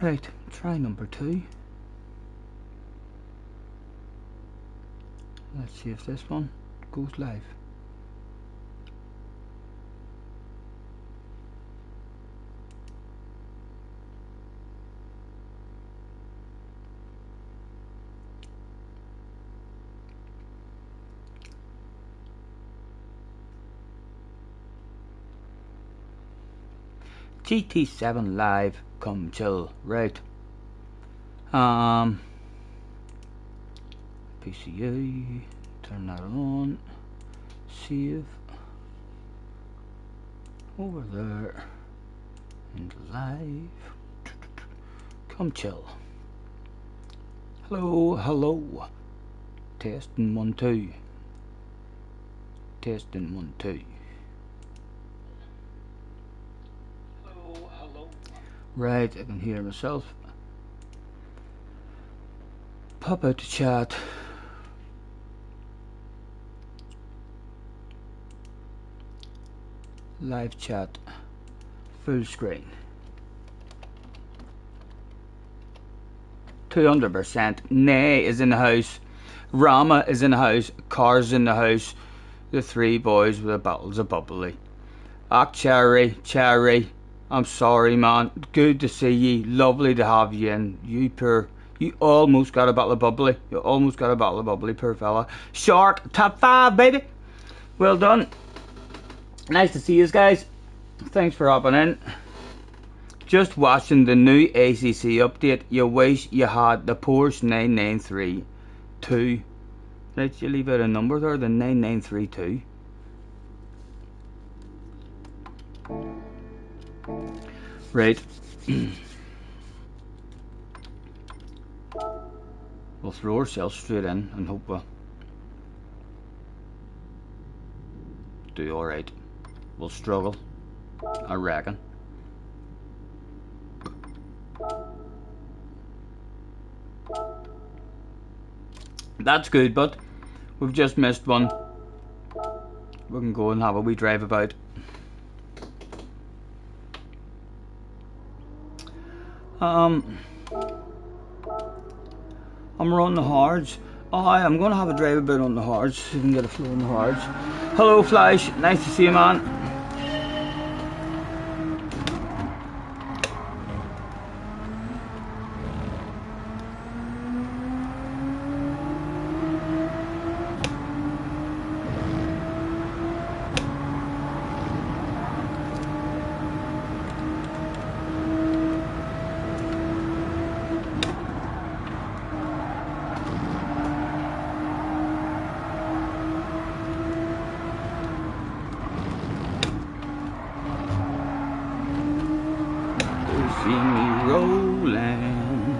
Right, try number 2. Let's see if this one goes live. GT7 live, come chill. Right. PCA, turn that on, save, over there, and live, come chill. Hello, hello, testing 1 2, testing 1 2. Hello, hello. Right, I can hear myself. Pop out the chat. Live chat, full screen. 200%. Nay is in the house. Rama is in the house. Cars in the house. The 3 boys with the bottles of bubbly. Cherry, I'm sorry, man. Good to see ye. Lovely to have you in. You almost got a bottle of bubbly. You almost got a bottle of bubbly, poor fella. Shark, top 5, baby. Well done. Nice to see you guys. Thanks for hopping in. Just watching the new ACC update. You wish you had the Porsche 9932. Let's you leave out a number there, the 9932. Right. We'll throw ourselves straight in and hope we'll do alright. We'll struggle, I reckon. That's good, but we've just missed one. We can go and have a wee drive about. I'm running the hards. I'm going to have a drive about on the hards, so you can get a flow on the hards. Hello, Flash. Nice to see you, man. See me rolling,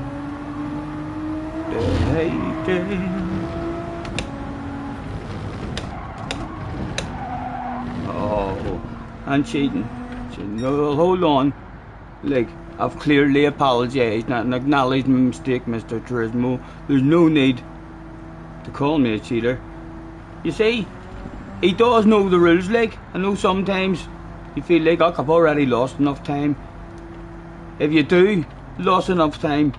oh, and cheating. No, hold on. Like, I've clearly apologised and acknowledged my mistake, Mr. Turismo. There's no need to call me a cheater. You see, he does know the rules. Like, I know sometimes you feel like, I've already lost enough time. If you do lost enough time,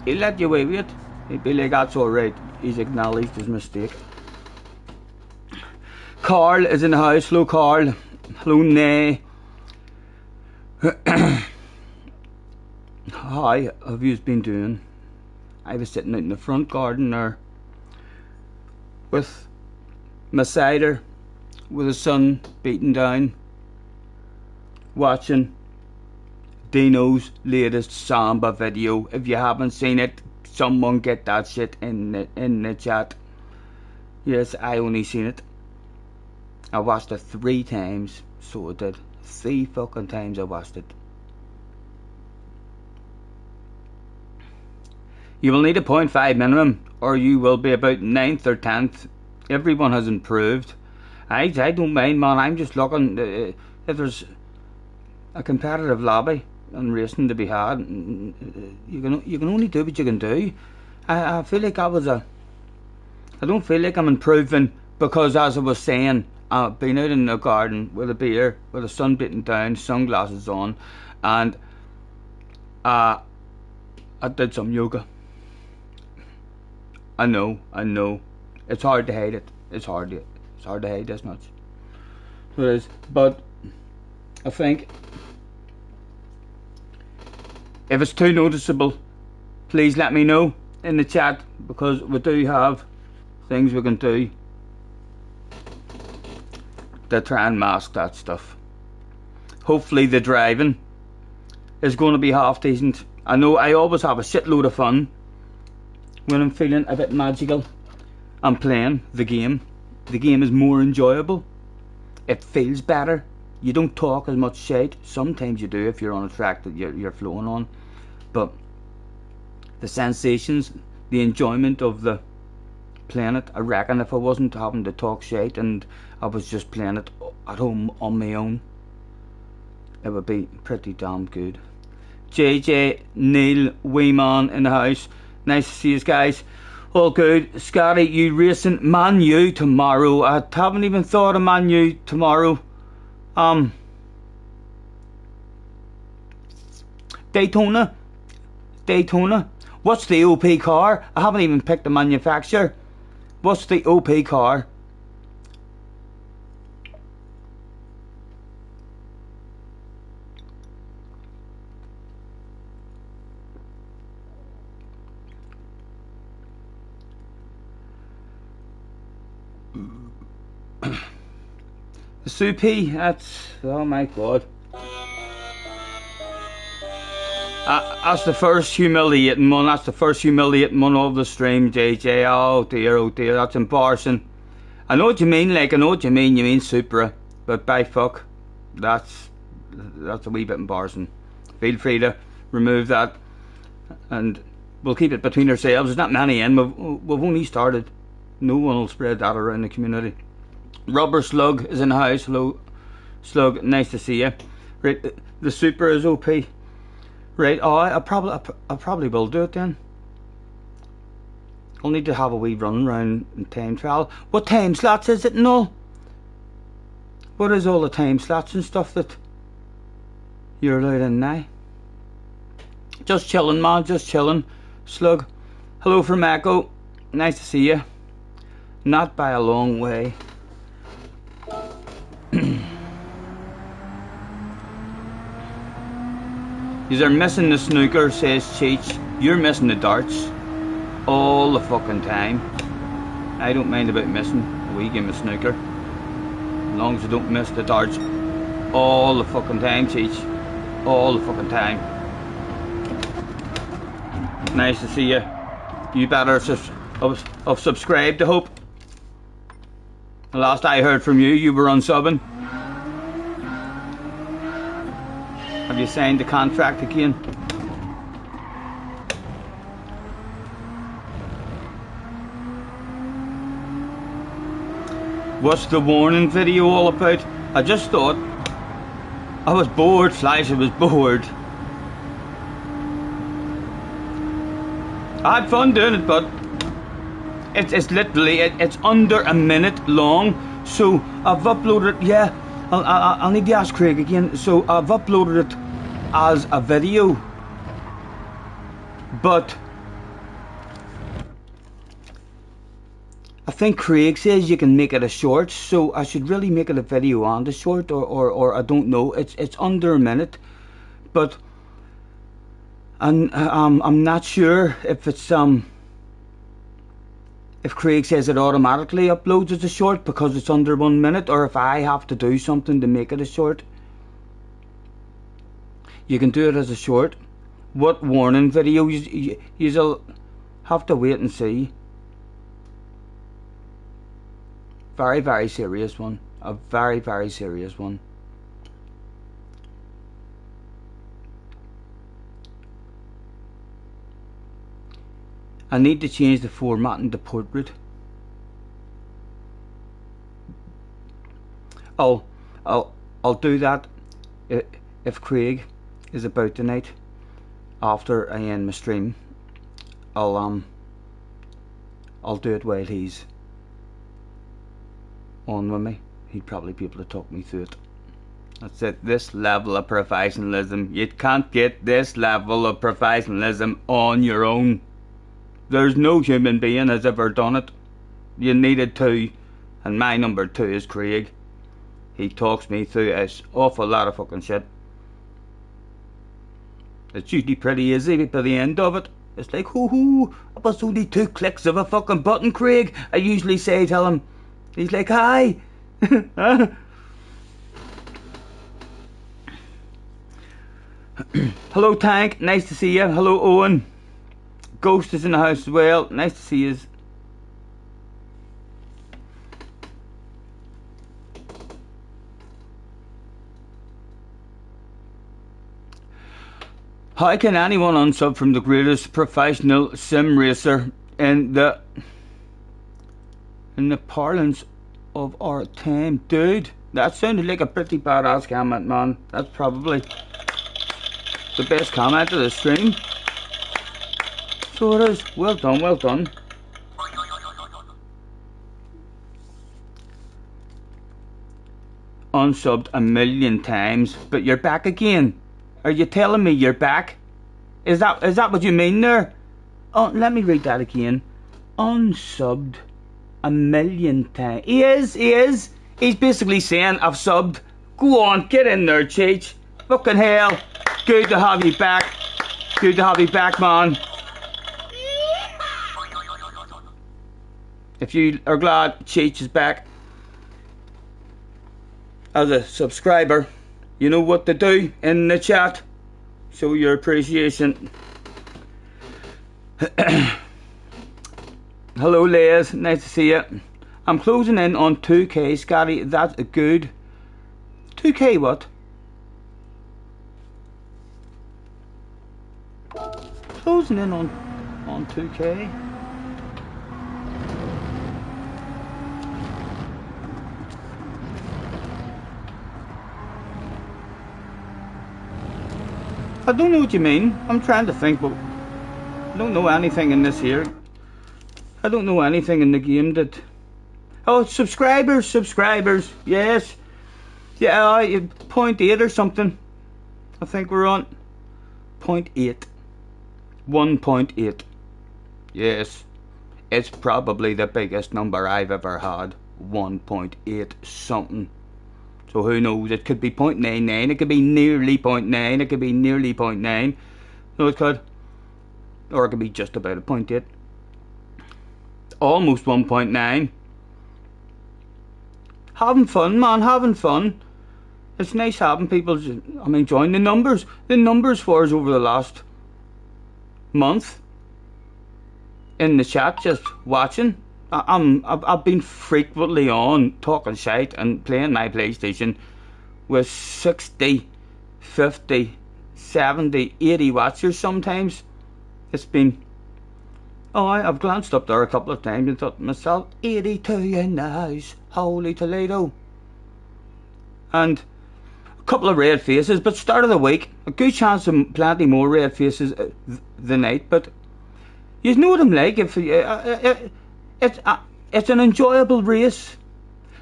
he'll let you away with it. He'll be like, that's alright. He's acknowledged his mistake. Carl is in the house. Hello, Carl. Hello, Nay. How have you been doing? I was sitting out in the front garden there with my cider, with the sun beating down, watching Dino's latest Samba video. If you haven't seen it, someone get that shit in the chat. Yes, I only seen it. I watched it 3 times, so I did. 3 fucking times I watched it. You will need a 0.5 minimum, or you will be about 9th or 10th. Everyone has improved. I don't mind, man. I'm just looking if there's a competitive lobby and racing to be had. You can only do what you can do. I feel like I don't feel like I'm improving because, as I was saying, I've been out in the garden with a beer, with the sun beating down, sunglasses on, and I did some yoga. I know. It's hard to hide it. It's hard to hide this much. So it is. But I think if it's too noticeable, please let me know in the chat, because we do have things we can do to try and mask that stuff. Hopefully the driving is going to be half decent. I know I always have a shitload of fun when I'm feeling a bit magical. I'm playing the game. The game is more enjoyable. It feels better. You don't talk as much shit. Sometimes you do if you're on a track that you're flowing on. But the sensations, the enjoyment of the playing it, I reckon if I wasn't having to talk shit and I was just playing it at home on my own, it would be pretty damn good. JJ, Neil, Weeman in the house. Nice to see you guys. All good. Scotty, you racing Man U tomorrow? I haven't even thought of Man U tomorrow. Daytona. What's the OP car? I haven't even picked the manufacturer. What's the OP car? The Soupy, that's, oh my god. That's the first humiliating one. That's the first humiliating one of the stream, JJ. Oh dear, that's embarrassing. I know what you mean, like, I know what you mean. You mean Supra, but by fuck, that's a wee bit embarrassing. Feel free to remove that, and we'll keep it between ourselves. There's not many in. We've only started. No one will spread that around the community. Rubber Slug is in the house. Hello, Slug. Nice to see you. Right, the Super is OP. Right. Oh, I probably will do it then. I'll need to have a wee run around in time trial. What time slots is it and all? What is all the time slots and stuff that you're allowed in now? Just chilling, man. Just chilling. Slug. Hello from Echo. Nice to see you. Not by a long way. You're missing the snooker, says Cheech. You're missing the darts all the fucking time. I don't mind about missing a wee game of snooker, as long as I don't miss the darts all the fucking time, Cheech. All the fucking time. Nice to see you. You better have subscribed, I hope. The last I heard from you, you were unsubbing. Have you signed the contract again? What's the warning video all about? I just thought I was bored, Flash, I was bored. I had fun doing it, but it's literally, it's under a minute long, so I've uploaded it, yeah, I'll need to ask Craig again, so I've uploaded it as a video, but I think Craig says you can make it a short, so I should really make it a video and a short, or I don't know, it's under a minute, but and I'm not sure if it's if Craig says it automatically uploads as a short because it's under 1 minute, or if I have to do something to make it a short. You can do it as a short. What warning video? You'll have to wait and see. Very, very serious one. A very, very serious one. I need to change the formatting to portrait. I'll do that if Craig is about tonight. After I end my stream, I'll do it while he's on with me. He'd probably be able to talk me through it. That's it, this level of professionalism. You can't get this level of professionalism on your own. There's no human being has ever done it. You needed to, and my number 2 is Craig. He talks me through an awful lot of fucking shit. It's usually pretty easy by the end of it. It's like, hoo, it was only 2 clicks of a fucking button, Craig. I usually say, tell him. He's like, hi. Hello, Tank. Nice to see you. Hello, Owen. Ghost is in the house as well. Nice to see you. How can anyone unsub from the greatest professional sim racer in the parlance of our time? Dude, that sounded like a pretty badass comment, man. That's probably the best comment of the stream. So it is. Well done, well done. Unsubbed a million times, but you're back again. Are you telling me you're back? Is that what you mean there? Oh, let me read that again. Unsubbed a million times. He is. He's basically saying, I've subbed. Go on, get in there, Cheech. Fucking hell. Good to have you back. Good to have you back, man. If you are glad Cheech is back as a subscriber, you know what to do in the chat. Show your appreciation. Hello, Les. Nice to see you. I'm closing in on 2k, Scotty. That's good. 2k what? Closing in on 2k. I don't know what you mean. I'm trying to think, but I don't know anything in this here. I don't know anything in the game that... Oh, subscribers, yes. Yeah, 0.8 or something. I think we're on 0.8. 1.8. Yes. It's probably the biggest number I've ever had. 1.8 something. So who knows, it could be 0.99, it could be nearly 0.9, it could be nearly 0.9. No, it could. Or it could be just about a 0.8. Almost 1.9. Having fun, man, having fun. It's nice having people, I'm enjoying the numbers. The numbers for us over the last month in the chat, just watching. I've been frequently on talking shite and playing my PlayStation with 60, 50, 70, 80 watchers sometimes. It's been... Oh, I've glanced up there a couple of times and thought to myself, 82 in the house, holy Toledo. And a couple of red faces, but start of the week, a good chance of plenty more red faces the night, but you know what I'm like, if it's an enjoyable race,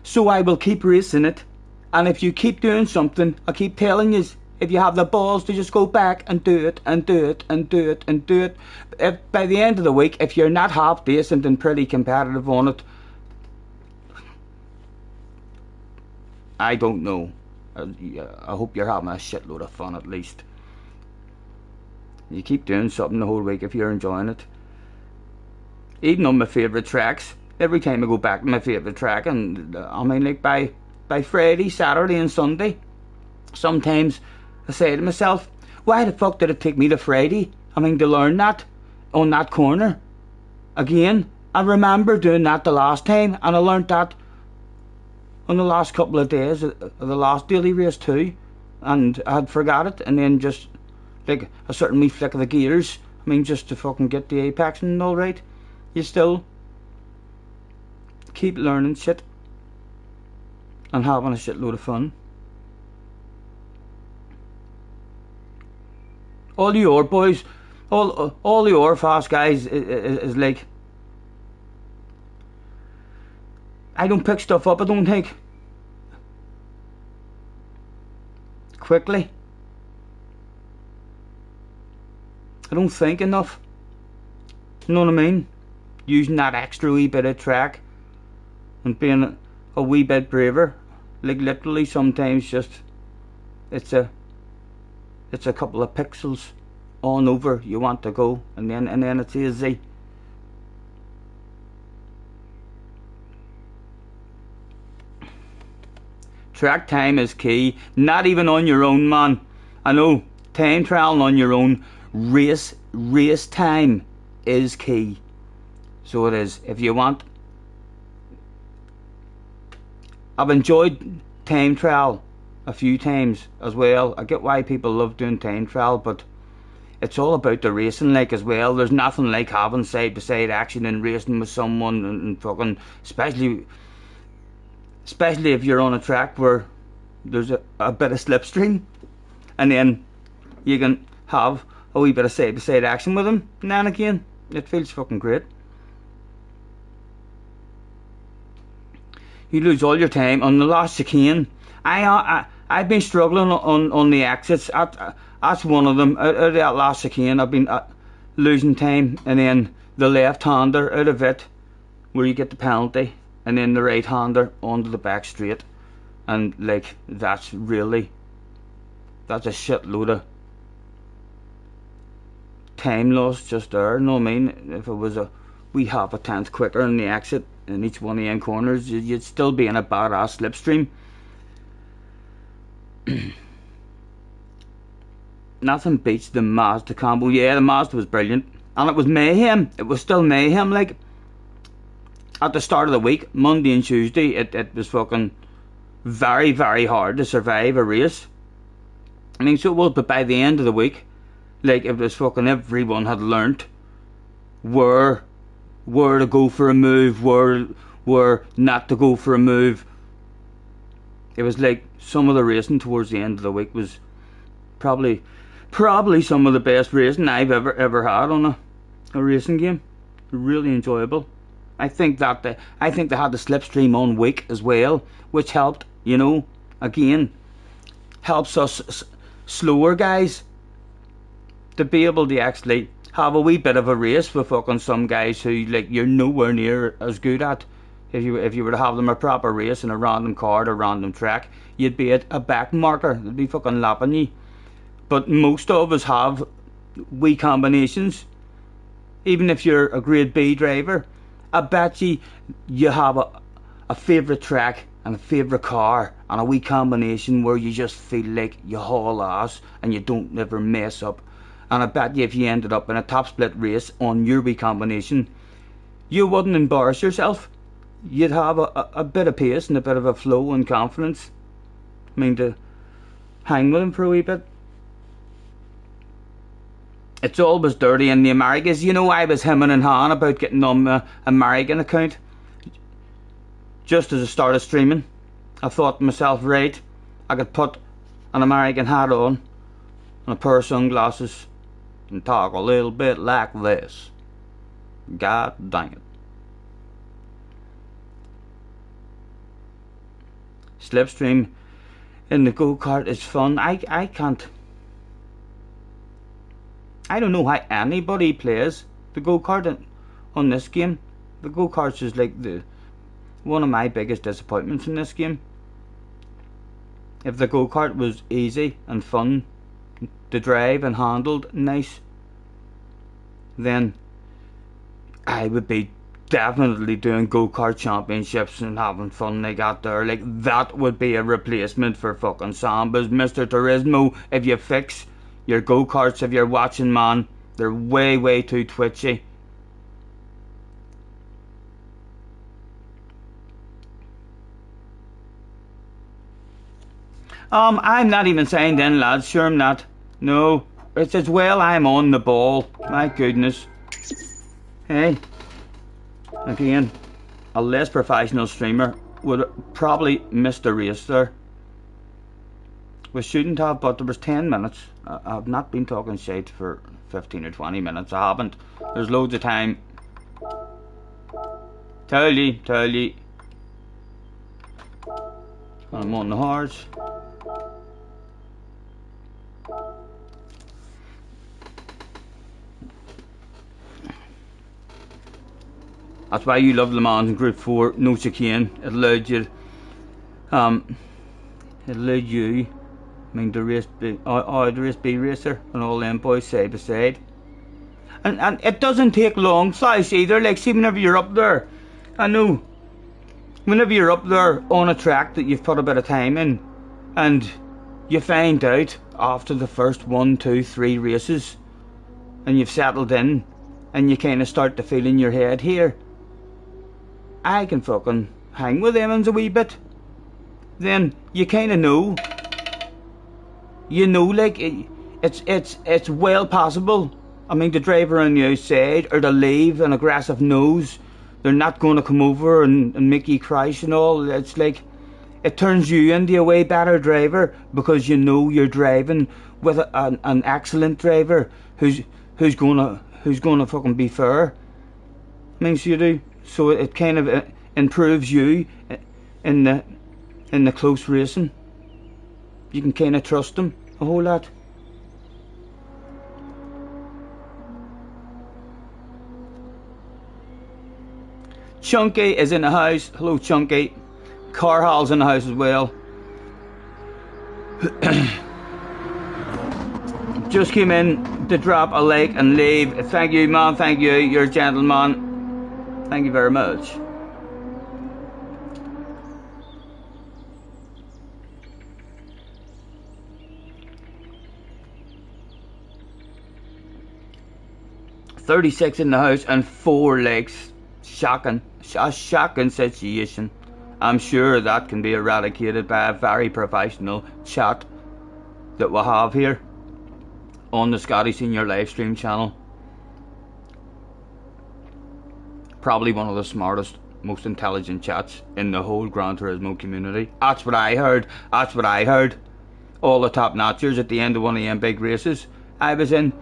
so I will keep racing it. And if you keep doing something, I keep telling you, if you have the balls to just go back and do it, and do it, and do it, and do it. If by the end of the week, if you're not half decent and pretty competitive on it, I don't know. I hope you're having a shitload of fun at least. You keep doing something the whole week if you're enjoying it. Even on my favourite tracks, every time I go back to my favourite track, and I mean, like by Friday, Saturday and Sunday, sometimes I say to myself, why the fuck did it take me to Friday? I mean, to learn that on that corner. Again, I remember doing that the last time, and I learned that on the last couple of days of the last daily race too, and I had forgot it, and then just like a certain wee flick of the gears, I mean, just to fucking get the apex and all right. You still keep learning shit and having a shitload of fun. All your boys, all your fast guys is like, I don't pick stuff up, I don't think. quickly. I don't think enough. You know what I mean? Using that extra wee bit of track and being a wee bit braver. Like literally sometimes just it's a couple of pixels on over you want to go, and then it's easy. Track time is key. Not even on your own, man. I know, time trialing on your own. Race time is key. So it is. If you want, I've enjoyed time trial a few times as well. I get why people love doing time trial, but it's all about the racing like as well. There's nothing like having side to side action and racing with someone, and fucking especially if you're on a track where there's a bit of slipstream, and then you can have a wee bit of side to side action with them now and again. It feels fucking great. You lose all your time on the last chicane. I've been struggling on the exits. That's one of them. Out of that last chicane, I've been losing time, and then the left-hander out of it, where you get the penalty, and then the right-hander onto the back straight, and like that's a shitload of time loss just there. You know what I mean? If it was we half a tenth quicker in the exit in each one of the end corners, you'd still be in a badass slipstream. Nothing beats the Mazda combo. Yeah, the Mazda was brilliant, and it was mayhem. It was still mayhem. Like at the start of the week, Monday and Tuesday, it was fucking very, very hard to survive a race. I mean, so it was, but by the end of the week, like it was fucking everyone had learnt where to go for a move, where not to go for a move. It was like some of the racing towards the end of the week was probably some of the best racing I've ever had on a racing game. Really enjoyable. I think they had the slipstream on week as well, which helped. You know, again, helps us slower guys to be able to actually have a wee bit of a race with fucking some guys who like you're nowhere near as good at. If you were to have them a proper race in a random card or random track, you'd be at a back marker. They'd be fucking lapping you. But most of us have wee combinations. Even if you're a grade B driver, I bet you have a favourite track and a favourite car and a wee combination where you just feel like you haul ass and you don't never mess up. And I bet you if you ended up in a top split race on your wee combination, you wouldn't embarrass yourself. You'd have a bit of pace and a bit of a flow and confidence. I mean, to hang with him for a wee bit. It's always dirty in the Americas. You know, I was hemming and hawing about getting on my American account just as I started streaming. I thought to myself, right, I could put an American hat on and a pair of sunglasses and talk a little bit like this. God dang it. Slipstream in the go-kart is fun. I don't know how anybody plays the go-kart on this game. The go-karts is like one of my biggest disappointments in this game. If the go-kart was easy and fun to drive and handled nice, then I would be definitely doing go-kart championships and having fun like that there. Like that would be a replacement for fucking Sambas. Mr. Turismo, if you fix your go-karts, if you're watching, man, they're way too twitchy. I'm not even saying then, lads, sure I'm not. No, it's as well I'm on the ball. My goodness. Hey, again, a less professional streamer would probably miss the race there. We shouldn't have, but there was 10 minutes. I've not been talking shit for 15 or 20 minutes. I haven't. There's loads of time. Tell you. I'm on the horse. That's why you love Le Mans in Group 4, no chicane. It allowed you, I mean, the race B racer and all them boys side by side. And it doesn't take long flies either. Like, see, whenever you're up there, I know, whenever you're up there on a track that you've put a bit of time in, and you find out after the first 1, 2, 3 races, and you've settled in, and you kind of start to feel in your head, here, I can fucking hang with them a wee bit. Then you kind of know, you know, like, it's well possible. I mean, the driver on the outside, or to leave an aggressive nose, they're not going to come over and make you crash and all. It's like, it turns you into a way better driver, because you know you're driving with an excellent driver who's gonna fucking be fair. Means you do. So it kind of improves you in the close racing. You can kind of trust them a whole lot. Chunky is in the house. Hello, Chunky. Carhal's in the house as well. Just came in to drop a like and leave. Thank you, man. Thank you. You're a gentleman. Thank you very much. $36 in the house and 4 legs. Shocking. A shocking situation. I'm sure that can be eradicated by a very professional chat that we'll have here on the Scotty Senior livestream channel. Probably one of the smartest, most intelligent chats in the whole Gran Turismo community. That's what I heard. That's what I heard. All the top notchers at the end of one of them big races I was in.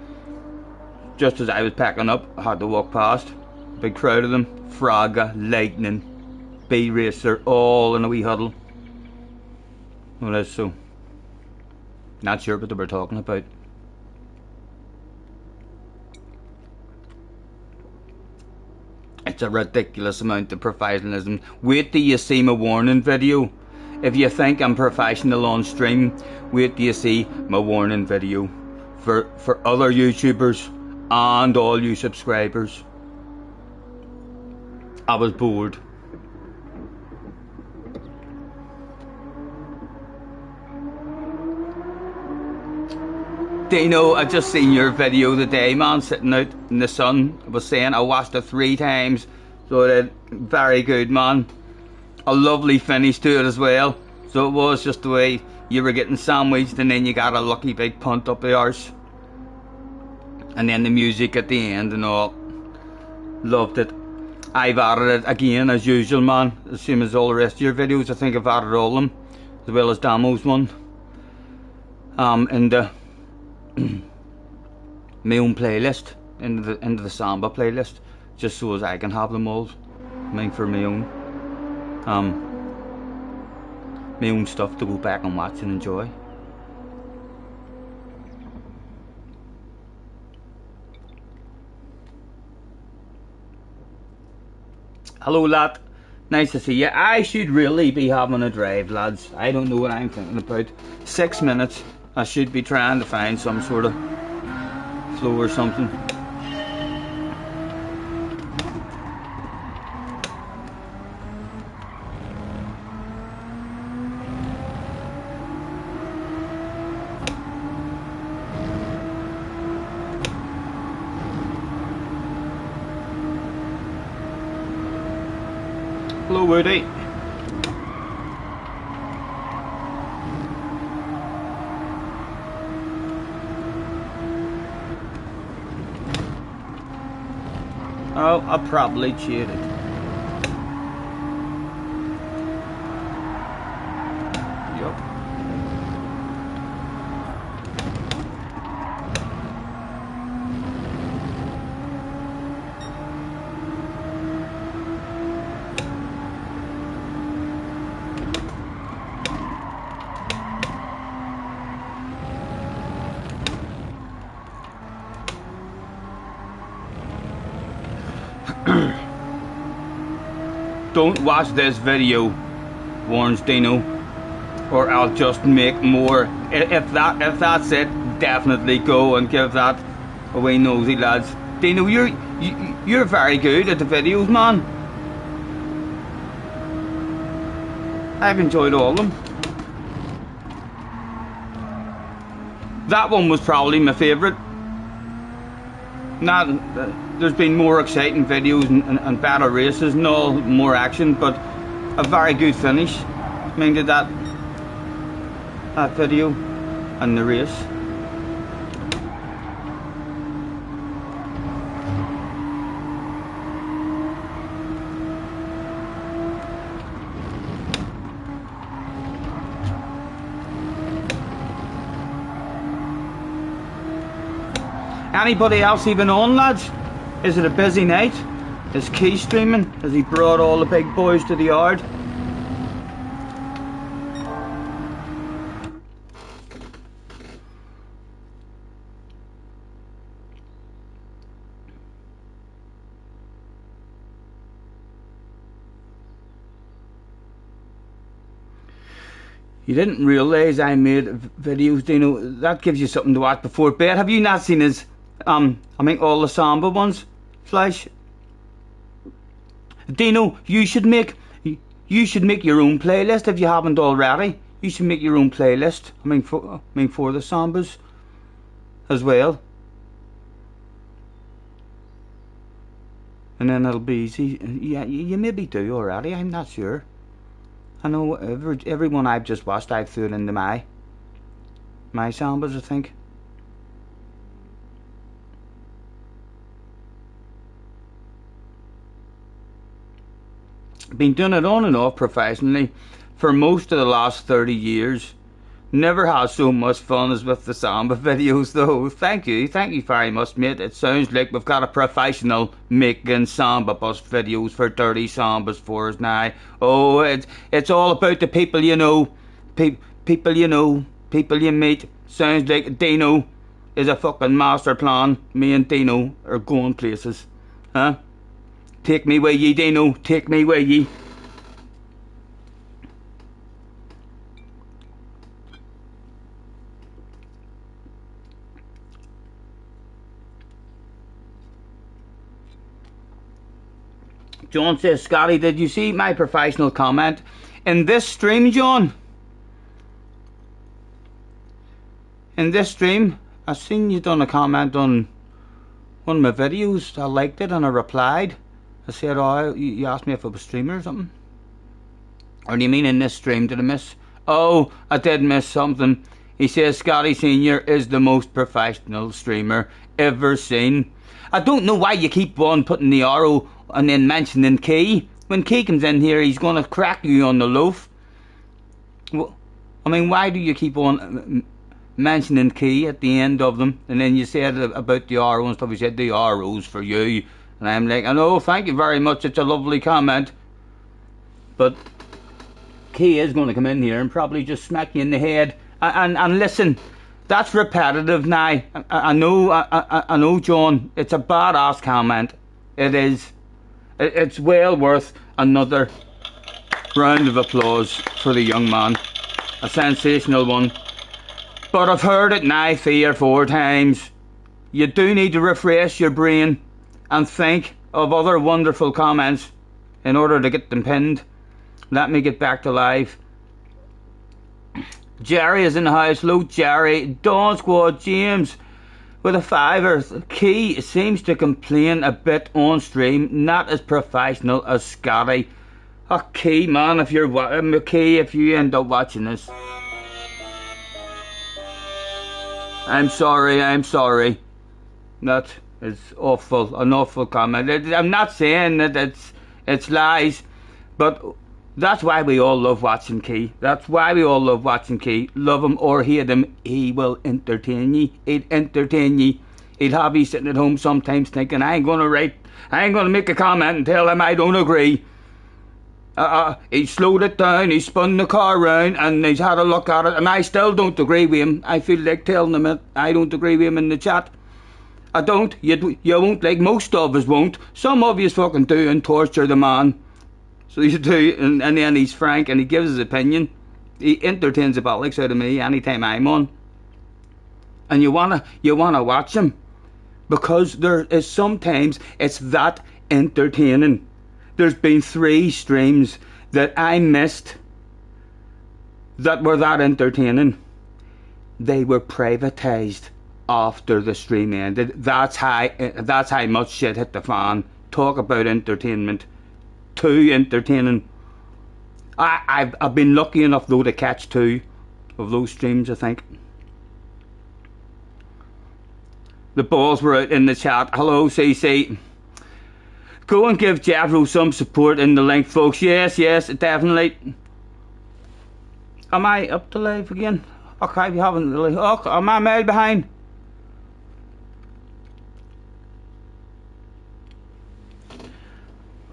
Just as I was packing up, I had to walk past. Big crowd of them. Fraga, Lightning, B Racer, all in a wee huddle. Well, that's so. Not sure what they were talking about. It's a ridiculous amount of professionalism. Wait till you see my warning video. If you think I'm professional on stream, wait till you see my warning video. For other YouTubers and all you subscribers. I was bored. Dino, I just seen your video today, man, sitting out in the sun. I was saying I watched it 3 times, so it very good, man. A lovely finish to it as well. So it was just the way you were getting sandwiched, and then you got a lucky big punt up the arse, and then the music at the end and all. Loved it. I've added it again as usual, man. The same as all the rest of your videos. I think I've added all of them, as well as Damo's one. In the my own playlist, into the Samba playlist, just so as I can have them all. I mean, for my own stuff to go back and watch and enjoy. Hello, lad. Nice to see you. I should really be having a drive, lads. I don't know what I'm thinking about. 6 minutes. I should be trying to find some sort of flow or something. Hello, Woody. Oh, I probably cheated. Yup. Don't watch this video, warns Dino, or I'll just make more. If that's it, definitely go and give that a wee nosy, lads. Dino, you're very good at the videos, man. I've enjoyed all of them. That one was probably my favourite. There's been more exciting videos and better races and all, more action, but a very good finish. I mean, did that video and the race. Anybody else even on, lads? Is it a busy night? Is Key streaming? Has he brought all the big boys to the yard? You didn't realise I made videos, Dino. That gives you something to watch before bed. Have you not seen his, I mean, all the Samba ones? Flash. Dino, you should make your own playlist if you haven't already. You should make your own playlist. I mean for the Sambas as well. And then it'll be easy. Yeah, you maybe do already. I'm not sure. I know everyone I've just watched, I've threw it into my Sambas, I think. Been doing it on and off professionally for most of the last 30 years. Never had so much fun as with the Samba videos though. Thank you very much, mate. It sounds like we've got a professional making Samba bus videos for dirty Sambas for us now. Oh, it's all about the people you know, people you know, people you meet. Sounds like Dino is a fucking master plan. Me and Dino are going places, huh? Take me with ye, Dino. Take me with ye. John says, Scotty, did you see my professional comment in this stream, John? In this stream, I seen you done a comment on one of my videos. I liked it and I replied. I said, oh, you asked me if I was streamer or something. Or do you mean in this stream? Did I miss? Oh, I did miss something. He says Scotty Senior is the most professional streamer ever seen. I don't know why you keep on putting the arrow and then mentioning Key. When Key comes in here, he's going to crack you on the loaf. Well, I mean, why do you keep on mentioning Key at the end of them? And then you said about the arrow and stuff. You said the arrows for you. And I'm like, I know, thank you very much. It's a lovely comment. But Key is going to come in here and probably just smack you in the head. And listen, that's repetitive now. I know, John. It's a badass comment. It is. It's well worth another round of applause for the young man. A sensational one. But I've heard it now 3 or 4 times. You do need to refresh your brain and think of other wonderful comments in order to get them pinned. Let me get back to live. Jerry is in the house. Hello, Jerry. Dawn Squad James with a $5. Key seems to complain a bit on stream. Not as professional as Scotty. Oh, Key, man, if you end up watching this, I'm sorry. That is awful, an awful comment. I'm not saying that it's lies, but that's why we all love watching Key. That's why we all love watching Key. Love him or hate him, he will entertain ye. He'll entertain ye. He'll have you sitting at home sometimes thinking, I ain't gonna make a comment and tell him I don't agree. He slowed it down, he spun the car round and he's had a look at it, and I still don't agree with him. I feel like telling him I don't agree with him in the chat. I don't. You won't, like most of us won't. Some of you fucking do and torture the man. So you do, and then he's frank and he gives his opinion. He entertains the bollocks out of me anytime I'm on. And you wanna watch him, because there is sometimes it's that entertaining. There's been 3 streams that I missed that were that entertaining. They were privatised after the stream ended. That's how much shit hit the fan. Talk about entertainment. Too entertaining. I've been lucky enough though to catch 2 of those streams, I think. The balls were out in the chat. Hello, CC. Go and give Jeffro some support in the link, folks. Yes, definitely. Am I up to live again? Okay, we haven't really. Oh, am I a mile behind?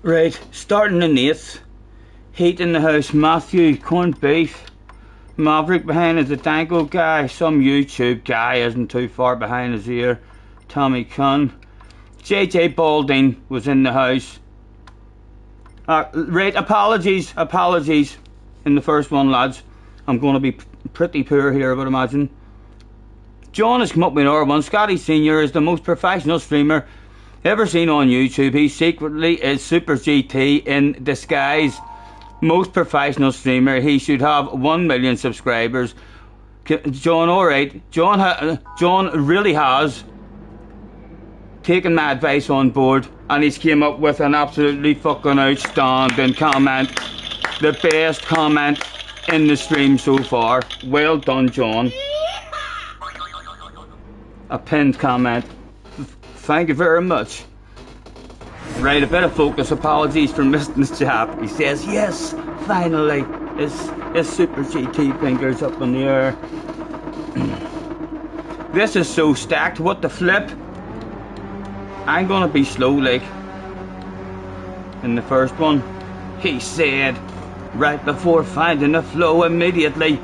Right, starting in 8th. Heat in the house. Matthew, corned beef. Maverick behind is the Dango guy. Some YouTube guy isn't too far behind his ear. Tommy Cunn. JJ Balding was in the house. Right, apologies in the first one, lads. I'm going to be pretty poor here, I would imagine. John has come up with another one. Scotty Senior is the most professional streamer ever seen on YouTube. He secretly is Super GT in disguise. Most professional streamer. He should have 1 million subscribers. John, alright. John really has taken my advice on board, and he's came up with an absolutely fucking outstanding comment. The best comment in the stream so far. Well done, John. A pinned comment. Thank you very much. Right, a bit of focus. Apologies for missing the chat. He says, yes, finally. His Super GT fingers up in the air. This is so stacked. What the flip? I'm gonna be slow, like in the first one. He said, right before finding a flow immediately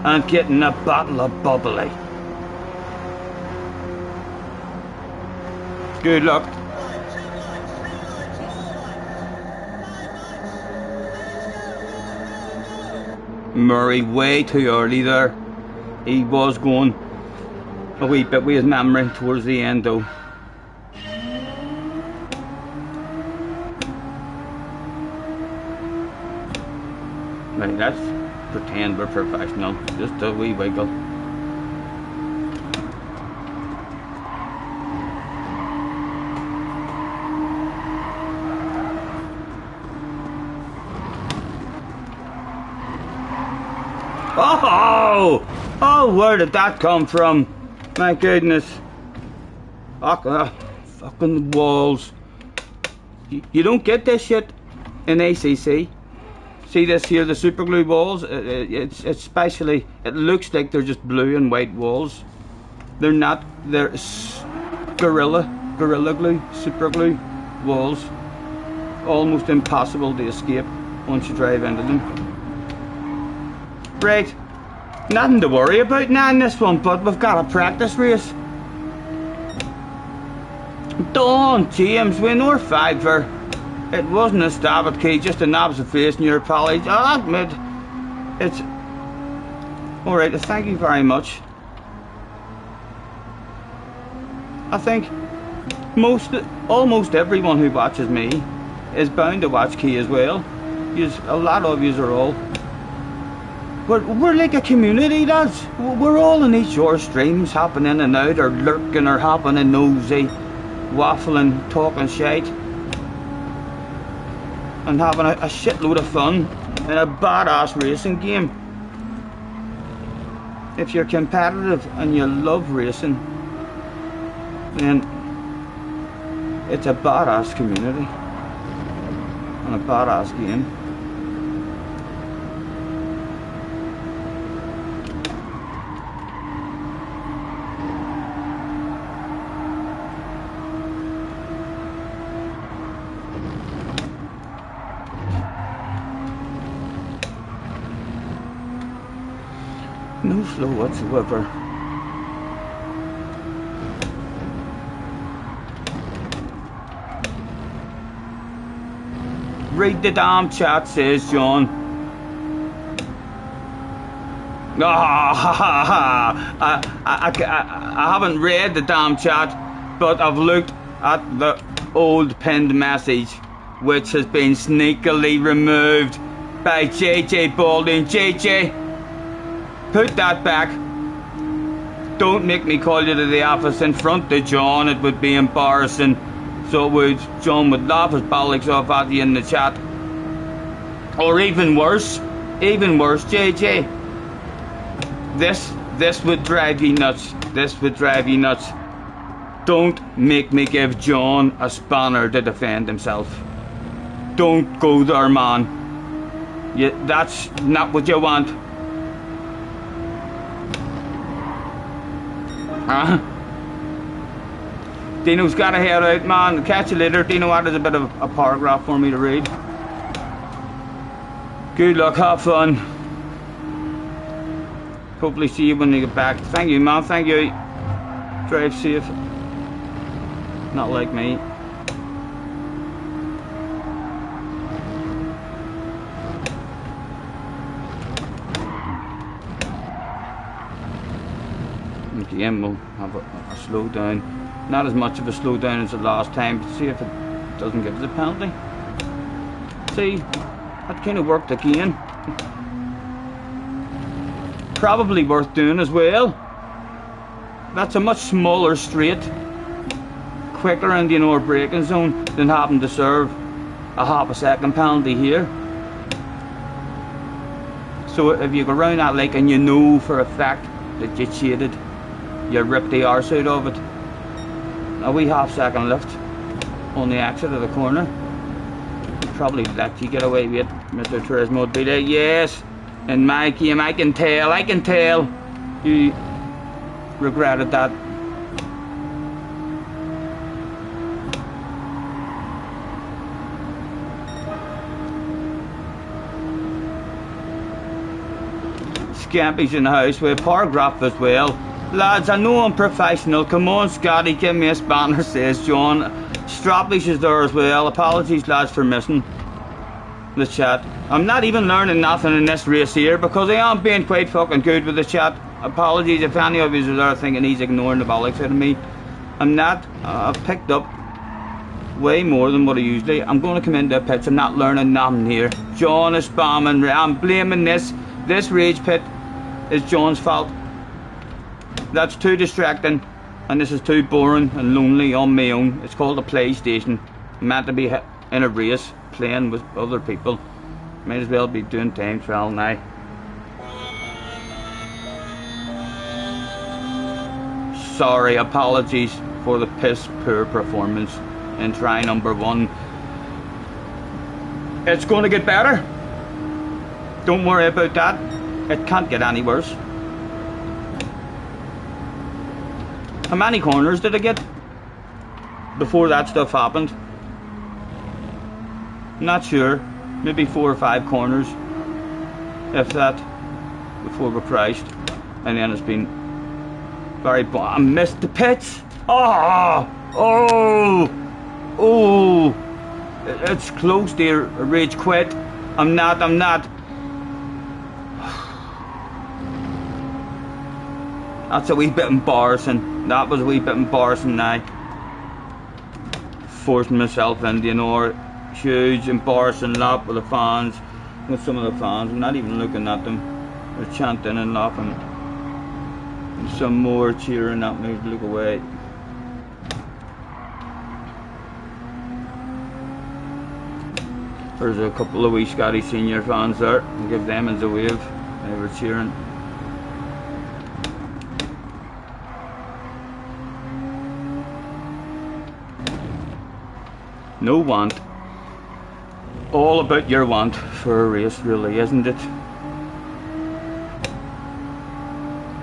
and getting a bottle of bubbly. Good luck. Murray way too early there. He was going a wee bit with his memory towards the end though. Right, let's pretend we're professional. Just a wee wiggle. Oh, where did that come from? My goodness. Fucking walls. You don't get this shit in ACC. See this here, the super glue walls? It's especially, it looks like they're just blue and white walls. They're not, they're gorilla glue, super glue walls. Almost impossible to escape once you drive into them. Right, nothing to worry about now in this one, but we've got a practice race. Don James, win or fiver. It wasn't a stab at key, just an observation your college. I'll admit, it's alright. Thank you very much. I think almost everyone who watches me is bound to watch Key as well. A lot of yous are all. We're like a community, lads. We're all in each other's streams, hopping in and out, or lurking, or hopping in nosy, waffling, talking shite, and having a shitload of fun in a badass racing game. If you're competitive and you love racing, then it's a badass community and a badass game. No flow whatsoever. Read the damn chat, says John. I haven't read the damn chat, but I've looked at the old pinned message, which has been sneakily removed by JJ Balding. JJ, put that back. Don't make me call you to the office in front of John. It would be embarrassing. So John would laugh his bollocks off at you in the chat. Or even worse, JJ. This would drive you nuts. This would drive you nuts. Don't make me give John a spanner to defend himself. Don't go there, man. That's not what you want. Huh? Dino's got to head out, man. Catch you later. Dino added a bit of a paragraph for me to read. Good luck, have fun. Hopefully see you when you get back. Thank you, man. Thank you. Drive safe. Not like me. Again, we'll have a slow down. Not as much of a slow down as the last time, but see if it doesn't give us a penalty. See, that kind of worked again. Probably worth doing as well. That's a much smaller straight, quicker in the inner braking zone than having to serve a half a second penalty here. So if you go around that lake and you know for a fact that you cheated, you rip the arse out of it. A wee half second lift on the exit of the corner. Probably let you get away with it, Mr. Turismo would be there. Yes, in my game I can tell you regretted that. Scampy's in the house with a paragraph as well. Lads, I know I'm professional. Come on, Scotty, give me a spanner, says John. Strappy's is there as well. Apologies, lads, for missing the chat. I'm not even learning nothing in this race here because I am being quite fucking good with the chat. Apologies if any of you are there thinking he's ignoring the bollocks out of me. I'm not. I've picked up way more than what I usually. I'm going to come into a pit. I'm not learning nothing here. John is spamming. I'm blaming this rage pit is John's fault. That's too distracting, and this is too boring and lonely on my own. It's called a PlayStation. I'm meant to be in a race, playing with other people. Might as well be doing time trial now. Sorry, apologies for the piss poor performance in try number 1. It's going to get better. Don't worry about that. It can't get any worse. How many corners did I get before that stuff happened? Not sure. Maybe 4 or 5 corners, if that, before we crashed. And then it's been very I missed the pitch. Oh, it's close there. Rage quit. I'm not. That's a wee bit embarrassing. That was a wee bit embarrassing now. Forcing myself into an huge embarrassing lap with the fans. With some of the fans. I'm not even looking at them. They're chanting and laughing. And some more cheering at me to look away. There's a couple of wee Scotty senior fans there. I'll give them as a wave. They were cheering. No want. All about your want for a race, really, isn't it?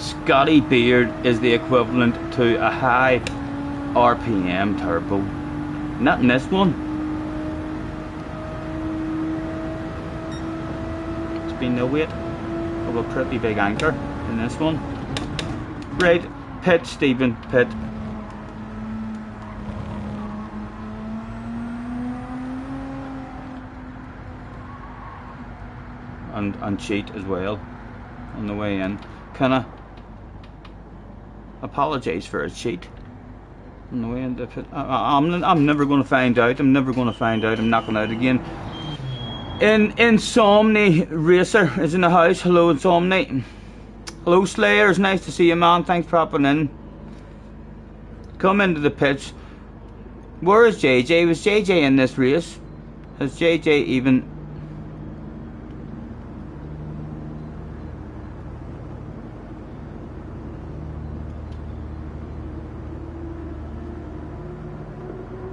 Scotty Beard is the equivalent to a high RPM turbo. Not in this one. It's been the weight of a pretty big anchor in this one. Right, pit, Stephen, pit. and cheat as well on the way in. Can I apologise for a cheat on the way in? I'm never going to find out. I'm never going to find out. I'm knocking out again. Insomni Racer is in the house. Hello, Insomni. Hello, Slayers. Nice to see you, man. Thanks for popping in. Come into the pitch. Where is JJ? Was JJ in this race? Has JJ even...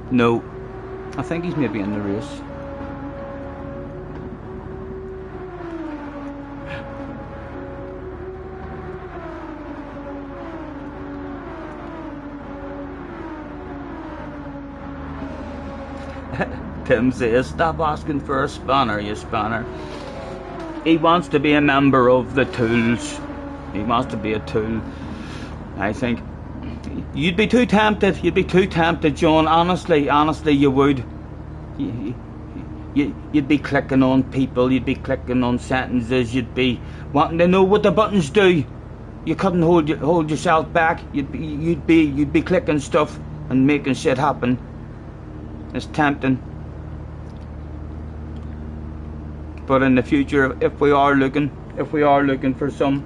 No. I think he's maybe in the race. Tim says, stop asking for a spanner, you spanner. He wants to be a member of the tools. He wants to be a tool. I think you'd be too tempted. You'd be too tempted, John. Honestly, you would. You'd be clicking on people. You'd be clicking on sentences. You'd be wanting to know what the buttons do. You couldn't hold yourself back. You'd be clicking stuff and making shit happen. It's tempting. But in the future, if we are looking for some,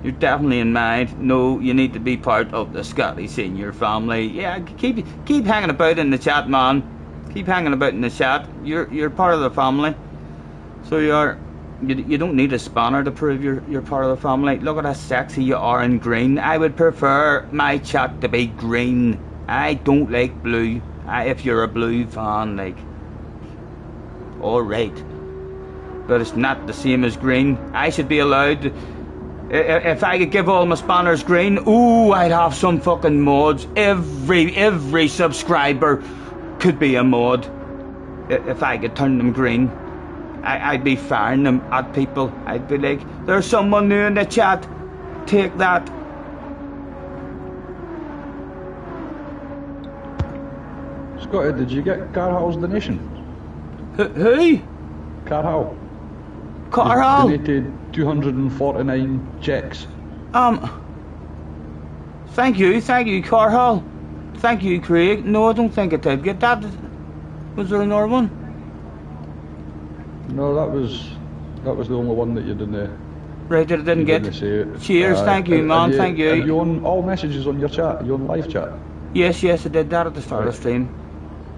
you're definitely in mind. No, you need to be part of the Scotty Senior family. Yeah, keep hanging about in the chat, man. Keep hanging about in the chat. You're part of the family. So you are. You don't need a spanner to prove you're part of the family. Look at how sexy you are in green. I would prefer my chat to be green. I don't like blue. If you're a blue fan, like, alright. But it's not the same as green. I should be allowed to, if I could give all my spanners green, ooh, I'd have some fucking mods. Every subscriber could be a mod. If I could turn them green, I'd be firing them at people. I'd be like, there's someone new in the chat, take that. Scotty, did you get Carhal's donation? Who? Carhal. Carhal? Donated 249 checks. Thank you, Carhal. Thank you, Craig. No, I don't think I did get that. Was there another one? No, that was the only one that you didn't. Right, that I didn't get. Cheers, thank you, man. Thank you. Are you on all messages on your chat? Are you on live chat? Yes, I did that at the start of the stream.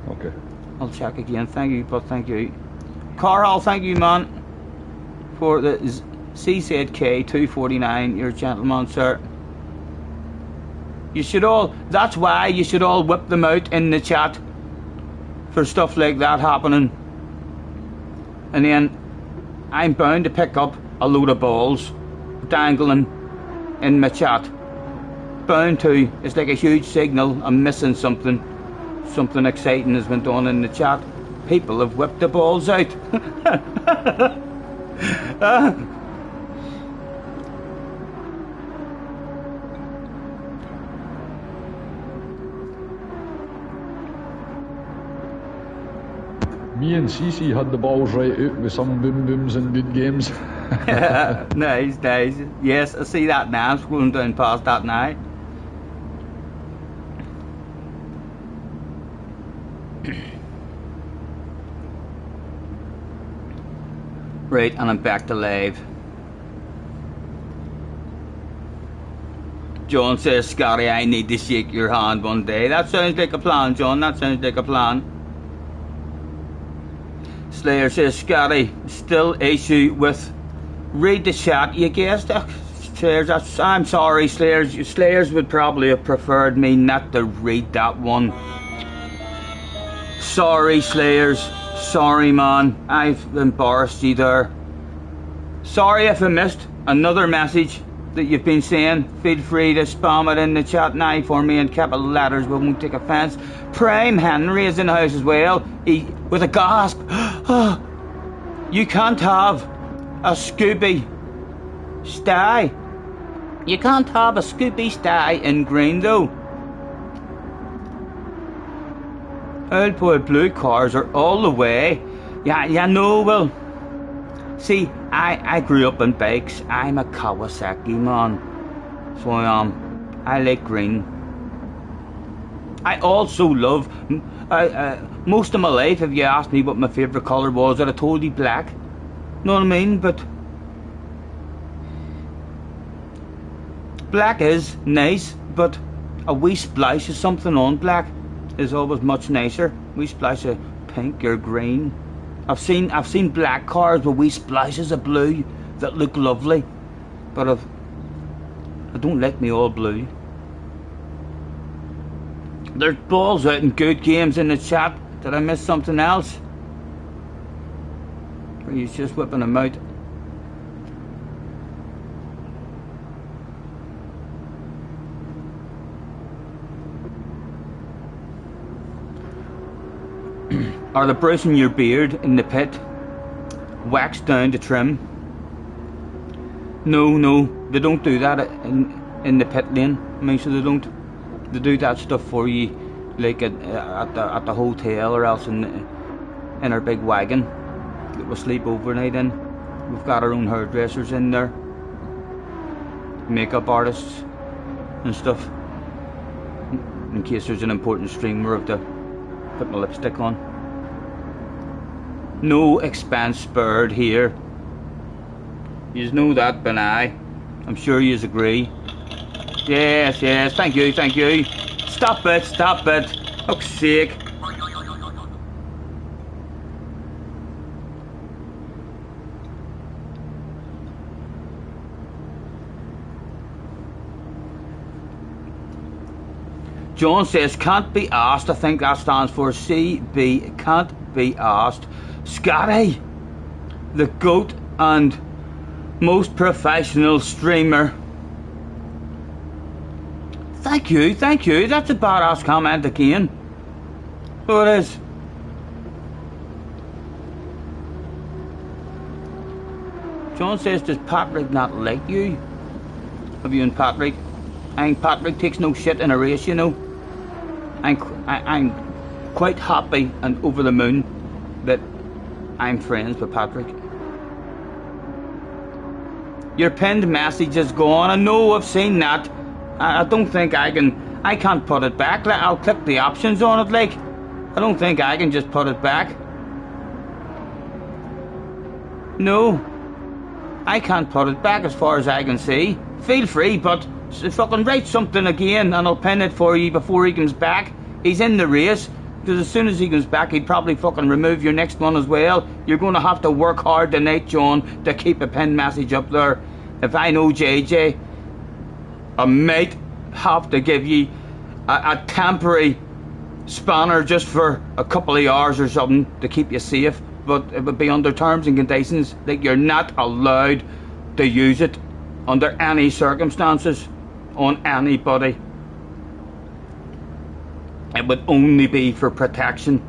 Okay. I'll check again. Thank you, but thank you. Carl, thank you, man, for the CZK 249. You're a gentleman, sir. You should all. That's why you should all whip them out in the chat for stuff like that happening. And then I'm bound to pick up a load of balls dangling in my chat. Bound to. It's like a huge signal. I'm missing something. Something exciting has went on in the chat. People have whipped the balls out. Me and Cece had the balls right out with some boom booms and good games. Nice. Yes, I see that now. I'm scrolling down past that now. Right, and I'm back to live. John says, Scotty, I need to shake your hand one day. That sounds like a plan, John. That sounds like a plan. Slayer says, Scotty, still issue with read the chat, you guessed. Slayers, I'm sorry, Slayers. Slayers would probably have preferred me not to read that one. Sorry, Slayers. Sorry, man. I've embarrassed you there. Sorry if I missed another message that you've been saying. Feel free to spam it in the chat now for me in capital letters. We won't take offence. Prime Henry is in the house as well. He, with a gasp. You can't have a Scooby Stye. You can't have a Scooby Stye in green though. Old boy blue cars are all the way. Yeah, no, well, See, I grew up on bikes. I'm a Kawasaki man. So I like green. I also love, most of my life, if you asked me what my favourite colour was, I'd have told you black. Know what I mean? But black is nice, but a wee splash of something on black is always much nicer. A wee splash of pink or green. I've seen black cars with wee splashes of blue that look lovely, but I don't like me all blue. There's balls out and good games in the chat. Did I miss something else? Or he's just whipping them out? Are they brushing your beard in the pit? Wax down to trim? No, they don't do that in the pit lane. I mean, so they don't. They do that stuff for you, like at the hotel, or else in our big wagon that we sleep overnight in. We've got our own hairdressers in there, makeup artists and stuff, in case there's an important streamer of to put my lipstick on. No expense spared here. Yous know that, Benai. I'm sure yous agree. Yes, thank you. Stop it. Fuck's sake. John says, can't be asked. I think that stands for CB. Can't be asked. Scotty, the GOAT and most professional streamer. Thank you. That's a badass comment again. So it is. John says, does Patrick not like you? Have you and Patrick? I think Patrick takes no shit in a race, you know. I'm quite happy and over the moon that I'm friends with Patrick. Your pinned message is gone. I know, I've seen that. I don't think I can't put it back. I'll click the options on it, like. I don't think I can just put it back. No. I can't put it back as far as I can see. Feel free, but fucking write something again and I'll pin it for you before he comes back. He's in the race, because as soon as he comes back he'd probably fucking remove your next one as well. You're going to have to work hard tonight, John, to keep a pinned message up there. If I know JJ, I might have to give you a temporary spanner just for a couple of hours or something to keep you safe, but it would be under terms and conditions that you're not allowed to use it under any circumstances on anybody. It would only be for protection.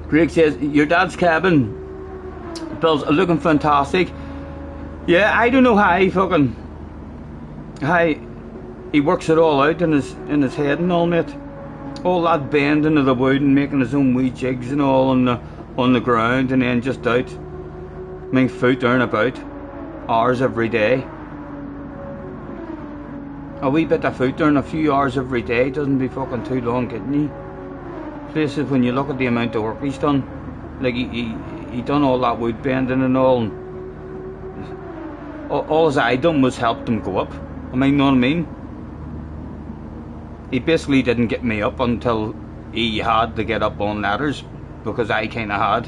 Greg says, your dad's cabin, Bill's looking fantastic. Yeah, I don't know how he works it all out in his head and all, mate. All that bending of the wood and making his own wee jigs and all on the ground, and then just out. I mean, foot down about hours every day. A wee bit of foot down a few hours every day doesn't be fucking too long getting you places when you look at the amount of work he's done. Like he done all that wood bending and all. And all I done was help him go up. I mean, know what I mean? He basically didn't get me up until he had to get up on ladders, because I kind of had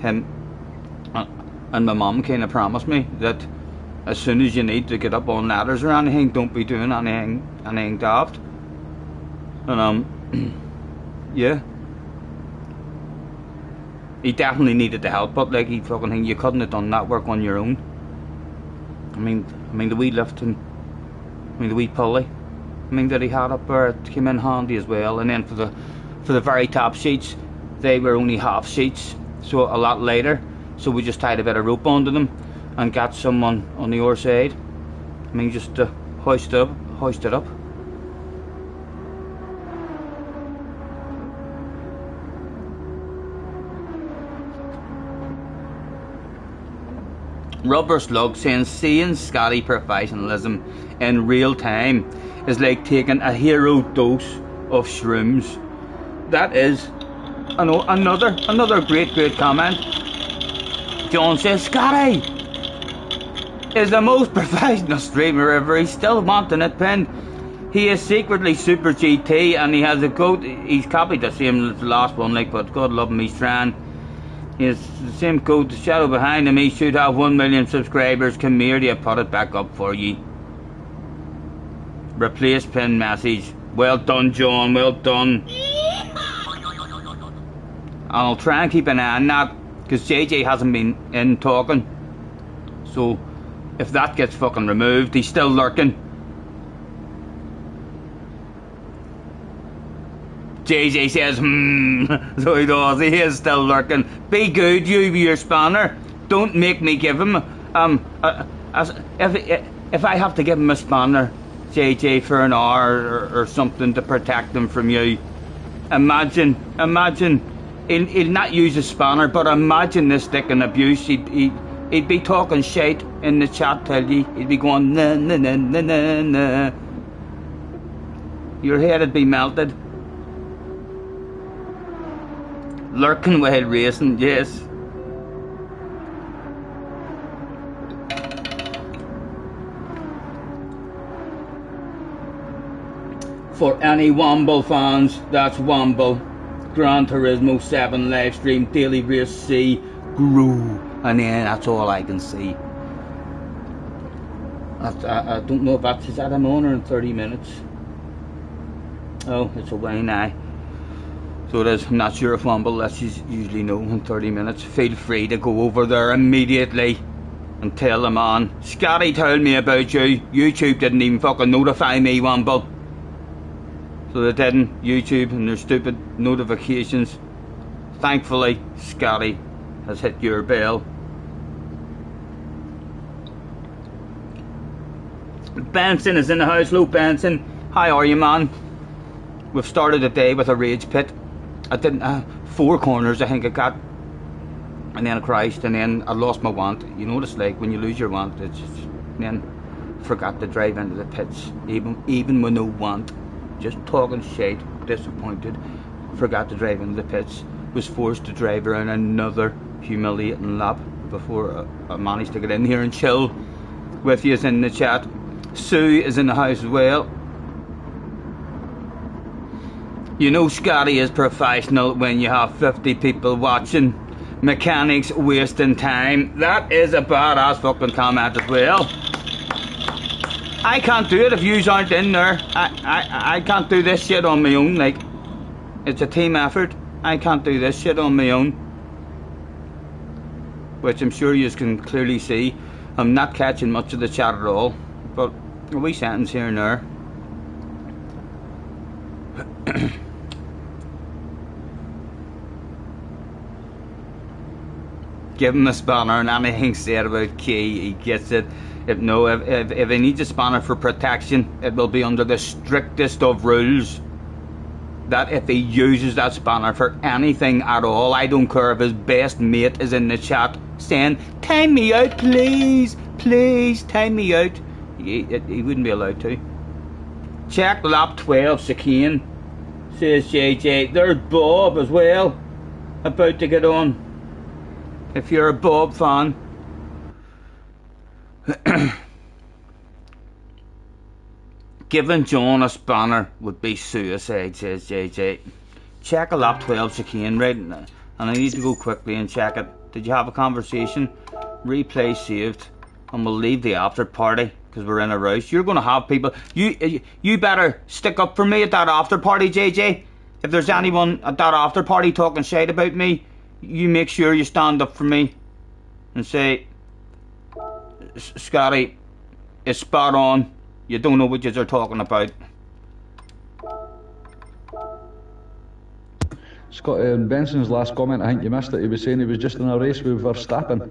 him, and my mum kind of promised me that as soon as you need to get up on ladders or anything, don't be doing anything daft. And yeah, he definitely needed the help, but like, you couldn't have done that work on your own. I mean the wee lifting, the wee pulley, that he had up there, it came in handy as well. And then for the very top sheets, they were only half sheets, so a lot lighter. So we just tied a bit of rope onto them and got someone on the other side. Just to hoist it up. Rubber Slug saying seeing Scotty professionalism in real time is like taking a hero dose of shrooms. That is another great comment. John says Scotty is the most professional streamer ever. He's still wanting it pinned. He is secretly Super GT and he has a goat. He's copied the same as the last one, like, but God love him, he's trying. He has the same goat, the shadow behind him. He should have 1 million subscribers. Come here, do you put it back up for ye? Replace pin message. Well done, John, well done. I'll try and keep an eye on that, because JJ hasn't been in talking. So, if that gets fucking removed, he's still lurking. JJ says, so he does, he is still lurking. Be good, you with your spanner. Don't make me give him, if I have to give him a spanner, JJ, for an hour or something to protect him from you. Imagine, he'll not use a spanner, but imagine this dick and abuse. He'd be talking shit in the chat, tell you. He'd be going, na na na na na na. Your head'd be melted. Lurking while racing, yes. For any Womble fans, that's Womble. Gran Turismo 7 live stream, daily race C, grew. And then that's all I can see. I don't know if that's, is that an on or in 30 minutes? Oh, it's away now. So it is. I'm not sure if Womble lets you usually know in 30 minutes. Feel free to go over there immediately and tell the man, Scotty told me about you. YouTube didn't even fucking notify me, Womble. So they didn't. YouTube and their stupid notifications. Thankfully, Scotty has hit your bell. Benson is in the house. Hello, Benson. How are you, man? We've started the day with a rage pit. I didn't, 4 corners I think I got, and then I crashed, and then I lost my want. You know what it's like when you lose your want. It's just, then forgot to drive into the pits, even with no want, just talking shit, disappointed. Forgot to drive into the pits. Was forced to drive around another humiliating lap before I managed to get in here and chill with you in the chat. Sue is in the house as well. You know Scotty is professional when you have 50 people watching. Mechanics wasting time. That is a badass fucking comment as well. I can't do it if yous aren't in there. I can't do this shit on my own, like. It's a team effort. I can't do this shit on my own. Which I'm sure yous can clearly see. I'm not catching much of the chat at all. But a wee sentence here and there. Give him a spanner and anything said about Key, he gets it. If he needs a spanner for protection, it will be under the strictest of rules. That if he uses that spanner for anything at all, I don't care if his best mate is in the chat saying, time me out please, please, time me out. He wouldn't be allowed to. Check lap 12 chicane, says JJ. There's Bob as well, about to get on. If you're a Bob fan. Giving John a spanner would be suicide, says JJ. Check a lap 12 chicane, right? And I need to go quickly and check it. Did you have a conversation? Replay saved. And we'll leave the after party because we're in a rush. You're going to have people. You better stick up for me at that after party, JJ. If there's anyone at that after party talking shit about me, you make sure you stand up for me and say, Scotty, it's spot on. You don't know what you're talking about. Scott, Benson's last comment, I think you missed it. He was saying he was just in a race with Verstappen.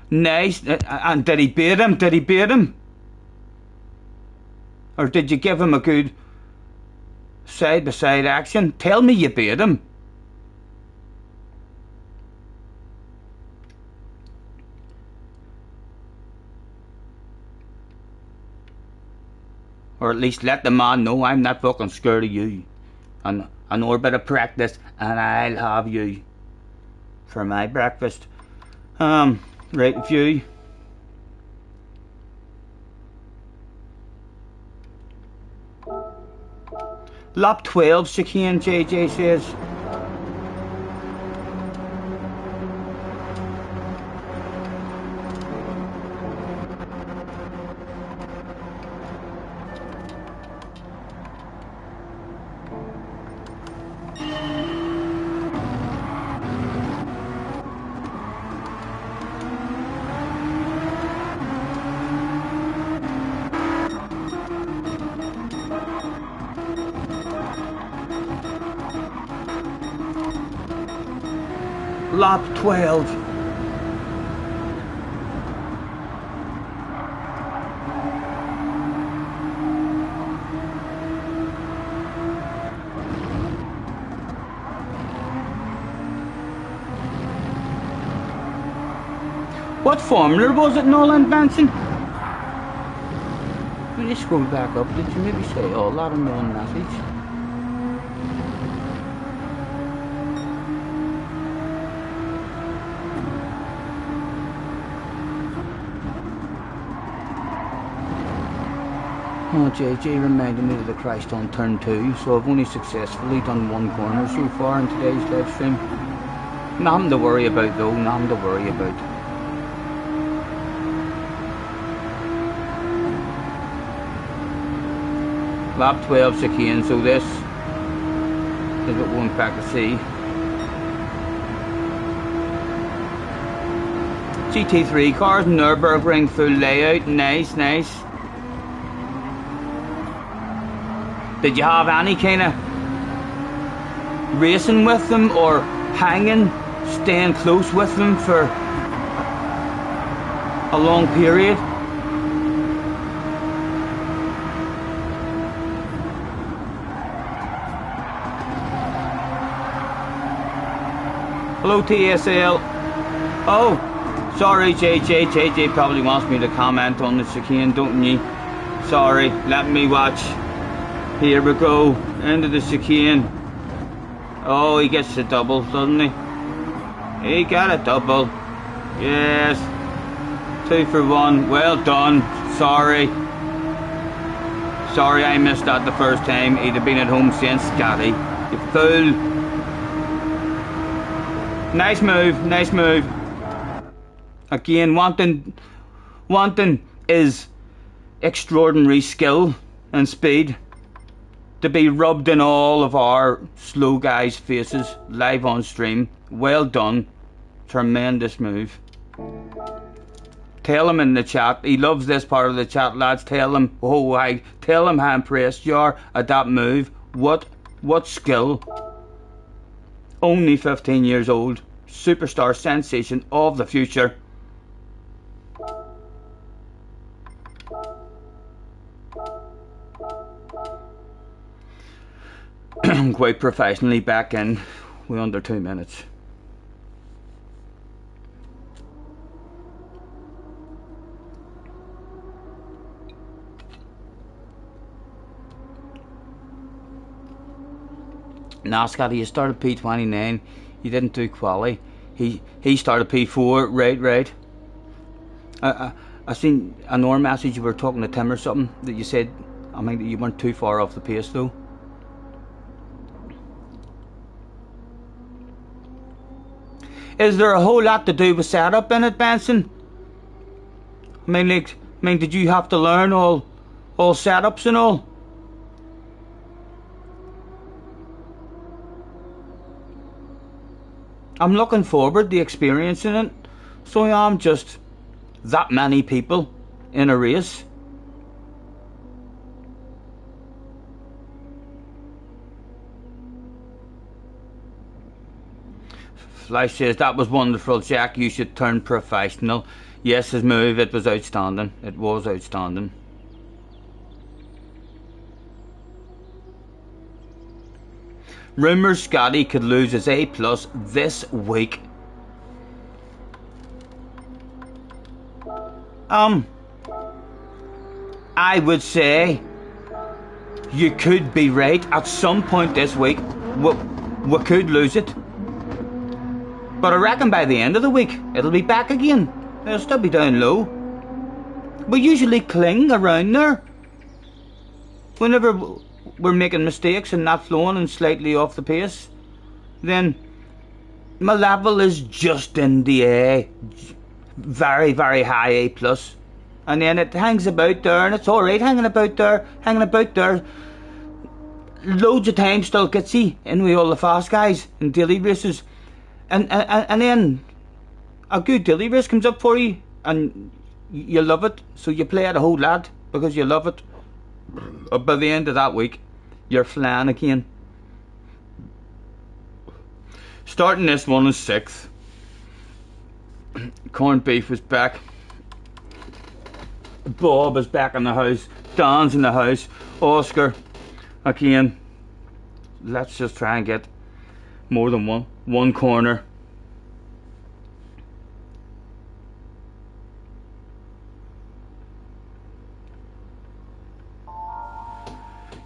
Nice. And did he beat him? Did he beat him? Or did you give him a good side-by-side action? Tell me you beat him. Or at least let the man know I'm not fucking scared of you. And I know a bit of practice, and I'll have you for my breakfast. Right with you. Lap 12, chicane, JJ says. Lap 12. What formula was it, Nolan Benson? When you scroll back up, did you maybe say all that in one message? Oh, JJ reminded me of the Christ on turn 2, so I've only successfully done one corner so far in today's live stream. Nothing to worry about though, nothing to worry about. Lap 12 chicane, so this is what we went back to see. GT3 cars, Nürburgring full layout, nice, nice. Did you have any kind of racing with them or hanging, staying close with them for a long period? Hello TSL. Oh, sorry JJ. JJ probably wants me to comment on the chicane, don't you? Sorry, let me watch. Here we go, into the chicane. Oh, he gets the double, doesn't he? He got a double. Yes. 2 for 1. Well done. Sorry. Sorry I missed that the first time. He'd have been at home since, Scotty. You fool. Nice move, nice move. Again, wanting is extraordinary skill and speed to be rubbed in all of our slow guys' faces live on stream. Well done. Tremendous move. Tell him in the chat. He loves this part of the chat, lads. Tell him, tell him how impressed you are at that move. What skill. Only 15 years old. Superstar sensation of the future. Quite professionally back in. We're under 2 minutes. Nah, Scotty, you started P29. You didn't do quali. He started P4. Right. I seen another message. You were talking to Tim or something that you said. I mean, that you weren't too far off the pace though. Is there a whole lot to do with setup in it, Benson? I mean, did you have to learn all setups and all? I'm looking forward to experiencing it. So I'm just that many people in a race. Flash says, that was wonderful, Jack. You should turn professional. Yes, his move, it was outstanding. It was outstanding. Rumours Scotty could lose his A+ this week. I would say you could be right. At some point this week, we could lose it. But I reckon by the end of the week, it'll be back again. It'll still be down low. We usually cling around there. Whenever we're making mistakes and not flowing and slightly off the pace, then my level is just in the A. Very, very high A+. And then it hangs about there, and it's alright hanging about there. Loads of times still gets you in with all the fast guys in daily races. And then a good daily race comes up for you, and you love it, so you play it a whole lot because you love it. But by the end of that week, you're flying again. Starting this one is 6th. Corned beef is back. Bob is back in the house. Don's in the house. Oscar again. Let's just try and get more than one corner.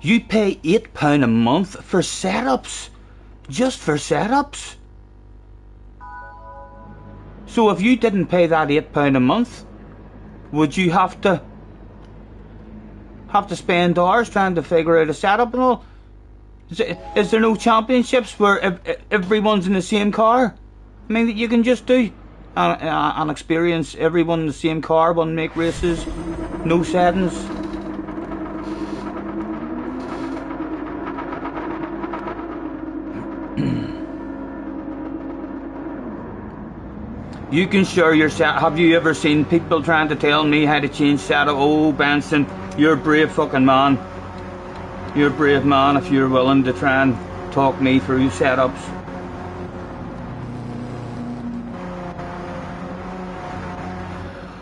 You pay £8 a month for setups. Just for setups. So if you didn't pay that £8 a month, would you have to spend hours trying to figure out a setup and all? Is there no championships where everyone's in the same car? I mean, that you can just do and experience everyone in the same car, one make races, no settings. You can share your set. Have you ever seen people trying to tell me how to change setup? Oh, Benson, you're a brave fucking man. You're a brave man if you're willing to try and talk me through setups.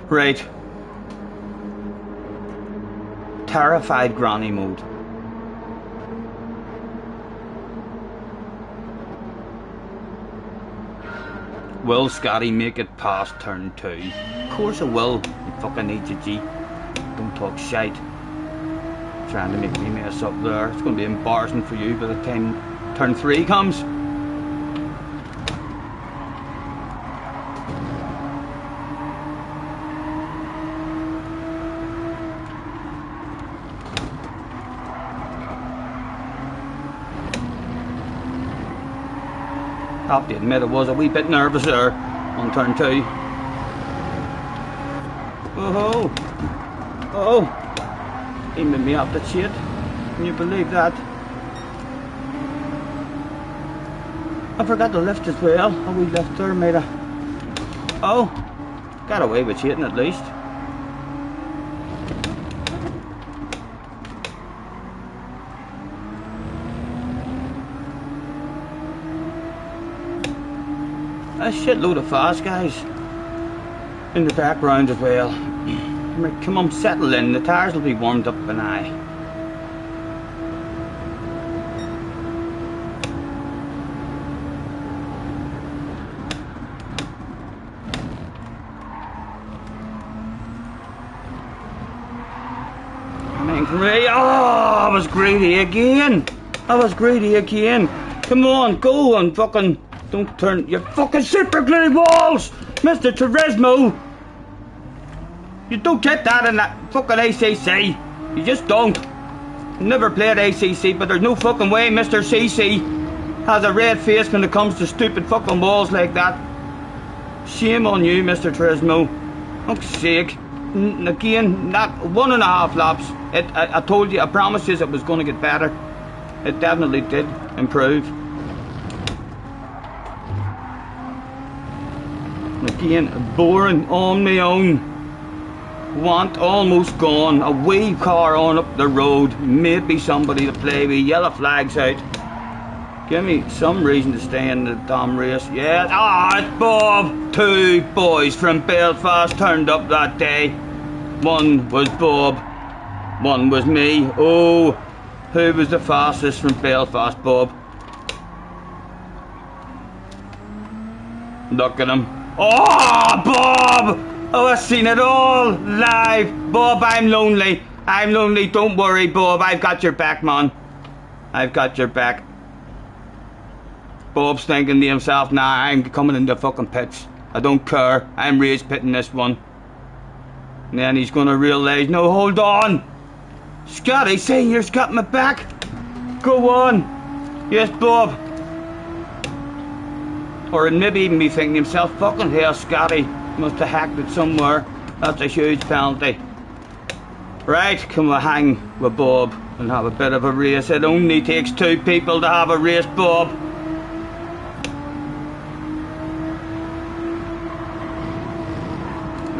Right. Terrified granny mode. Will Scotty make it past turn 2? Of course I will. You fucking need you, G. Don't talk shite. Trying to make me mess up there. It's going to be embarrassing for you by the time turn 3 comes. I have to admit I was a wee bit nervous there on turn 2. Oh, oh! He made me up the shit. Can you believe that? I forgot to lift as well. A wee lift there made a... Oh! Got away with cheating at least. A shitload of fast guys in the background as well. Come on, settle in. The tyres will be warmed up an eye. Oh, I was greedy again. Come on, go and fucking... Don't turn your fucking super glue walls, Mr. Turismo. You don't get that in that fucking ACC. You just don't. Never played ACC, but there's no fucking way Mr. CC has a red face when it comes to stupid fucking walls like that. Shame on you, Mr. Turismo. Fuck's sake. Again, not 1.5 laps. I told you, I promised you it was going to get better. It definitely did improve. Again, boring on my own. Want almost gone. A wee car on up the road. Maybe somebody to play with. Yellow flags out. Give me some reason to stay in the damn race. Yeah, it's Bob. 2 boys from Belfast turned up that day. One was Bob. One was me. Oh, who was the fastest from Belfast, Bob? Look at him. Oh, Bob! Oh, I've seen it all live. Bob, I'm lonely. I'm lonely, don't worry, Bob. I've got your back, man. I've got your back. Bob's thinking to himself, nah, I'm coming in the fucking pits. I don't care. I'm race pitting this one. And then he's gonna realise, no, hold on. Scotty Senior's got my back. Go on. Yes, Bob. Or maybe even be thinking to himself, fucking hell, Scotty must have hacked it somewhere. That's a huge penalty. Right, can we hang with Bob and have a bit of a race? It only takes 2 people to have a race, Bob.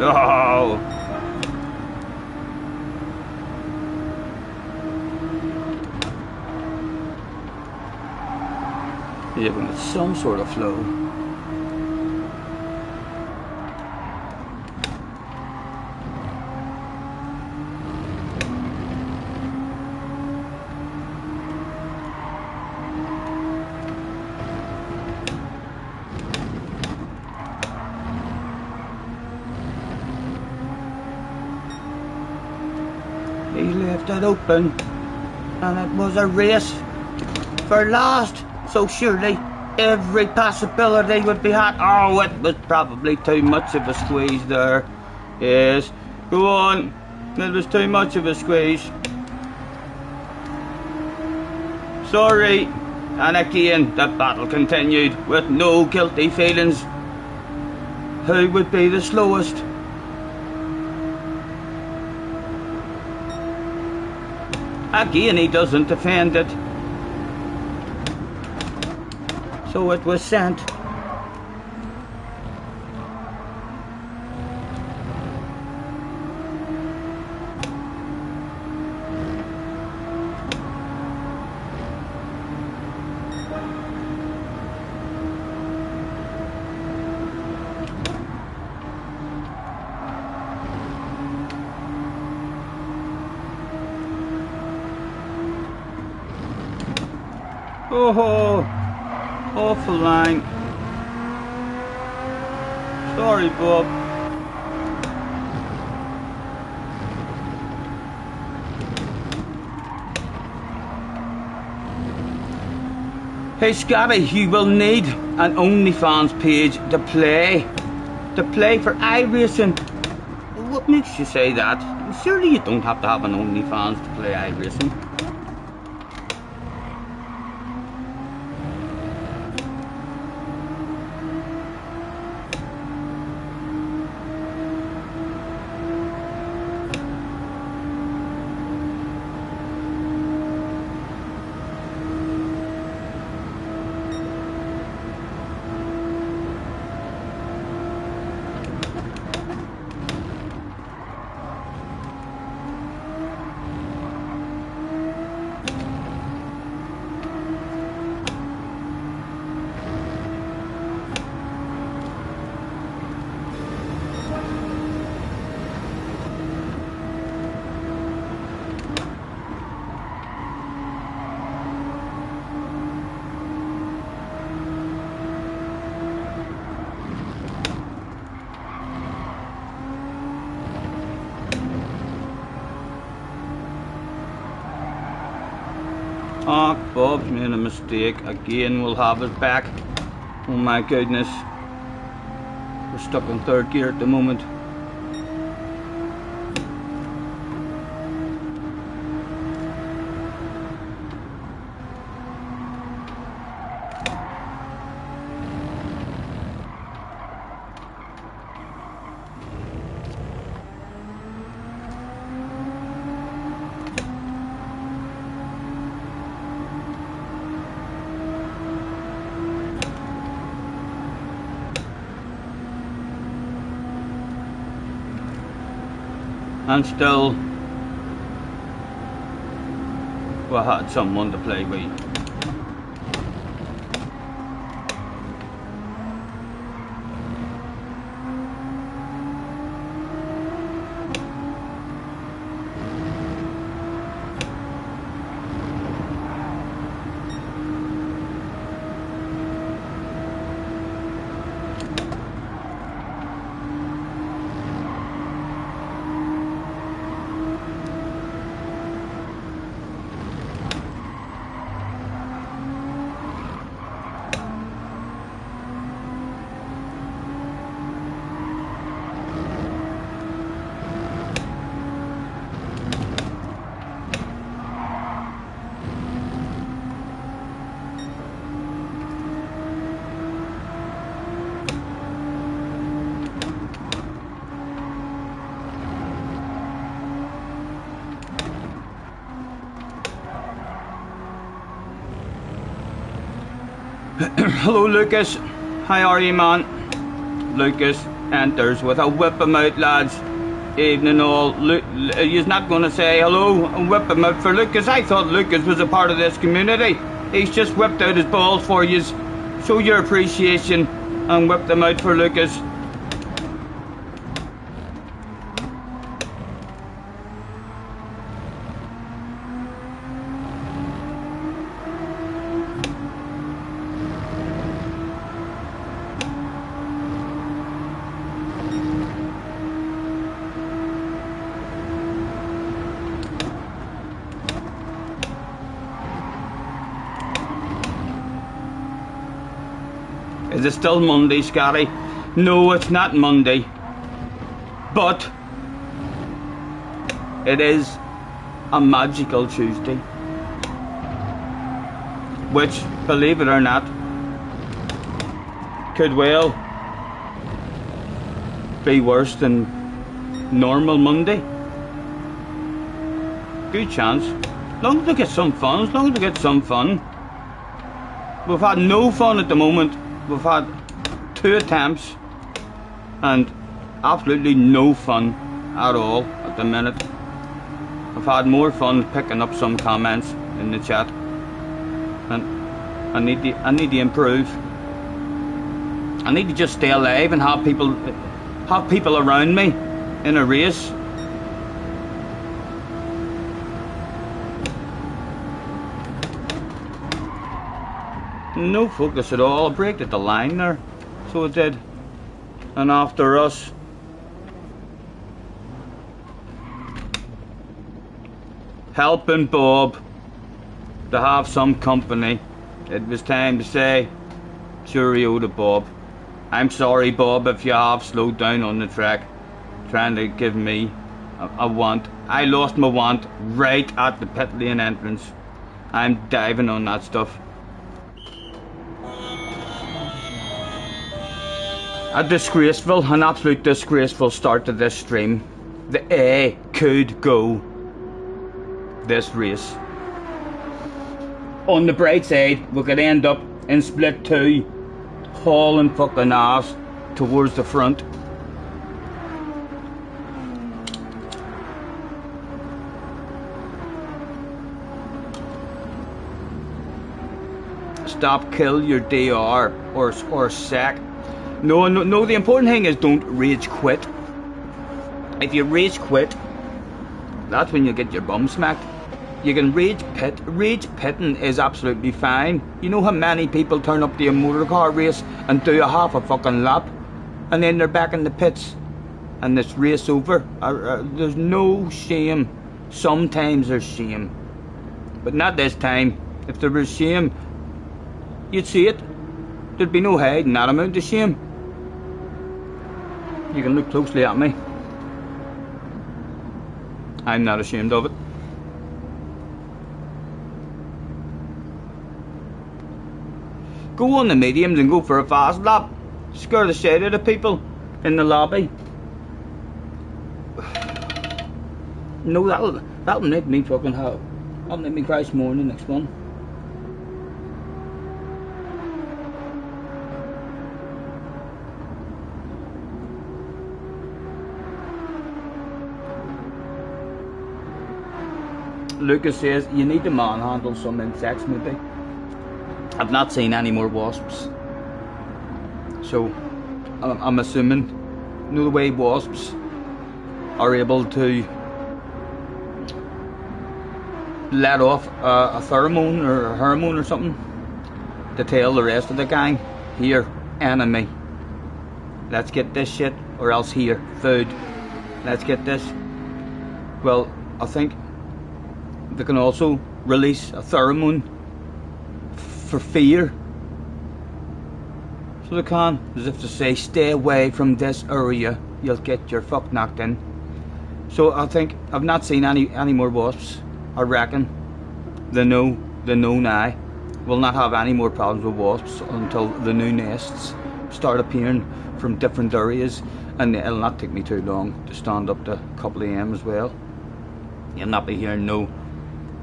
Oh. Yeah, but it's some sort of flow. He left it open, and it was a race for last, so surely every possibility would be had. Oh, it was probably too much of a squeeze there. Yes, go on, it was too much of a squeeze. Sorry, and again the battle continued with no guilty feelings. Who would be the slowest? Again, he doesn't defend it. So it was sent. Oh, awful line. Sorry, Bob. Hey, Scotty, you will need an OnlyFans page to play for iRacing. What makes you say that? Surely you don't have to have an OnlyFans to play iRacing. Oh, Bob's made a mistake. Again, we'll have it back. Oh my goodness. We're stuck in 3rd gear at the moment. And still, we had someone to play with. Hello Lucas, how are you man? Lucas enters with a whip him out lads. Evening all. You're not going to say hello and whip him out for Lucas? I thought Lucas was a part of this community. He's just whipped out his balls for you. Show your appreciation and whip them out for Lucas. Is it still Monday, Scotty? No, it's not Monday. But it is a magical Tuesday. Which, believe it or not, could well be worse than normal Monday. Good chance. As long as we get some fun, as long as we get some fun. We've had no fun at the moment. We've had 2 attempts and absolutely no fun at all at the minute. I've had more fun picking up some comments in the chat, and I need to improve. I need to just stay alive and have people around me in a race. No focus at all. I braked at the line there, so it did. And after us, helping Bob to have some company, it was time to say cheerio to Bob. I'm sorry Bob if you have slowed down on the track trying to give me a want. I lost my want right at the pit lane entrance. I'm diving on that stuff. An absolute disgraceful start to this stream. The A could go this race. On the bright side, we could end up in split 2, hauling fucking ass towards the front. Stop, kill your DR or sack. No, the important thing is don't rage quit. If you rage quit, that's when you get your bum smacked. You can rage pit. Rage pitting is absolutely fine. You know how many people turn up to a motor car race and do a half a fucking lap and then they're back in the pits and this race over? There's no shame. Sometimes there's shame, but not this time. If there was shame, you'd see it. There'd be no hiding that amount of shame. You can look closely at me. I'm not ashamed of it. Go on the mediums and go for a fast lap. Scare the shit out of people in the lobby. No, that'll make me fucking hot. That'll make me cry more in the next one. Lucas says you need to manhandle some insects maybe. I've not seen any more wasps, so I'm assuming, you know the way wasps are able to let off a pheromone or a hormone or something to tell the rest of the gang, here, enemy, let's get this shit, or else here, food, let's get this. Well, I think they can also release a pheromone for fear. So they can, as if to say, stay away from this area, you'll get your fuck knocked in. So I think, I've not seen any more wasps. I reckon they know now. We'll not have any more problems with wasps until the new nests start appearing from different areas, and it'll not take me too long to stand up to a couple of AM as well. You'll not be hearing no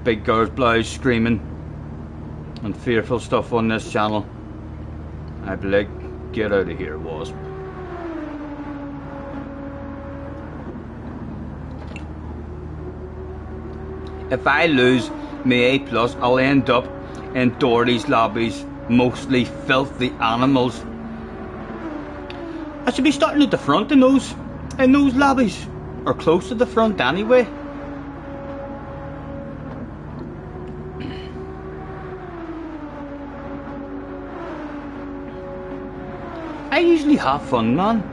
big girls blouse screaming and fearful stuff on this channel. I'd be like, get out of here, Wasp. If I lose my A+, I'll end up in Doherty's lobbies, mostly filthy animals. I should be starting at the front in those lobbies, or close to the front anyway. I usually have fun, man.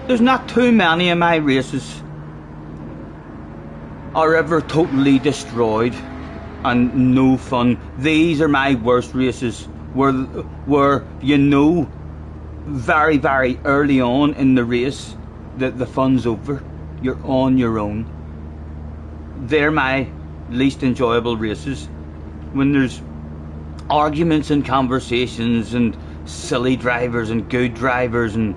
There's not too many of my races are ever totally destroyed and no fun. These are my worst races, where you know very, very early on in the race that the fun's over. You're on your own. They're my least enjoyable races, when there's arguments and conversations and silly drivers and good drivers and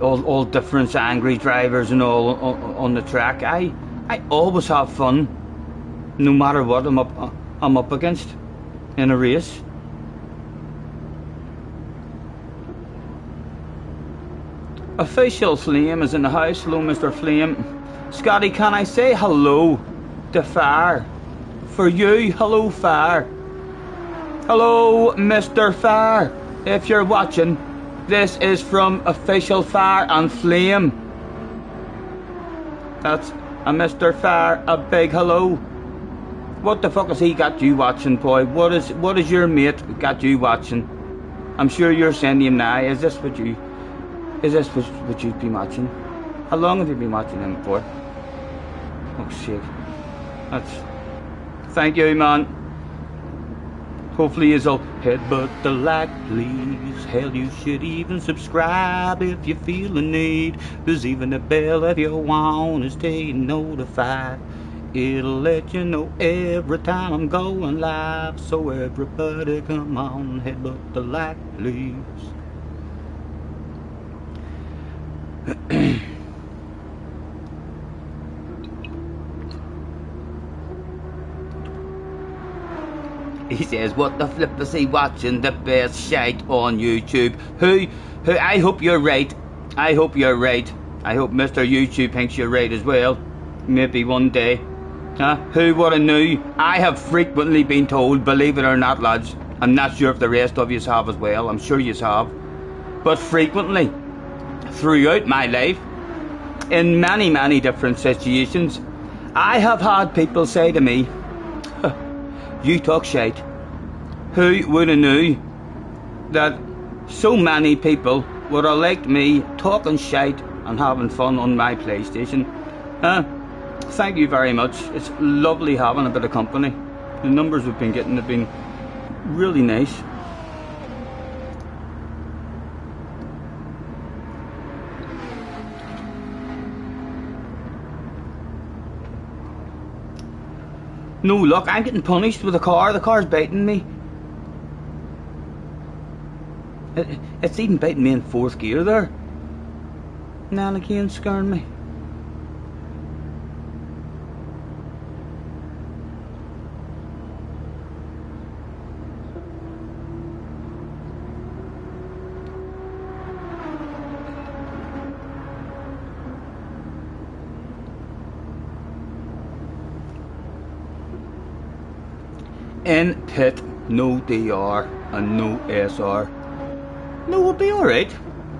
all different angry drivers and all on the track. I always have fun, no matter what I'm up against in a race. Official Flame is in the house. Hello, Mr. Flame. Scotty, can I say hello to Fire? For you, hello, Fire. Hello, Mr. Fire. If you're watching, this is from Official Fire and Flame. That's a Mr. Fire, a big hello. What the fuck has he got you watching, boy? What is your mate got you watching? I'm sure you're sending him now. Is this what you've been watching? How long have you been watching him for? Oh shit. Thank you, man. Hopefully you'll headbutt the like, please. Hell, you should even subscribe if you feel the need. There's even a bell if you want to stay notified. It'll let you know every time I'm going live. So everybody come on, headbutt the like, please. He says, what the flip is he watching? The best shite on YouTube. Who, I hope you're right. I hope you're right. I hope Mr. YouTube thinks you're right as well. Maybe one day. Who would have knew? I have frequently been told, believe it or not, lads. I'm not sure if the rest of you have as well. I'm sure you have. But frequently, throughout my life, in many, many different situations, I have had people say to me, you talk shite. Who would have knew that so many people would have liked me talking shite and having fun on my PlayStation? Thank you very much. It's lovely having a bit of company. The numbers we've been getting have been really nice. No luck, I'm getting punished with the car. The car's biting me. It's even biting me in fourth gear there. Now again, scaring me. In pit, no DR and no SR. No, we'll be alright.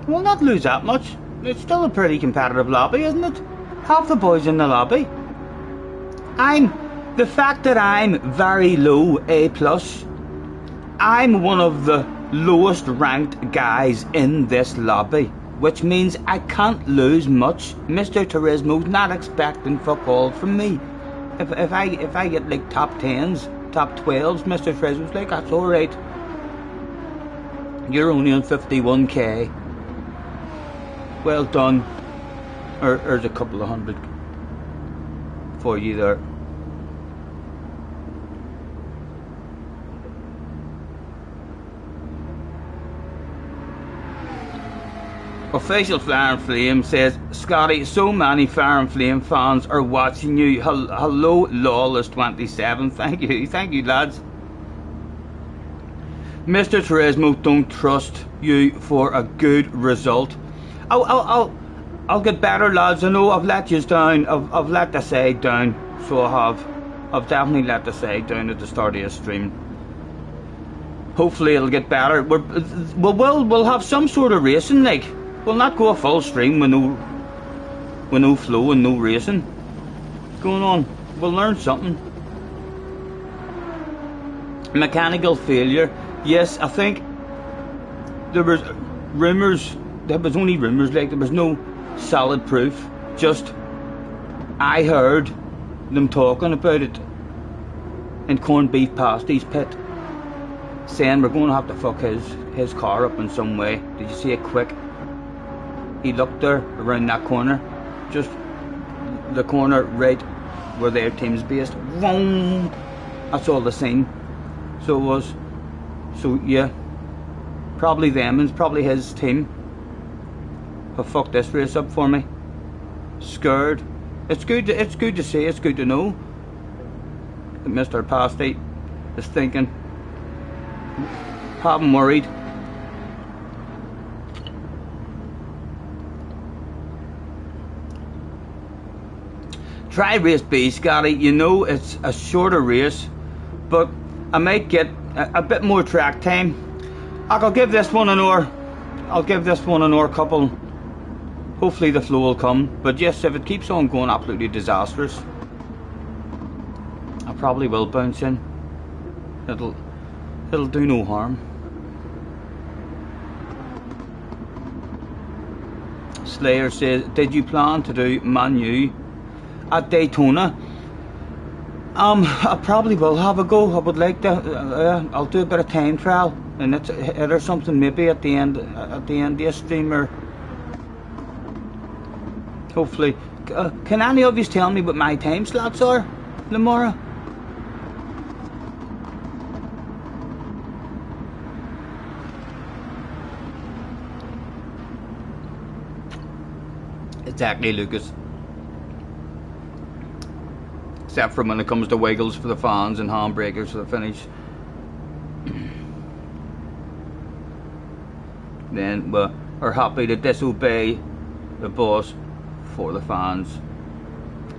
We'll not lose that much. It's still a pretty competitive lobby, isn't it? Half the boys in the lobby. The fact that I'm very low A+, I'm one of the lowest ranked guys in this lobby, which means I can't lose much. Mr. Turismo's not expecting fuck all from me. If I get like top 10s, top 12s, Mr. Turismo's like, that's alright. You're only on 51k. Well done. There's a couple of hundred for you there. Official Fire and Flame says, Scotty, so many Fire and Flame fans are watching you. Hello, Lawless27. Thank you, lads. Mr. Turismo don't trust you for a good result. I'll get better, lads. I know I've let you down. I've let the side down, so I have. I've definitely let the side down at the start of the stream. Hopefully it'll get better. We'll have some sort of racing, like. We'll not go a full stream with no flow and no racing going on. We'll learn something. Mechanical failure. Yes, I think there was rumours. There was only rumours, like there was no solid proof. Just I heard them talking about it in Corned Beef Pasties pit, saying we're going to have to fuck his car up in some way. Did you see it quick? He looked there around that corner, just the corner right where their team's based. Vroom. That's all the same. So it was. So yeah, probably them and probably his team have fucked this race up for me. Scared. It's good to see. It's good to know that Mr. Pasty is thinking. Haven't worried. Try race B, Scotty. You know it's a shorter race, but I might get a bit more track time. I'll give this one an hour. I'll give this one an hour couple. Hopefully the flow will come. But yes, if it keeps on going absolutely disastrous, I probably will bounce in. It'll do no harm. Slayer says, did you plan to do Manu at Daytona? I probably will have a go. I would like to. I'll do a bit of time trial and it's it or something maybe at the end of the stream, or hopefully. Can any of you tell me what my time slots are, Lamora? Exactly, Lucas. Except for when it comes to wiggles for the fans and handbrakers for the finish. Then we're happy to disobey the boss for the fans.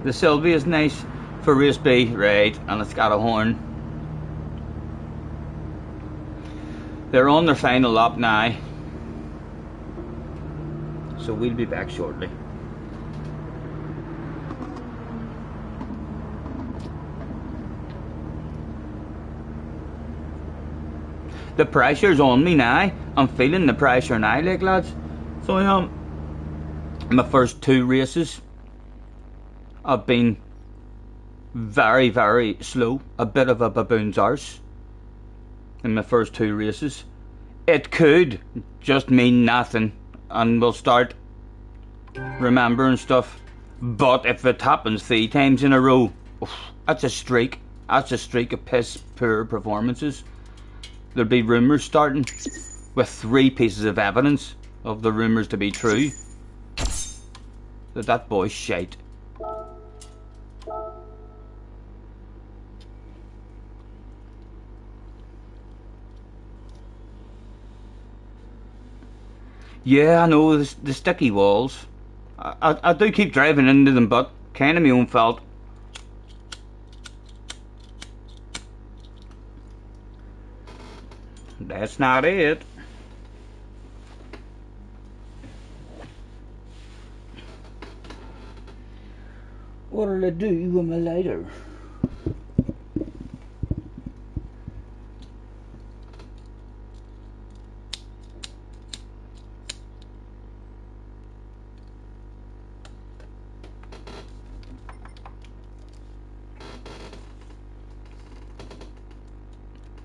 The Sylvia is nice for race B, right, and it's got a horn. They're on their final lap now, so we'll be back shortly. The pressure's on me now. I'm feeling the pressure now, like, lads. So I am. My first two races, I've been very, very slow. A bit of a baboon's arse in my first two races. It could just mean nothing, and we'll start remembering stuff. But if it happens 3 times in a row, that's a streak. That's a streak of piss poor performances. There'll be rumours starting with 3 pieces of evidence of the rumours to be true. That boy's shite. Yeah, I know, the sticky walls. I do keep driving into them, but kind of my own fault. That's not it. What'll I do with my lighter?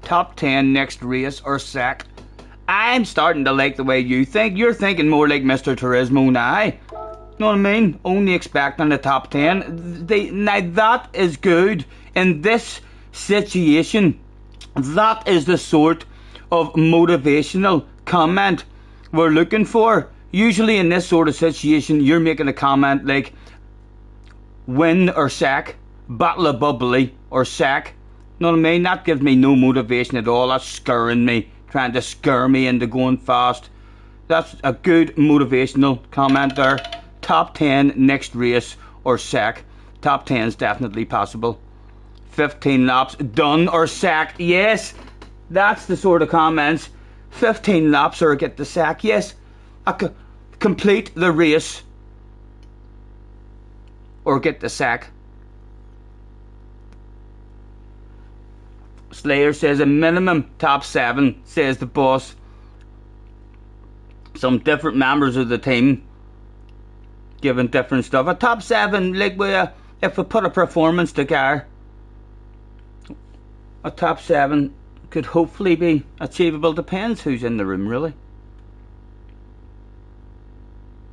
Top 10 next race or sack. I'm starting to like the way you think. You're thinking more like Mr. Turismo now. Know what I mean? Only expecting the top 10. Now that is good. In this situation, that is the sort of motivational comment we're looking for. Usually in this sort of situation, you're making a comment like win or sack, battle of bubbly or sack. Know what I mean? That gives me no motivation at all. That's scaring me trying to scare me into going fast. That's a good motivational comment there. Top 10 next race or sack. Top 10 is definitely possible. 15 laps done or sacked. Yes, that's the sort of comments. 15 laps or get the sack. Yes, complete the race or get the sack. Slayer says a minimum top 7, says the boss. Some different members of the team giving different stuff. A top 7, like if we put a performance together, a top 7 could hopefully be achievable. Depends who's in the room, really.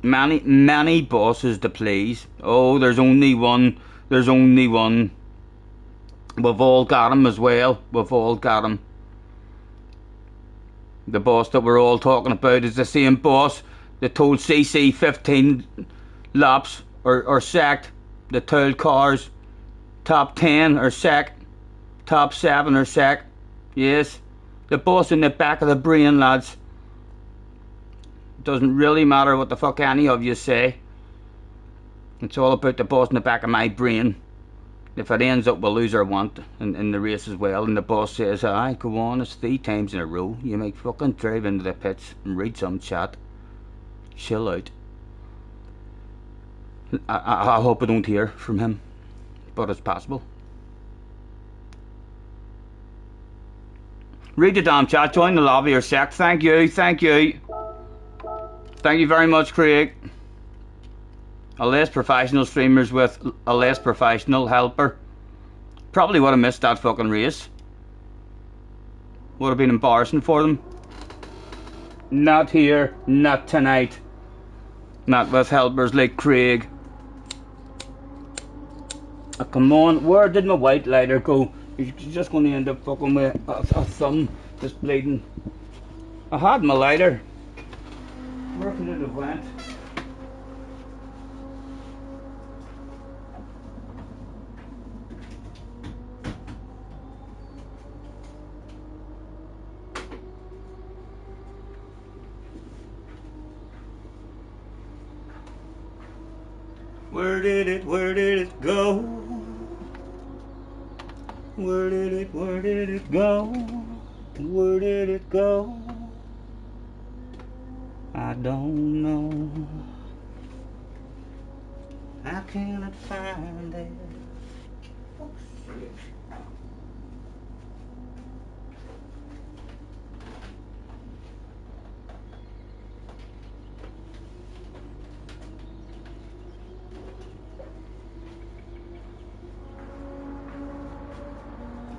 Many bosses to please. Oh, there's only one. There's only one. We've all got him as well. We've all got him. The boss that we're all talking about is the same boss that told CC 15 laps or sacked. The told cars top 10 or sacked. Top 7 or sacked. Yes. The boss in the back of the brain, lads. Doesn't really matter what the fuck any of you say. It's all about the boss in the back of my brain. If it ends up we'll lose our want in the race as well, and the boss says, aye, go on, it's 3 times in a row. You might fucking drive into the pits and read some chat. Chill out. I hope I don't hear from him, but it's possible. Read the damn chat, join the lobby or sec. Thank you, thank you. Thank you very much, Craig. A less professional streamers with a less professional helper. Probably would have missed that fucking race. Would have been embarrassing for them. Not here, not tonight. Not with helpers like Craig. Oh, come on, where did my white lighter go? You're just going to end up fucking with a thumb that's bleeding. I had my lighter. Where could it have went? Where did it go? Where did it go? Where did it go? I don't know. I cannot find it. Oh, shit.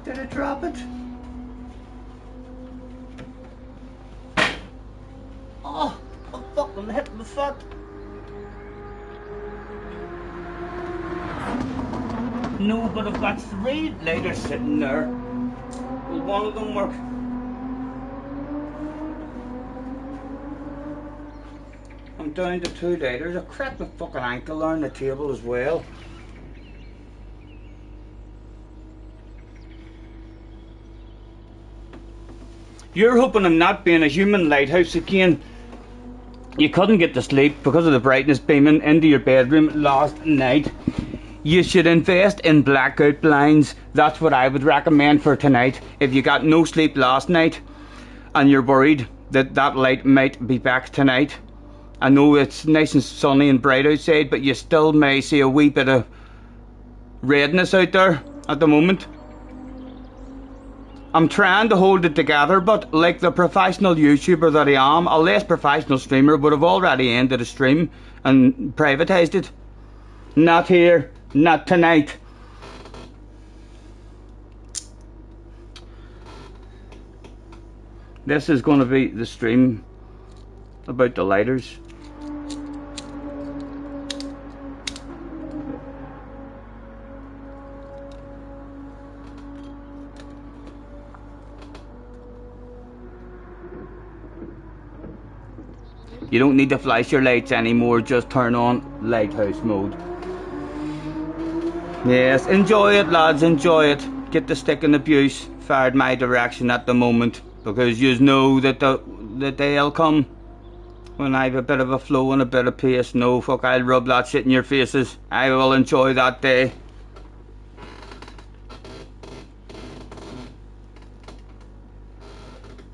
Did it drop it? Oh, I fucking hit my foot. No, but I've got 3 lighters sitting there. Will one of them work? I'm down to 2 lighters. I cracked my fucking ankle on the table as well. You're hoping I'm not being a human lighthouse again. You couldn't get to sleep because of the brightness beaming into your bedroom last night. You should invest in blackout blinds. That's what I would recommend for tonight. If you got no sleep last night and you're worried that that light might be back tonight. I know it's nice and sunny and bright outside, but you still may see a wee bit of redness out there at the moment. I'm trying to hold it together, but like the professional YouTuber that I am, a less professional streamer would have already ended a stream and privatised it. Not here, not tonight. This is going to be the stream about the lighters. You don't need to flash your lights anymore, just turn on lighthouse mode. Yes, enjoy it lads, enjoy it. Get the stick and abuse fired my direction at the moment because you know that the day'll come when I have a bit of a flow and a bit of pace. No, fuck, I'll rub that shit in your faces. I will enjoy that day.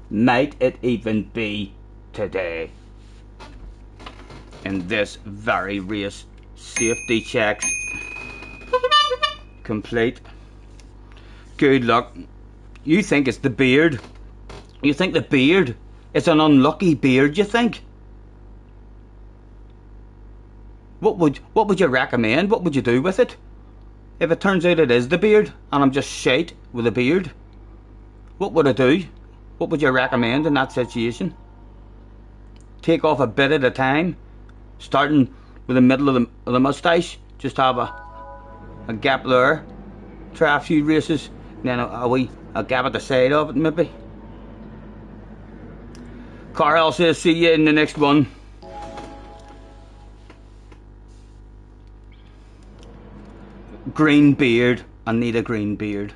Might it even be today? In this very race, safety checks complete. Good luck. You think it's the beard? You think the beard? It's an unlucky beard, you think? What would you recommend? What would you do with it? If it turns out it is the beard and I'm just shite with a beard, what would I do? What would you recommend in that situation? Take off a bit at a time, starting with the middle of the moustache. Just have a gap there. Try a few races, then a gap at the side of it maybe. Carl says see you in the next one. Green beard. I need a green beard.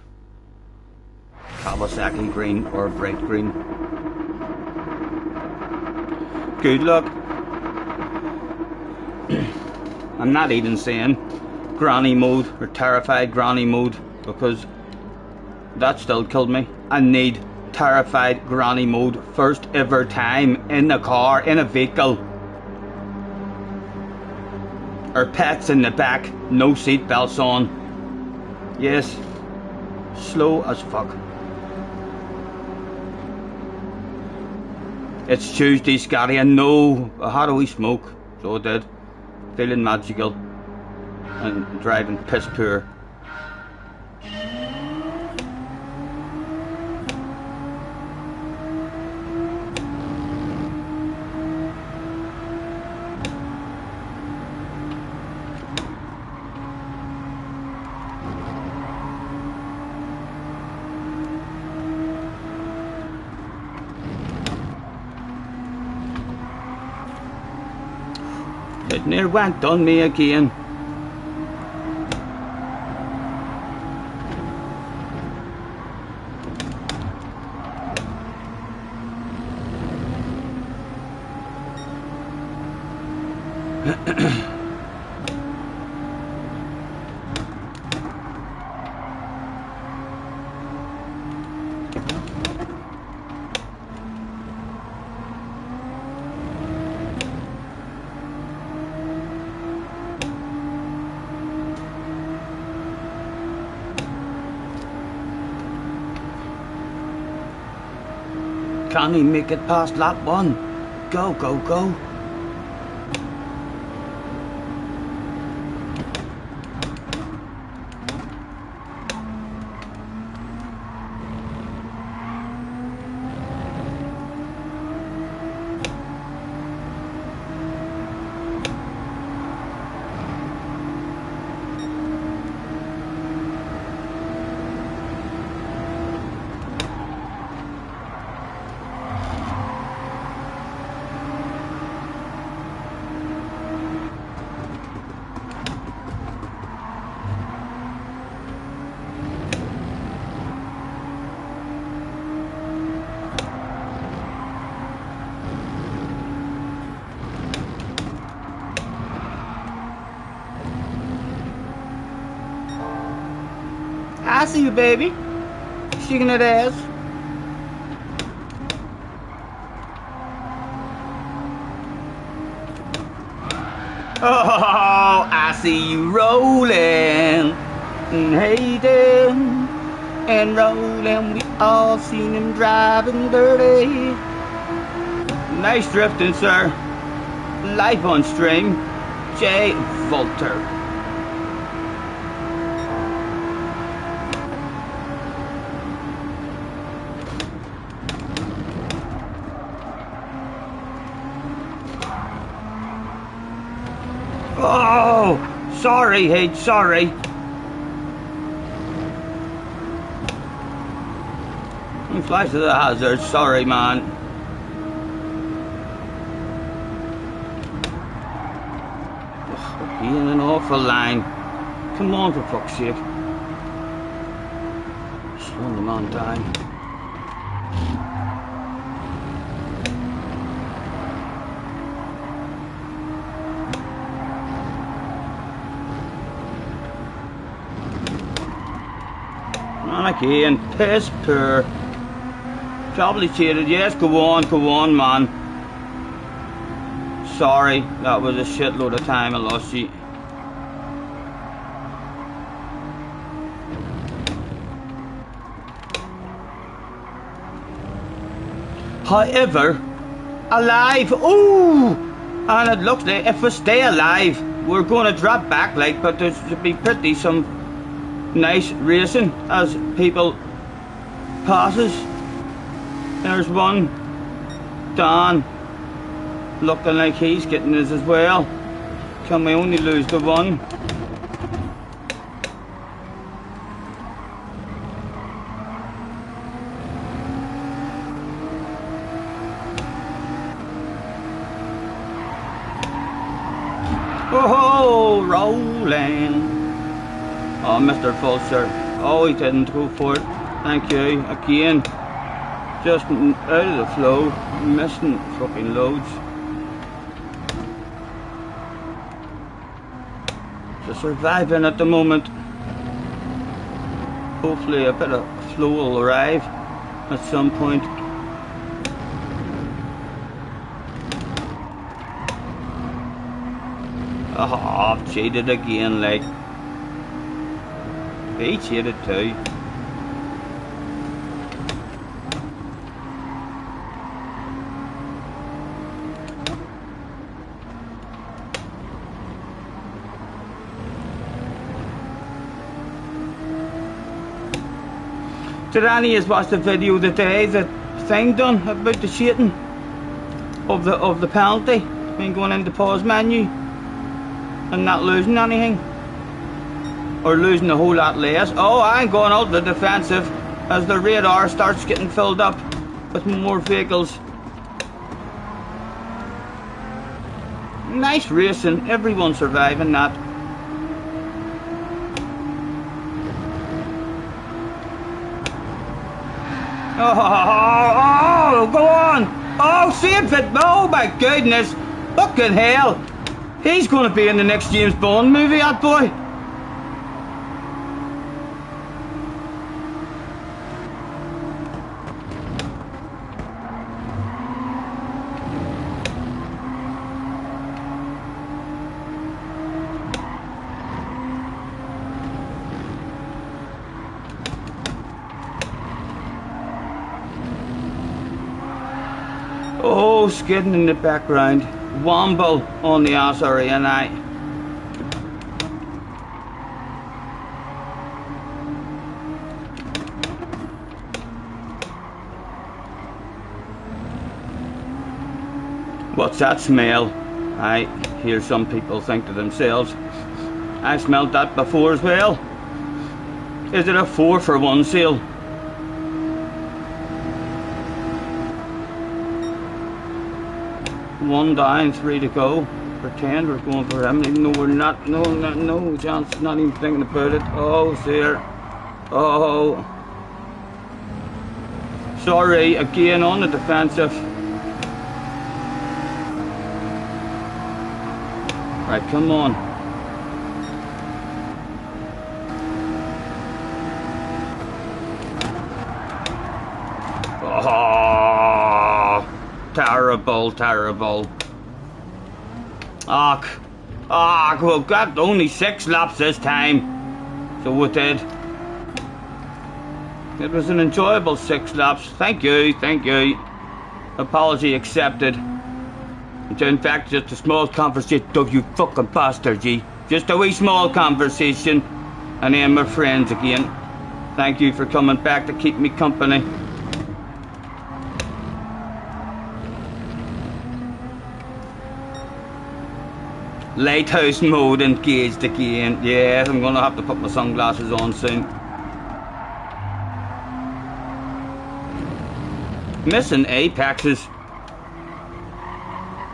Kawasaki green or bright green. Good luck. I'm not even saying granny mode or terrified granny mode, because that still killed me. I need terrified granny mode first ever time in a car, in a vehicle. Or pets in the back, no seat belts on. Yes, slow as fuck. It's Tuesday, Scotty, I know. I had a wee smoke, so I did. Feeling magical and driving piss poor. It near went on me again. Can he make it past lap 1? Go, go, go. I see you, baby. Shaking that ass. Oh, I see you rolling, hating and rolling. We all seen him driving dirty. Nice drifting, sir. Life on stream. J. Volter. Oh, sorry, H, sorry. He flies to the hazard, sorry, man. He in an awful line. Come on, for fuck's sake. Slowing the man down. And again, piss poor. Probably cheated. Yes, go on, man. Sorry, that was a shitload of time I lost you. However, alive. Ooh! And it looks like if we stay alive, we're going to drop back, like, but there should be pretty some nice racing as people passes. There's one. Dan. Looking like he's getting this as well. Can we only lose the one? Oh, rolling. Oh, Mr. Fulcher. Oh, he didn't go for it. Thank you. Again, just out of the flow, missing fucking loads. Just surviving at the moment. Hopefully a bit of flow will arrive at some point. Oh, I've cheated again, like. He cheated too. Did any of you watch the video today, the thing done about the cheating of the penalty? I mean, going into pause menu and not losing anything, or losing a whole lot less. Oh, I'm going out the defensive as the radar starts getting filled up with more vehicles. Nice racing, everyone surviving that. Oh, go on! Oh, save it! Oh my goodness! Fucking hell! He's going to be in the next James Bond movie, that boy. Oh, skidding in the background. Womble on the Osari and I. What's that smell? I hear some people think to themselves, I smelled that before as well. Is it a 4-for-1 sale? One down, 3 to go. Pretend we're going for him, even though we're not. No chance, not even thinking about it. Oh, sir. Oh. Sorry, again on the defensive. Right, come on. Oh, terrible, terrible. Well, got only 6 laps this time, so we did. It was an enjoyable 6 laps. Thank you, thank you. Apology accepted. In fact, just a small conversation. Oh, you fucking bastard, G. Just a wee small conversation. And then we're friends again. Thank you for coming back to keep me company. Lighthouse mode engaged again. Yes, I'm gonna have to put my sunglasses on soon. Missing apexes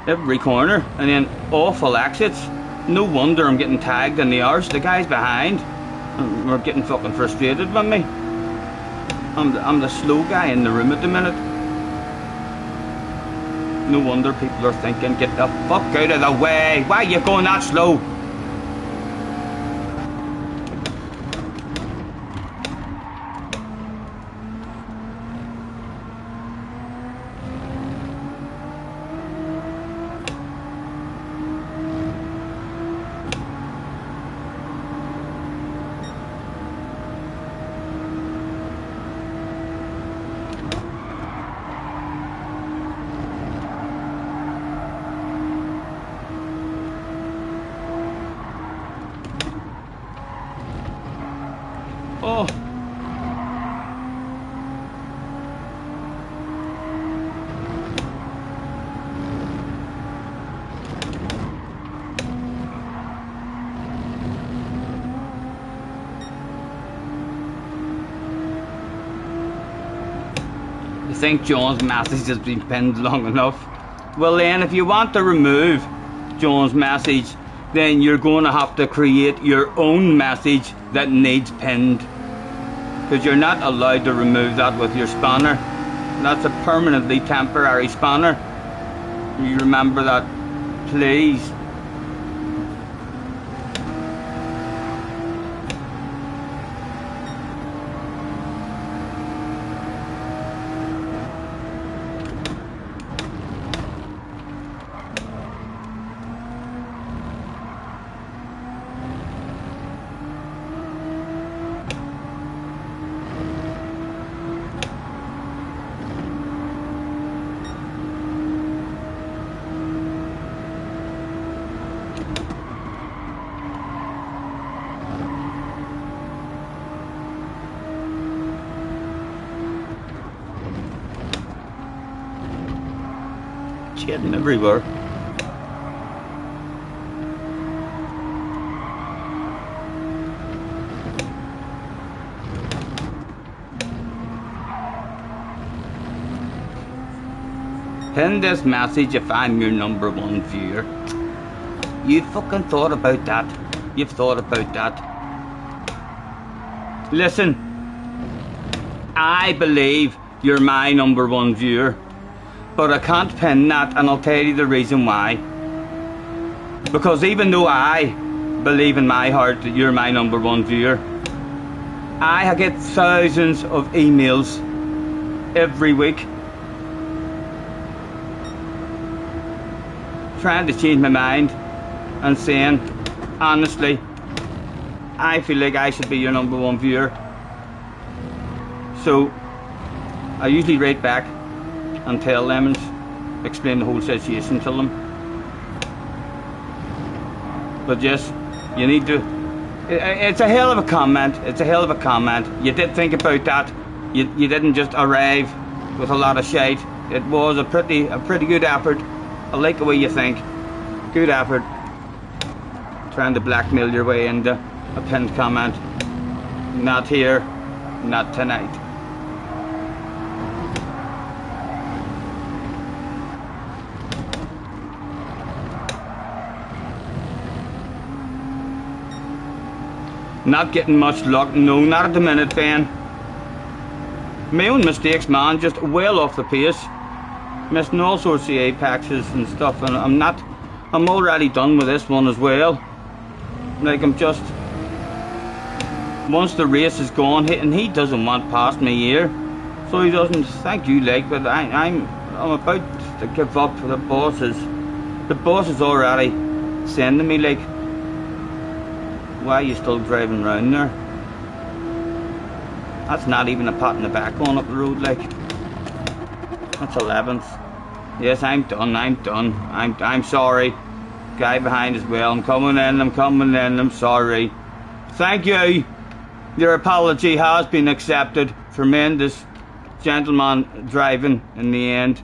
every corner, and then awful exits. No wonder I'm getting tagged in the arse. The guy's behind, and we're getting fucking frustrated with me. I'm the slow guy in the room at the minute. No wonder people are thinking, get the fuck out of the way. Why are you going that slow? Oh. You think John's message has been pinned long enough? Well then, if you want to remove John's message, then you're going to have to create your own message that needs pinned. Because you're not allowed to remove that with your spanner. That's a permanently temporary spanner. You remember that, please. It's getting everywhere. Pin this message if I'm your #1 viewer. You fucking thought about that. You've thought about that. Listen, I believe you're my #1 viewer, but I can't pin that, and I'll tell you the reason why. Because even though I believe in my heart that you're my #1 viewer, I get thousands of emails every week trying to change my mind and saying, honestly, I feel like I should be your #1 viewer. So I usually write back and tell them and explain the whole situation to them. But yes, you need to. It's a hell of a comment. It's a hell of a comment. You did think about that. You didn't just arrive with a lot of shite. It was a pretty good effort. I like the way you think. Good effort. Trying to blackmail your way into a pinned comment. Not here, not tonight. Not getting much luck. No, not at the minute, Ben. My own mistakes, man. Just well off the pace. Missing all sorts of apexes and stuff, and I'm already done with this one as well. Like, I'm just, once the race is gone, and he doesn't want past me here, so he doesn't. Thank you, like, but I'm about to give up. The boss is already sending me, like, why are you still driving around there? That's not even a pat in the back going up the road, like. That's 11th. Yes, I'm done. I'm sorry. Guy behind as well. I'm coming in. I'm sorry. Thank you. Your apology has been accepted. Tremendous gentleman driving in the end.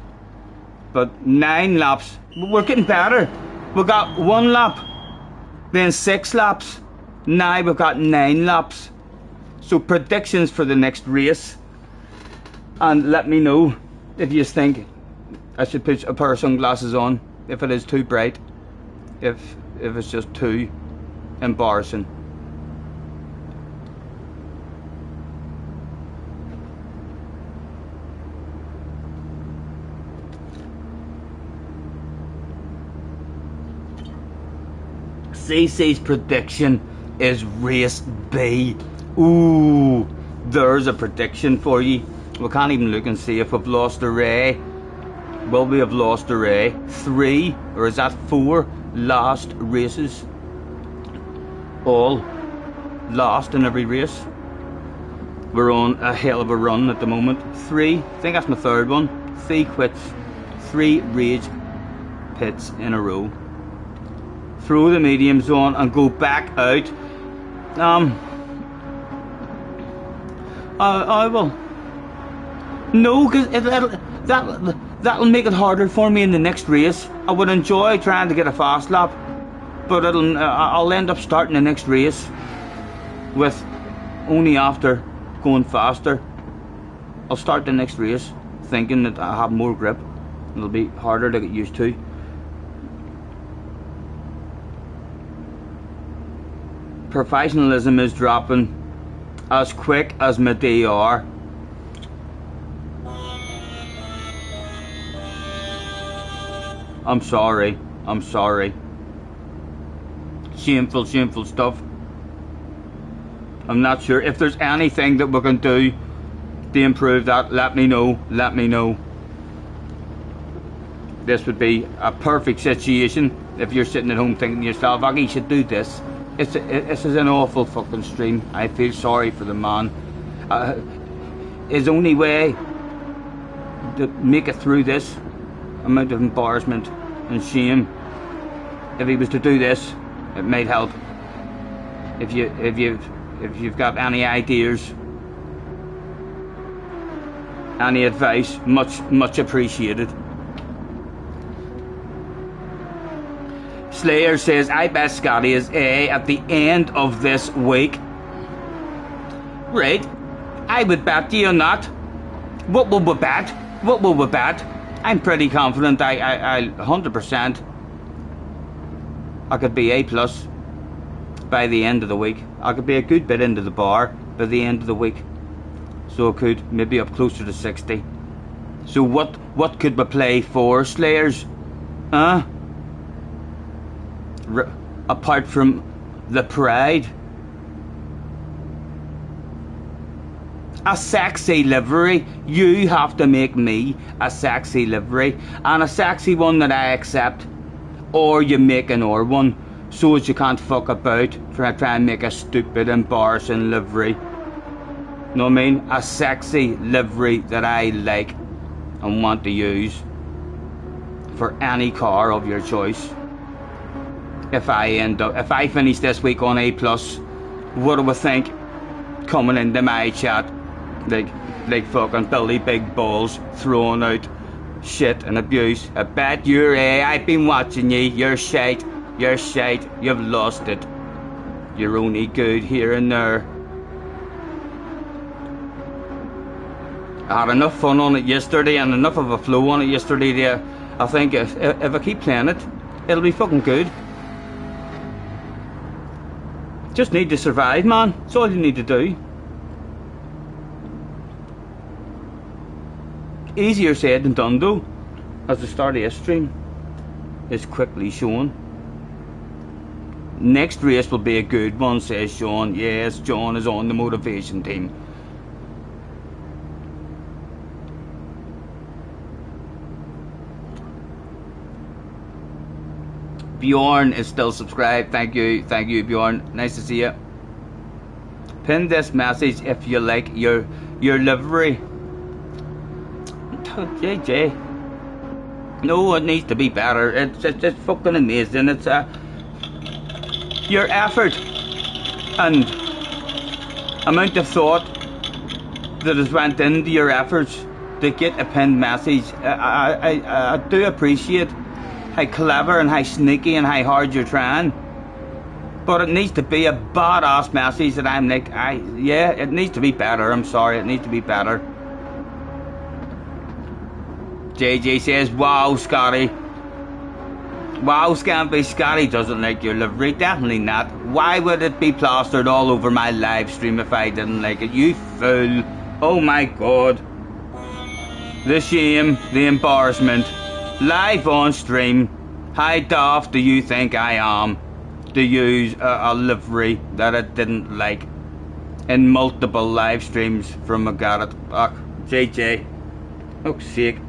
But 9 laps. We're getting better. We got 1 lap, then 6 laps. Now we've got 9 laps. So predictions for the next race. And let me know if you think I should put a pair of sunglasses on, if it is too bright, if it's just too embarrassing. CC's prediction is race B. Ooh, there's a prediction for you. We can't even look and see if we've lost a ray. Will we have lost a ray? 3, or is that 4 last races? All lost in every race. We're on a hell of a run at the moment. 3, I think that's my 3rd one. 3 quits, 3 rage pits in a row. Through the medium zone and go back out. I will. No, because that'll make it harder for me in the next race. I would enjoy trying to get a fast lap, but I'll end up starting the next race with only after going faster. I'll start the next race thinking that I have more grip. It'll be harder to get used to. Professionalism is dropping as quick as my DR. I'm sorry. Shameful stuff. I'm not sure. If there's anything that we can do to improve that, let me know. This would be a perfect situation if you're sitting at home thinking to yourself, "I should do this." This is an awful fucking stream. I feel sorry for the man. His only way to make it through this amount of embarrassment and shame, if he was to do this, it might help. If you've got any ideas, any advice, much appreciated. Slayer says, I bet Scotty is A at the end of this week. Right, I would bet you not. What will we bet? I'm pretty confident I 100% I could be A plus by the end of the week. I could be a good bit into the bar by the end of the week. So I could maybe up closer to 60. So what could we play for, Slayers? Apart from the pride. A sexy livery. You have to make me a sexy livery, and a sexy one that I accept, or you make an or one, so as you can't fuck about try and make a stupid, embarrassing livery. Know what I mean? A sexy livery that I like and want to use for any car of your choice. If I finish this week on A plus, what do we think? Coming into my chat like fucking Billy Big Balls throwing out shit and abuse. I bet you're A. I've been watching you. You're shite. You've lost it. You're only good here and there. I had enough fun on it yesterday and enough of a flow on it yesterday there. I think if I keep playing it, it'll be fucking good. Just need to survive, man. That's all you need to do. Easier said than done though, as the start of this stream is quickly shown. Next race will be a good one, says Sean. Yes, John is on the motivation team. Bjorn is still subscribed. Thank you Bjorn. Nice to see you. Pin this message if you like your livery. JJ. No, it needs to be better. It's just fucking amazing. It's your effort and amount of thought that has went into your efforts to get a pinned message. I do appreciate how clever and how sneaky and how hard you're trying, but it needs to be a badass message that I'm like, yeah, it needs to be better. I'm sorry, it needs to be better. JJ says, wow, Scotty. Wow, Scampy, Scotty doesn't like your livery. Definitely not. Why would it be plastered all over my live stream if I didn't like it? You fool. Oh my god. The shame, the embarrassment. Live on stream. How daft do you think I am to use a livery that I didn't like in multiple live streams from a Garrett? JJ. Oh, sake.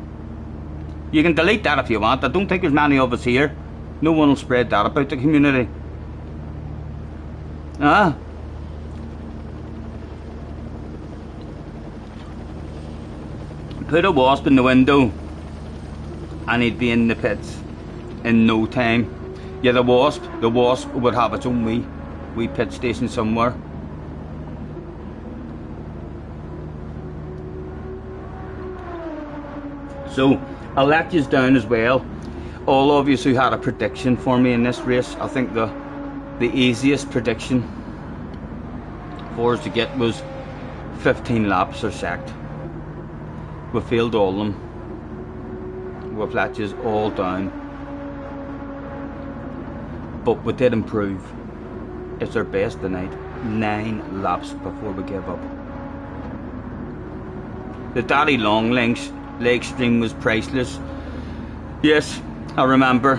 You can delete that if you want. I don't think there's many of us here. No one will spread that about the community. Put a wasp in the window and he'd be in the pits in no time. Yeah, the wasp would have its own wee pit station somewhere. So I'll let you down as well. All of you who had a prediction for me in this race, I think the easiest prediction for us to get was 15 laps or sacked. We failed all of them. We've let you all down. But we did improve. It's our best tonight. 9 laps before we gave up. The Daddy Long leg stream was priceless. Yes, I remember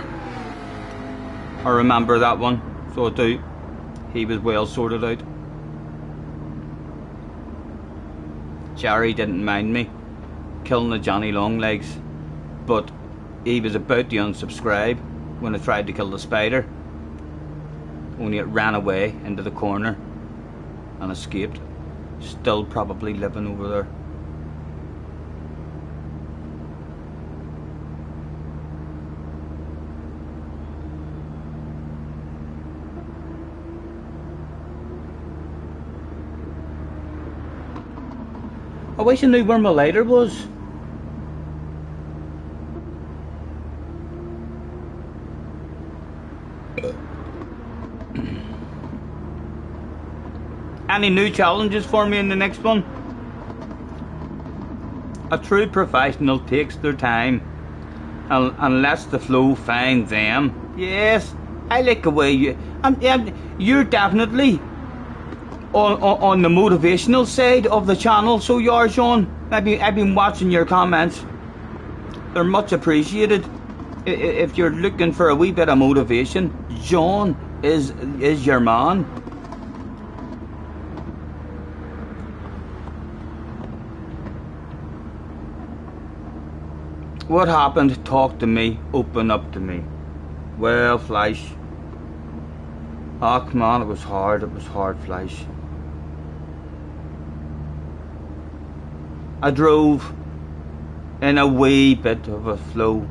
that one. So I do. He was well sorted out. Jerry didn't mind me killing the Johnny Longlegs, but he was about to unsubscribe when I tried to kill the spider. Only it ran away into the corner and escaped. Still probably living over there. I wish I knew where my lighter was. Any new challenges for me in the next one? A true professional takes their time and lets the flow find them. Yes, I like the way you're definitely on the motivational side of the channel, so you are, Sean. I've been watching your comments. They're much appreciated. If you're looking for a wee bit of motivation, John is your man. What happened? Talk to me. Open up to me. Well, Fleisch. Oh, come on, it was hard, Fleisch. I drove in a wee bit of a flow.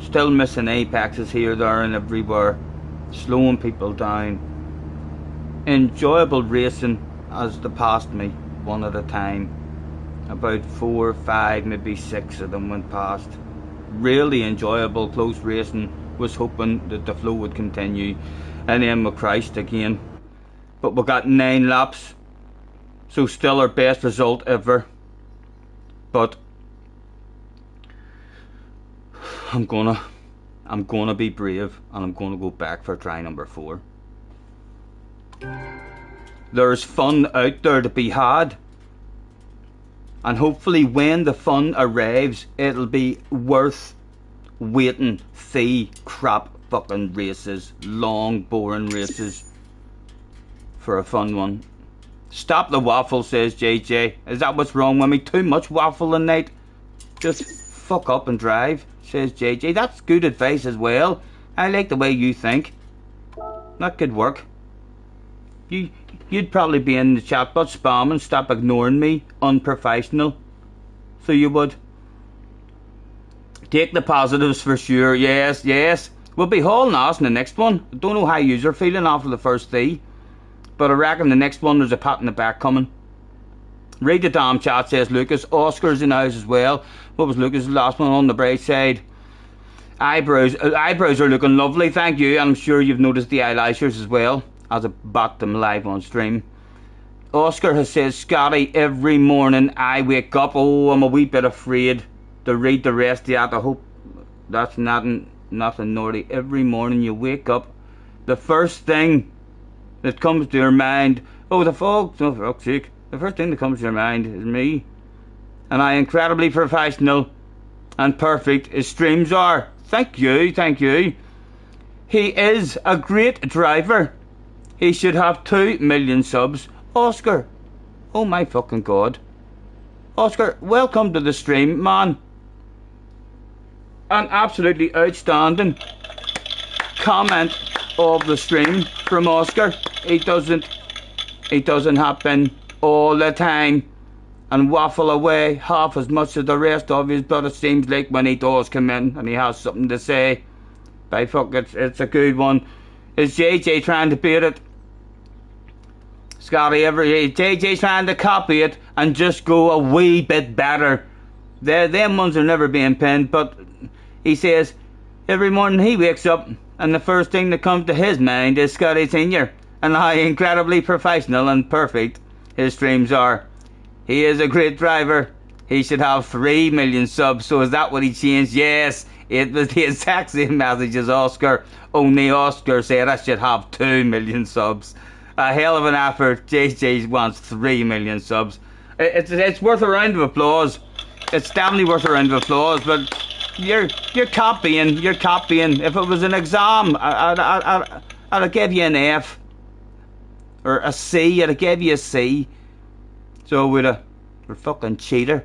Still missing apexes here, there and everywhere. Slowing people down. Enjoyable racing as they passed me, one at a time. About 4, 5, maybe 6 of them went past. Really enjoyable, close racing. Was hoping that the flow would continue. And then we crashed again. But we got 9 laps. So still our best result ever. But I'm gonna be brave, and I'm gonna go back for try number 4. There's fun out there to be had. And hopefully when the fun arrives, it'll be worth waiting for crap fucking races, long boring races, for a fun one. Stop the waffle, says JJ. Is that what's wrong with me? Too much waffle at night? Just fuck up and drive, says JJ. That's good advice as well. I like the way you think. That could work. You'd probably be in the chat but spamming, stop ignoring me, unprofessional. So you would. Take the positives for sure, yes, yes. We'll be hauling ass in the next one. I don't know how you're feeling after the first 3. But I reckon the next one there's a pat in the back coming. Read the damn chat, says Lucas. Oscar's in the house as well. What was Lucas' last one on the bright side? Eyebrows are looking lovely, thank you. I'm sure you've noticed the eyelashes as well, as I backed them live on stream. Oscar has said, Scotty, every morning I wake up. Oh, I'm a wee bit afraid to read the rest of that. I hope that's nothing naughty. Every morning you wake up, the first thing that comes to your mind, oh, the fog, oh, for fuck's sake, the first thing that comes to your mind is me. And I incredibly professional and perfect as streams are. Thank you, thank you. He is a great driver. He should have 2 million subs. Oscar, oh my fucking god. Oscar, welcome to the stream, man. An absolutely outstanding comment of the stream from Oscar. He doesn't happen all the time and waffle away half as much as the rest of us, but it seems like when he does come in and he has something to say, by fuck, it's a good one. Is JJ trying to beat it? Scotty, JJ's trying to copy it and just go a wee bit better. Them ones are never being pinned, but he says every morning he wakes up and the first thing that comes to his mind is Scotty Senior and how incredibly professional and perfect his streams are. He is a great driver. He should have 3 million subs. So is that what he changed? Yes, it was the exact same message as Oscar. Only Oscar said I should have 2 million subs. A hell of an effort. JJ wants 3 million subs. It's worth a round of applause. It's definitely worth a round of applause. But you're copying. You're copying. If it was an exam, I'd give you an F or a C. I'd give you a C. So we're fucking cheater.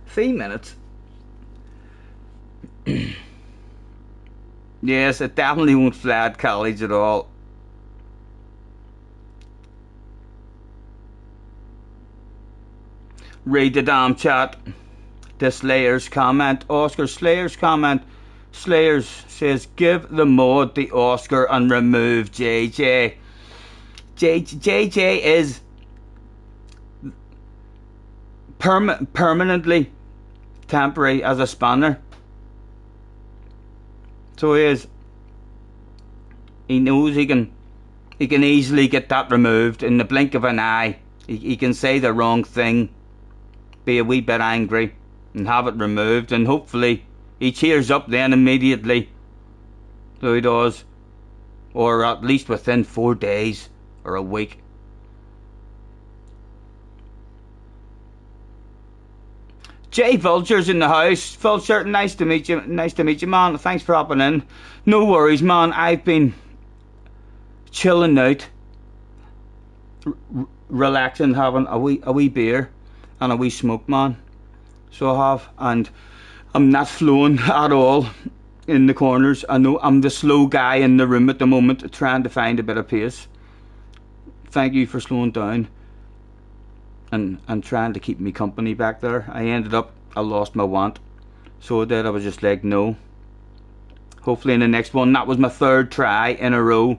3 minutes. Yes, it definitely won't fly at college at all. Read the damn chat. The Slayers comment. Oscar Slayers comment. Slayers says, give the mod the Oscar and remove JJ. JJ is permanently temporary as a spanner. So he is. He knows he can easily get that removed in the blink of an eye. He can say the wrong thing, be a wee bit angry, and have it removed, and hopefully he cheers up then immediately. So he does. Or at least within 4 days or a week. Jay Vulture's in the house. Vulture, nice to meet you. Nice to meet you, man. Thanks for hopping in. No worries, man. I've been chilling out, relaxing, having a wee beer and a wee smoke, man. So I have, and I'm not flowing at all in the corners. I know I'm the slow guy in the room at the moment, trying to find a bit of pace. Thank you for slowing down and trying to keep me company back there. I lost my want. So I did. I was just like, no. Hopefully in the next one. That was my 3rd try in a row.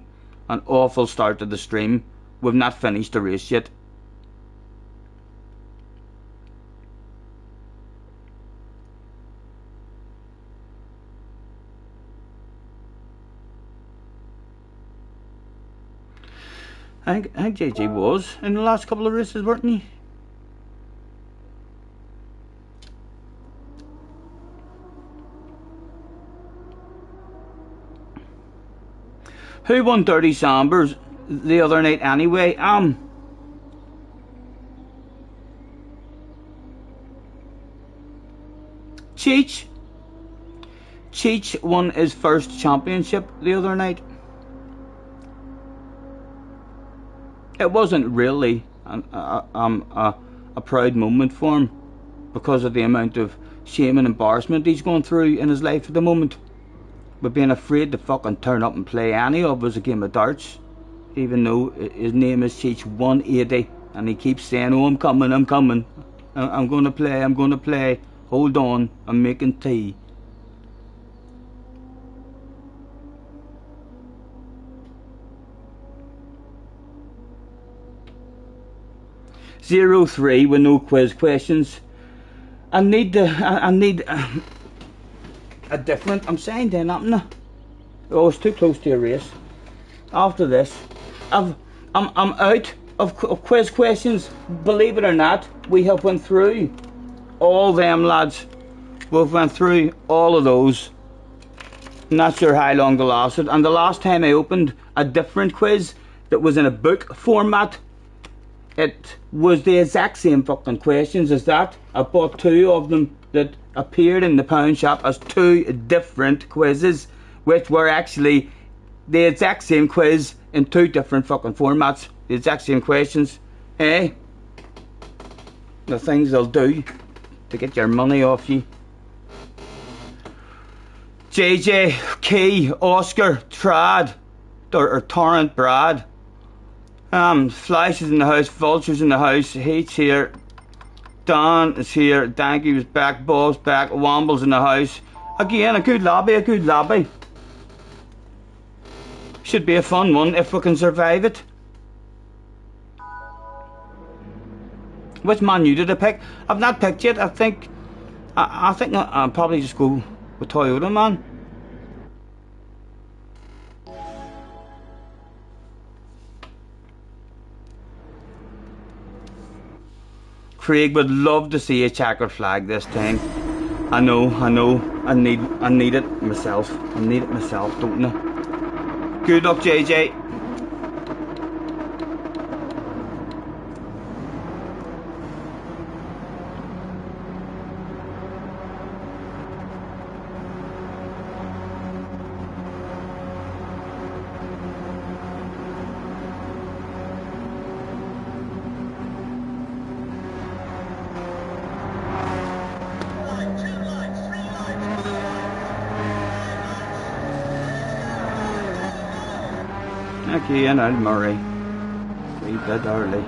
An awful start to the stream. We've not finished the race yet. I think JJ was in the last couple of races, weren't he? Who won Dirty Sambers the other night anyway? Cheech. Cheech won his first championship the other night. It wasn't really a proud moment for him because of the amount of shame and embarrassment he's going through in his life at the moment. But being afraid to fucking turn up and play any of us a game of darts, even though his name is Cheech 180 and he keeps saying, oh, I'm coming, I'm going to play, hold on, I'm making tea. Zero 3 with no quiz questions. I need a different. I'm saying then, haven't I? Oh, it's too close to a race. After this, I'm out of quiz questions. Believe it or not, we have went through all them, lads. We've went through all of those. Not sure how long they lasted. And the last time I opened a different quiz that was in a book format, it was the exact same fucking questions as that. I bought 2 of them that appeared in the pound shop as 2 different quizzes, which were actually the exact same quiz in 2 different fucking formats. The exact same questions. Eh? The things they'll do to get your money off you. JJ, Key, Oscar, Trad, or Torrent Brad. Flash is in the house, Vulture's in the house, Heat's here, Don is here, Danky was back, Bob's back, Womble's in the house. Again, a good lobby. Should be a fun one if we can survive it. Which Man U did I pick? I've not picked yet. I think I'll probably just go with Toyota, man. Craig would love to see a checkered flag this time. I know. I need it myself. I need it myself, don't I? Good luck, JJ. Again, Al Murray. A bit early.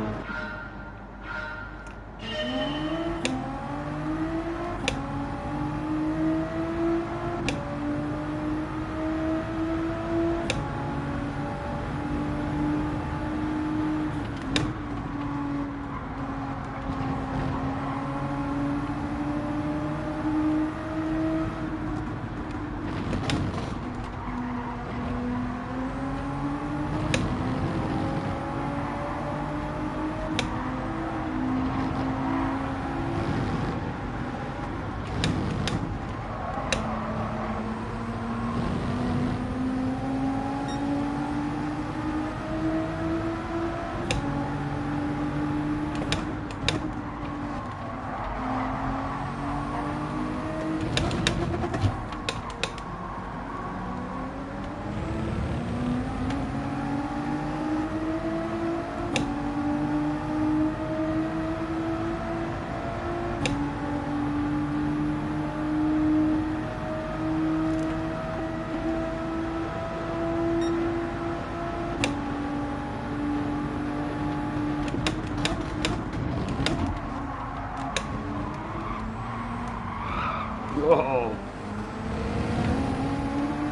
Whoa.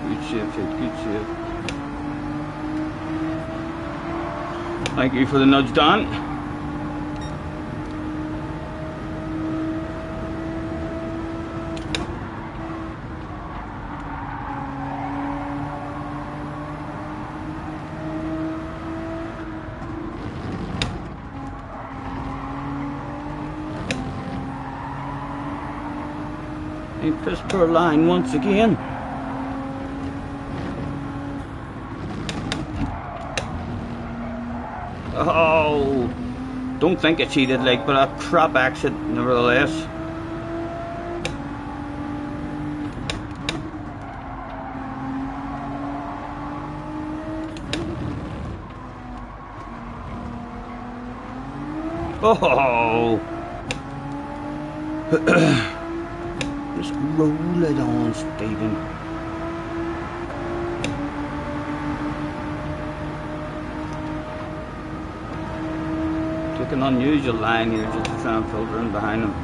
Good shift, good shift. Thank you for the nudge, Dan. A crisper line once again. Oh, don't think I cheated, like, but a crap exit nevertheless. Oh. Just roll it on, Stephen. Took an unusual line here just to try and filter in behind him.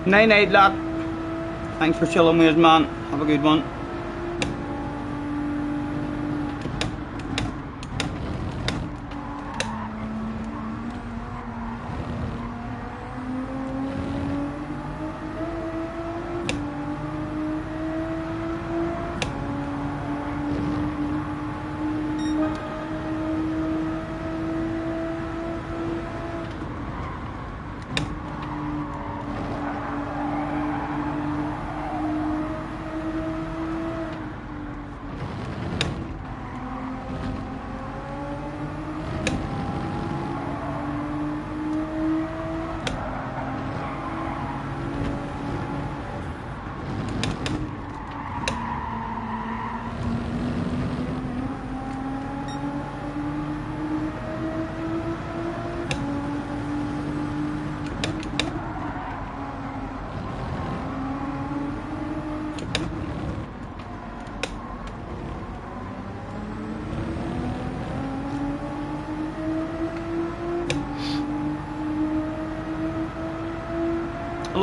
Night night, lad. Thanks for chilling with us, man. Have a good one.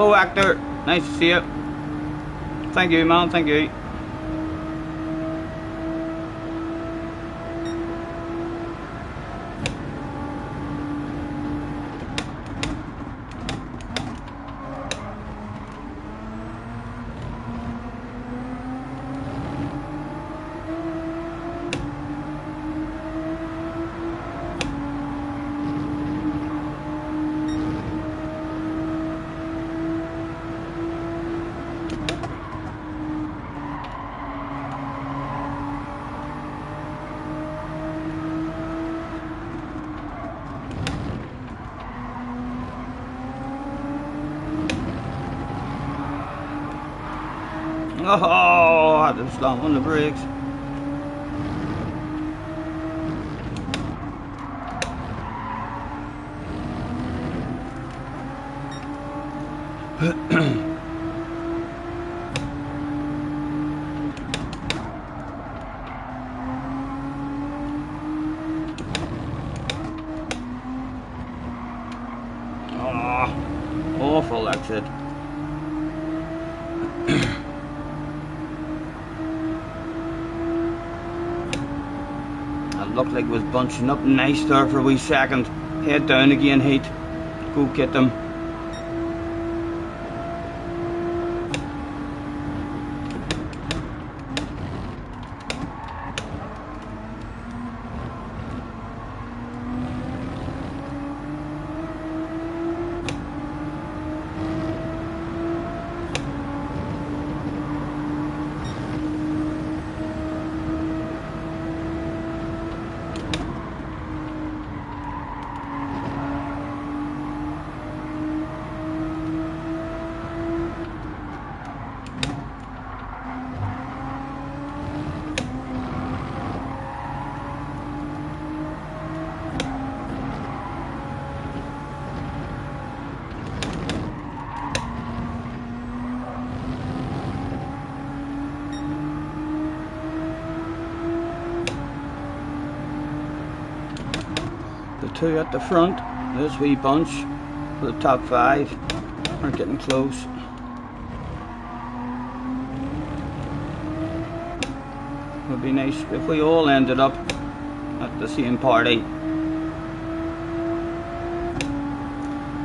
Hello, actor. Nice to see you. Thank you, man. Thank you. Oh, I had to slam on the brakes. Oh, awful exit. Looked like it was bunching up nice there for a wee second. Head down again, Heat. Go get them. The two at the front, this wee bunch for the top 5 are getting close. It would be nice if we all ended up at the same party.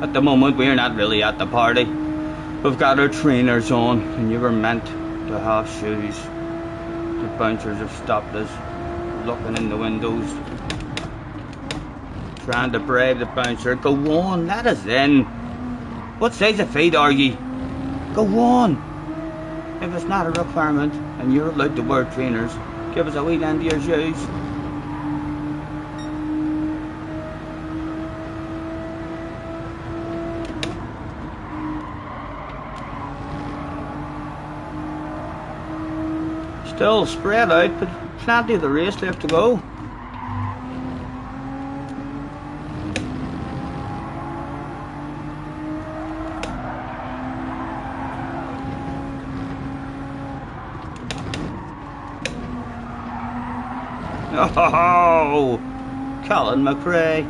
At the moment we're not really at the party. We've got our trainers on and you were meant to have shoes. The bouncers have stopped us, looking in the windows. Trying to bribe the bouncer. Go on, let us in. What size of feet are ye? Go on. If it's not a requirement and you're allowed to wear trainers, give us a wee hand to your shoes. Still spread out, but plenty of the race left to go. Oh, Colin McRae.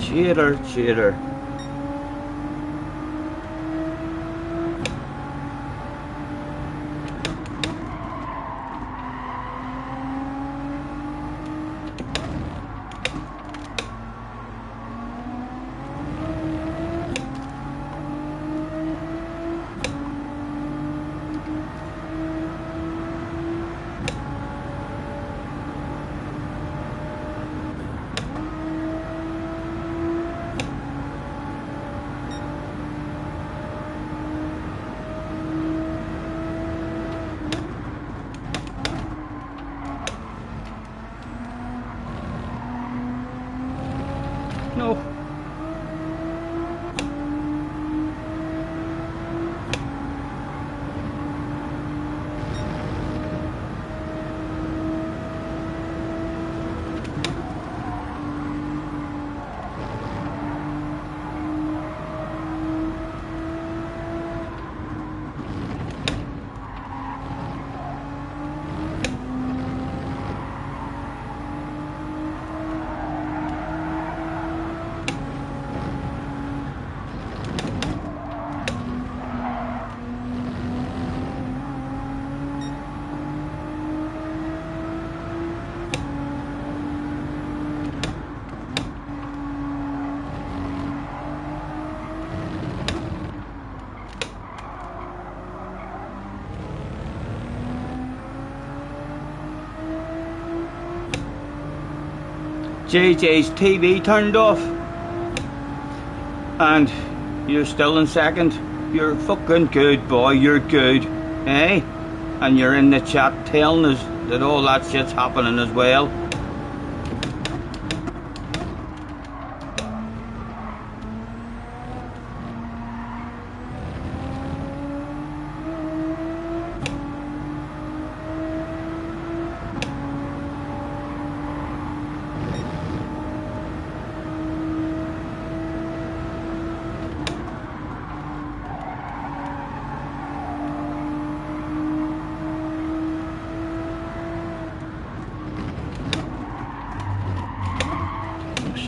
Cheater, cheater. JJ's TV turned off, and you're still in second. You're fucking good, boy, you're good, eh? And you're in the chat telling us that all that shit's happening as well.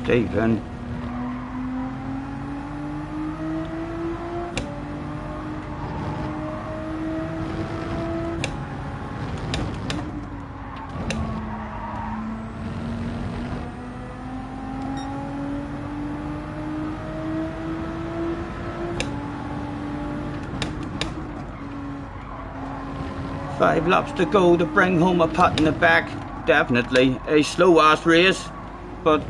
Stephen. Five laps to go to bring home a pat in the back. Definitely a slow ass race, but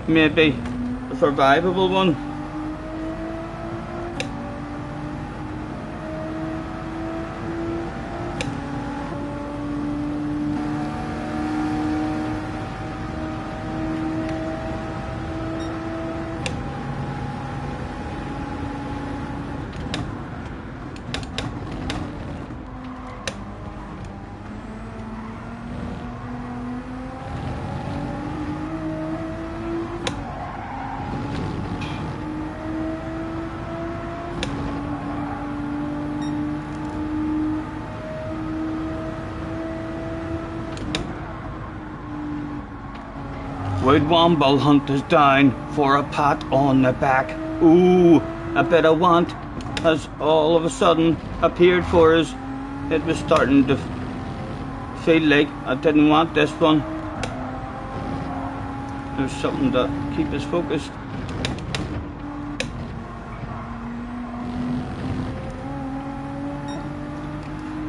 maybe a survivable one. Would Womble hunt us down for a pat on the back? Ooh, a bit of want has all of a sudden appeared for us. It was starting to feel like I didn't want this one. There's something to keep us focused.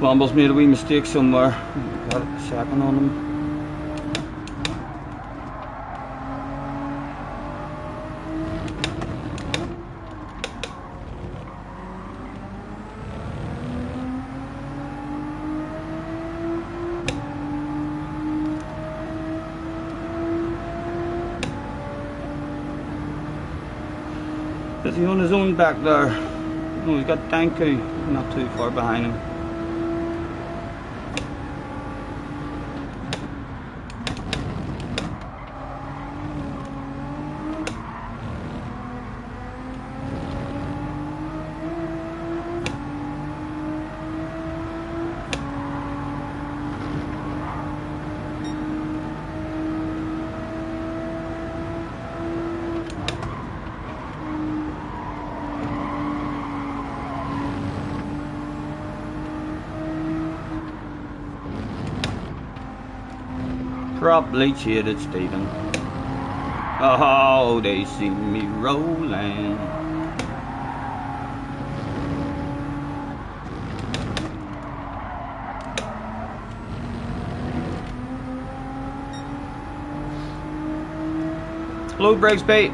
Womble's made a wee mistake somewhere. Got a second on him. Is he on his own back there? No, he's got Danku not too far behind him. Properly cheated, Stephen. Oh, they see me rolling. Low brakes, bait.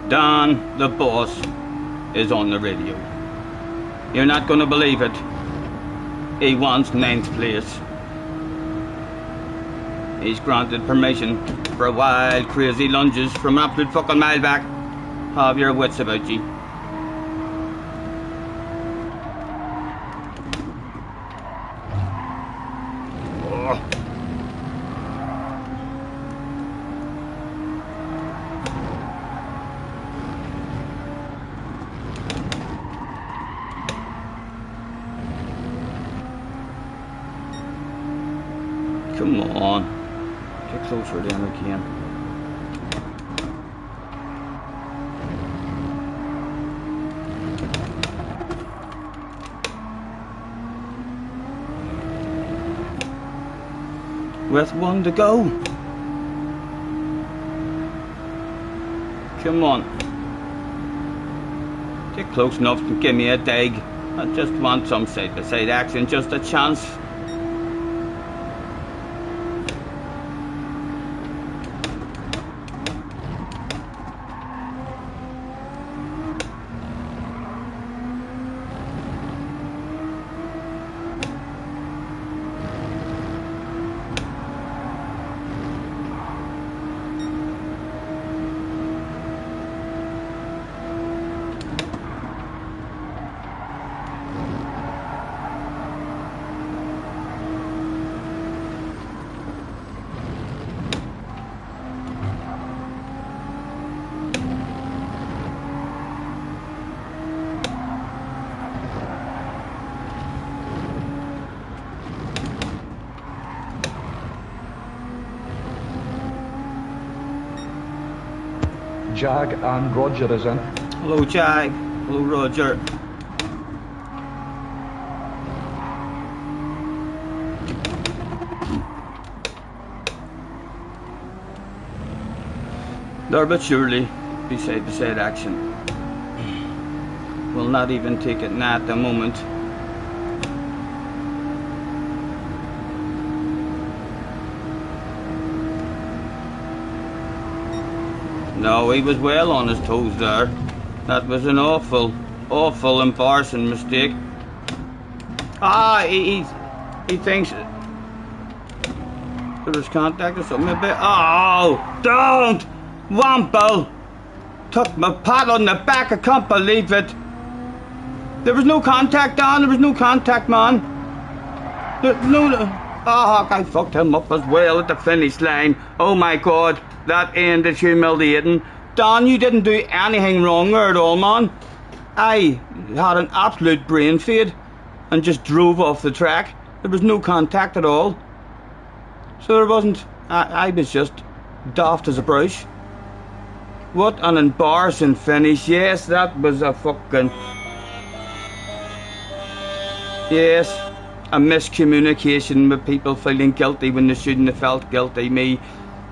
Don, the boss, is on the radio. You're not gonna believe it. He wants ninth place. He's granted permission for wild, crazy lunges from an absolute fucking mile back. Have your wits about you. Oh. Come on. Get closer than I can. With one to go. Come on. Get close enough to give me a dig. I just want some side-to-side action, just a chance. Jag and Roger is in. Hello, Jag. Hello, Roger. There, but surely, beside action. We'll not even take it now at the moment. No, he was well on his toes there. That was an awful embarrassing mistake. Ah, he thinks there was contact or something a bit. Oh, don't! Wample! Took my pat on the back, I can't believe it. There was no contact, Don, there was no contact, man. I fucked him up as well at the finish line. Oh my God. That ended humiliating. Don, you didn't do anything wrong there at all, man. I had an absolute brain fade and just drove off the track. There was no contact at all. So there wasn't. I was just daft as a brush. What an embarrassing finish. Yes, that was a fucking... Yes, a miscommunication with people feeling guilty when they shouldn't have felt guilty. Me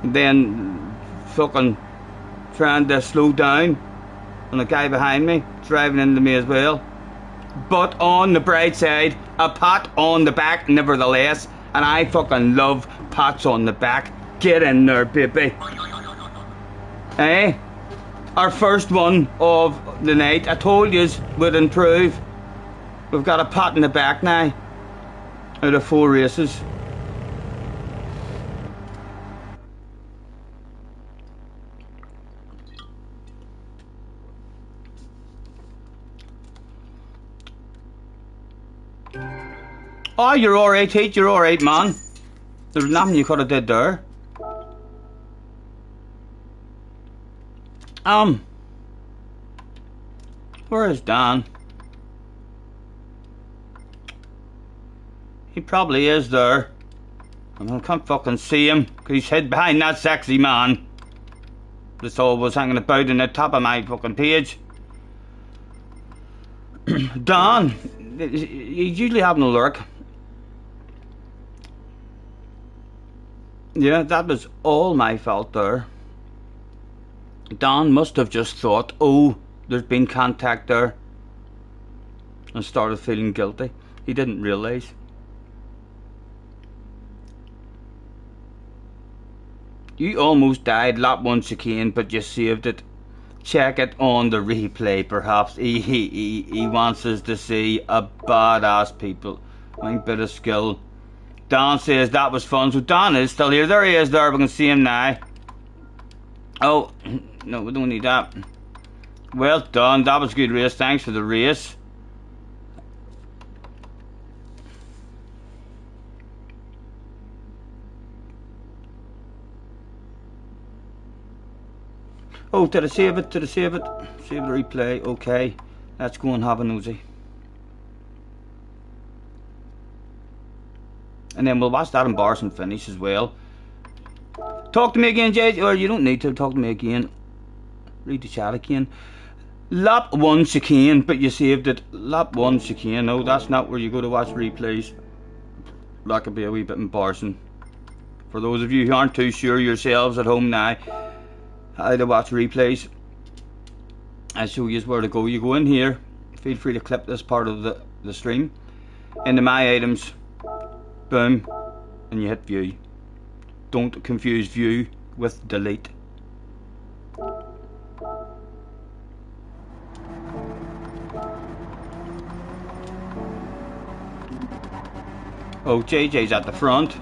then fucking trying to slow down and the guy behind me driving into me as well. But on the bright side, a pat on the back nevertheless, and I fucking love pats on the back. Get in there, baby. Eh? Our first one of the night. I told yous would improve. We've got a pat in the back now out of 4 races. Oh, you're alright, Heath, you're alright, man. There's nothing you could have did there. Where is Dan? He probably is there. I can't fucking see him, because he's hid behind that sexy man. That's always hanging about in the top of my fucking page. Dan, he's usually having a lurk. Yeah, that was all my fault there. Don must have just thought, oh, there's been contact there, and started feeling guilty. He didn't realise. You almost died lap 1 chicane, but you saved it. Check it on the replay, perhaps. He wants us to see a badass people. I think bit of skill. Don says that was fun. So Don is still here. There he is there. We can see him now. Oh, no, we don't need that. Well done. That was a good race. Thanks for the race. Oh, did I save it? Did I save it? Save the replay. Okay. Let's go and have a nosy. And then we'll watch that embarrassing finish as well. Talk to me again, Jay. Or you don't need to talk to me again. Read the chat again. Lap 1 chicane, but you saved it. Lap 1 chicane. No, that's not where you go to watch replays. That could be a wee bit embarrassing. For those of you who aren't too sure yourselves at home now how to watch replays, I'll show you where to go. You go in here. Feel free to clip this part of the stream. Into my items. Boom. And you hit view. Don't confuse view with delete. Oh, JJ's at the front.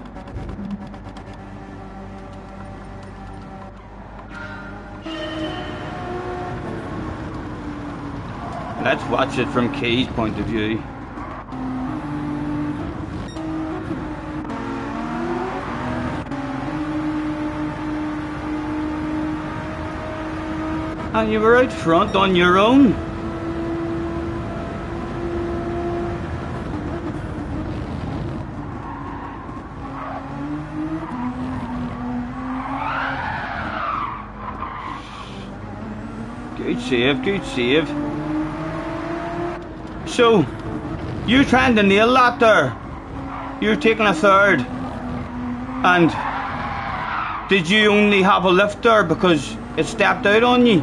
Let's watch it from Key's point of view. And you were out front on your own. Good save, good save. So, you're trying to nail that there. You're taking a third. And did you only have a lift there because it stepped out on you?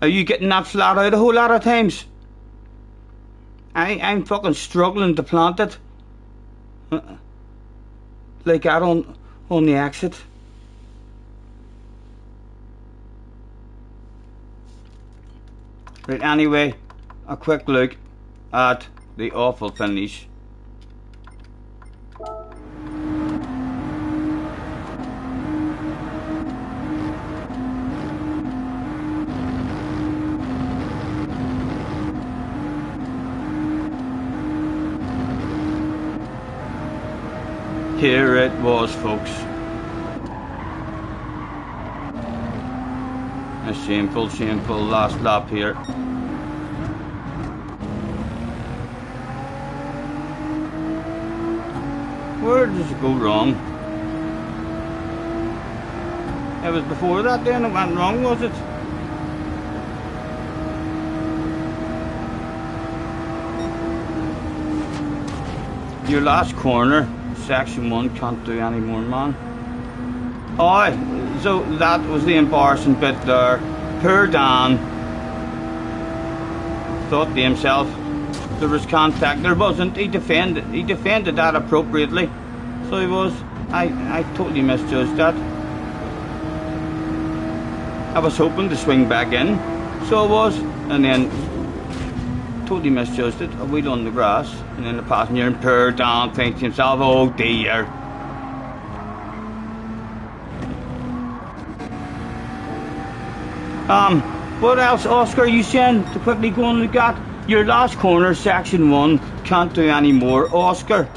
Are you getting that flat out a whole lot of times? I'm fucking struggling to plant it. Like that on the exit. Right, anyway, a quick look at the awful finish. Here it was, folks. A shameful, shameful last lap here. Where did it go wrong? It was before that then it went wrong, was it? Your last corner, section 1, can't do any more, man. Aye, so that was the embarrassing bit there. Poor Dan thought to himself there was contact. There wasn't. He defended that appropriately. So he was. I totally misjudged that. I was hoping to swing back in, so I was, and then totally misjudged it. A wheel on the grass, and then the passenger, and poor Dan thinks to himself, oh dear. What else, Oscar, you saying to quickly go and look at? Your last corner, section 1, can't do any more, Oscar.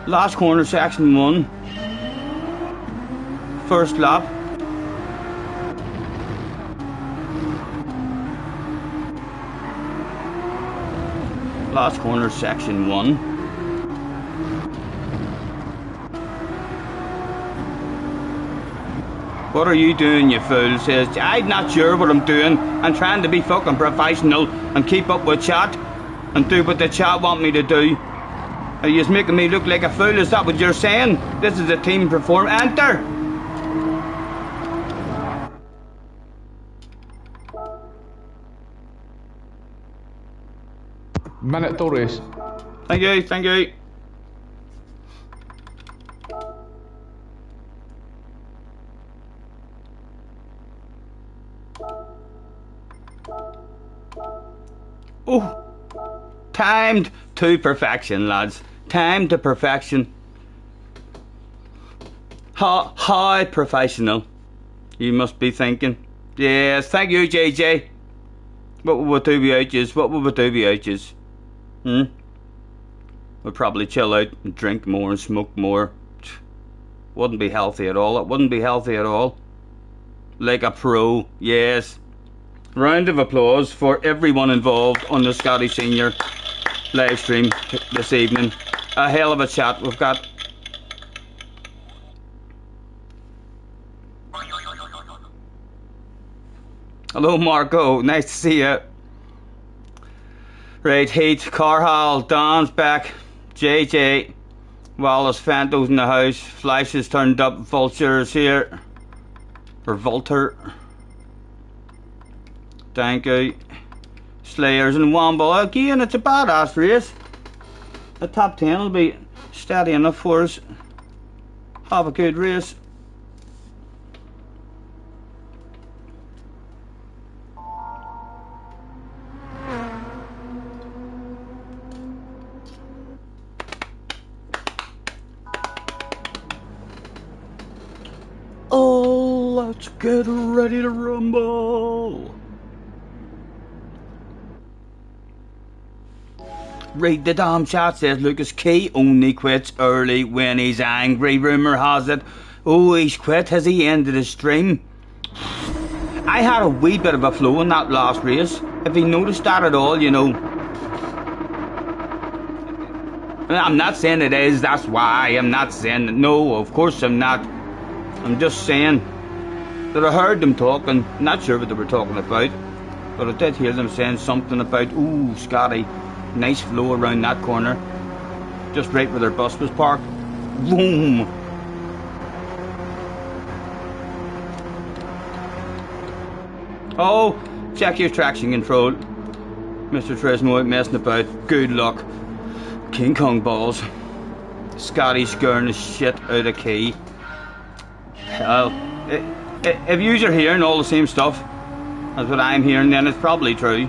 Last corner, section 1. First lap. Last corner, section 1. What are you doing, you fool? Says, I'm not sure what I'm doing. I'm trying to be fucking professional and keep up with chat and do what the chat want me to do. Are you just making me look like a fool? Is that what you're saying? This is a team perform. Enter! Minute to race. Thank you, thank you. Oh, timed to perfection, lads. Timed to perfection. How professional, you must be thinking. Yes, thank you, JJ. What would we do without yous? What would we do without yous? We'd probably chill out and drink more and smoke more. Wouldn't be healthy at all. It wouldn't be healthy at all. Like a pro, yes. Round of applause for everyone involved on the Scotty Senior live stream this evening. A hell of a chat we've got. Hello Marco, nice to see you. Right, Heat, Carhall, Don's back, JJ, Wallace, Fanto's in the house, Flash is turned up, Vulture's here, or Vulture. Thank you. Slayers and Womble. Again, it's a badass race. The top 10 will be steady enough for us. Have a good race. Oh, let's get ready to rumble. Read the damn chat, says Lucas Key only quits early when he's angry. Rumour has it. Oh, he's quit. Has he ended his stream? I had a wee bit of a flow in that last race. If you noticed that at all, you know. I'm not saying it is, that's why. I'm not saying that. No, of course I'm not. I'm just saying that I heard them talking. Not sure what they were talking about, but I did hear them saying something about, ooh, Scotty. Nice flow around that corner. Just right where their bus was parked. Boom! Oh, check your traction control. Mr. Tresmo ain't messing about. Good luck. King Kong balls. Scotty scaring the shit out of Key. Well, if yous are hearing all the same stuff as what I'm hearing, then it's probably true.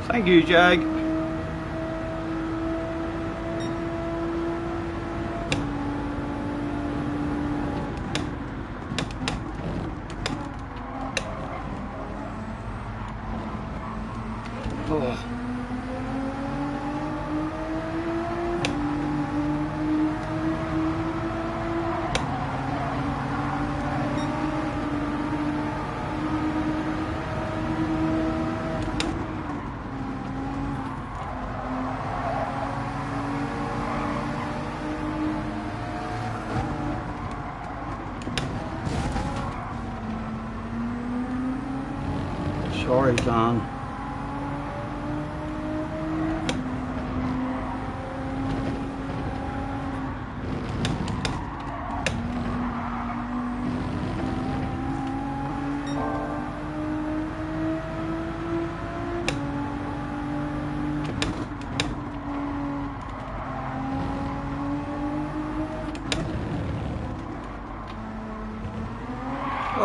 Thank you, Jag. Oh. Sorry, Don.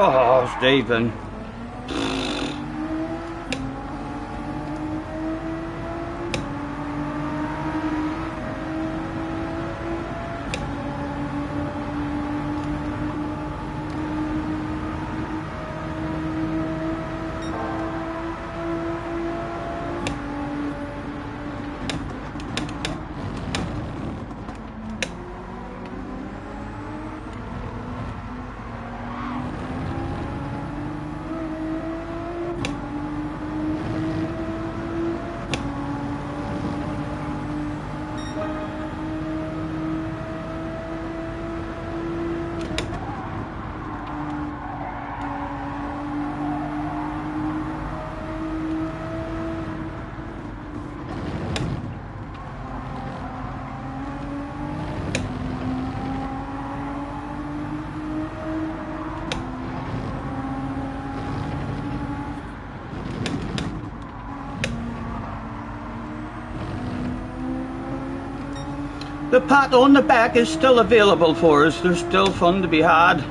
Oh, Stephen. The pat on the back is still available for us. There's still fun to be had.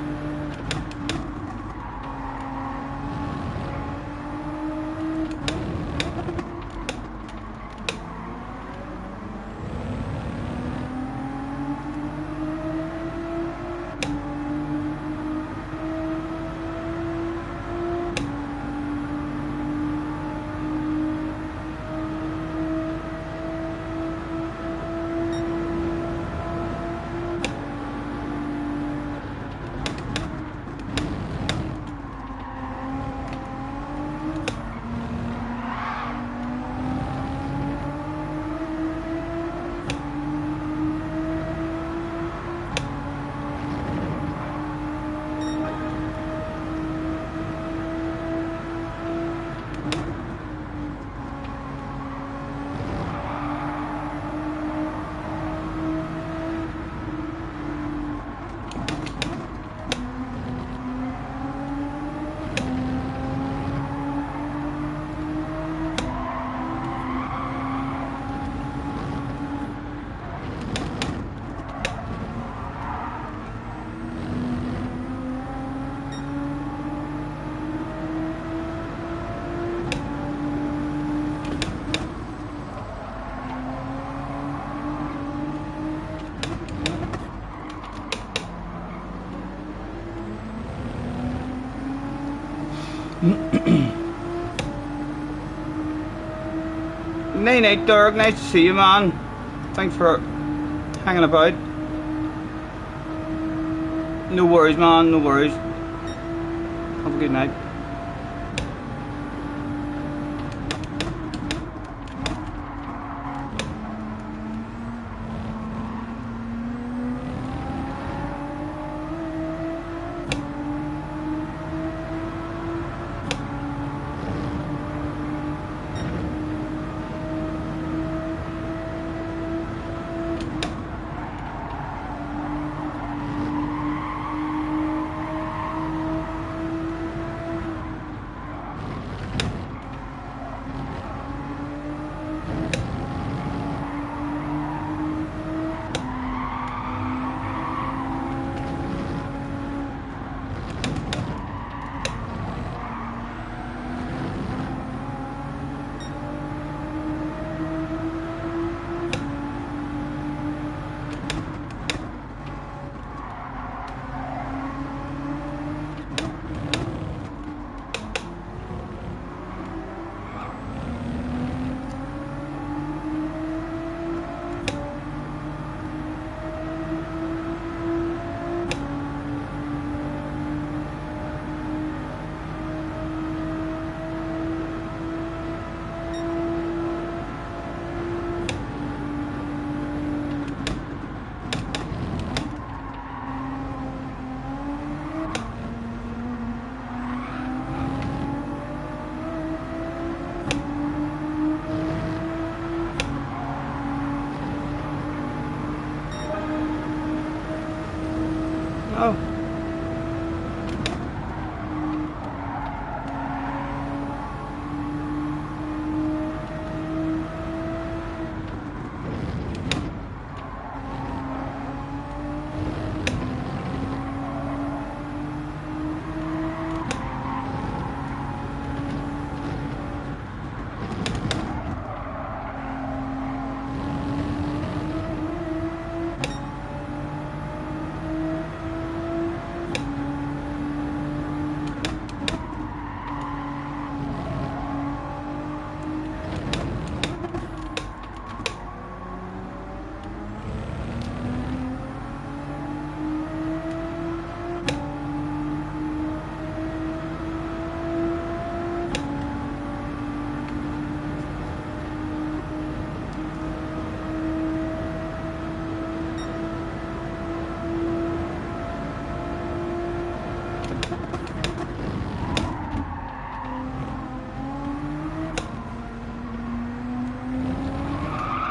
Night, Dirk. Nice to see you, man. Thanks for hanging about. No worries, man. No worries. Have a good night.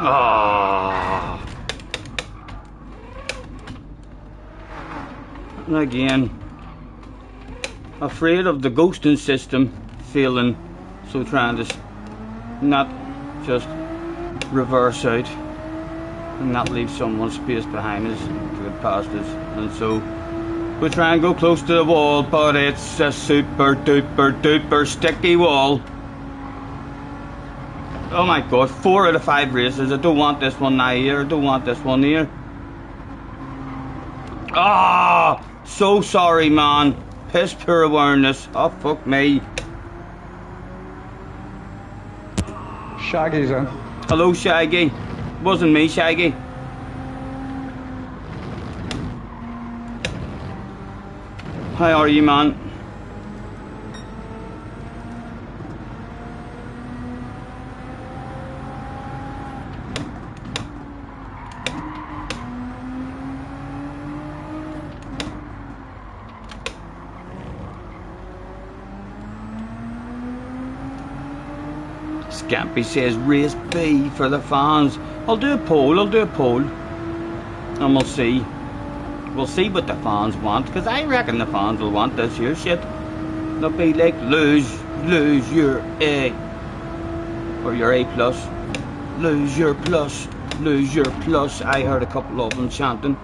Ah. And again, afraid of the ghosting system failing, so trying to not just reverse out and not leave someone space behind us to get past us. And so we try and go close to the wall, but it's a super duper duper sticky wall. Oh my god, 4 out of 5 races. I don't want this one now here, I don't want this one here. Ah, so sorry man. Piss poor awareness. Oh fuck me. Shaggy's in. Hello Shaggy. Wasn't me, Shaggy. How are you, man? Scampy says race B for the fans. I'll do a poll, and we'll see. We'll see what the fans want, because I reckon the fans will want this here shit. They'll be like, lose your A. Or your A plus. Lose your plus. Lose your plus. I heard a couple of them chanting.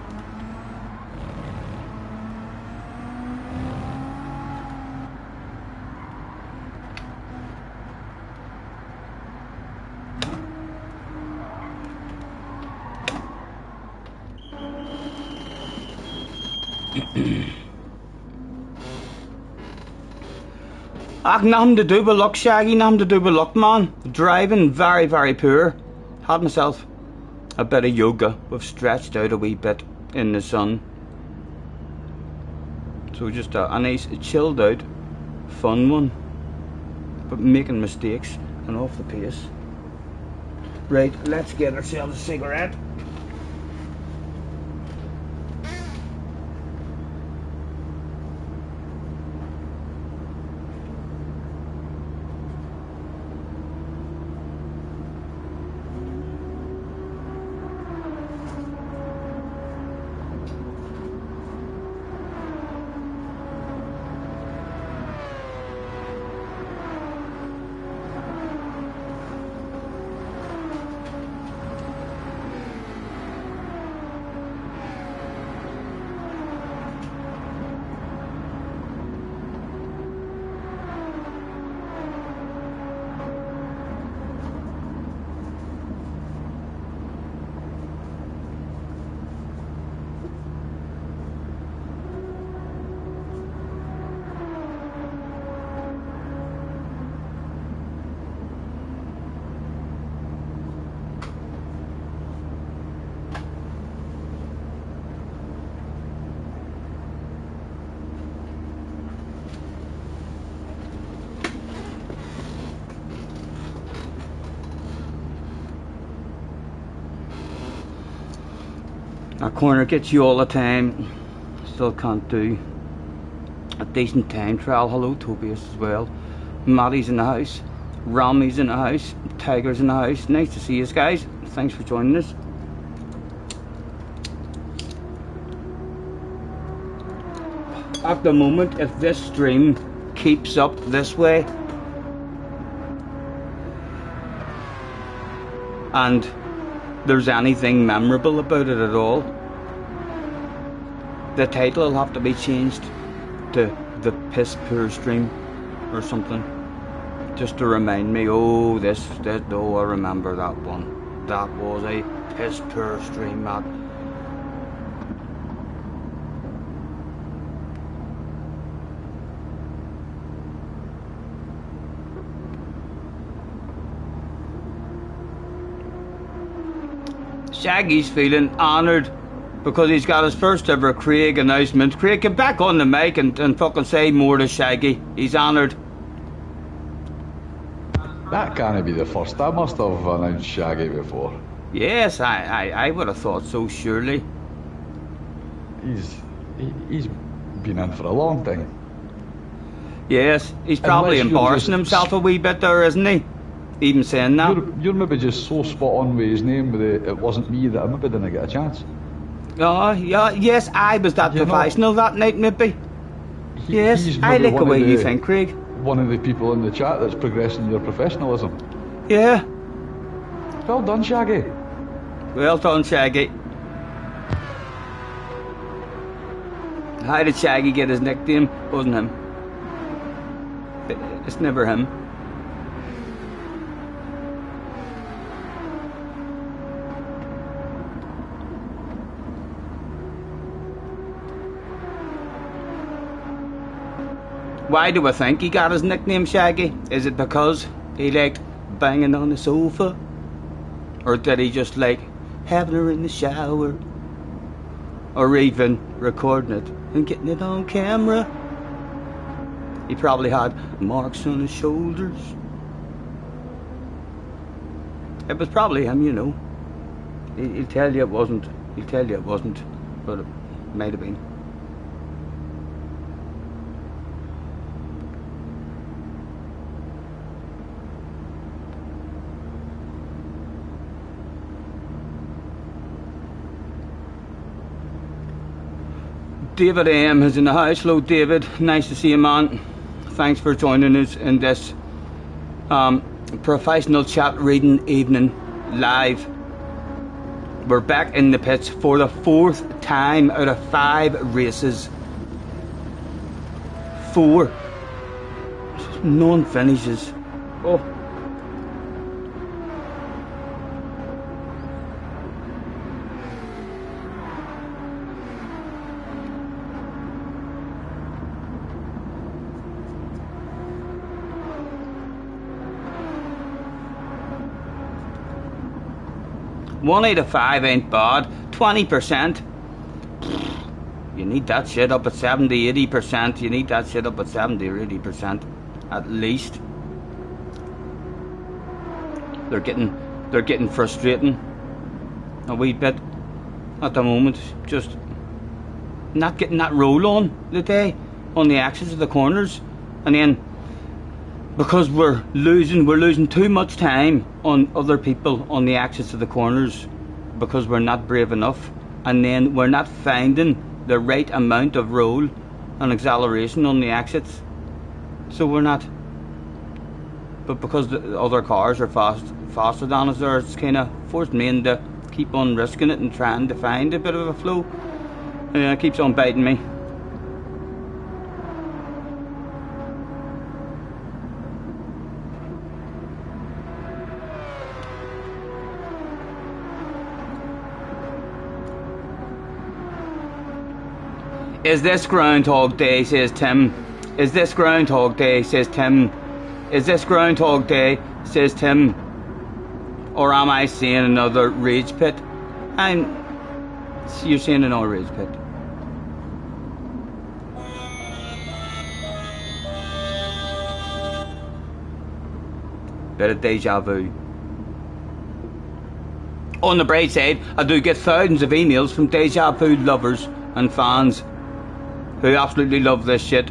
Nothing to do with luck, Shaggy, nothing to do with luck, man. Driving very, very poor. Had myself a bit of yoga. We've stretched out a wee bit in the sun. So just a nice, chilled out, fun one. But making mistakes and off the pace. Right, let's get ourselves a cigarette. Our corner gets you all the time. Still can't do a decent time trial. Hello Tobias as well. Maddie's in the house. Rami's in the house. Tiger's in the house. Nice to see you guys. Thanks for joining us. At the moment, if this stream keeps up this way and there's anything memorable about it at all, the title will have to be changed to the piss poor stream or something, just to remind me, oh I remember that one, that was a piss poor stream, Matt. Shaggy's feeling honoured because he's got his first ever Craig announcement. Craig, get back on the mic and fucking say more to Shaggy. He's honoured. That can't be the first. I must have announced Shaggy before. Yes, I would have thought so, surely. He's been in for a long time. Yes, he's probably embarrassing himself a wee bit there, isn't he? even saying that. You're maybe just so spot on with his name with it wasn't me that I maybe didn't get a chance. Oh, yeah, yes, I was that professional that night, maybe. Yes, I like the way you think, Craig. One of the people in the chat that's progressing your professionalism. Yeah. Well done, Shaggy. Well done, Shaggy. How did Shaggy get his nickname? Wasn't him. It's never him. Why do I think he got his nickname Shaggy? Is it because he liked banging on the sofa? Or did he just like having her in the shower? Or even recording it and getting it on camera? He probably had marks on his shoulders. It was probably him, you know. He'll tell you it wasn't. He'll tell you it wasn't, but it might have been. David AM is in the house. Hello, David. Nice to see you, man. Thanks for joining us in this professional chat reading evening live. We're back in the pits for the 4th time out of 5 races. 4 non-finishes. Oh. One out of 5 ain't bad. 20%. You need that shit up at 70, 80%. You need that shit up at 70 or 80% at least. They're getting frustrating a wee bit at the moment. Just not getting that roll on today on the axis of the corners, and then because we're losing too much time on other people on the axis of the corners because we're not brave enough, and then we're not finding the right amount of roll and acceleration on the exits, so we're not. But because the other cars are faster than us, it's kind of forced me into keep on risking it and trying to find a bit of a flow, and it keeps on biting me. Is this Groundhog Day, says Tim. Is this Groundhog Day, says Tim. Is this Groundhog Day, says Tim. Or am I seeing another rage pit? You're seeing another rage pit. Bit of deja vu. On the bright side, I do get thousands of emails from deja vu lovers and fans who absolutely love this shit.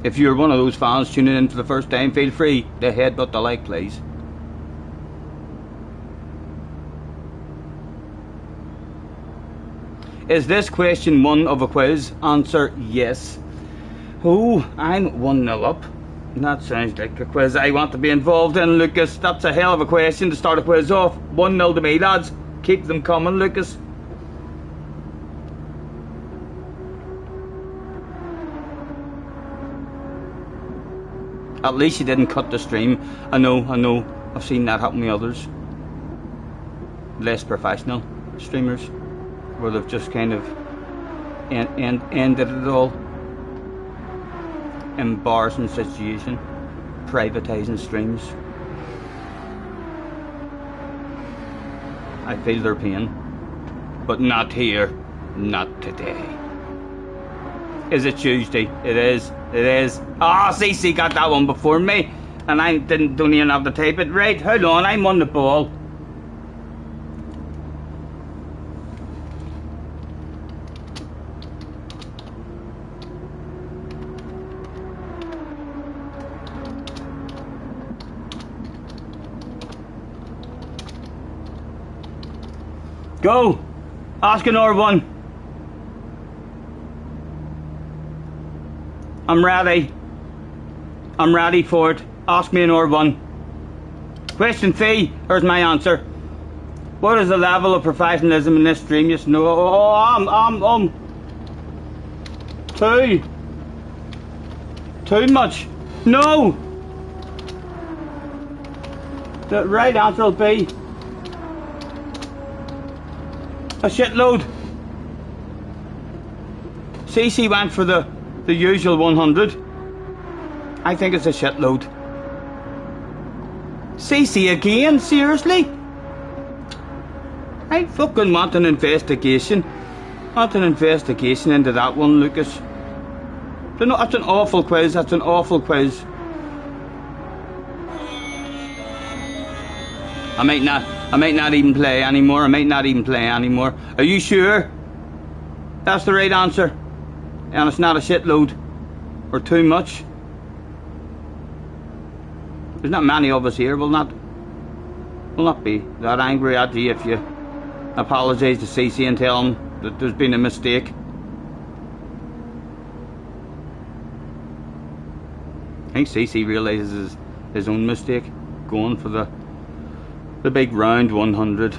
If you're one of those fans tuning in for the first time, feel free to headbutt the like, please. Is this question 1 of a quiz? Answer, yes. Oh, I'm 1-0 up. That sounds like a quiz I want to be involved in, Lucas. That's a hell of a question to start a quiz off. 1-0 to me, lads. Keep them coming, Lucas. At least you didn't cut the stream. I know. I've seen that happen with others. Less professional streamers, where they've just kind of ended it all. Embarrassing situation. Privatising streams. I feel their pain. But not here. Not today. Is it Tuesday? It is. It is. Ah, CC got that one before me, and I don't even have to type it. Right, hold on, I'm on the ball. Go! Ask another one. I'm ready. I'm ready for it. Ask me another one. Question 3. Here's my answer. What is the level of professionalism in this stream? Yes, no. Oh, 2. Too much. No! The right answer will be a shitload. CC went for the usual 100. I think it's a shitload. CC again? Seriously? I fucking want an investigation. Want an investigation into that one, Lucas. That's an awful quiz. That's an awful quiz. I might not even play anymore. I might not even play anymore. Are you sure? That's the right answer. And it's not a shitload. Or too much. There's not many of us here. We'll not be that angry at you if you apologise to CC and tell him that there's been a mistake. I think CC realises his own mistake, going for the big round 100.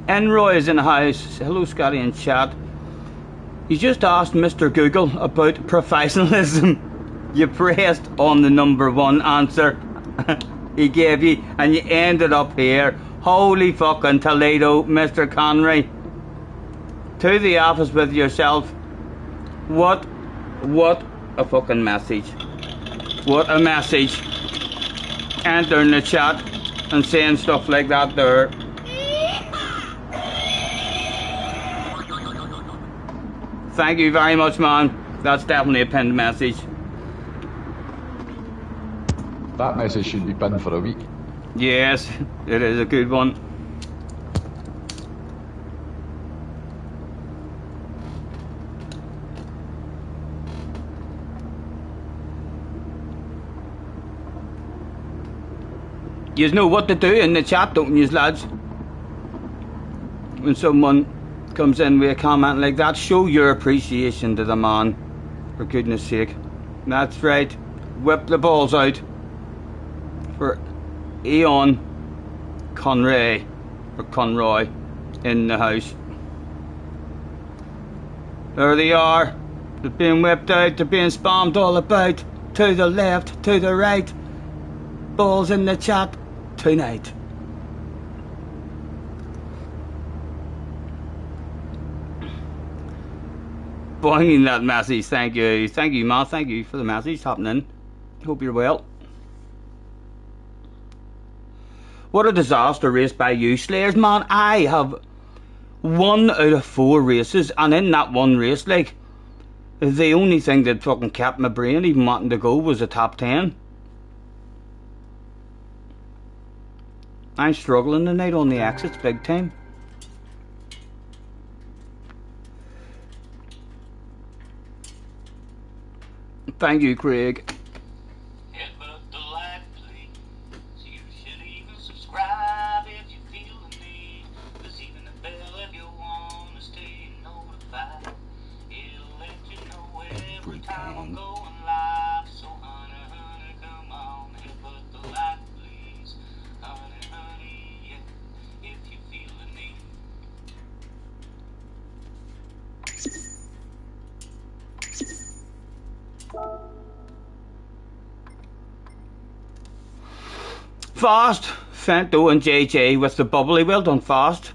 Enroy is in the house. Hello, Scotty in chat. You just asked Mr. Google about professionalism. You pressed on the number 1 answer he gave you, and you ended up here. Holy fucking Toledo, Mr. Connery. To the office with yourself. What a fucking message. What a message. Entering the chat and saying stuff like that there. Thank you very much, man. That's definitely a pinned message. That message should be pinned for a week. Yes, it is a good one. You know what to do in the chat, don't you, lads? When someone comes in with a comment like that, show your appreciation to the man, for goodness sake. That's right. Whip the balls out for Eon Conroy in the house. There they are. They're being whipped out. They're being spammed all about. To the left, to the right. Balls in the chat tonight. Boinging that message. Thank you, man. Thank you for the message happening. Hope you're well. What a disaster race by you, Slayers, man. I have 1 out of 4 races, and in that one race, like, the only thing that fucking kept my brain even wanting to go was a top 10. I'm struggling tonight on the exits big time. Thank you, Craig. Hit the like, please. You should even subscribe if you feel the need. There's even a bell if you want to stay notified. It'll let you know every time I'm going live. So honey, come on. Hit the like, please. Honey, yeah. If you feel the need. Fast, Fento and JJ with the bubbly. Well done, Fast.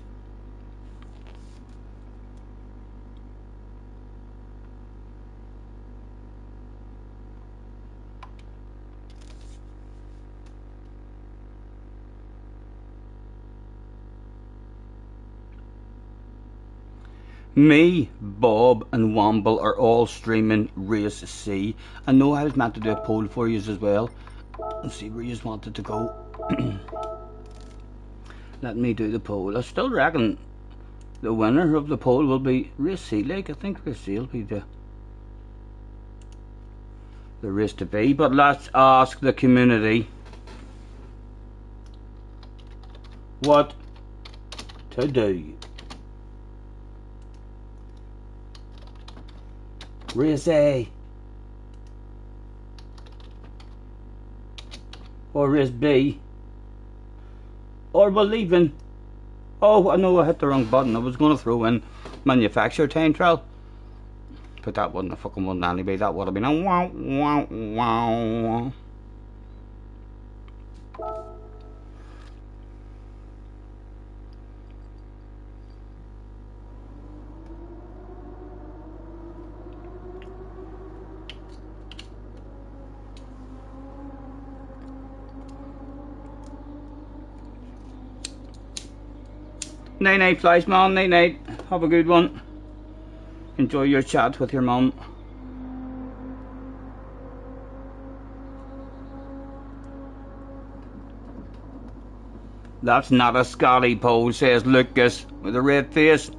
Me, Bob and Womble are all streaming Race C. I know I was meant to do a poll for you as well. Let's see where you wanted to go. Let me do the poll. I still reckon the winner of the poll will be Race C. Like, I think Race C will be the the race to be. But let's ask the community what to do. Race A or race B, or we're leaving. Oh, I know I hit the wrong button. I was going to throw in manufacturer time trial, but that wouldn't have fucking won anyway. That would have been a wow wow wow. Night night, flies mom, night night. Have a good one. Enjoy your chat with your mum. That's not a Scotty pose, says Lucas with a red face.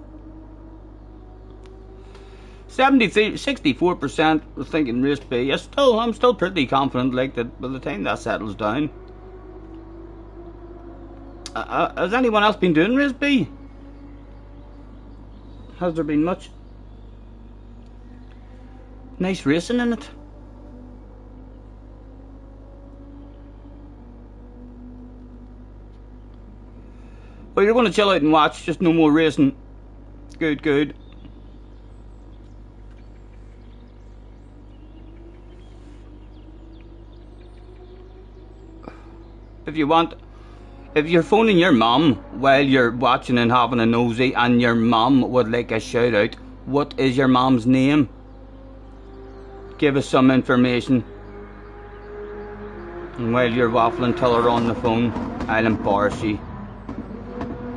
64% was thinking race B. I'm still pretty confident, like, that by the time that settles down. Has anyone else been doing race B? Has there been much nice racing in it? Well, you're going to chill out and watch, just no more racing. Good, good. If you want, if you're phoning your mum while you're watching and having a nosy, and your mum would like a shout out, what is your mum's name? Give us some information. And while you're waffling till her on the phone, I'll embarrass you.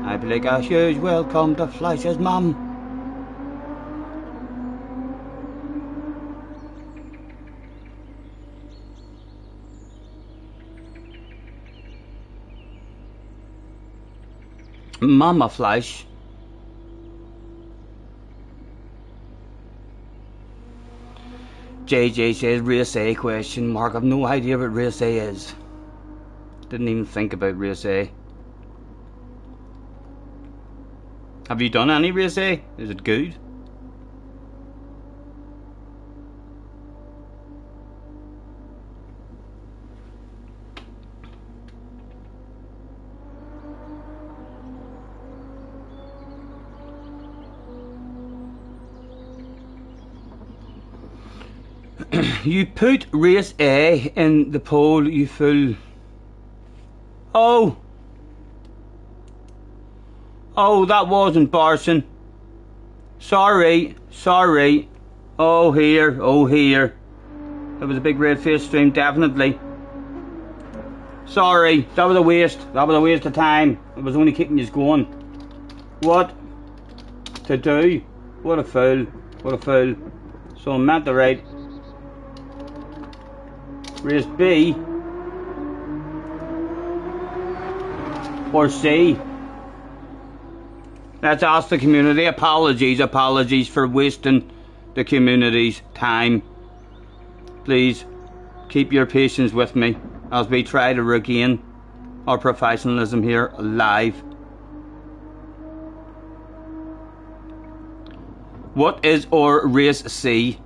I'd be like, a huge welcome to Fleisch's mum. Mama Fleisch. JJ says race A question mark. I've no idea what race A is. Didn't even think about race A. Have you done any race A? Is it good? You put race A in the poll, you fool. Oh, that was embarrassing. Sorry. Oh here. It was a big red face stream, definitely. Sorry, that was a waste. That was a waste of time. It was only keeping you going. What to do? What a fool. So I meant to write race B or C. Let's ask the community. Apologies for wasting the community's time. Please keep your patience with me as we try to regain our professionalism here live. What is our race C?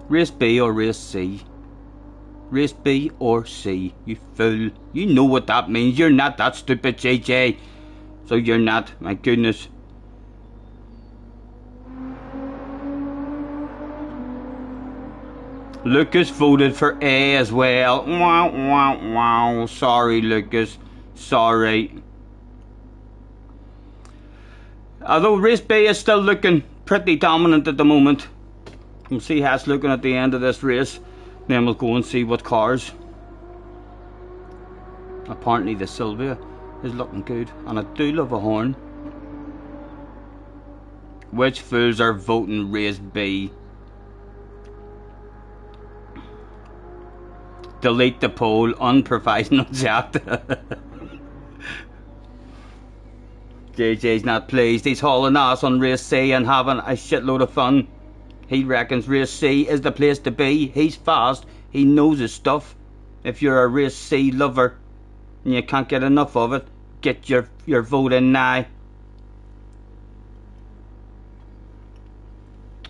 Race B or race C? Race B or C, you fool. You know what that means. You're not that stupid, JJ. So you're not, my goodness. Lucas voted for A as well. Wow. Sorry, Lucas. Sorry. Although race B is still looking pretty dominant at the moment. We'll see how it's looking at the end of this race. Then we'll go and see what cars. Apparently the Sylvia is looking good, and I do love a horn. Which fools are voting race B? Delete the poll, unprofessional chat. JJ's not pleased. He's hauling ass on race C and having a shitload of fun. He reckons race C is the place to be. He's fast, He knows his stuff. If you're a race C lover and you can't get enough of it, get your vote in now.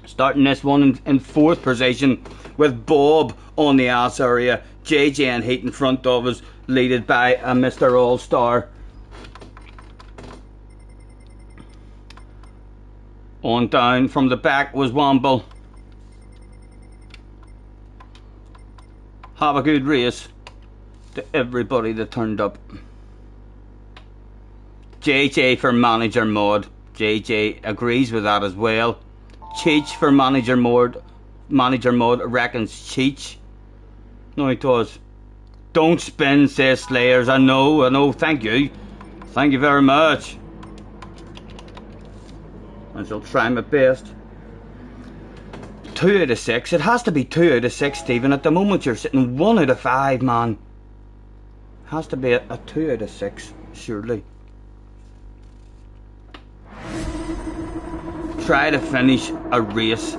Starting this one in 4th position with Bob on the ass area. JJ and Heat in front of us, leaded by a Mr. All-Star. On down from the back was Womble. Have a good race to everybody that turned up. JJ for manager mod. JJ agrees with that as well. Cheech for manager mod. Manager mod reckons Cheech. No, he does. Don't spin, says Slayers. I know. Thank you. Thank you very much. I shall try my best. 2 out of 6. It has to be 2 out of 6, Stephen. At the moment you're sitting 1 out of 5, man. Has to be a 2 out of 6, surely. Try to finish a race.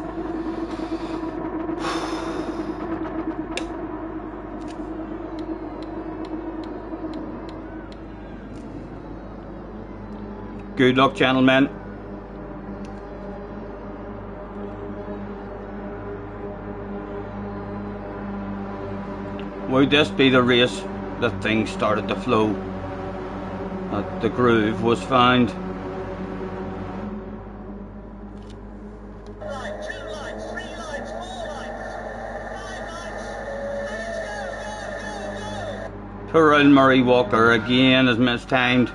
Good luck, gentlemen. Would this be the race that things started to flow? That the groove was found? Line, 2 lines, 3 lines, 4 lines, 5 lines, and it's go. Poor old Murray Walker again is mistimed.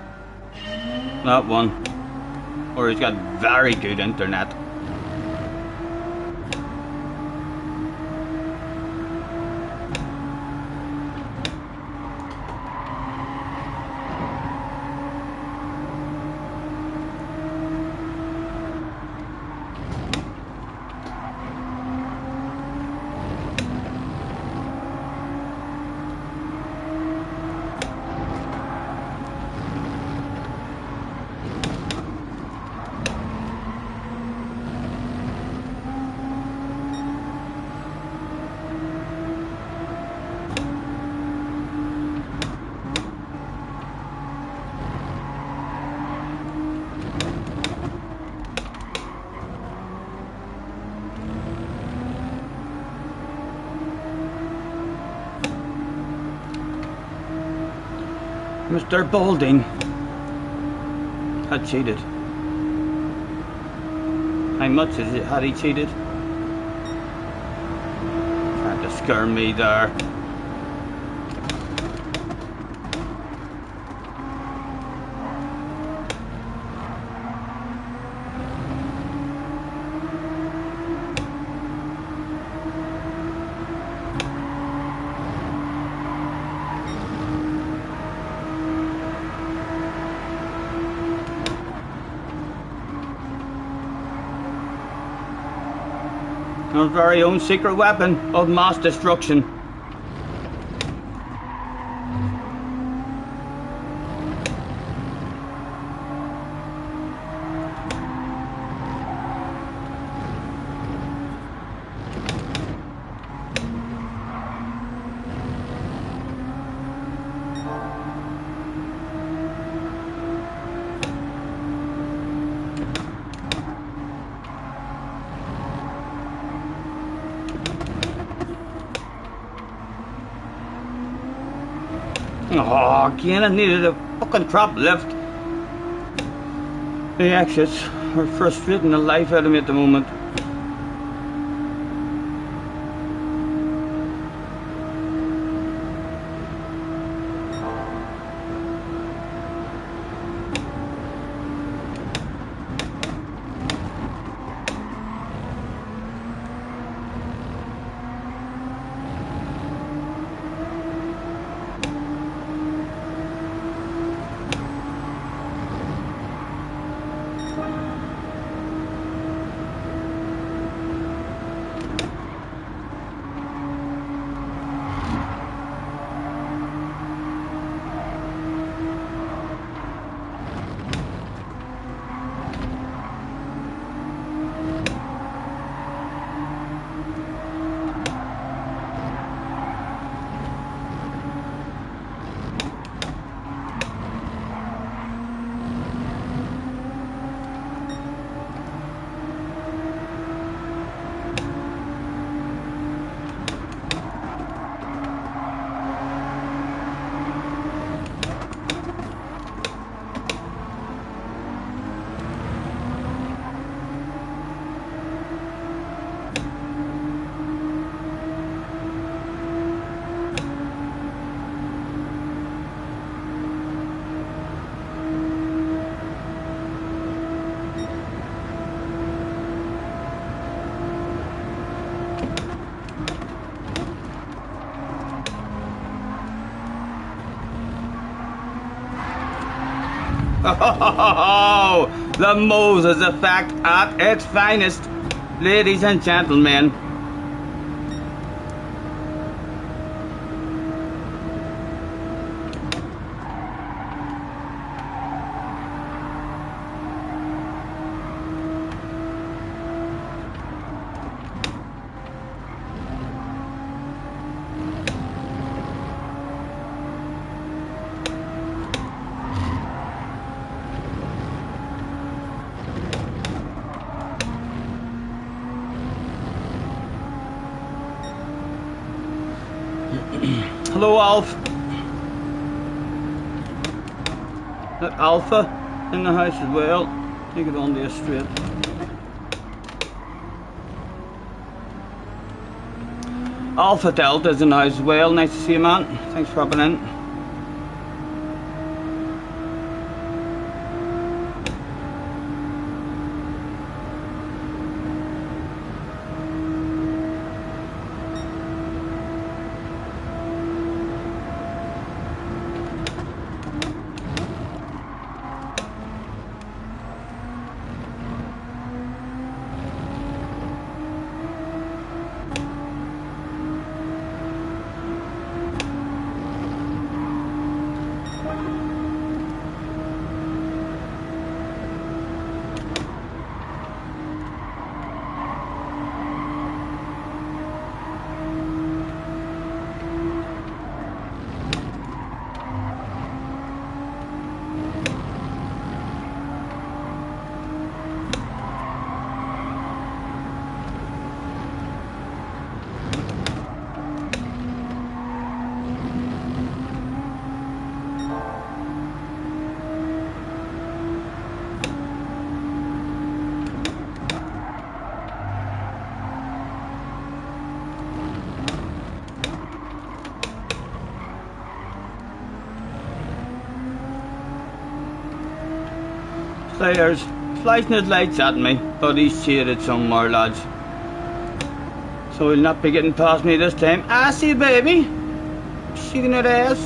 That one. Or he's got very good internet. Mr. Balding had cheated. How much is it had he cheated? Trying to scare me there. Our very own secret weapon of mass destruction. Oh, again, I needed a fucking trap lift. The exits are frustrating the life out of me at the moment. Oh, the Moses effect at its finest, ladies and gentlemen. Hello, Alf. Look, Alpha in the house as well. Take it on there straight. Alpha Delta's in the house as well. Nice to see you, man. Thanks for popping in. Players flashing his lights at me, but he's cheated somewhere, lads. So he'll not be getting past me this time. I see, baby. Shaking her ass.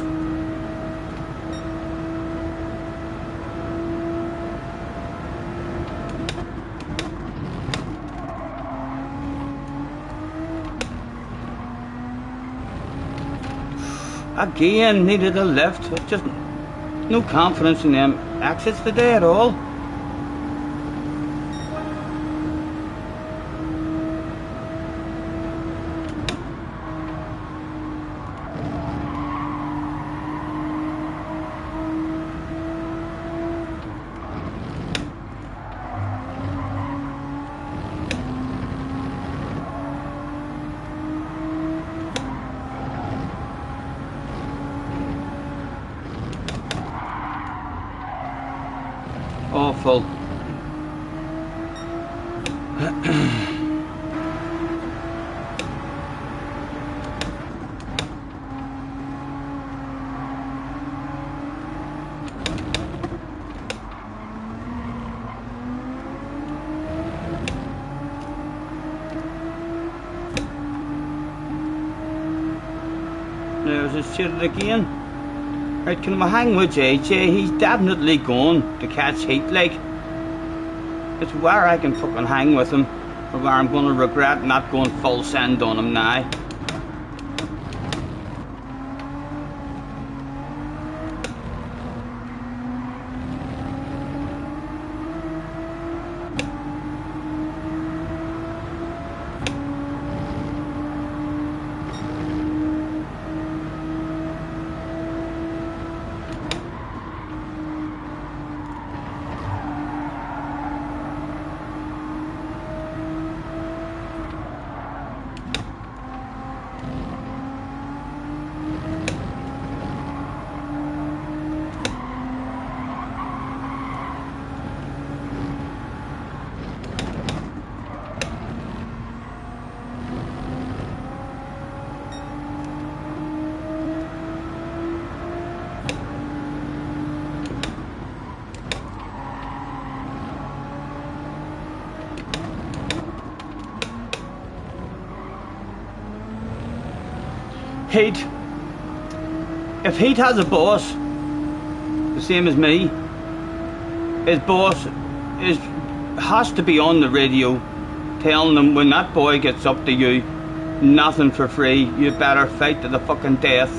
Again, needed a lift. Just no confidence in them exits today at all. Awful. There's his shit again. Right, can I hang with JJ? He's definitely going to catch heat, like. It's where I can fucking hang with him, or where I'm going to regret not going full send on him now. Heat. If Heat has a boss, the same as me, his boss has to be on the radio telling him, when that boy gets up to you, nothing for free, you better fight to the fucking death.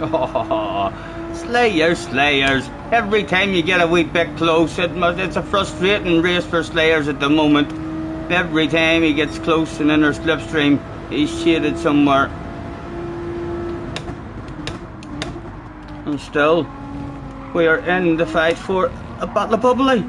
Oh, Slayers. Every time you get a wee bit close, it's a frustrating race for Slayers at the moment. Every time he gets close and in their slipstream, he's shaded somewhere. And still, we are in the fight for a bottle of bubbly.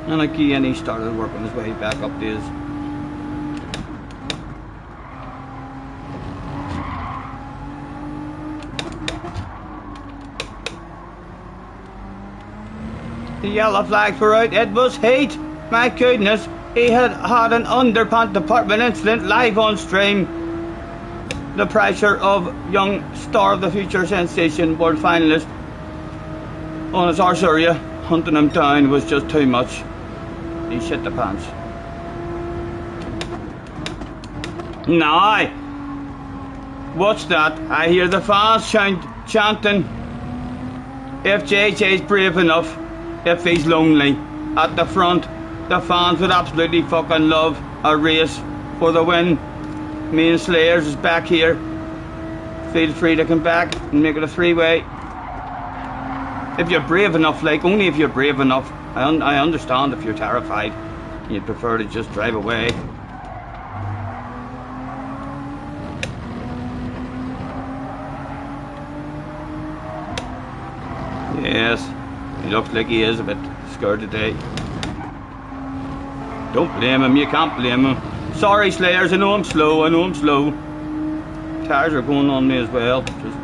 And again, he started working his way back up to his. The yellow flags were out. It was heat. My goodness, he had had an underpants department incident live on stream. The pressure of young star of the future sensation, world finalist on his arse area, hunting him down was just too much. He shit the pants. Now, what's that? I hear the fans chanting. If JJ's brave enough, if he's lonely, at the front, the fans would absolutely fucking love a race for the win. Me and Slayers is back here. Feel free to come back and make it a three-way. If you're brave enough, like, only if you're brave enough. I understand if you're terrified. You'd prefer to just drive away. Yes, he looks like he is a bit scared today. Don't blame him, you can't blame him. Sorry Slayers, I know I'm slow. Tires are going on me as well, just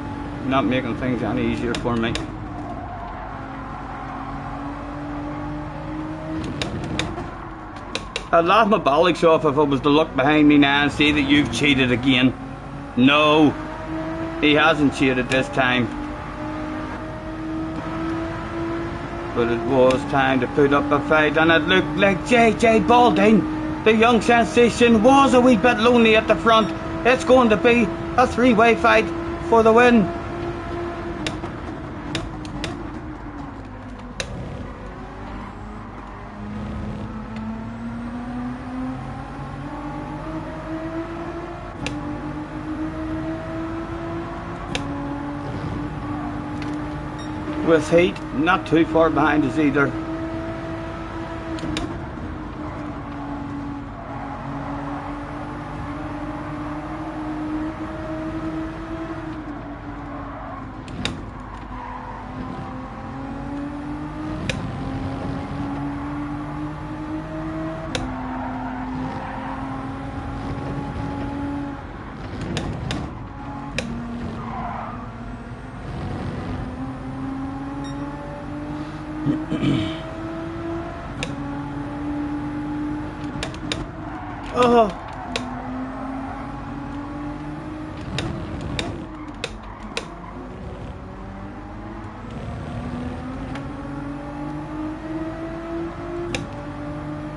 not making things any easier for me. I'd laugh my bollocks off if I was to look behind me now and see that you've cheated again. No, he hasn't cheated this time. But it was time to put up a fight, and it looked like JJ Balding, the young sensation, was a wee bit lonely at the front. It's going to be a three-way fight for the win. With heat, not too far behind us either. Oh.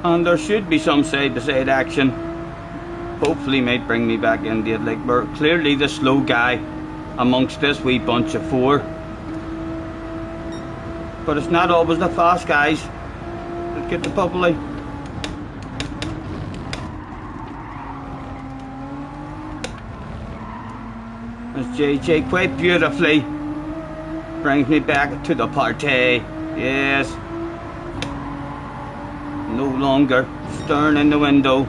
And there should be some side-by-side action. Hopefully might bring me back in it. Like, we're clearly the slow guy amongst this wee bunch of four. But it's not always the fast guys that get the bubbly. As JJ quite beautifully brings me back to the party. Yes. No longer staring in the window.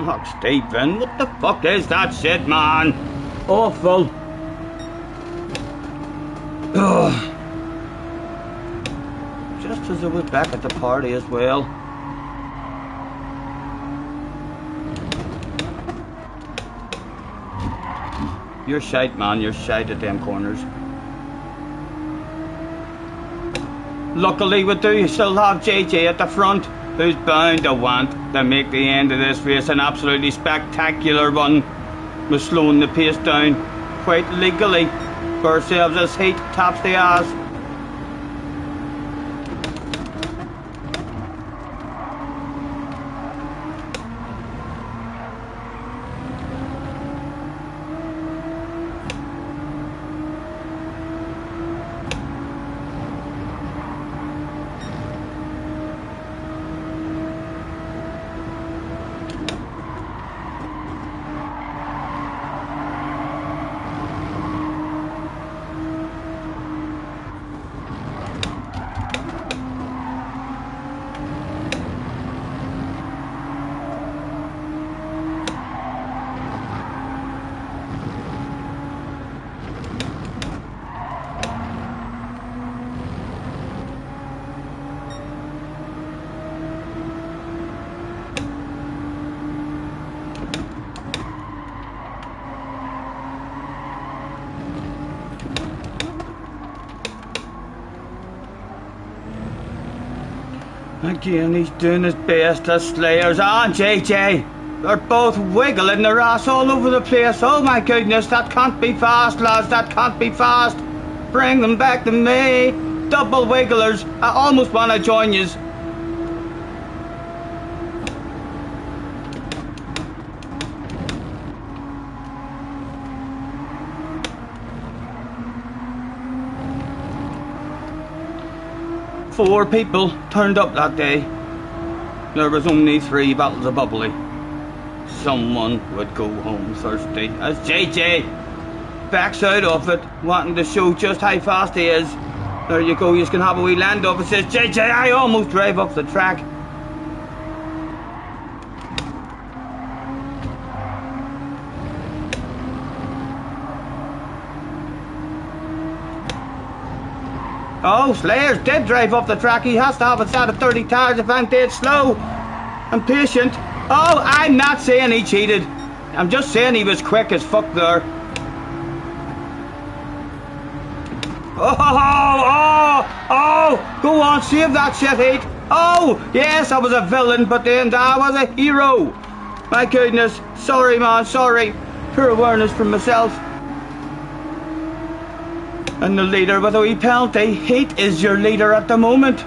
Oh, Stephen, what the fuck is that shit, man? Awful. Ugh. Just as I was back at the party as well. You're shite, man. You're shite at them corners. Luckily, we do still have JJ at the front, who's bound to want to make the end of this race an absolutely spectacular one. We're slowing the pace down quite legally for ourselves as heat taps the ass. Again, he's doing his best as Slayers and JJ. They're both wiggling their ass all over the place. Oh my goodness, that can't be fast, lads. That can't be fast. Bring them back to me. Double wigglers. I almost want to join yous. Four people turned up that day. There was only 3 bottles of bubbly. Someone would go home thirsty. As JJ backs out of it, wanting to show just how fast he is. There you go, you can have a wee land off. It says, JJ, I almost drive up the track. Oh, Slayers did drive up the track. He has to have a set of 30 tires if I'm dead slow and patient. Oh, I'm not saying he cheated. I'm just saying he was quick as fuck there. Oh, go on, save that shit, Heat. Oh, yes, I was a villain, but then I was a hero. My goodness, sorry, man, sorry. Poor awareness from myself. And the leader with a wee penalty. Heat is your leader at the moment.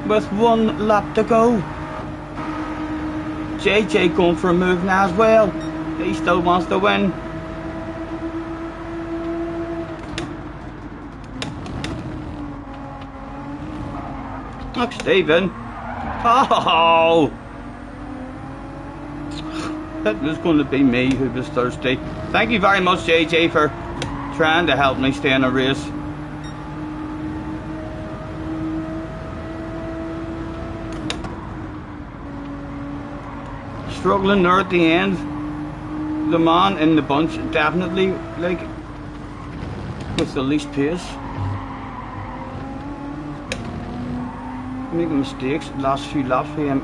With 1 lap to go. JJ going for a move now as well. He still wants to win. Look, Stephen. Oh! It was going to be me who was thirsty. Thank you very much, JJ, for trying to help me stay in a race. Struggling there at the end. the man in the bunch, definitely, like, with the least pace. Making mistakes last few laps for him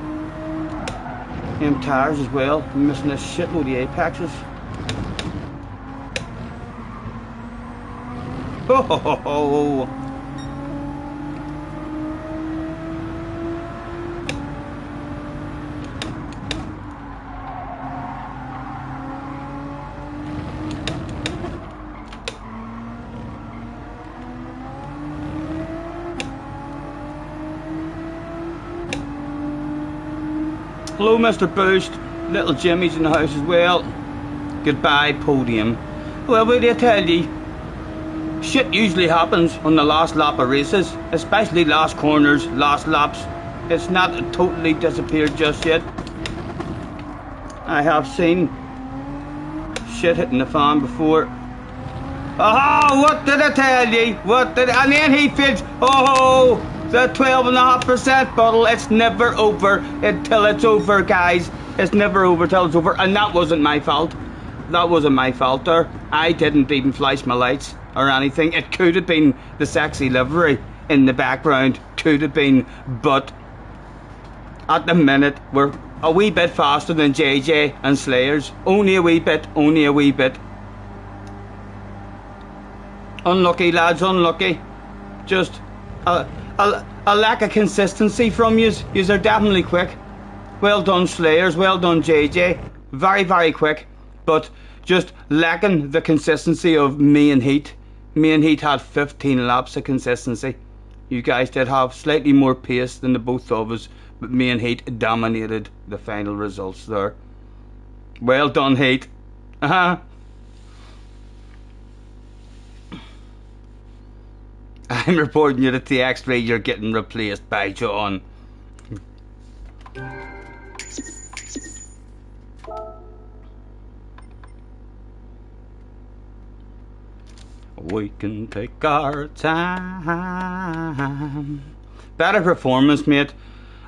tires as well, missing a shitload of apexes. Ho ho ho ho! Hello, Mr. Boost. Little Jimmy's in the house as well. Goodbye, podium. Well, what do I tell ye? Shit usually happens on the last lap of races, especially last corners, last laps. It's not totally disappeared just yet. I have seen shit hitting the fan before. Oh, what did I tell ye? And then he feels, oh, the 12.5% bottle. It's never over until it's over, guys. It's never over till it's over. And that wasn't my fault. That wasn't my fault there. I didn't even flash my lights or anything. It could have been the sexy livery in the background. Could have been. But at the minute, we're a wee bit faster than JJ and Slayers. Only a wee bit. Only a wee bit. Unlucky, lads. Unlucky. Just a lack of consistency from yous. Yous are definitely quick. Well done, Slayers. Well done, JJ. Very, very quick. But just lacking the consistency of me and Heat. Me and Heat had 15 laps of consistency. You guys did have slightly more pace than the both of us, but me and Heat dominated the final results there. Well done, Heat. I'm reporting you that the X-ray, you're getting replaced by John. We can take our time. Better performance, mate.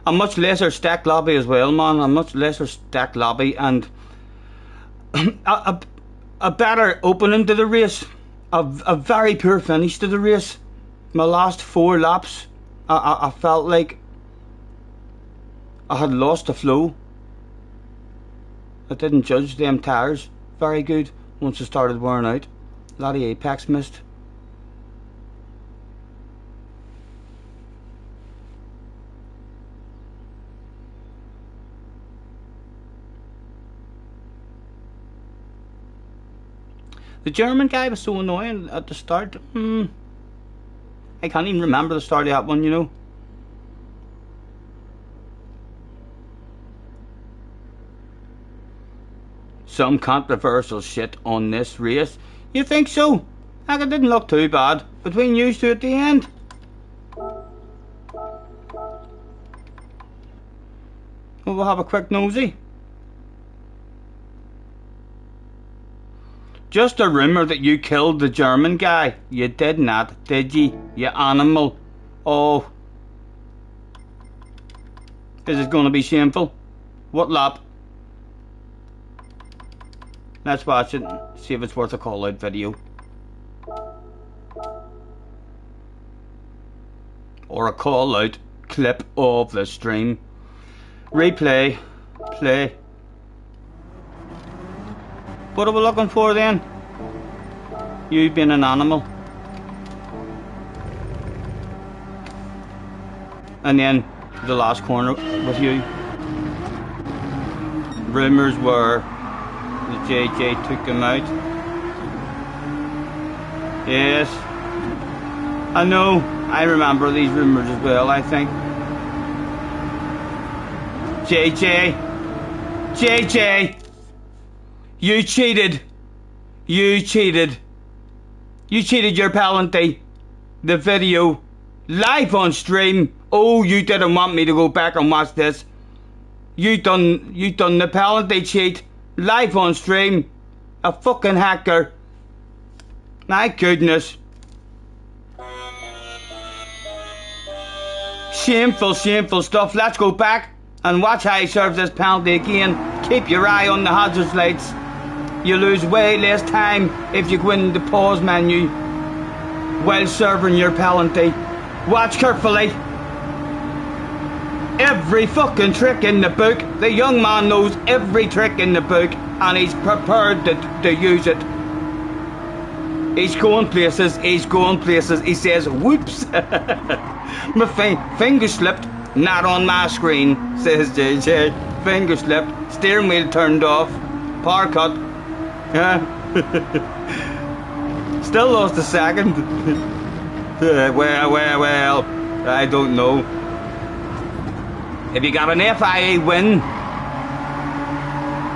A much lesser stack lobby as well, man. A much lesser stack lobby and a better opening to the race. A very poor finish to the race. My last 4 laps, I felt like I had lost the flow. I didn't judge them tires very good once I started wearing out. A lot of apex missed. The German guy was so annoying at the start. I can't even remember the start of that one, you know. Some controversial shit on this race. You think so? Heck, it didn't look too bad between you two at the end. We'll have a quick nosy. Just a rumour that you killed the German guy. You did not, did ye? You animal. Oh. This is going to be shameful. What lap? Let's watch it. See if it's worth a call out video. Or a call out clip of the stream. Replay. Play. What are we looking for then? You being an animal. And then the last corner with you. Rumours were that JJ took him out. Yes. I know. I remember these rumours as well, I think. JJ! You cheated. You cheated. You cheated your penalty. The video. Live on stream. Oh, you didn't want me to go back and watch this. You done the penalty cheat. Live on stream. A fucking hacker. My goodness. Shameful, shameful stuff. Let's go back and watch how he serves this penalty again. Keep your eye on the hazards lights. You lose way less time if you go in the pause menu while serving your penalty. Watch carefully. Every fucking trick in the book. The young man knows every trick in the book and he's prepared to use it. He's going places, he's going places. He says, whoops. My finger slipped. Not on my screen, says JJ. Finger slipped. Steering wheel turned off. Power cut. Still lost a second. Well, I don't know. If you got an FIA win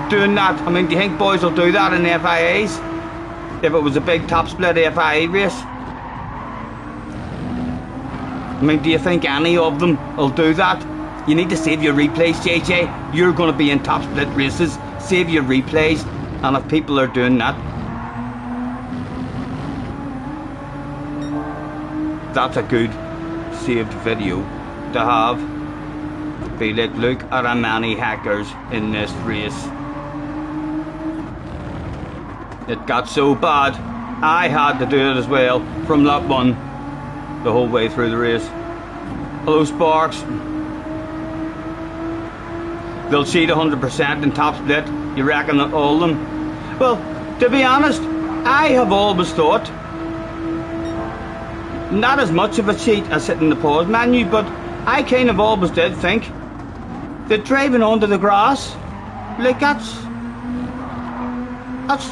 doing that, I mean, do you think boys will do that in FIAs? If it was a big top split FIA race? I mean, do you think any of them will do that? You need to save your replays, JJ. You're going to be in top split races. Save your replays. And if people are doing that, that's a good saved video to have. Be like, look at how many hackers in this race. It got so bad, I had to do it as well from lap 1 the whole way through the race. Hello, Sparks. They'll cheat 100% in top split. You reckon that all of them? Well, to be honest, I have always thought not as much of a cheat as hitting the pause menu, but I kind of always did think that driving onto the grass, like that's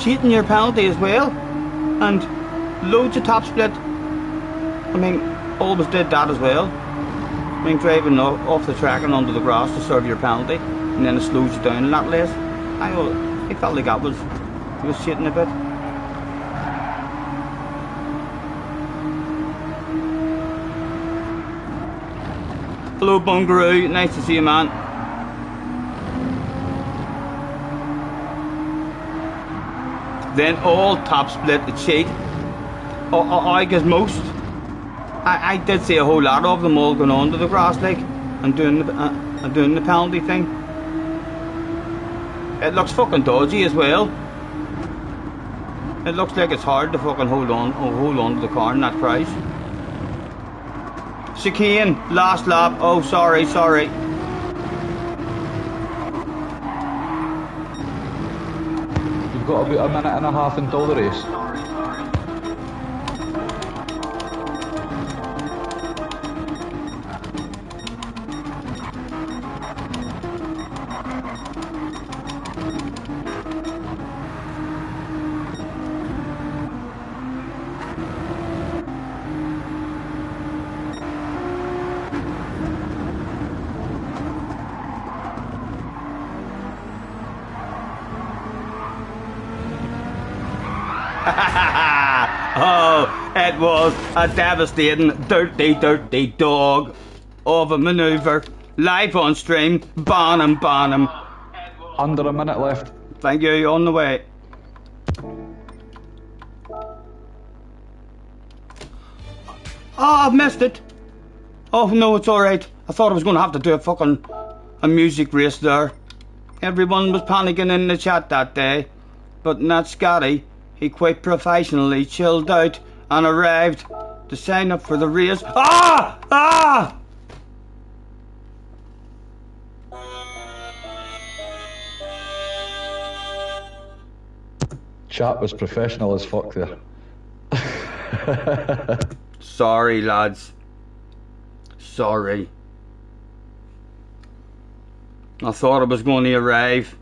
cheating your penalty as well. And loads of top split, I mean, always did that as well. I mean, driving off the track and onto the grass to serve your penalty, and then it slows you down in that race. I felt like that was cheating a bit. Hello, Bungaroo. Nice to see you, man. Then all top split the cheat. I guess most. I did see a whole lot of them all going on to the grass like and doing the penalty thing. It looks fucking dodgy as well. It looks like it's hard to fucking hold on to the car in that price. Chicane, last lap. Oh, sorry. You've got about a minute and a half until the race. Oh, it was a devastating, dirty dog of a manoeuvre. Live on stream. Ban him. Under a minute left. Thank you, on the way. Oh, I've missed it. Oh no, it's alright. I thought I was going to have to do a music race there. Everyone was panicking in the chat that day. But not Scotty. He quite professionally chilled out and arrived to sign up for the race. Ah! Chat was professional as fuck there. Sorry, lads. Sorry. I thought I was going to arrive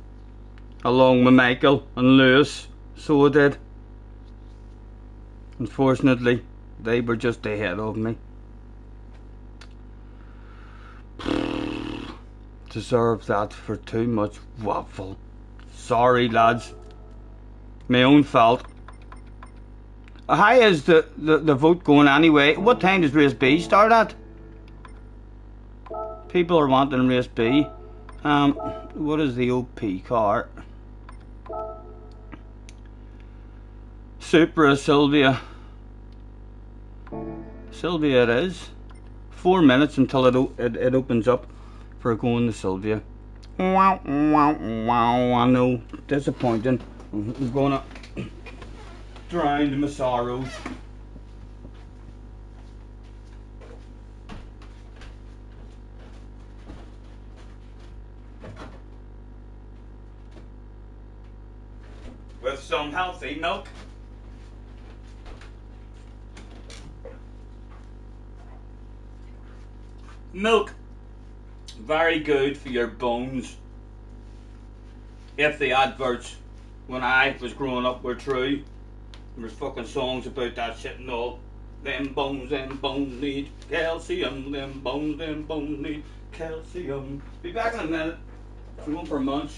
along with Michael and Lewis, so I did. Unfortunately, they were just ahead of me. Deserve that for too much waffle. Sorry, lads. My own fault. How is the vote going anyway? What time does race B start at? People are wanting race B. What is the OP car? Supra Sylvia. Sylvia it is. 4 minutes until it opens up for going to Sylvia. Wow, I know. Disappointing. I'm gonna drown my sorrows. With some healthy milk. Milk, very good for your bones. If the adverts when I was growing up were true, there was fucking songs about that shit and all. Them bones need calcium. Them bones need calcium. Be back in a minute. I'm going for a munch.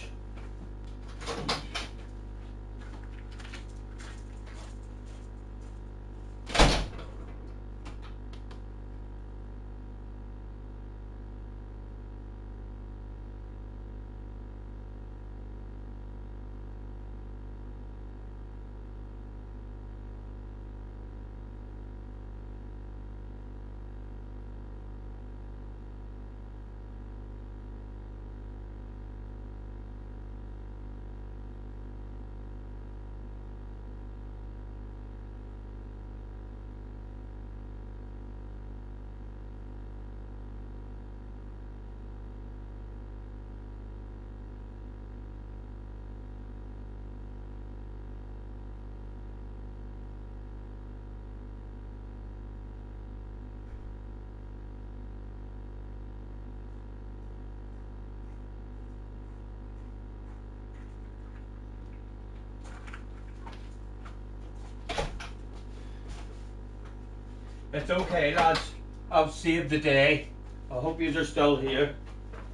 It's okay, lads. I've saved the day. I hope you are still here.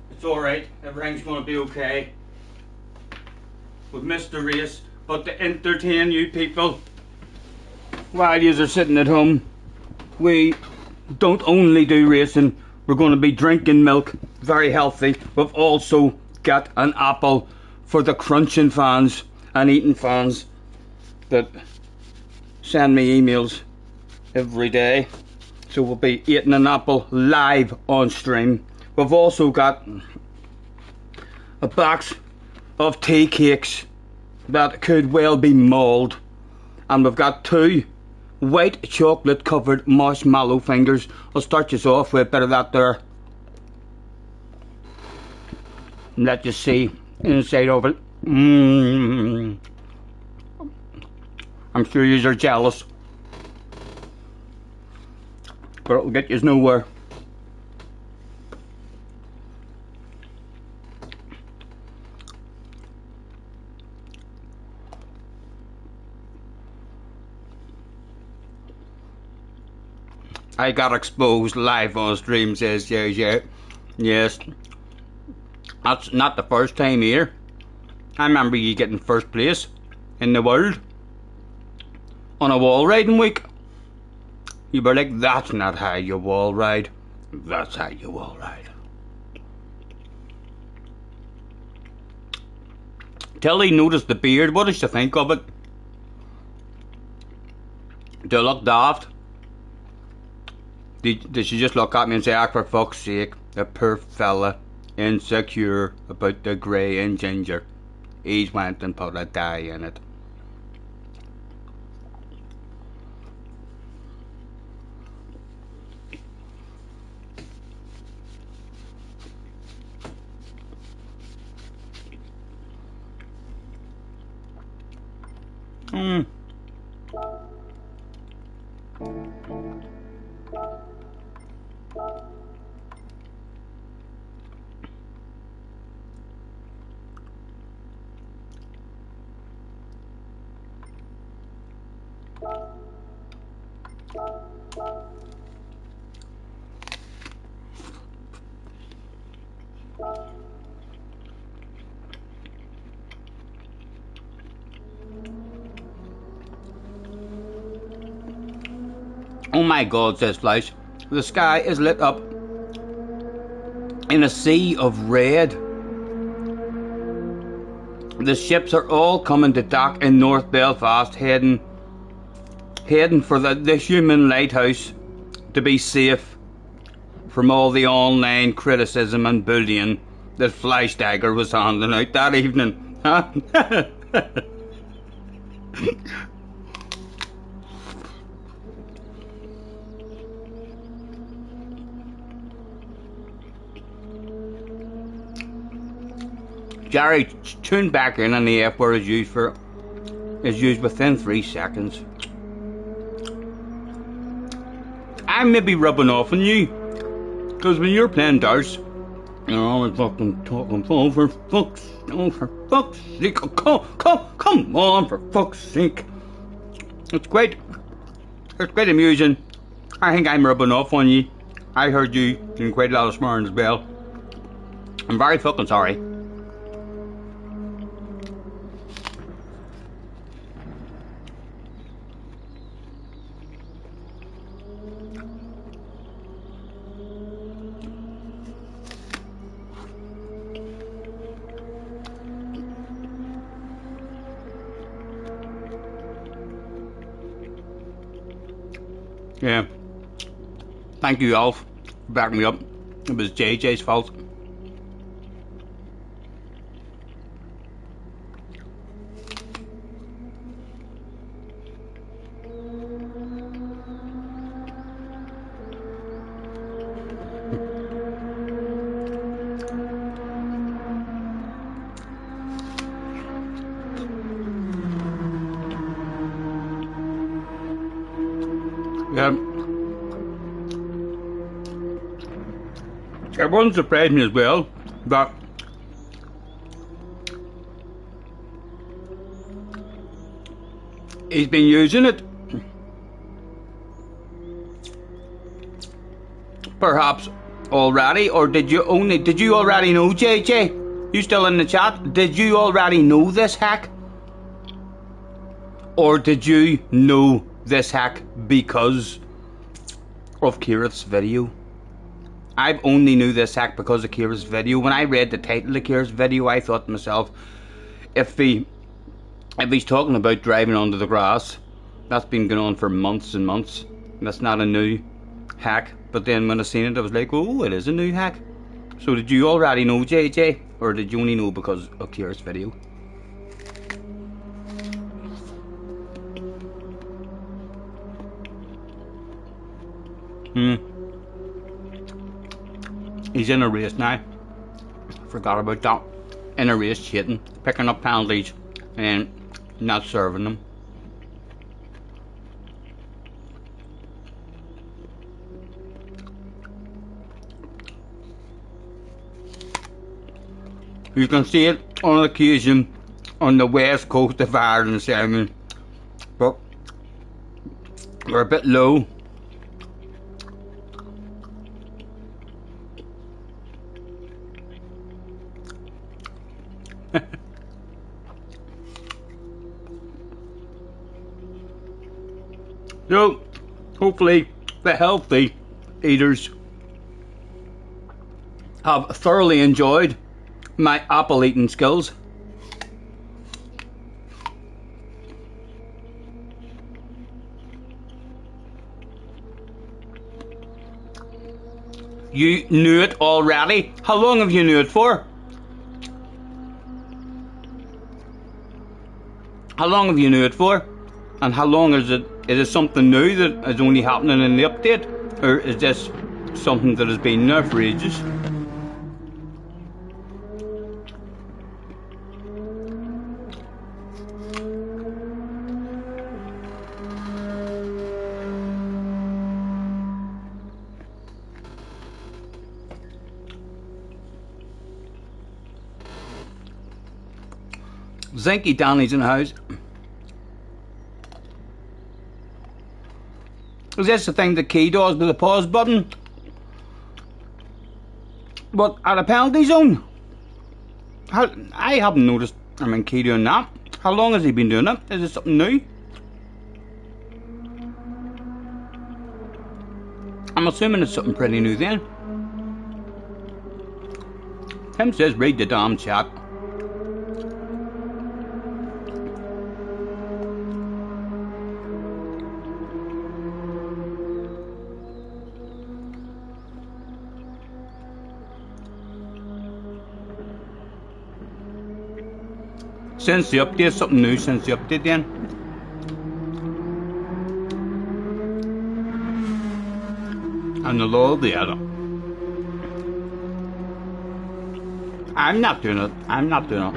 It's alright. Everything's going to be okay. We've missed the race, but to entertain you people while you are sitting at home, we don't only do racing. We're going to be drinking milk, very healthy. We've also got an apple for the crunching fans and eating fans that send me emails every day. So we'll be eating an apple live on stream. We've also got a box of tea cakes that could well be mauled, and we've got 2 white chocolate covered marshmallow fingers. I'll start you off with a bit of that there and let you see inside of it. I'm sure you are jealous, but it'll get you nowhere. I got exposed live on stream, says JJ. Yes, that's not the first time here. I remember you getting first place in the world on a wall riding week. You were like, that's not how you wall ride. That's how you wall ride. Tilly noticed the beard. What did she think of it? Do I look daft? Did she just look at me and say, ah, for fuck's sake, the poor fella, insecure about the grey and ginger. He's went and put a dye in it. Oh my God, says Fleisch. The sky is lit up in a sea of red. The ships are all coming to dock in North Belfast, heading for the human lighthouse to be safe from all the online criticism and bullying that Fleisch Dagger was handing out that evening. Jerry, tune back in and the F word is used within 3 seconds. I may be rubbing off on you, because when you're playing darts, you're always fucking talking, oh for fuck's sake, come on, for fuck's sake. It's quite amusing. I think I'm rubbing off on you. I heard you doing quite a lot of swearing as well. I'm very fucking sorry. Yeah. Thank you, Alf, for backing me up. It was JJ's fault. Yeah. It wouldn't surprise me as well, but he's been using it. Perhaps already, or did you already know, JJ? You still in the chat? Did you already know this hack? Or did you know this hack because of Kira's video? I've only knew this hack because of Kira's video. When I read the title of Kira's video, I thought to myself, if he's talking about driving onto the grass, that's been going on for months and months. That's not a new hack. But then when I seen it, I was like, oh, it is a new hack. So did you already know, JJ? Or did you only know because of Kira's video? He's in a race now. Forgot about that. In a race, cheating, picking up penalties, and not serving them. You can see it on occasion on the west coast of Ireland, Simon, but we're a bit low. So, hopefully the healthy eaters have thoroughly enjoyed my apple eating skills. You knew it already? How long have you knew it for? How long have you knew it for? And how long is it? Is it something new that is only happening in the update? Or is this something that has been there for ages? Zinky Danny's in the house. Is this the thing the key does with the pause button? But at a penalty zone? I haven't noticed key doing that. How long has he been doing it? Is it something new? I'm assuming it's something pretty new then. Tim says read the damn chat. Since the update, something new since the update then. and the law of the other. I'm not doing it. I'm not doing it.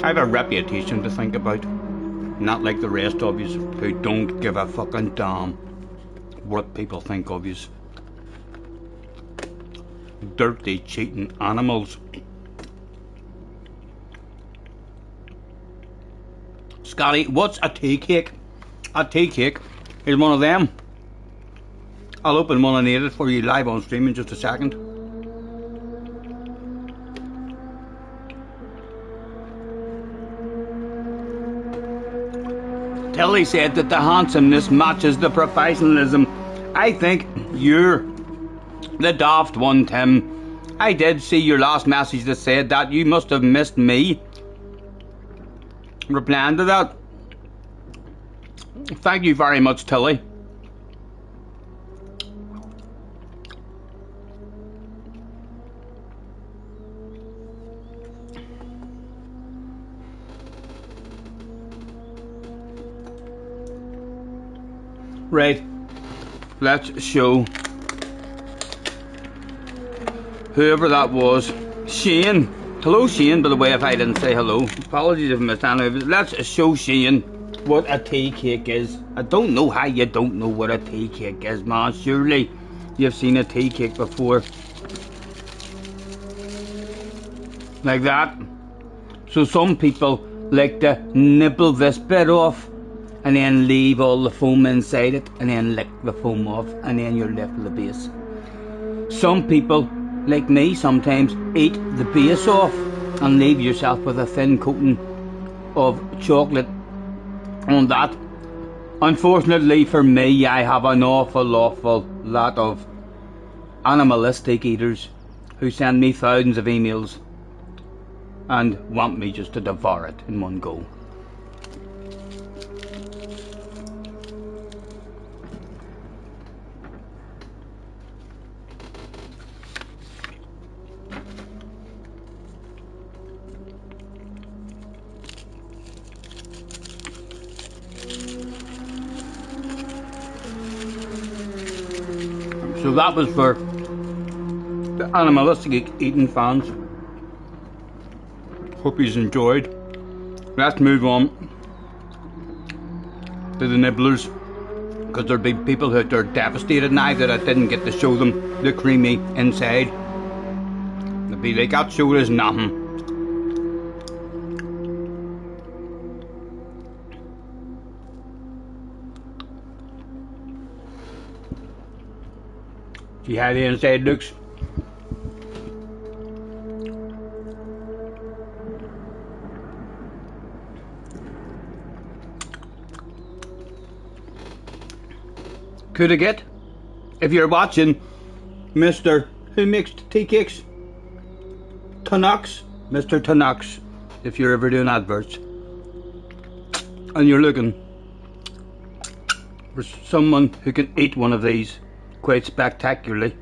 I have a reputation to think about. Not like the rest of you who don't give a fucking damn what people think of you. Dirty, cheating animals. Scotty, what's a tea cake? A tea cake is one of them. I'll open one and eat it for you live on stream in just a second. Tilly said that the handsomeness matches the professionalism. I think you're the daft one, Tim. I did see your last message that said that. You must have missed me replying to that. Thank you very much, Tilly. Right, let's show whoever that was. Shane. Hello, Shane, by the way, if I didn't say hello. Apologies if I missed any of it. Let's show Shane what a tea cake is. I don't know how you don't know what a tea cake is, man. Surely you've seen a tea cake before. Like that. So some people like to nibble this bit off and then leave all the foam inside it and then lick the foam off and then you're left with the base. Some people, like me, sometimes eat the base off and leave yourself with a thin coating of chocolate on that. Unfortunately for me, I have an awful lot of animalistic eaters who send me thousands of emails and want me just to devour it in one go. So that was for the animalistic eating fans. Hope you enjoyed. Let's move on to the nibblers, because there'll be people who are devastated now that I didn't get to show them the creamy inside. They'll be like, that show is nothing. See how the inside looks? Could I get, if you're watching, Mr. Who makes tea cakes? Tunnock's, Mr. Tunnock's, if you're ever doing adverts and you're looking for someone who can eat one of these quite spectacularly,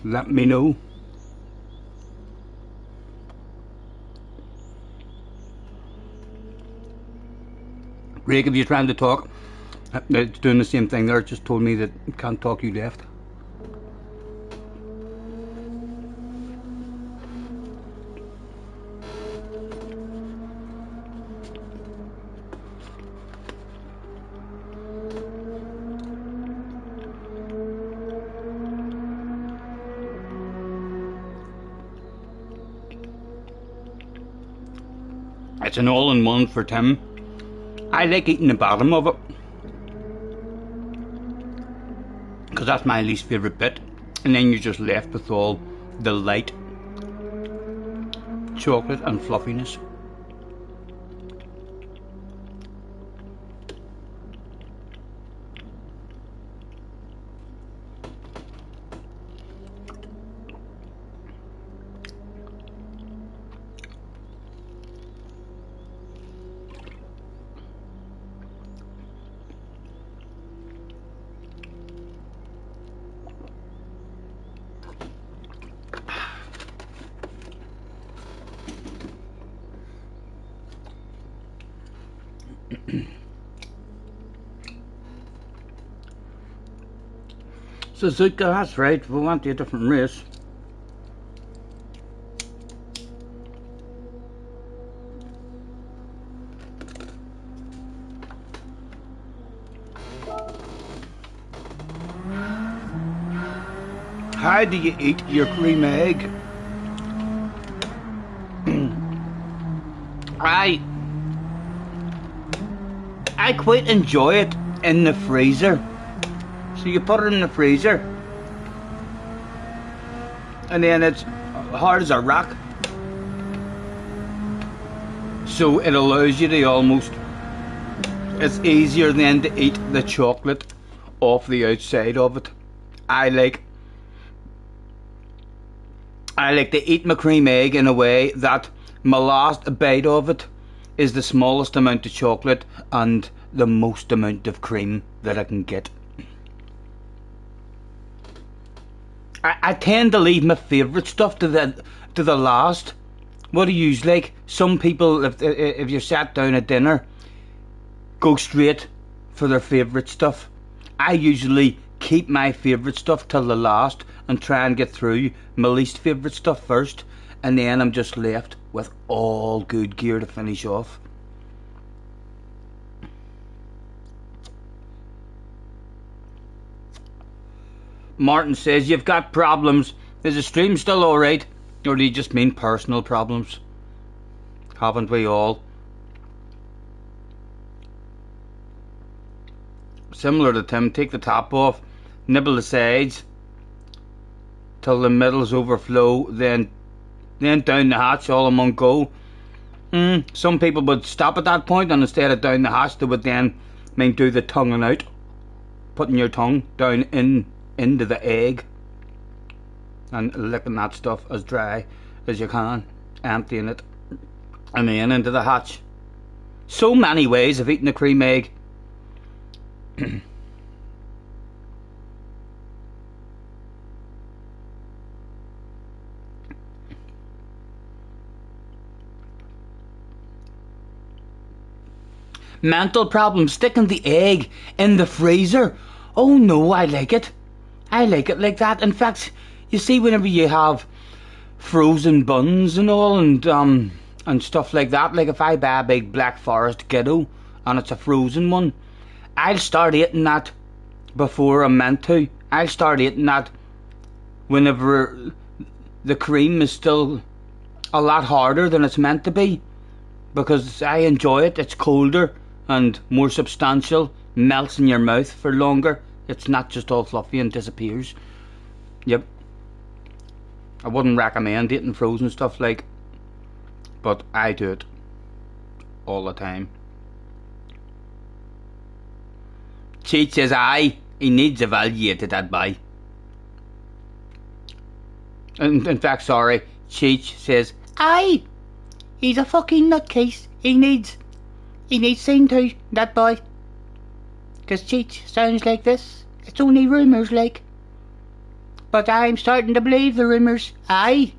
let me know. Rick, if you're trying to talk, it's doing the same thing there. It just told me that you can't talk, you left. It's an all-in-one for Tim. I like eating the bottom of it, because that's my least favourite bit, and then you're just left with all the light chocolate and fluffiness. Suzuka, that's right. We went to a different race. How do you eat your cream egg? I quite enjoy it in the freezer. So you put it in the freezer, and then it's hard as a rock. So it allows you to almost, it's easier then to eat the chocolate off the outside of it. I like to eat my cream egg in a way that my last bite of it is the smallest amount of chocolate and the most amount of cream that I can get. I tend to leave my favourite stuff to the last. What do you like? Some people, if you're sat down at dinner, go straight for their favourite stuff. I usually keep my favourite stuff till the last and try and get through my least favourite stuff first, and then I'm just left with all good gear to finish off. Martin says, you've got problems. Is the stream still alright? Or do you just mean personal problems? Haven't we all? Similar to Tim, take the top off, nibble the sides till the middles overflow, then down the hatch all in one go. Some people would stop at that point, and instead of down the hatch they would then do the tonguing out, putting your tongue down into the egg and licking that stuff as dry as you can, emptying it and then into the hatch. So many ways of eating a cream egg. Mental problem, sticking the egg in the freezer. Oh no, I like it. I like it like that. In fact, you see, whenever you have frozen buns and all, and stuff like that, like if I buy a big Black Forest Ghetto and it's a frozen one, I'll start eating that before I'm meant to. I'll start eating that whenever the cream is still a lot harder than it's meant to be, because I enjoy it. It's colder and more substantial, melts in your mouth for longer. It's not just all fluffy and disappears. Yep. I wouldn't recommend eating frozen stuff, like, but I do it all the time. Cheech says, aye, he needs evaluated that by. In fact, sorry, Cheech says, aye, he's a fucking nutcase. He needs seen to, that boy. Cause Cheech sounds like this. It's only rumours, like. But I'm starting to believe the rumours. Aye.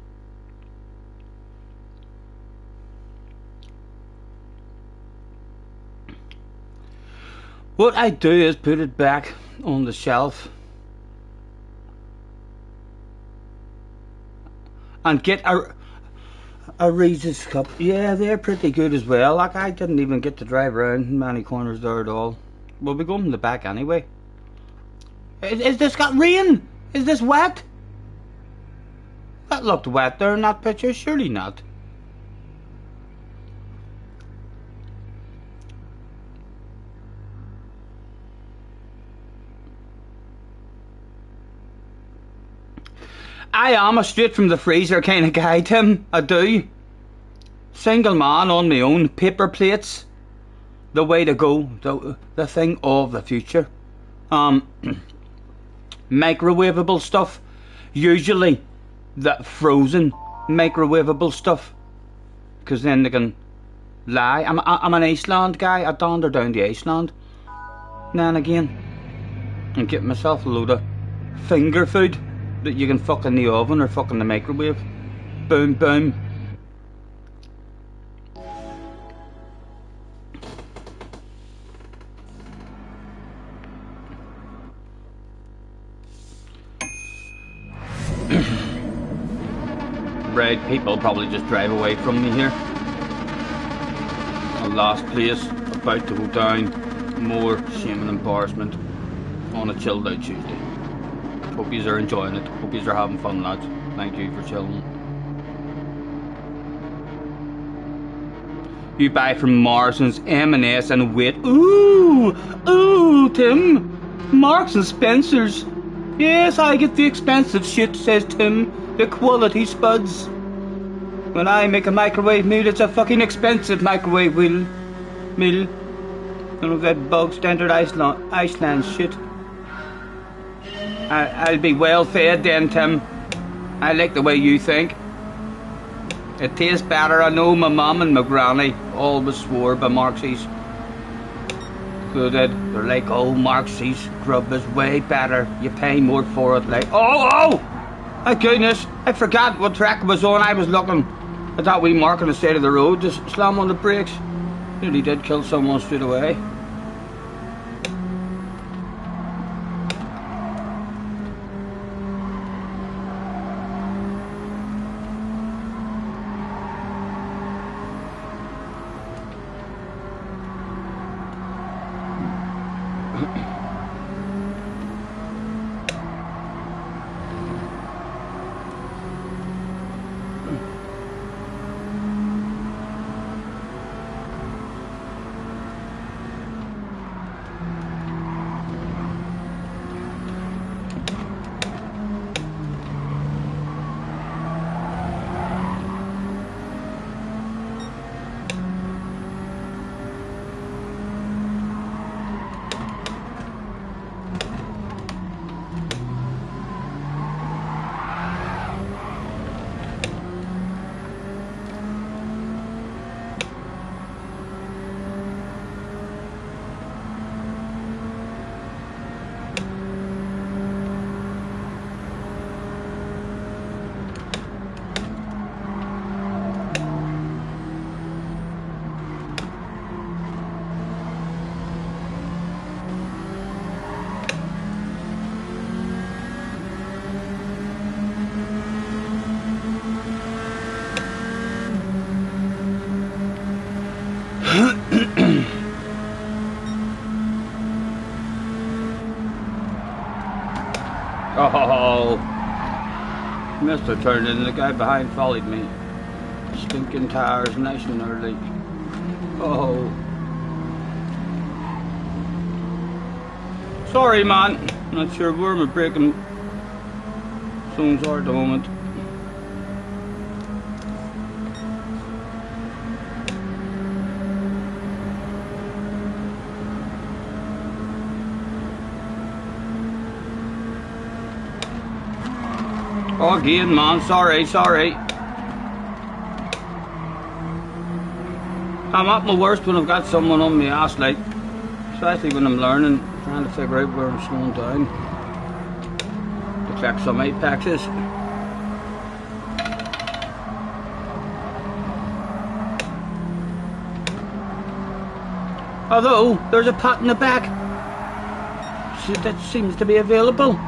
What I do is put it back on the shelf and get a Reese's cup. Yeah, they're pretty good as well. Like, I didn't even get to drive around many corners there at all. We'll be going in the back anyway. Is this got rain? Is this wet? That looked wet there in that picture. Surely not. I am a straight from the freezer kind of guy, Tim. I do. Single man on my own. Paper plates. The way to go. The thing of the future. Microwavable stuff. Usually the frozen microwavable stuff, because then they can lie. I'm an Iceland guy. I dander down to Iceland now and again and get myself a load of finger food that you can fuck in the oven or fuck in the microwave. Boom, boom. right, people probably just drive away from me here. The last place, about to go down, more shame and embarrassment on a chilled out Tuesday. Hope yous are enjoying it. Hope yous are having fun, lads. Thank you for chilling. You buy from Morrison's, M&S and wait. Ooh, Tim. Marks and Spencer's. Yes, I get the expensive shit, says Tim. The quality spuds. When I make a microwave meal, it's a fucking expensive microwave meal. None of that bog standard Iceland shit. I'll be well fed then, Tim. I like the way you think. It tastes better. I know my mum and my granny always swore by Marxies. Good. They're like, oh, Marxies grub is way better. You pay more for it. Like, oh! My goodness, I forgot what track was on. I was looking at that wee mark on the side of the road. Just slam on the brakes. Nearly did kill someone straight away. Oh, missed a turn and the guy behind followed me. Stinking tires, nice and early. Oh. Sorry, man. Not sure where my braking zones are at the moment. Oh, again, man, sorry. I'm at my worst when I've got someone on my ass, like, especially when I'm learning, trying to figure out where I'm slowing down to collect some apexes. Although, there's a pot in the back that seems to be available.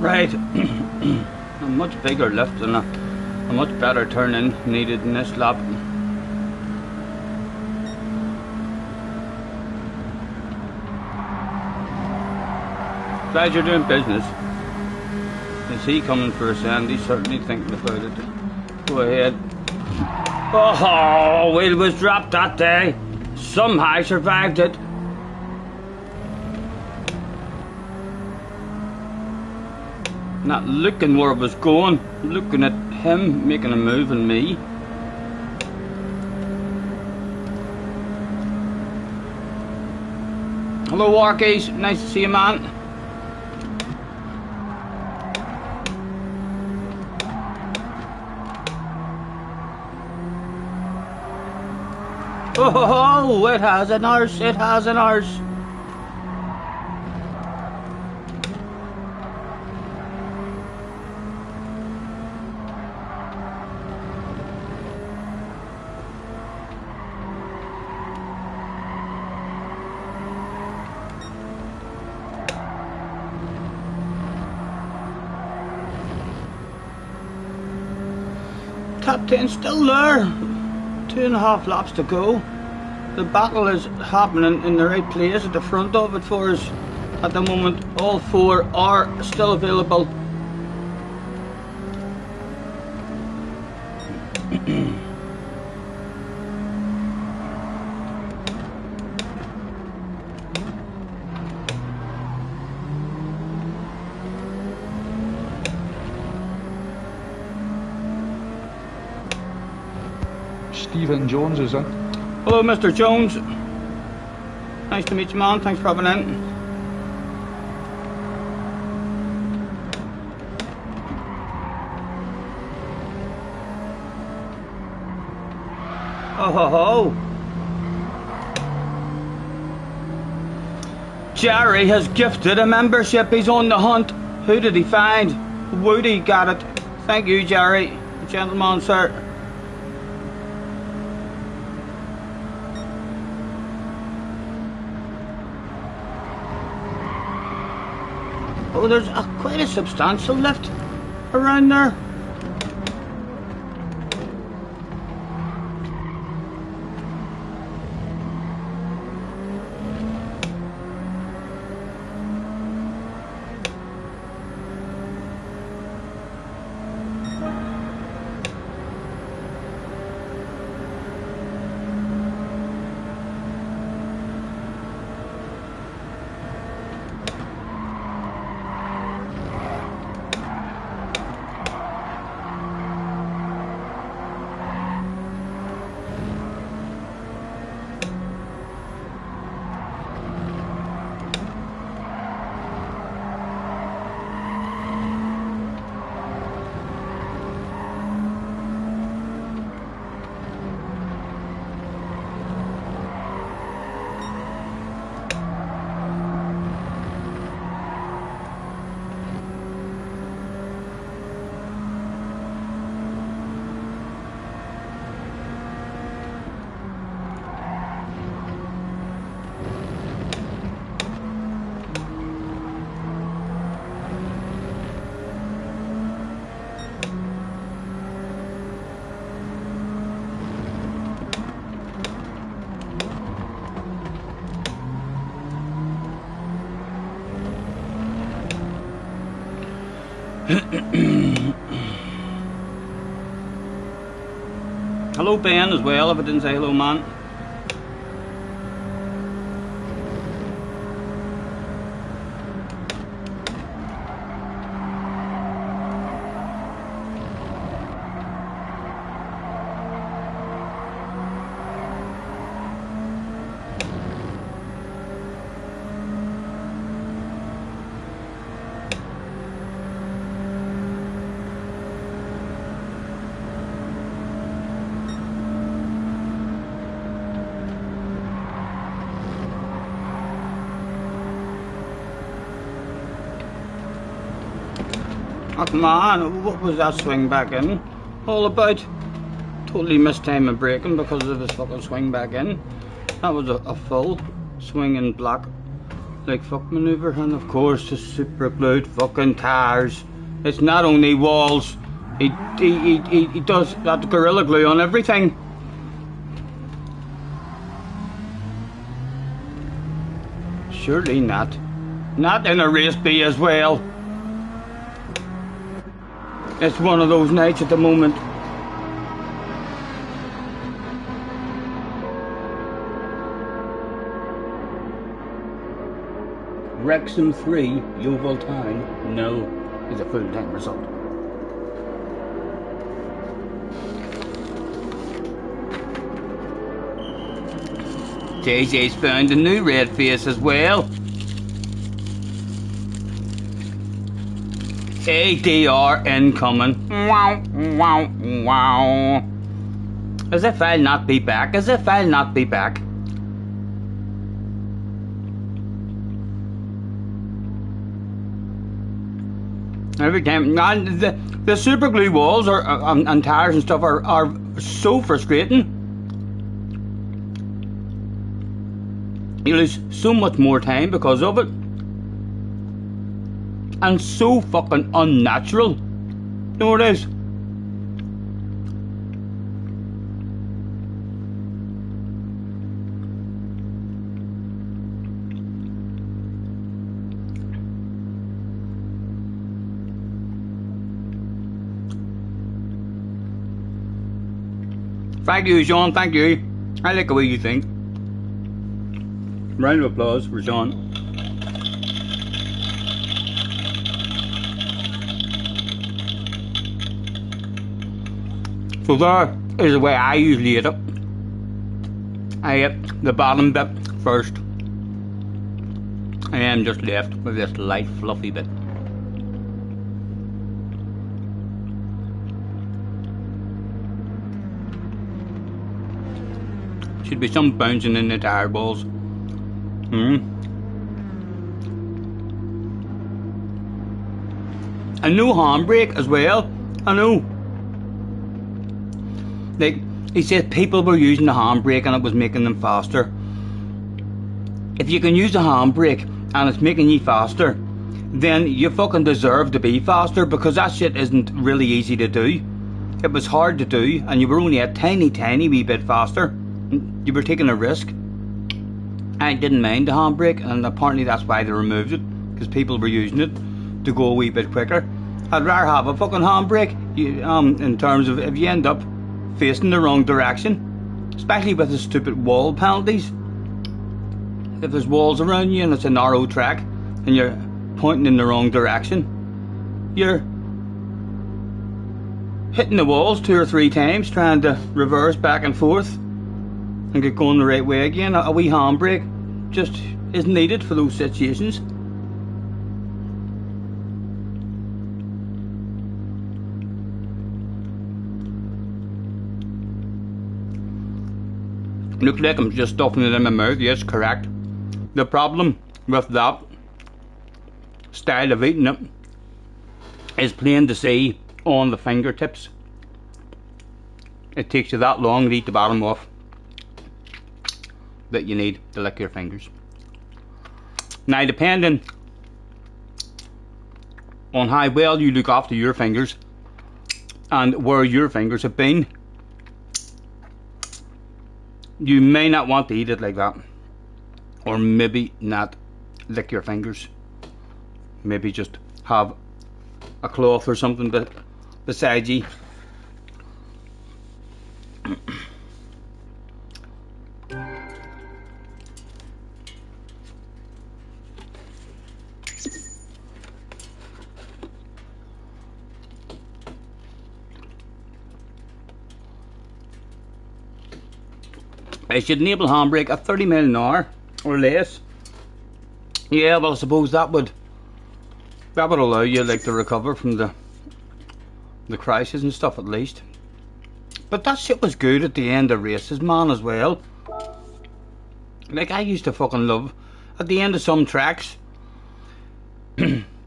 Right, a much bigger lift and a much better turn-in needed in this lap. Glad you're doing business. Is he coming for a send? He's certainly thinking about it. Go ahead. Oh, wheel was dropped that day. Somehow I survived it. Not looking where it was going, looking at him making a move on me. Hello Warkies, nice to see you, man. Oh, it has an arse, it has an arse. Top 10 still there. 2.5 laps to go. The battle is happening in the right place at the front of it for us. At the moment, all 4 are still available. Stephen Jones is in. Hello, Mr. Jones. Nice to meet you, man. Thanks for having in. Oh ho ho. Jerry has gifted a membership. He's on the hunt. Who did he find? Woody got it. Thank you, Jerry. Gentleman, sir. Oh, there's quite a substantial lift around there. Hello Ben as well, if I didn't say hello, man. Oh come on, what was that swing back in all about? Totally missed time of braking because of his fucking swing back in. That was a full swing in black like fuck manoeuvre, and of course the super glued fucking tires. It's not only walls, he does that Gorilla Glue on everything. Surely not. Not in a race B as well. It's one of those nights at the moment. Wrexham 3, Yeovil Town 0 is a full-time result. JJ's found a new red face as well. ADR incoming. Wow, wow, wow. As if I'll not be back. As if I'll not be back. Every time. And the super glue walls are, and tires and stuff are so frustrating. You lose so much more time because of it. And so fucking unnatural. You know what it is? Thank you, Sean, thank you. I like the way you think. Round of applause for Sean. So there is the way I usually eat it. I eat the bottom bit first, and then just left with this light fluffy bit. Should be some bouncing in the tire balls. A new handbrake as well. I know. Like, he said people were using the handbrake and it was making them faster. If you can use the handbrake and it's making you faster, then you fucking deserve to be faster, because that shit isn't really easy to do. It was hard to do and you were only a tiny wee bit faster. You were taking a risk. I didn't mind the handbrake, and apparently that's why they removed it, because people were using it to go a wee bit quicker. I'd rather have a fucking handbrake, in terms of if you end up facing the wrong direction, especially with the stupid wall penalties. If there's walls around you and it's a narrow track and you're pointing in the wrong direction, you're hitting the walls 2 or 3 times trying to reverse back and forth and get going the right way again. A wee handbrake just is needed for those situations. Looks like I'm just stuffing it in my mouth. Yes, correct. The problem with that style of eating it is plain to see on the fingertips. It takes you that long to eat the bottom off that you need to lick your fingers. Now, depending on how well you look after your fingers and where your fingers have been, you may not want to eat it like that, or maybe not lick your fingers. Maybe just have a cloth or something beside you. I should enable handbrake at 30 mile an hour or less. Yeah, well, I suppose that would allow you like to recover from the crashes and stuff at least. But that shit was good at the end of races, man, as well. Like, I used to fucking love at the end of some tracks.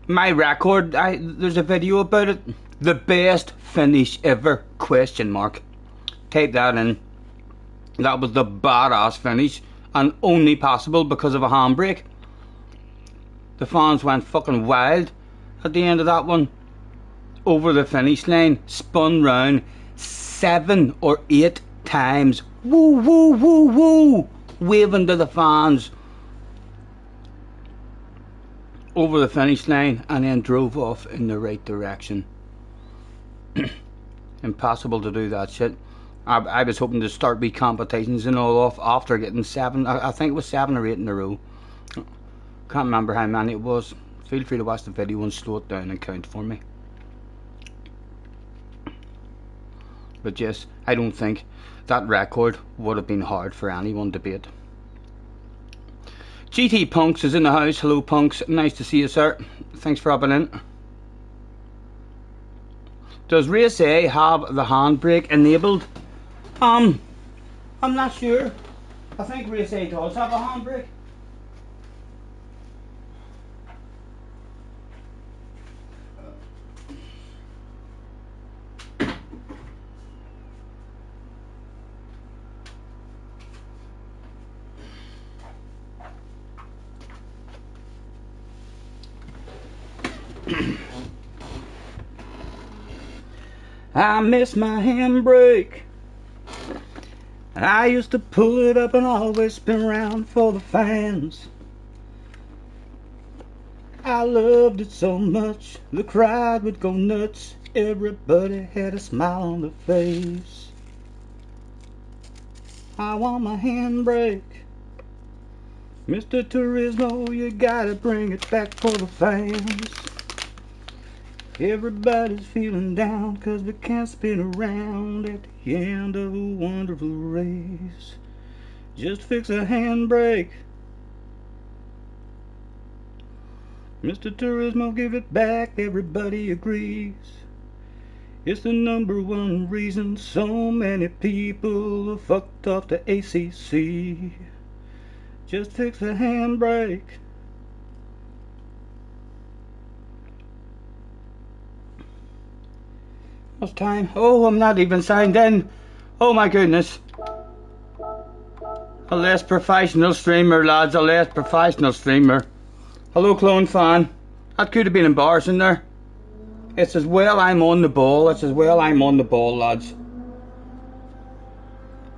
My record, there's a video about it. The best finish ever, question mark. Type that in. That was the badass finish, and only possible because of a handbrake. The fans went fucking wild at the end of that one. Over the finish line, spun round 7 or 8 times. Woo, woo, woo, woo, waving to the fans over the finish line, and then drove off in the right direction. Impossible to do that shit. I was hoping to start wee competitions and all off after getting 7. I think it was 7 or 8 in a row. Can't remember how many it was. Feel free to watch the video and slow it down and count for me. But yes, I don't think that record would have been hard for anyone to beat. GT Punks is in the house. Hello Punks, nice to see you sir. Thanks for hopping in. Does Race A have the handbrake enabled? I'm not sure. I think Race A does have a handbrake. I miss my handbrake. I used to pull it up and always spin around for the fans. I loved it so much, the crowd would go nuts. Everybody had a smile on their face. I want my handbrake. Mr. Turismo, you gotta bring it back for the fans. Everybody's feeling down 'cause we can't spin around at the end of a wonderful race. Just fix a handbrake. Mr. Turismo, give it back, everybody agrees. It's the #1 reason so many people are fucked off the ACC. Just fix a handbrake. What's time? Oh, I'm not even signed in. Oh my goodness. A less professional streamer, lads. A less professional streamer. Hello, Clone Fan. That could have been embarrassing there. It's as well I'm on the ball. It's as well I'm on the ball, lads.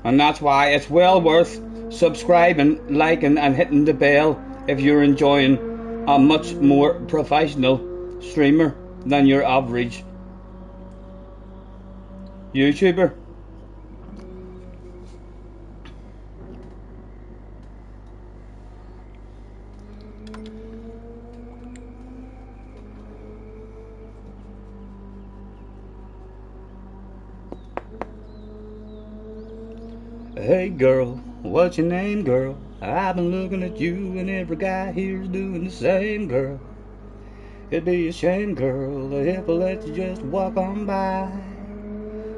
And that's why it's well worth subscribing, liking and hitting the bell if you're enjoying a much more professional streamer than your average YouTuber. Hey girl, what's your name, girl? I've been looking at you and every guy here's doing the same, girl. It'd be a shame, girl, if I let you just walk on by,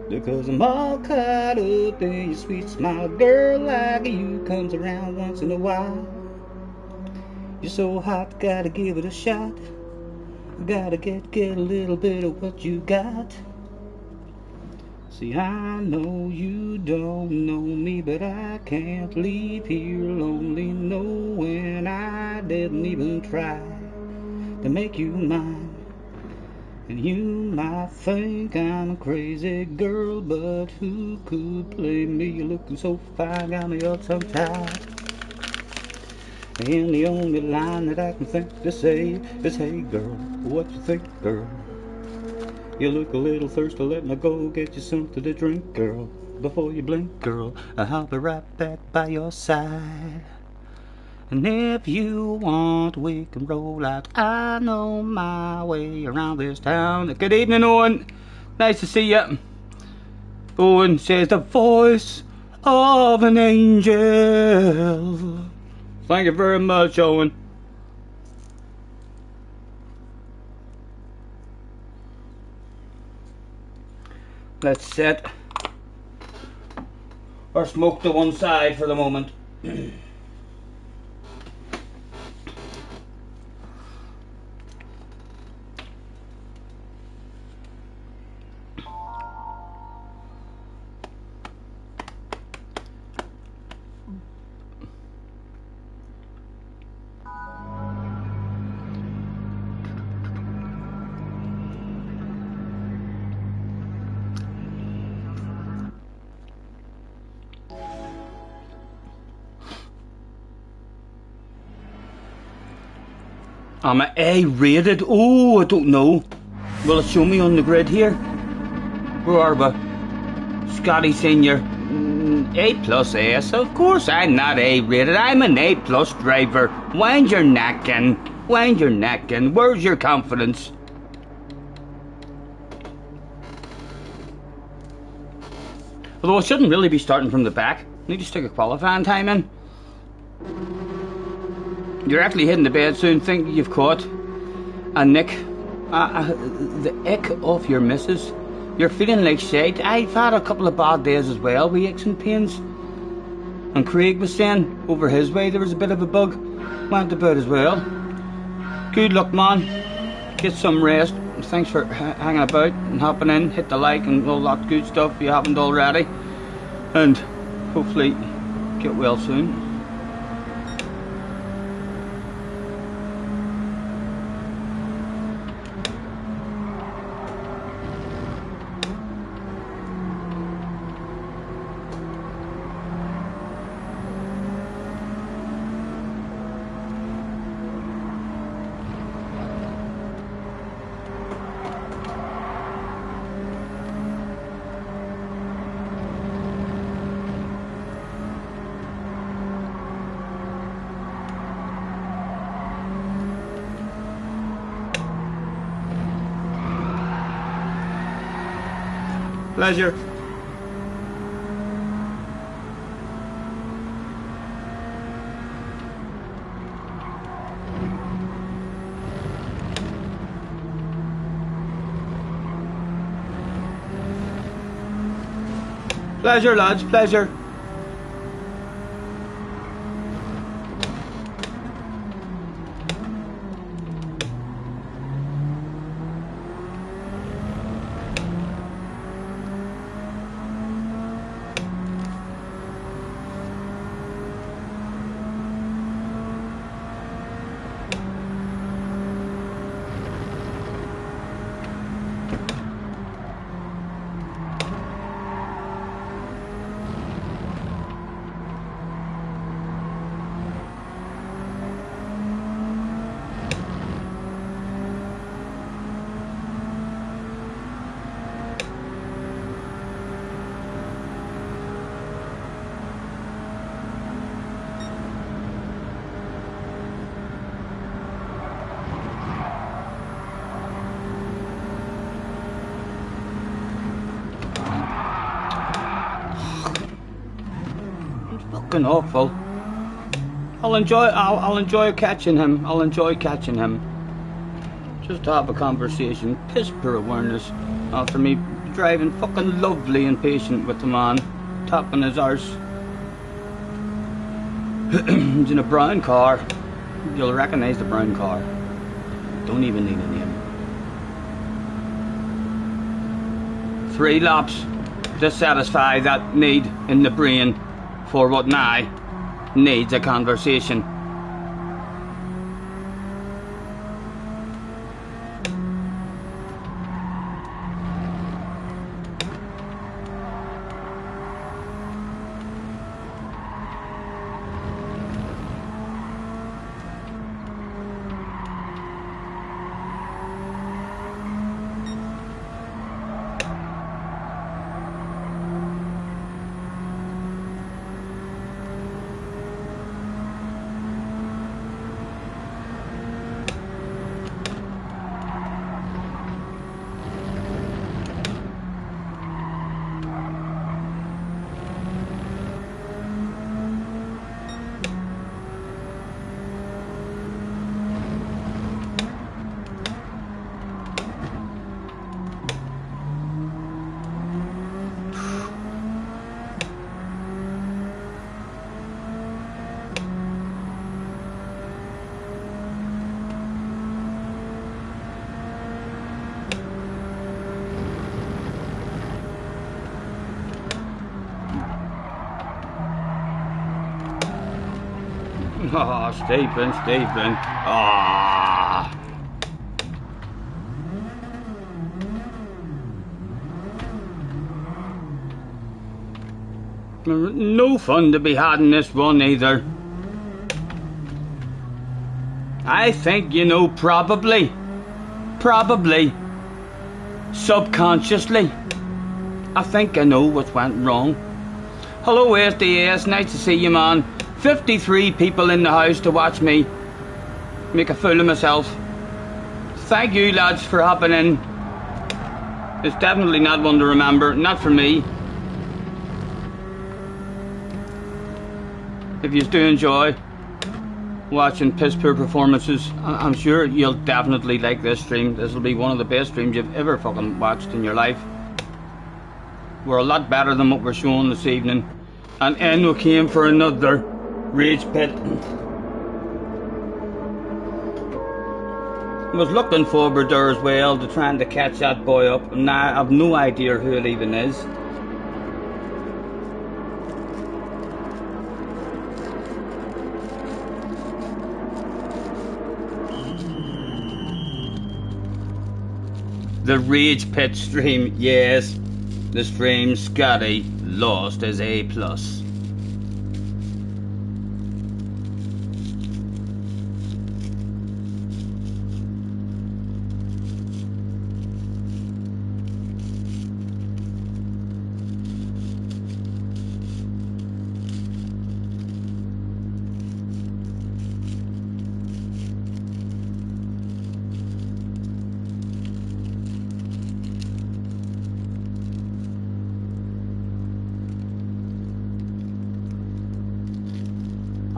because I'm all caught up in your sweet smile. Girl like you comes around once in a while. You're so hot, gotta give it a shot. Gotta get a little bit of what you got. See, I know you don't know me, but I can't leave here lonely, knowing I didn't even try to make you mine. And you might think I'm a crazy girl, but who could blame me? You're looking so fine, got me all tongue-tied. And the only line that I can think to say is, hey girl, what you think, girl? You look a little thirsty, let me go get you something to drink, girl. Before you blink, girl, I'll be right back by your side. And if you want, we can roll out. I know my way around this town. Good evening, Owen. Nice to see you. Owen says, the voice of an angel. Thank you very much, Owen. Let's set our smoke to one side for the moment. I'm A rated. Oh, I don't know. Will it show me on the grid here? Where are we? Scotty Senior. A plus S. Of course I'm not A rated. I'm an A plus driver. Wind your neck in. Wind your neck in. Where's your confidence? Although I shouldn't really be starting from the back. I need to stick a qualifying time in. You're actually heading to bed soon, think you've caught a nick. The ick of your missus. You're feeling like shite. I've had a couple of bad days as well with aches and pains. And Craig was saying over his way there was a bit of a bug. Went about as well. Good luck, man. Get some rest. Thanks for hanging about and hopping in. Hit the like and all that good stuff if you haven't already. And hopefully get well soon. Pleasure. Pleasure, lads, pleasure. Fucking awful. I'll enjoy catching him. I'll enjoy catching him. Just to have a conversation. Piss poor awareness. After me driving fucking lovely and patient with the man. Tapping his arse. He's in a brown car. You'll recognise the brown car. Don't even need a name. 3 laps to satisfy that need in the brain for what now needs a conversation. Oh, Stephen. Ah. No fun to be had in this one either. I think, probably, subconsciously, I think I know what's went wrong. Hello SDS, nice to see you, man. 53 people in the house to watch me make a fool of myself. Thank you lads for hopping in. It's definitely not one to remember, not for me. If you do enjoy watching piss poor performances, I'm sure you'll definitely like this stream. This will be one of the best streams you've ever fucking watched in your life. We're a lot better than what we're showing this evening. And in we came for another rage pit. I was looking forward there as well to trying to catch that boy up, and now I've no idea who it even is. The Rage Pit stream, yes. The stream Scotty lost his A+.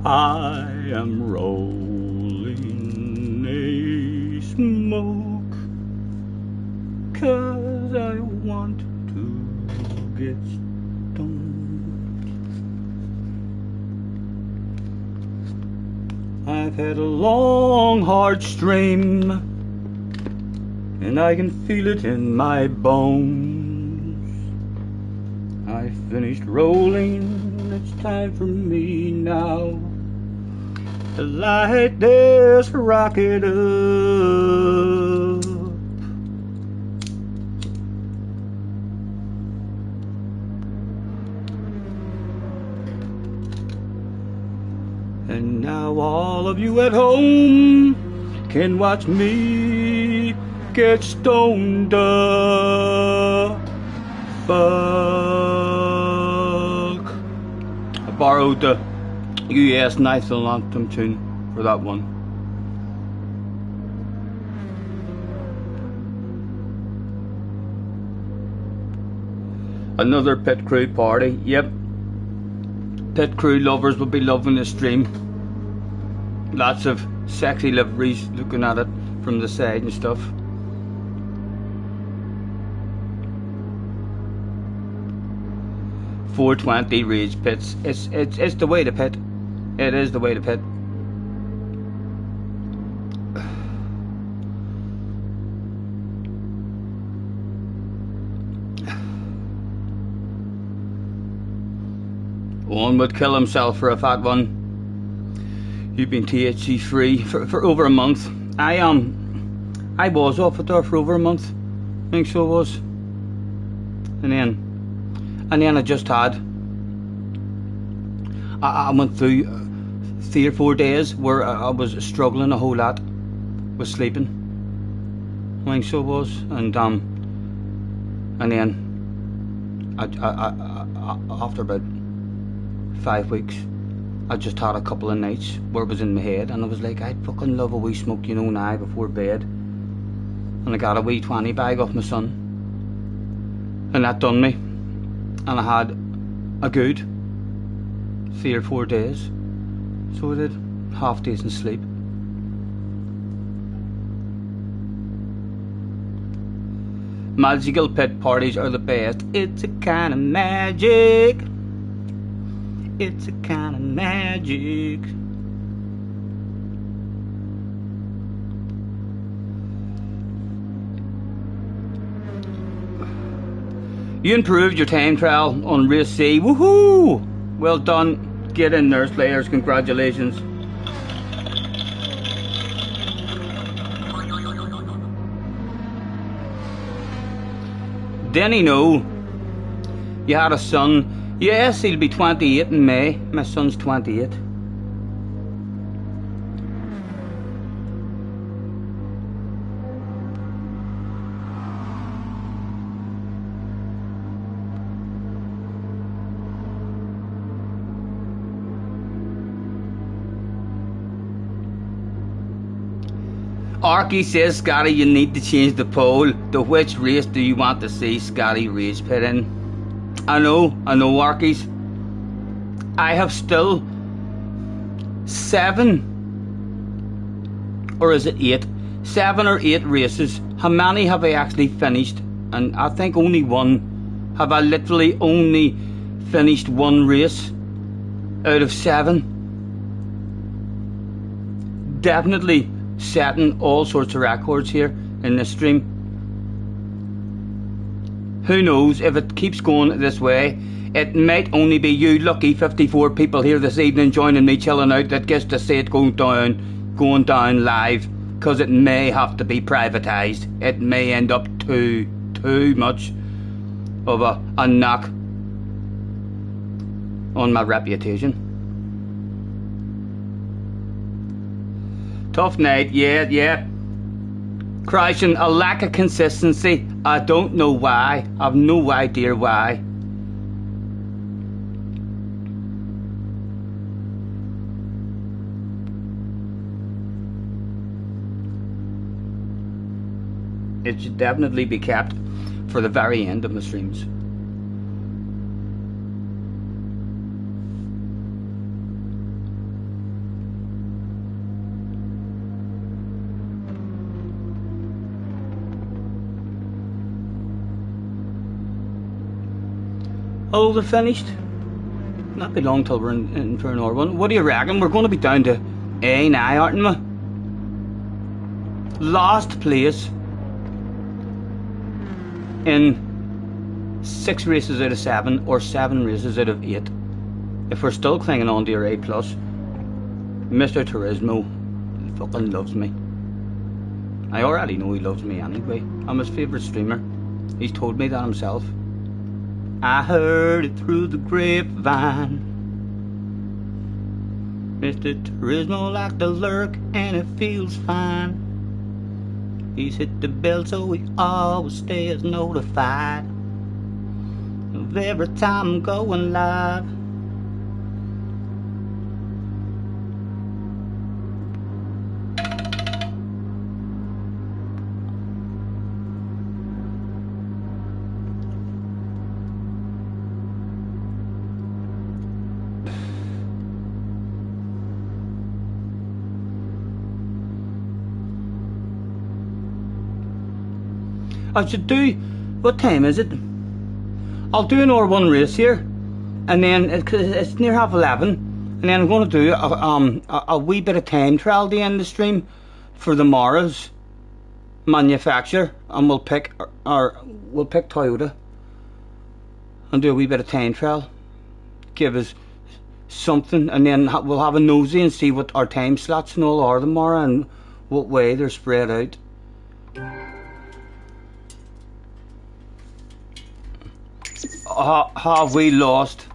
I am rolling a smoke 'cause I want to get stoned. I've had a long hard stream and I can feel it in my bones. I finished rolling, it's time for me now to light this rocket up. And now all of you at home can watch me get stoned up. Fuck. I borrowed the US National Anthem tune for that one. Another pit crew party, yep. Pit crew lovers will be loving this stream. Lots of sexy liveries looking at it from the side and stuff. .420 rage pits. It's the way to pit. It is the way to pit. One would kill himself for a fat one. You've been THC free for over a month. I was off it there for over a month. I think so it was. And then I just had. I went through 3 or 4 days where I was struggling a whole lot with sleeping. I think so it was, and then I after about 5 weeks, I just had a couple of nights where it was in my head, and I was like, I'd fucking love a wee smoke, you know, now before bed. And I got a wee 20 bag off my son, and that done me. And I had a good 3 or 4 days, so I did half decent sleep. Magical pit parties are the best. It's a kind of magic. It's a kind of magic. You improved your time trial on race C. Woohoo! Well done. Get in there, Slayers. Congratulations. Denny, no. You had a son. Yes, he'll be 28 in May. My son's 28. Arky says, Scotty, you need to change the poll. To which race do you want to see Scotty Rage pit in? I know, Arkies. I have still 7, or is it 8? 7 or 8 races. How many have I actually finished? And I think only one. Have I literally only finished one race out of 7? Definitely setting all sorts of records here in this stream. Who knows, if it keeps going this way, it might only be you lucky 54 people here this evening joining me chilling out that gets to see it going down live, because it may have to be privatised. It may end up too much of a knock on my reputation. Tough night, yeah. Crashing, a lack of consistency. I don't know why. I've no idea why. It should definitely be kept for the very end of my streams. Oh, they're finished. Not be long till we're in for an R1. What do you reckon? We're going to be down to A now, aren't we? Last place in 6 races out of 7 or 7 races out of 8. If we're still clinging on to your A+, Mr. Turismo fucking loves me. I already know he loves me anyway. I'm his favourite streamer. He's told me that himself. I heard it through the grapevine. Mr. Turismo like to lurk and it feels fine. He's hit the bell so he always stays notified of every time I'm going live. I should do, what time is it? I'll do an R1 race here, and then it's near 11:30, and then I'm going to do a wee bit of time trial at the end of the stream for the Mara's manufacturer, and we'll pick Toyota and do a wee bit of time trial, give us something, and then we'll have a nosy and see what our time slots and all are tomorrow and what way they're spread out. Have we lost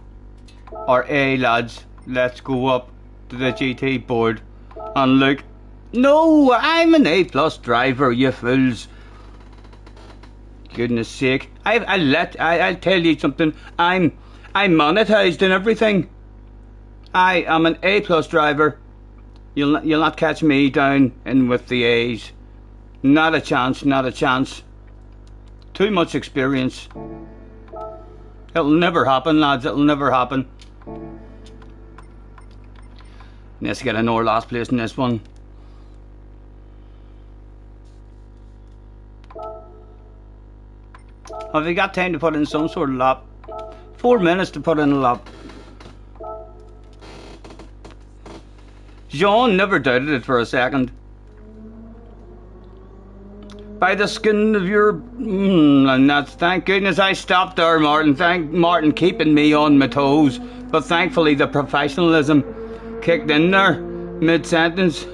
our A, lads? Let's go up to the GT board and look. No, I'm an A+ driver, you fools. Goodness sake. I'll tell you something. I'm monetized and everything. I am an A+ driver. You'll not catch me down in with the A's. Not a chance, not a chance. Too much experience. It'll never happen, lads, it'll never happen. Let's get another last place in this one. Have you got time to put in some sort of lap? 4 minutes to put in a lap. Jean never doubted it for a second. By the skin of your... and that's... Thank goodness I stopped there, Martin. Thank Martin keeping me on my toes. But thankfully the professionalism kicked in there mid-sentence.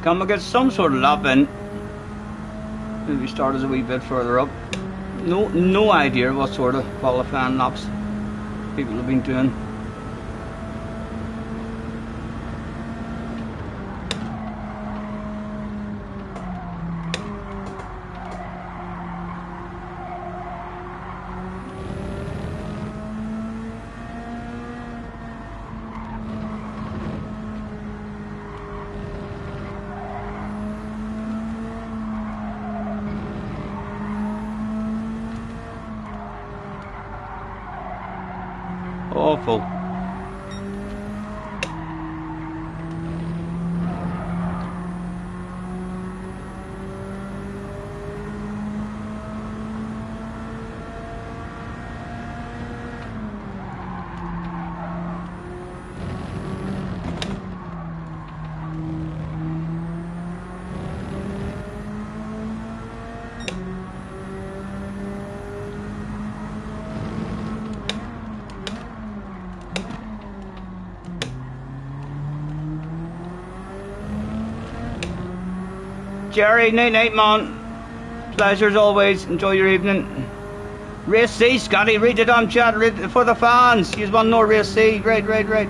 Can we get some sort of lap in? Maybe start us a wee bit further up. No idea what sort of qualifying laps people have been doing. Awful. Jerry, night man. Pleasure as always. Enjoy your evening. Race C, Scotty, read it on chat, read it for the fans. You want no race C. Right.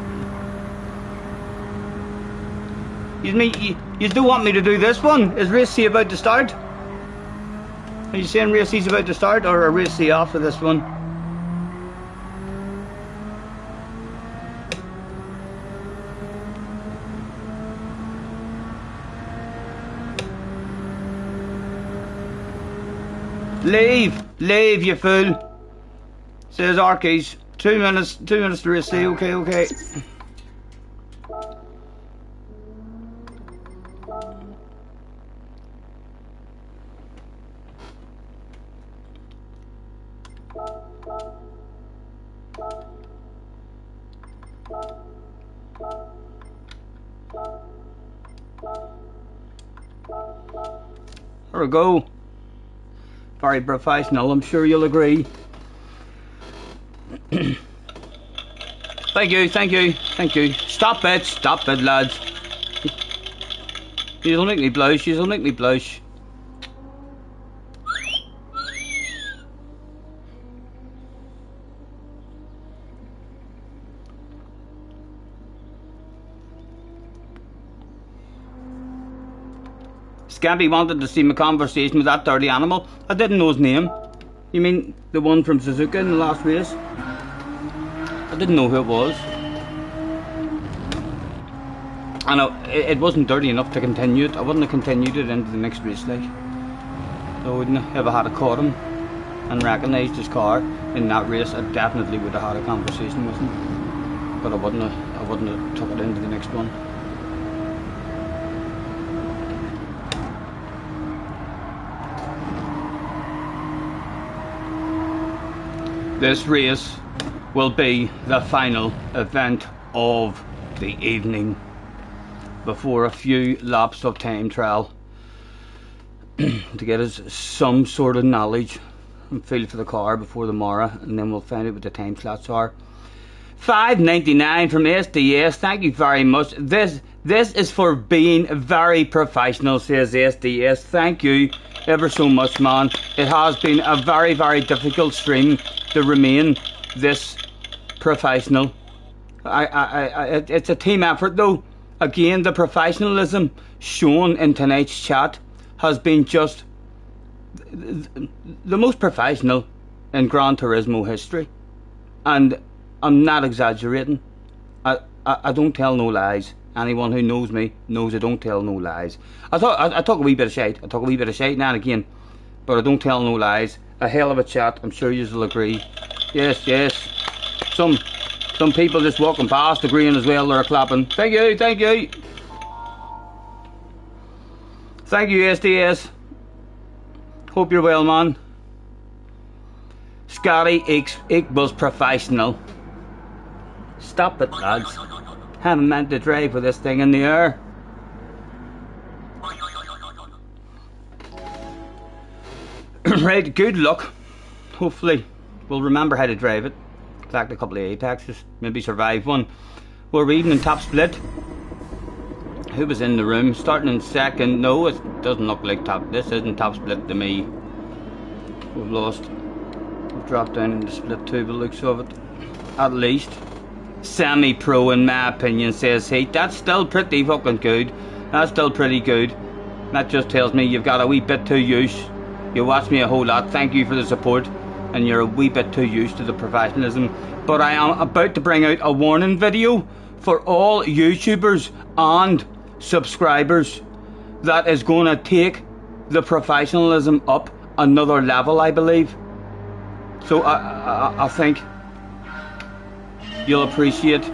You do want me to do this one? Is race C about to start? Are you saying race C's about to start, or a race C after this one? Leave, you fool. Says Arkies. 2 minutes to race C. Okay. There we go. Very professional, I'm sure you'll agree. Thank you. Stop it, lads. You'll make me blush. Scampy wanted to see my conversation with that dirty animal. I didn't know his name. You mean the one from Suzuka in the last race? I didn't know who it was. I know it wasn't dirty enough to continue it. I wouldn't have continued it into the next race, like. So I wouldn't have ever had caught him and recognised his car in that race. I definitely would have had a conversation with him, but I wouldn't have took it into the next one. This race will be the final event of the evening before a few laps of time trial to get us some sort of knowledge and feel for the car before the morrow, and then we'll find out what the time slots are. $5.99 from SDS. Thank you very much. This is for being very professional, says SDS. Thank you ever so much, man. It has been a very, very difficult stream to remain this professional. It's a team effort though. Again, the professionalism shown in tonight's chat has been just the most professional in Gran Turismo history, and I'm not exaggerating. I don't tell no lies. Anyone who knows me knows I don't tell no lies. I talk a wee bit of shite. I talk a wee bit of shite now and again, but I don't tell no lies. A hell of a chat, I'm sure you'll agree. Yes. Some people just walking past agreeing as well, they're clapping. Thank you. Thank you, SDS. Hope you're well, man. Scotty equals professional. Stop it, lads. Haven't meant to drive with this thing in the air. Right, good luck. Hopefully we'll remember how to drive it. Collect a couple of apexes, maybe survive one. We're reading in top split. Who was in the room? Starting in second. No, it doesn't look like top. This isn't top split to me. We've lost. We've dropped down into split 2 by the looks of it. At least. Semi-pro in my opinion, says he. That's still pretty fucking good. That's still pretty good. That just tells me you've got a wee bit too used. You watch me a whole lot. Thank you for the support. And you're a wee bit too used to the professionalism. But I am about to bring out a warning video for all YouTubers and subscribers that is going to take the professionalism up another level, I believe. So I think you'll appreciate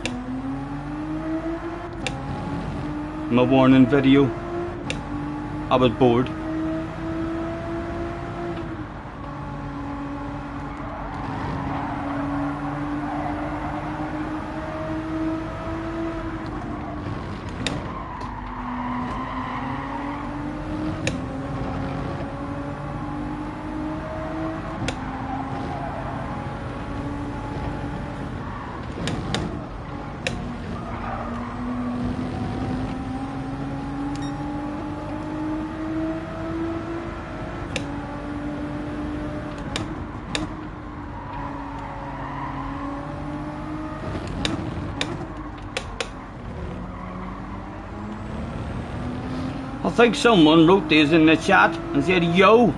my warning video. I was bored. I think someone wrote these in the chat and said, yo,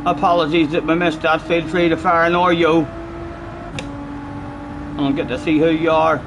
apologies that we missed that, feel free to fire an or yo. I don't get to see who you are.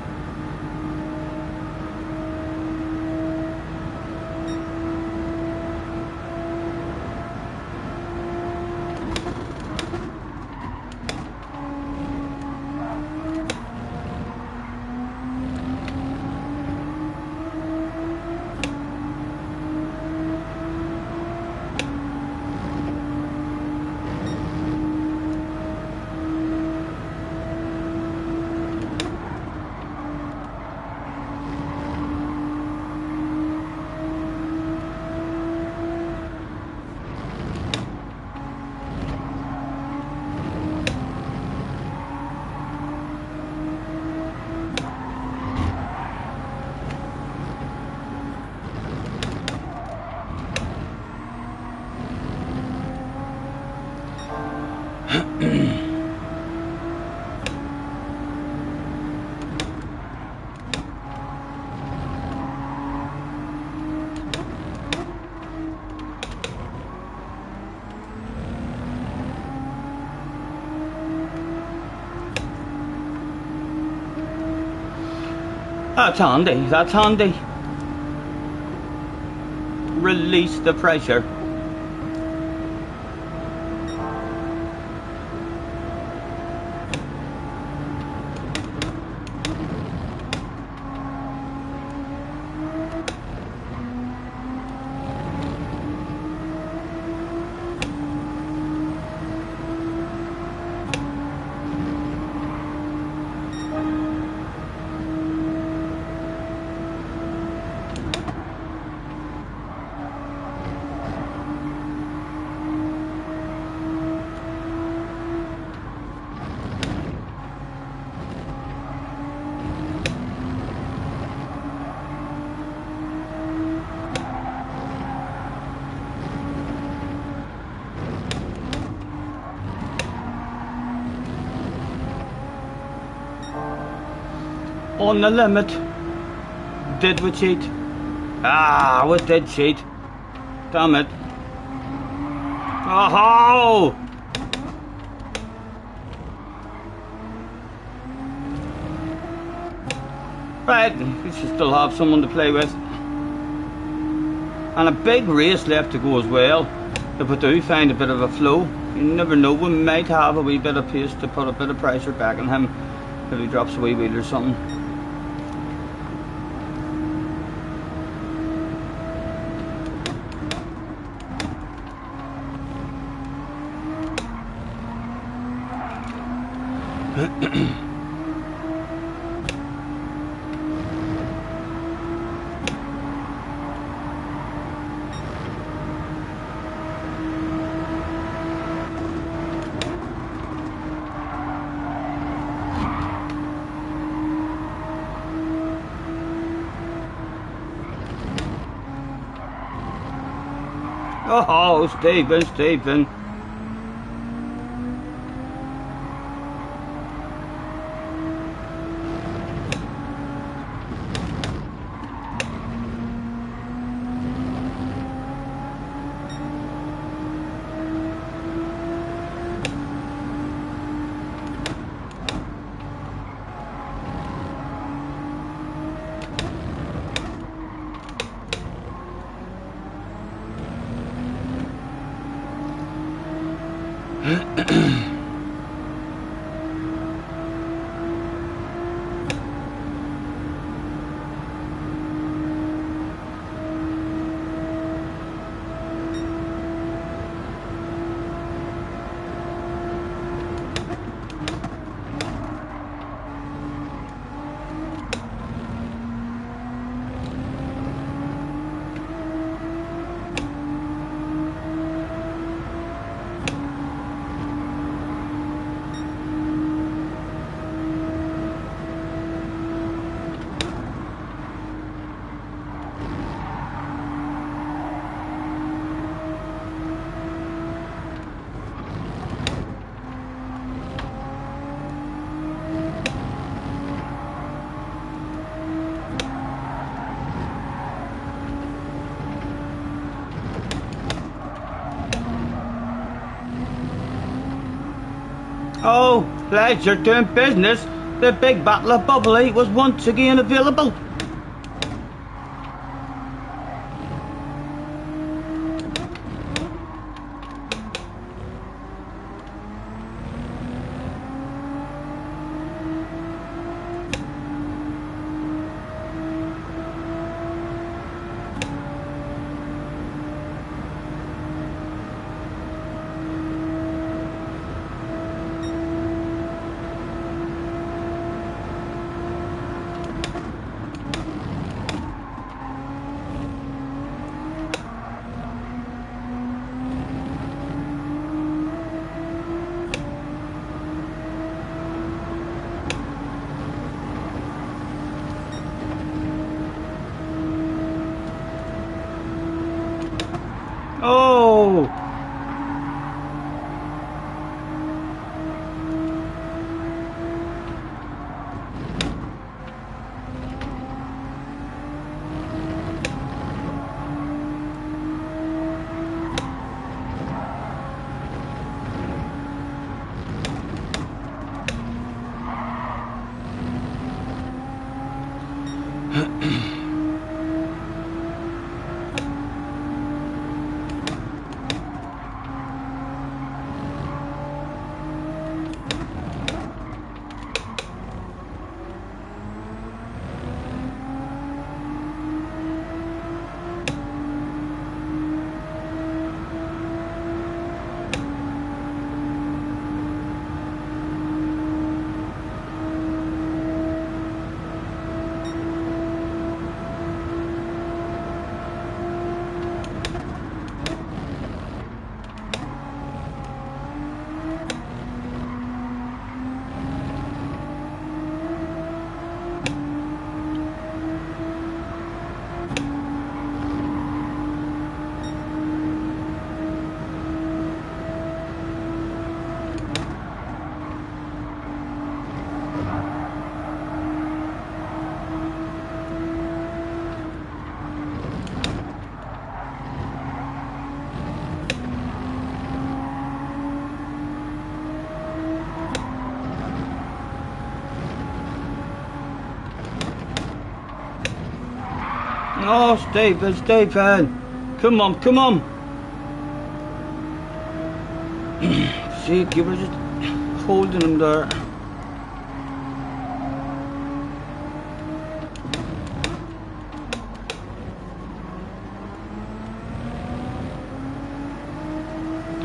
That's handy, that's handy. Release the pressure. On the limit. Did we cheat? Ah, we did cheat. Damn it. Oh! Right, we should still have someone to play with. And a big race left to go as well. If we do find a bit of a flow, you never know, we might have a wee bit of pace to put a bit of pressure back on him if he drops a wee wheel or something. Oh, Stephen, Stephen. Oh, pleasure doing business. The big bottle of bubbly was once again available. Oh! Oh, Stephen, Stephen. Come on, come on. See, you were just holding him there.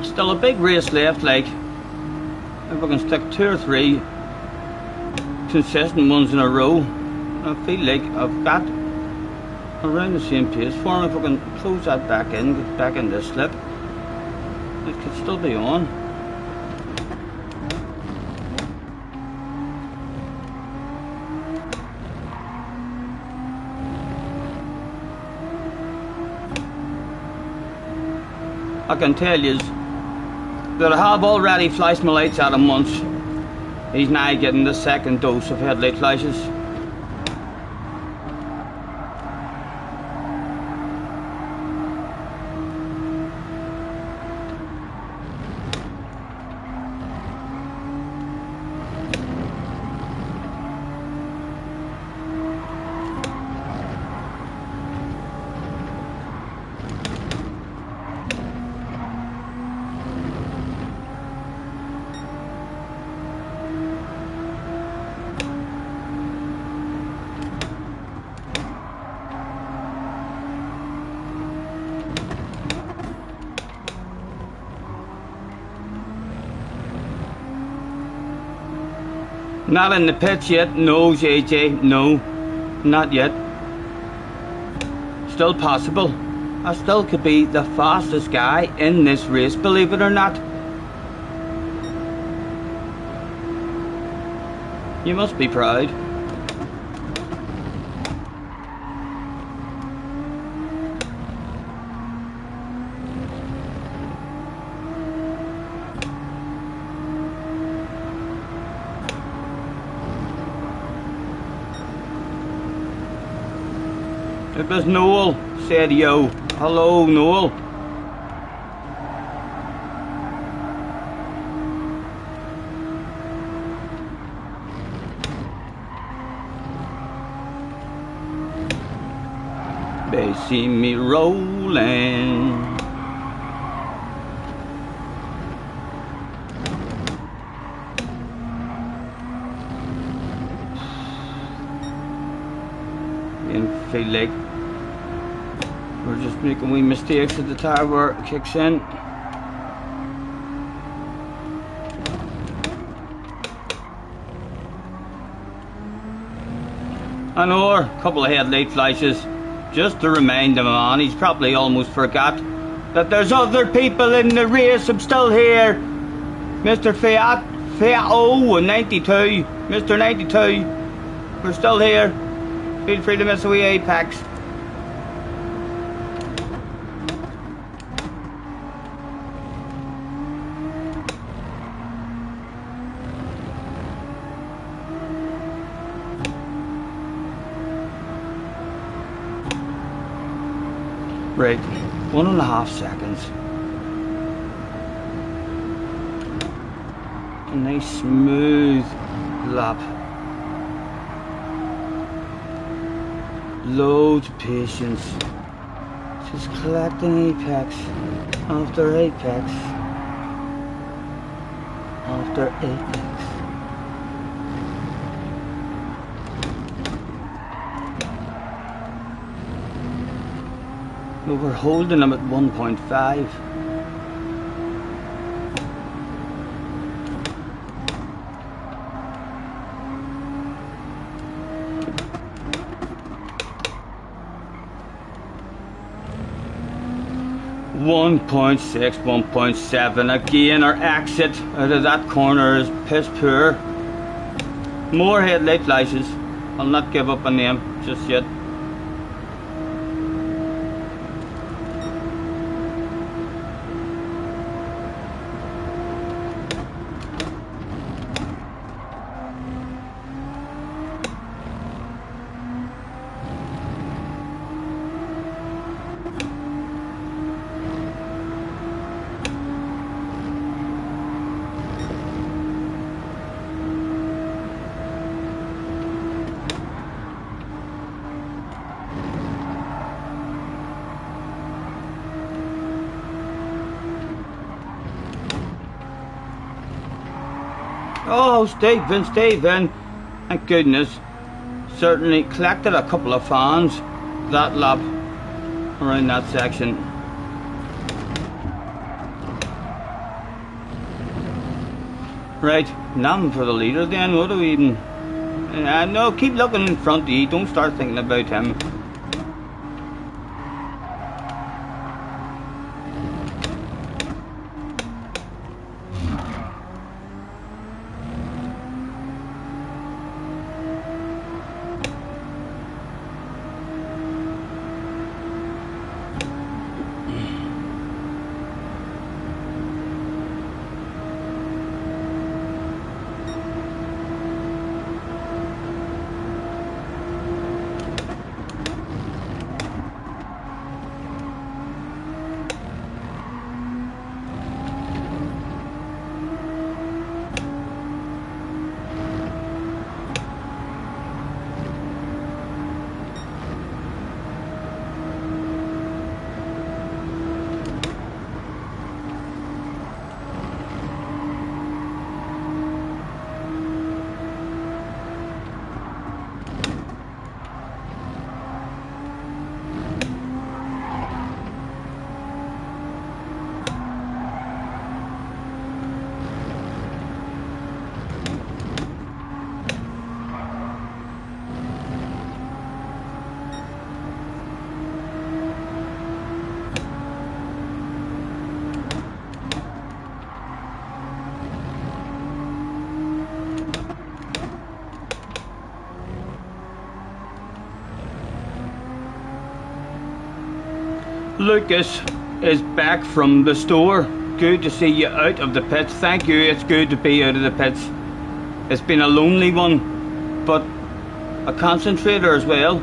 Still a big race left, like, if I can stick 2 or 3 consistent ones in a row, I feel like I've got around the same pace for me. If I can close that back in, get back in this slip, it could still be on. I can tell you that I have already flashed my lights at him once. He's now getting the second dose of headlight flashes. Not in the pits yet, no JJ, no, not yet. Still possible. I still could be the fastest guy in this race, believe it or not. You must be proud. It was Noel, said yo. Hello, Noel. They see me rolling. And feel like we're just making wee mistakes at the tire where it kicks in. I know a couple of headlight flashes just to remind him on. He's probably almost forgot that there's other people in the race. I'm still here. Mr. Fiat 92. Mr. 92. We're still here. Feel free to miss a wee apex. Right, 1.5 seconds. A nice smooth lap. Loads of patience. Just collecting apex after apex after apex. But we're holding them at 1.5. .6, 1.7. Again, our exit out of that corner is piss poor. More headlight flashes. I'll not give up on them just yet. Oh, Stephen, thank goodness. Certainly collected a couple of fans that lap around that section. Right, nothing for the leader then. What do we even... no, keep looking in front of you. Don't start thinking about him. Lucas is back from the store. Good to see you out of the pits. Thank you, it's good to be out of the pits. It's been a lonely one, but a concentrator as well.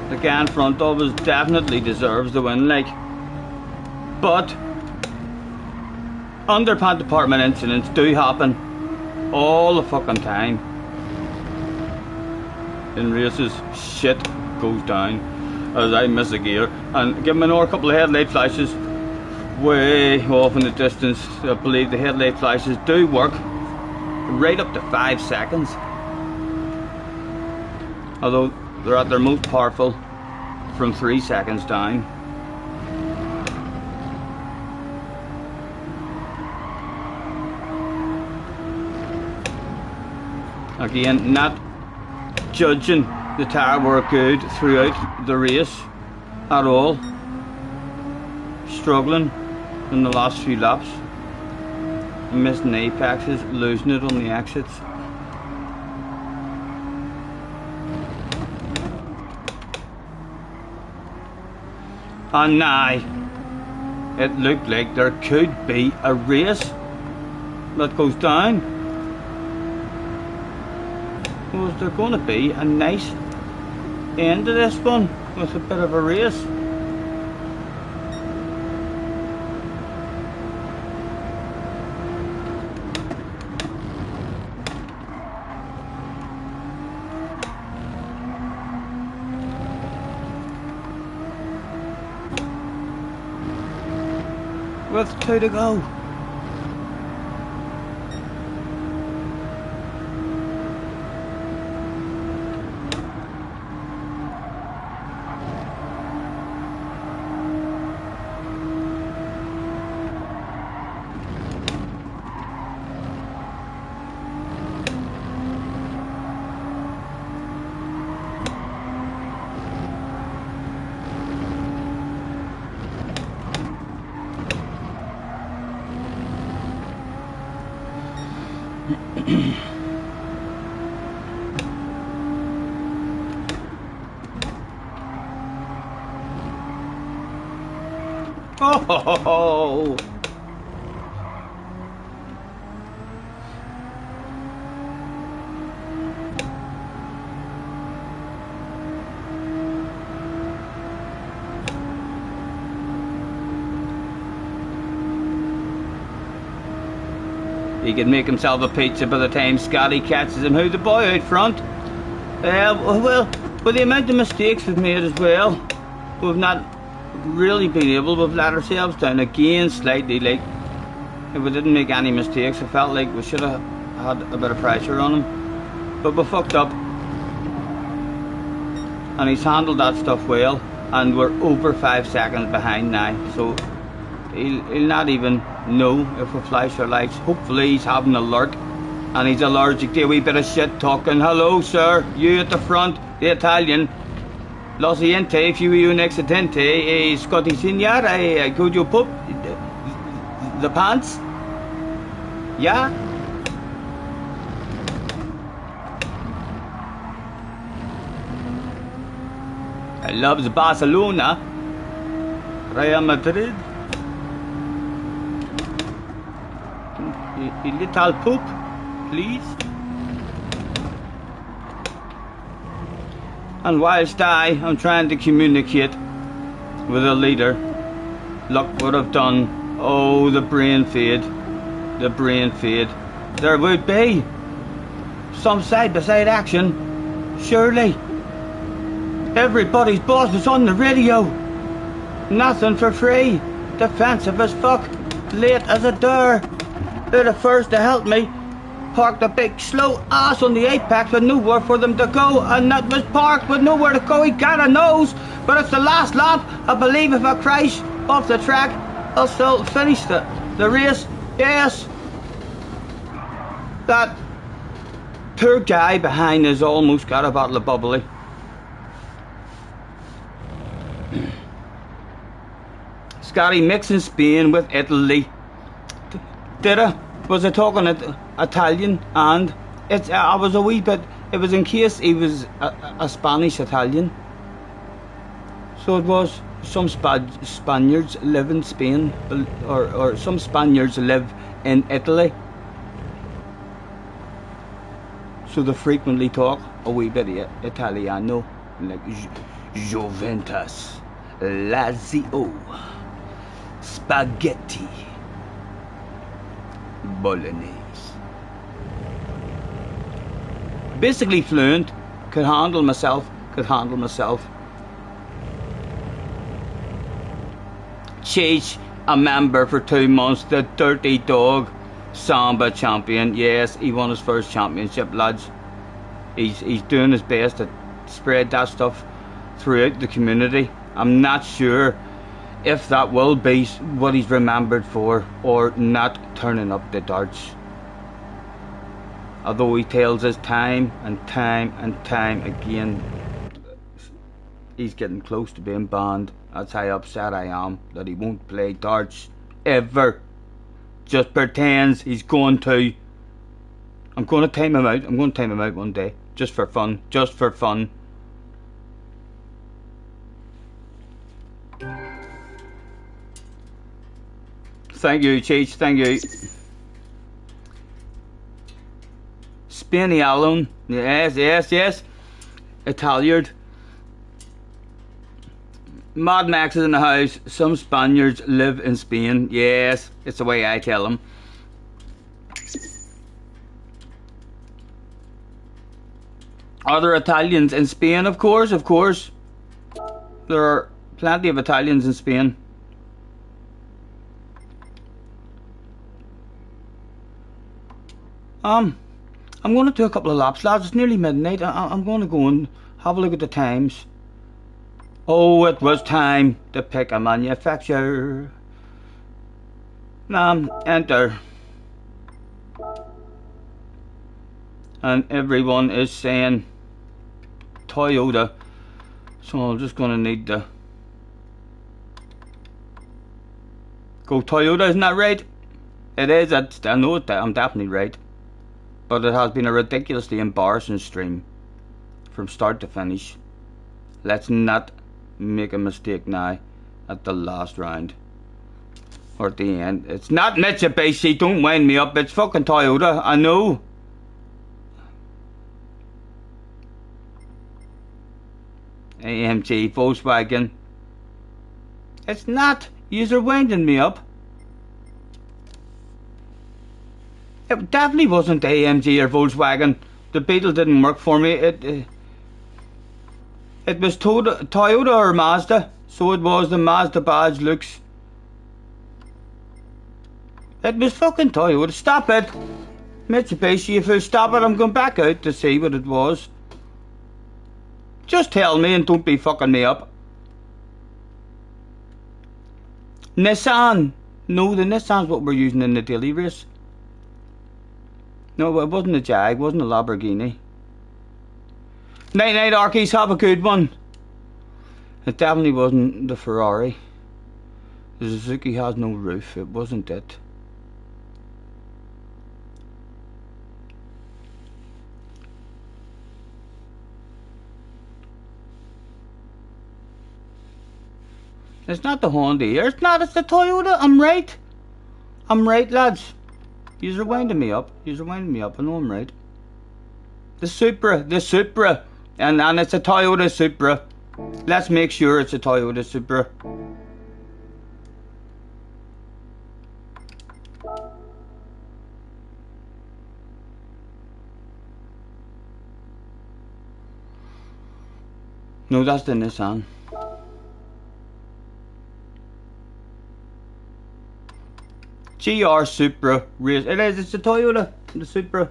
The guy in front of us definitely deserves the win, like. But underpant department incidents do happen all the fucking time. In races, shit goes down as I miss a gear and give me another couple of headlight flashes way off in the distance. I believe the headlight flashes do work right up to 5 seconds, although they're at their most powerful from 3 seconds down. Again, not judging the tyre work good throughout the race at all. Struggling in the last few laps, missing apexes, losing it on the exits. And now it looked like there could be a race that goes down. Was there going to be a nice end to this one with a bit of a race? With 2 to go. Oh! He can make himself a pizza by the time Scotty catches him. Who's the boy out front? Well, with the amount of mistakes we've made as well, we've not really been able. We've let ourselves down again slightly. Like, if we didn't make any mistakes, I felt like we should have had a bit of pressure on him. But we fucked up, and he's handled that stuff well. And we're over 5 seconds behind now, so he'll not even know if we flash our lights. Hopefully he's having a lurk and he's allergic to a wee bit of shit talking. Hello sir, you at the front, the Italian. Lo siguiente, if you un accidente, Scotty signor, could you put the pants? Yeah? I love Barcelona, Real Madrid. A little poop, please. And whilst I'm trying to communicate with a leader, look what I've done. Oh, the brain fade. The brain fade. There would be some side-by-side action, surely. Everybody's boss was on the radio. Nothing for free. Defensive as fuck. Late as a door. They're the first to help me. Parked a big slow ass on the apex with nowhere for them to go, and that was parked with nowhere to go. He got a nose, but it's the last lap. I believe if I crash off the track, I'll still finish the race. Yes. That poor guy behind us almost got a bottle of bubbly. Scotty mixing Spain with Italy. Did I? Was I talking Italian? And I was a wee bit It was in case he was a Spanish Italian. So it was. Some Spaniards live in Spain, or some Spaniards live in Italy. So they frequently talk a wee bit of Italiano, like Juventus, Lazio, Spaghetti, Bolognese. Basically fluent, could handle myself. Chase a member for 2 months, the Dirty Dog Samba champion. Yes, he won his first championship, lads. He's doing his best to spread that stuff throughout the community. I'm not sure if that will be what he's remembered for, or not turning up the darts. Although he tells us time and time again he's getting close to being banned. That's how upset I am that he won't play darts ever. Just pretends he's going to. I'm going to time him out. I'm going to time him out one day. Just for fun. Just for fun. Thank you, Cheech. Thank you. Spainy Alone. Yes. Italian. Mad Max is in the house. Some Spaniards live in Spain. Yes, it's the way I tell them. Are there Italians in Spain? Of course. There are plenty of Italians in Spain. I'm going to do a couple of laps, lads. It's nearly midnight. I'm going to go and have a look at the times. Oh, it was time to pick a manufacturer. Enter. And everyone is saying Toyota. So I'm just going to need to go Toyota, isn't that right? It is. I know it. I'm definitely right. But it has been a ridiculously embarrassing stream from start to finish. Let's not make a mistake now at the last round or at the end. It's not Mitsubishi, don't wind me up. It's fucking Toyota, I know. AMG, Volkswagen. It's not. You're winding me up. It definitely wasn't AMG or Volkswagen. The Beetle didn't work for me. It was Toyota or Mazda. So it was. The Mazda badge looks. It was fucking Toyota. Stop it. Mitsubishi, if you stop it, I'm going back out to see what it was. Just tell me and don't be fucking me up. Nissan. No, the Nissan's what we're using in the daily race. No, it wasn't a Jag, it wasn't a Lamborghini. Night night, Arkies, have a good one. It definitely wasn't the Ferrari. The Suzuki has no roof, it wasn't it. It's not the Honda here, it's not, it's the Toyota, I'm right. I'm right, lads. You're winding me up, I know I'm right. The Supra, and it's a Toyota Supra. Let's make sure it's a Toyota Supra. No, that's the Nissan. GR Supra race. It is, it's a Toyota, the Supra.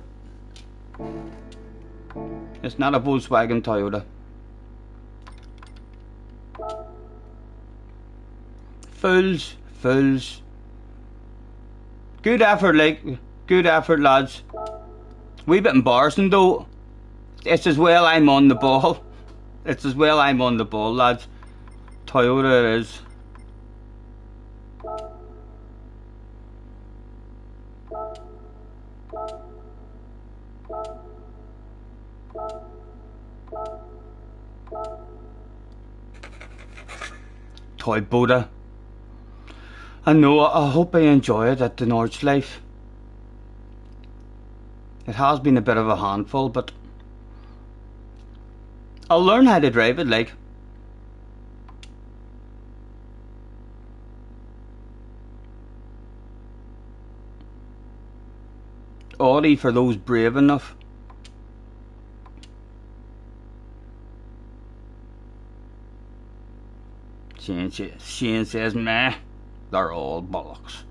It's not a Volkswagen Toyota. Fools. Good effort, lads. Wee bit embarrassing though. It's as well I'm on the ball. Lads. Toyota it is. Toyota. I know, I hope I enjoy it at the Nordschleife. It has been a bit of a handful, but I'll learn how to drive it, like. Audi for those brave enough. Shane says, meh, they're all bollocks.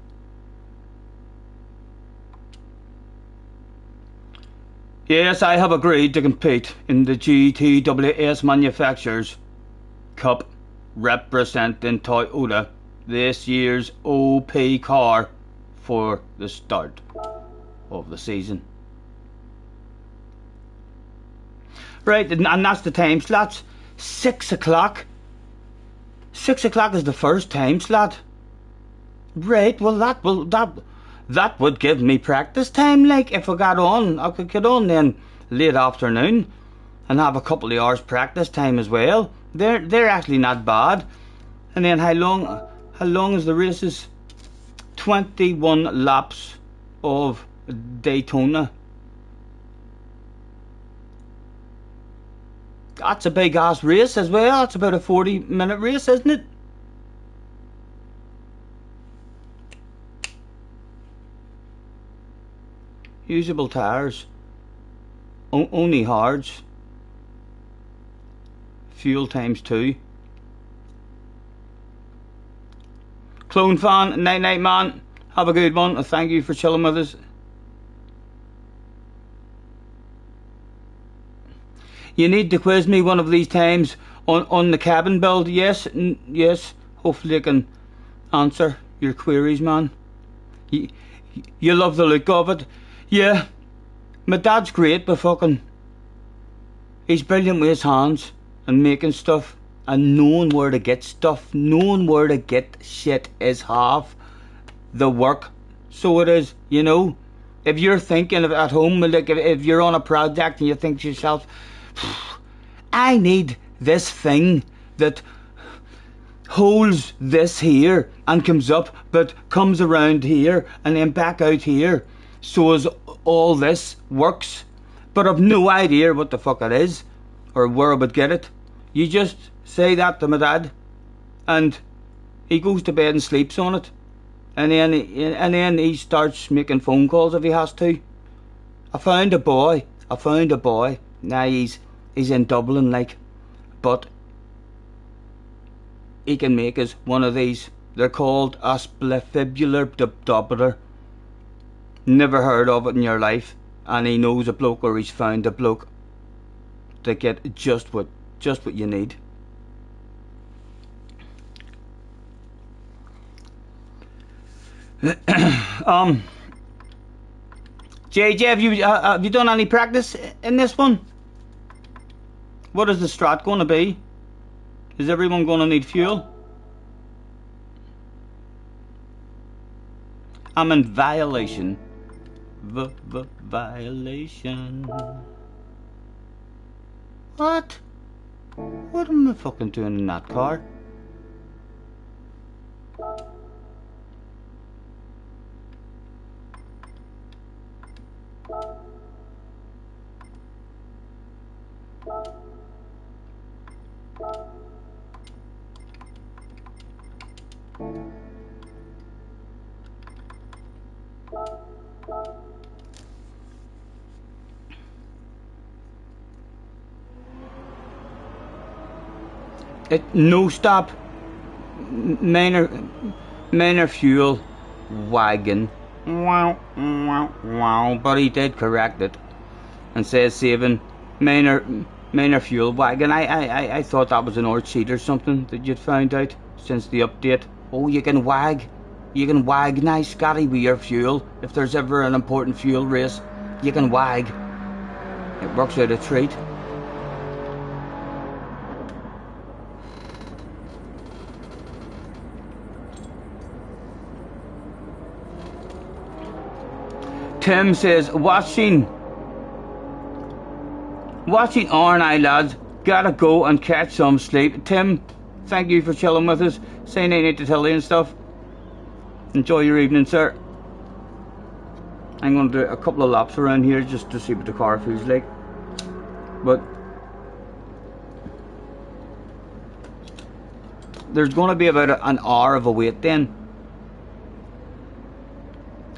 Yes, I have agreed to compete in the GTWS Manufacturers Cup representing Toyota, this year's OP car for the start of the season. Right, and that's the time slots. 6 o'clock. 6 o'clock is the first time slot. Right, well that would give me practice time, like. If I got on, I could get on then late afternoon and have a couple of hours practice time as well. They're actually not bad. And then how long is the races? 21 laps of Daytona. That's a big ass race as well. That's about a 40-minute race, isn't it? Usable tires. Only hards. Fuel times 2. Clone fan, night night man. Have a good one. Thank you for chilling with us. You need to quiz me one of these times on the cabin build. Yes, yes. Hopefully I can answer your queries, man. You love the look of it. Yeah, my dad's great, but fucking, he's brilliant with his hands and making stuff and knowing where to get stuff. Knowing where to get shit is half the work. So it is, you know. If you're thinking of at home, like if you're on a project and you think to yourself, I need this thing that holds this here and comes up but comes around here and then back out here, so as all this works, but I've no idea what the fuck it is or where I would get it. You just say that to my dad and he goes to bed and sleeps on it, and then he starts making phone calls if he has to. I found a boy. Now he's in Dublin, like, but he can make us one of these. They're called a splifibular doppler. Never heard of it in your life, and he knows a bloke, or he's found a bloke to get just what you need. JJ, have you done any practice in this one? What is the strat going to be? Is everyone going to need fuel? I'm in violation. Violation. What? What am I fucking doing in that car? No stop. Minor fuel wagon. Wow. But he did correct it and says saving minor fuel wagon. I thought that was an old cheat or something that you'd found out since the update. Oh, you can wag now, Scotty, with your fuel. If there's ever an important fuel race, you can wag. It works out a treat. Tim says, watching RNI lads, gotta go and catch some sleep. Tim, Thank you for chilling with us, saying I need to tell you and stuff. Enjoy your evening, sir. I'm going to do a couple of laps around here just to see what the car feels like. But there's going to be about an hour of a wait then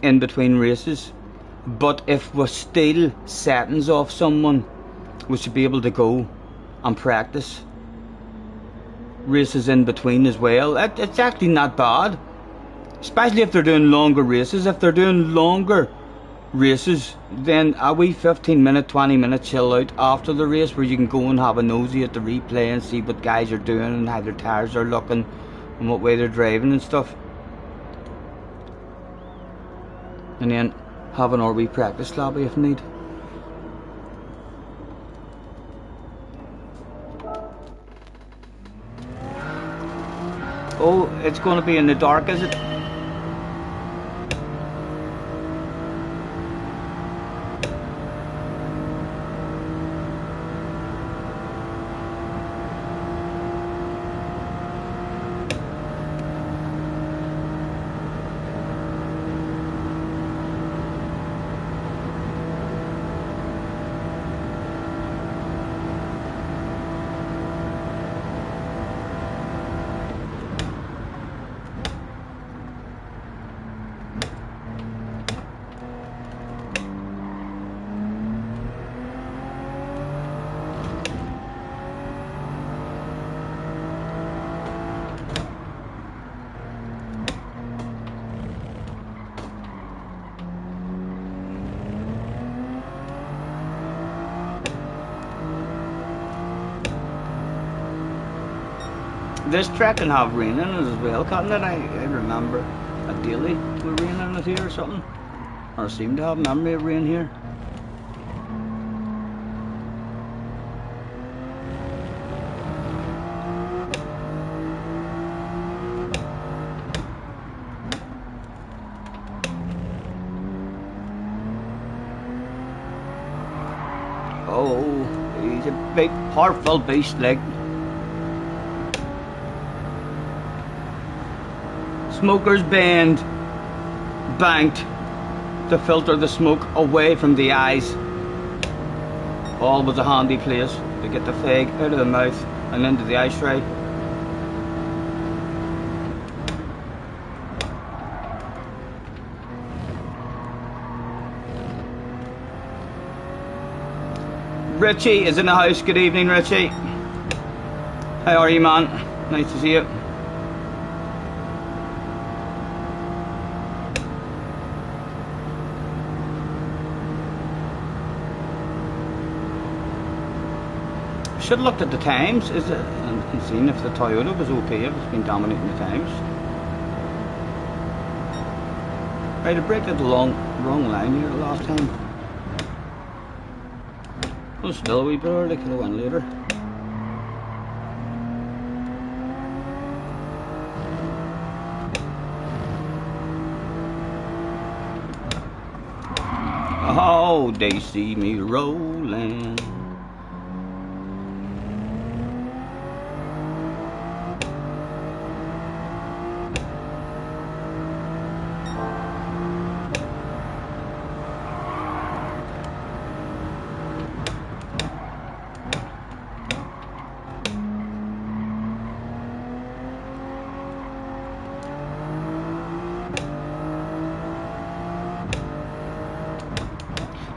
in between races. But if we steal settings off someone, we should be able to go and practice races in between as well. It's actually not bad, especially if they're doing longer races. If they're doing longer races, then a wee 15-minute, 20-minute chill out after the race where you can go and have a nosy at the replay and see what guys are doing and how their tyres are looking and what way they're driving and stuff. And then have an wee practice lobby if need. Oh, it's going to be in the dark, is it? This track can have rain in it as well, can't it? I remember a daily with rain in it here or something. Or seem to have memory of rain here. Oh, he's a big, powerful beast, like. Smokers band banked to filter the smoke away from the eyes. Always a handy place to get the fag out of the mouth and into the eye tray. Richie is in the house. Good evening, Richie. How are you, man? Nice to see you. Should have looked at the times, is it, and seen if the Toyota was okay, if it's been dominating the times. Right, I braked at the wrong line here the last time. Well, still a wee bit early, could have went later. Oh, they see me rolling.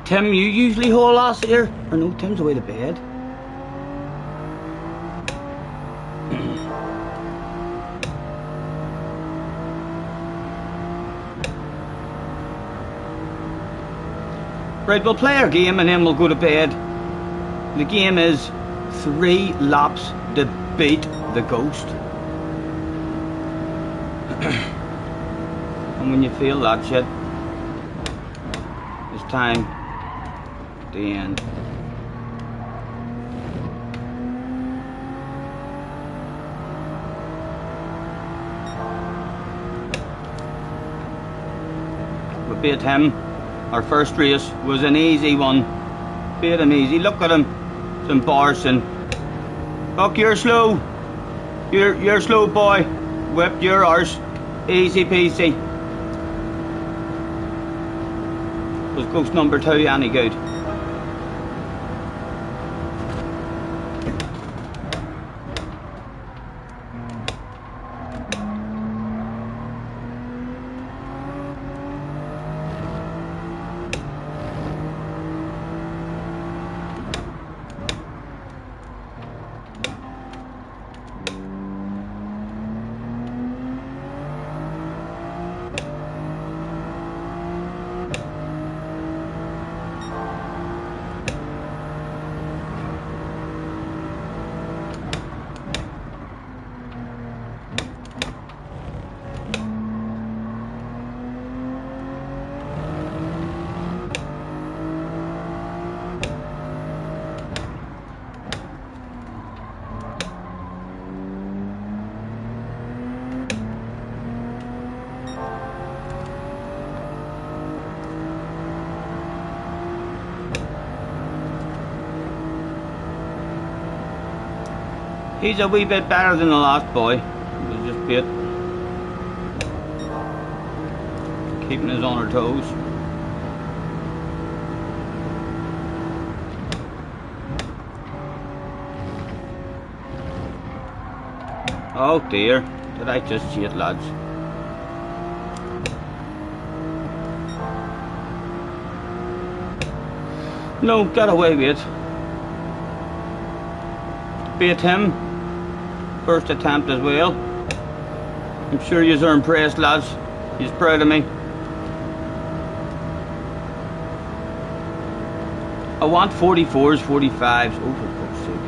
Tim, you usually haul ass here? Or no, Tim's away to bed. Right, we'll play our game and then we'll go to bed. The game is 3 laps to beat the ghost. And when you feel that shit, it's time to end. We beat him. Our first race was an easy one. Beat him easy. Look at him. It's embarrassing. Fuck, you're slow. You're slow, boy. Whip your arse. Easy peasy. Was ghost number 2 any good? He's a wee bit better than the last boy. He was just bit keeping us on our toes. Oh dear, did I just see it, lads? No, get away with it. Beat him. First attempt as well. I'm sure yous are impressed, lads. He's proud of me. I want 44s, 45s. Oh, for fuck's sake.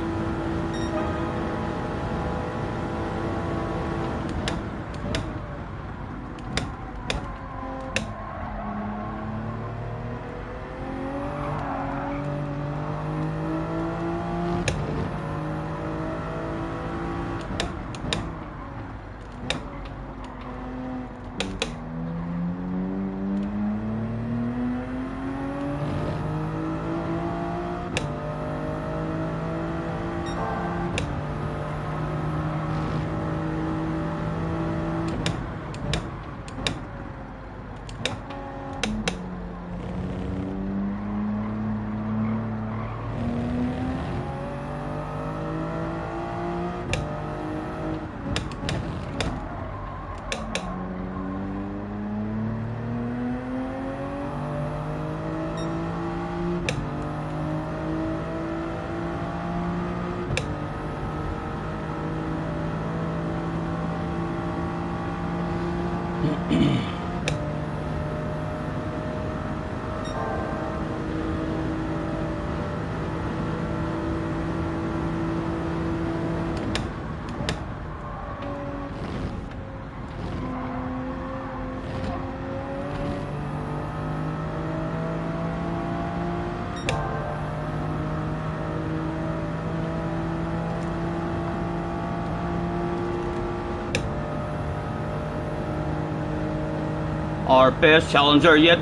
Our best challenger yet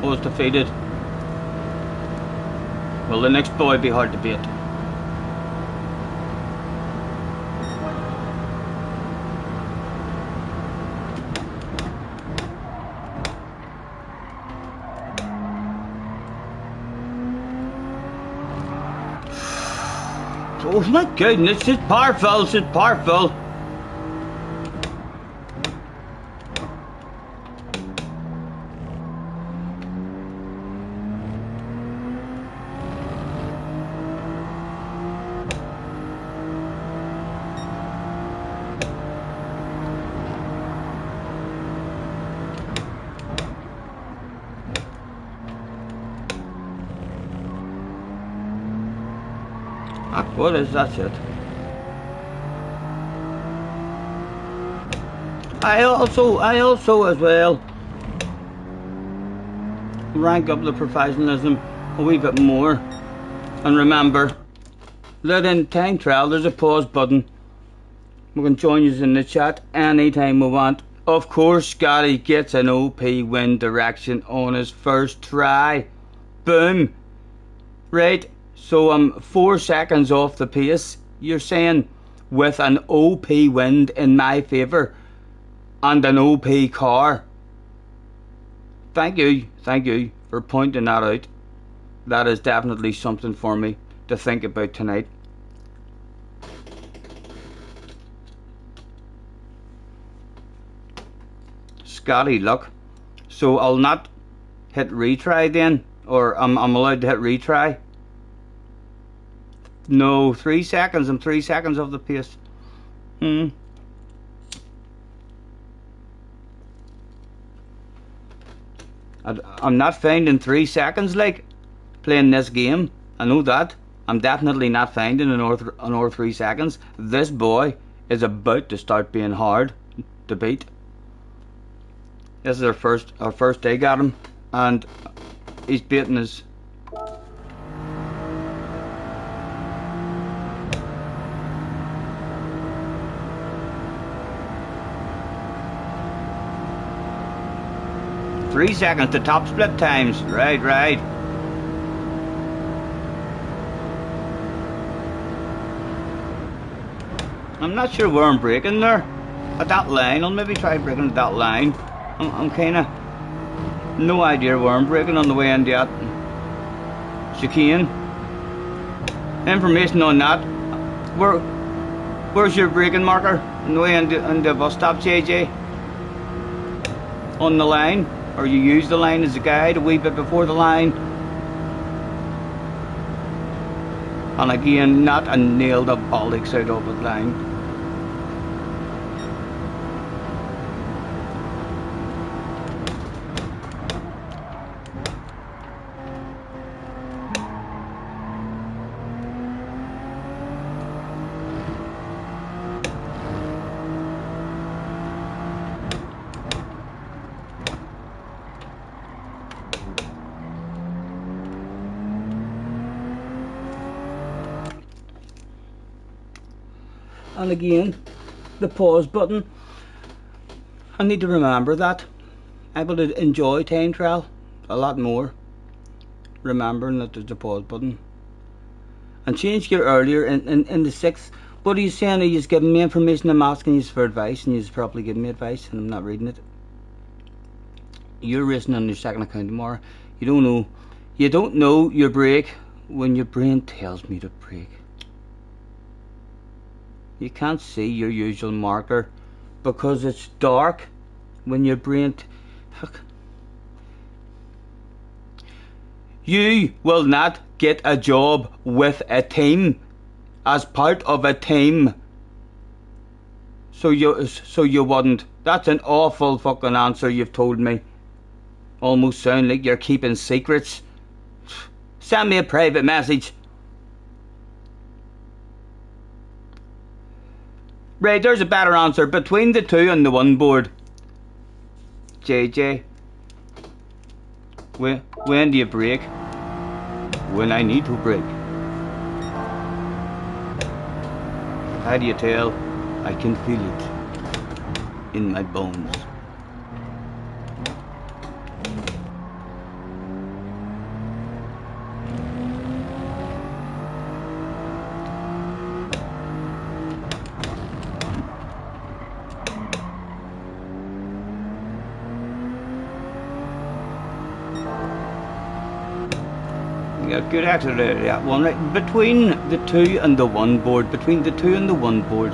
was defeated. Will the next boy be hard to beat? Oh my goodness, it's powerful, it's powerful. What is that shit? I also as well rank up the professionalism a wee bit more. And remember, let in time trial, there's a pause button. We can join you in the chat anytime we want. Of course, Scotty gets an OP win direction on his first try. Boom. Right. So I'm 4 seconds off the pace. You're saying with an OP wind in my favour and an OP car. Thank you for pointing that out. That is definitely something for me to think about tonight. Scotty, look. So I'll not hit retry then, or I'm allowed to hit retry. No, 3 seconds. I'm 3 seconds off the pace. I'm not finding 3 seconds like playing this game. I know that. I'm definitely not finding another 3 seconds. This boy is about to start being hard to beat. This is our first dig at him, and he's beating us. Three seconds to top split times. Right. I'm not sure where I'm braking there. At that line, I'll maybe try braking at that line. I'm kinda no idea where I'm braking on the way into that chicane. Information on that. Where's your braking marker on the way into the bus stop, JJ? On the line? Or you use the line as a guide a wee bit before the line? And again, not a nail the bollocks out of the line. And again, the pause button. I need to remember that. I will enjoy time trial a lot more, remembering that there's a pause button. And change gear earlier in the 6th. What are you saying? Are you just giving me information? I'm asking you for advice, and you're probably giving me advice, and I'm not reading it. You're racing on your second account tomorrow. You don't know your brake when your brain tells me to brake. You can't see your usual marker because it's dark when your brain... You will not get a job with a team as part of a team. So you wouldn't. That's an awful fucking answer you've told me. Almost sound like you're keeping secrets. Send me a private message. Right, there's a better answer. Between the 2 and the 1 board. JJ. When do you brake? When I need to brake. How do you tell? I can feel it in my bones. Good accident, that one. Right between the 2 and the 1 board. Between the 2 and the 1 board.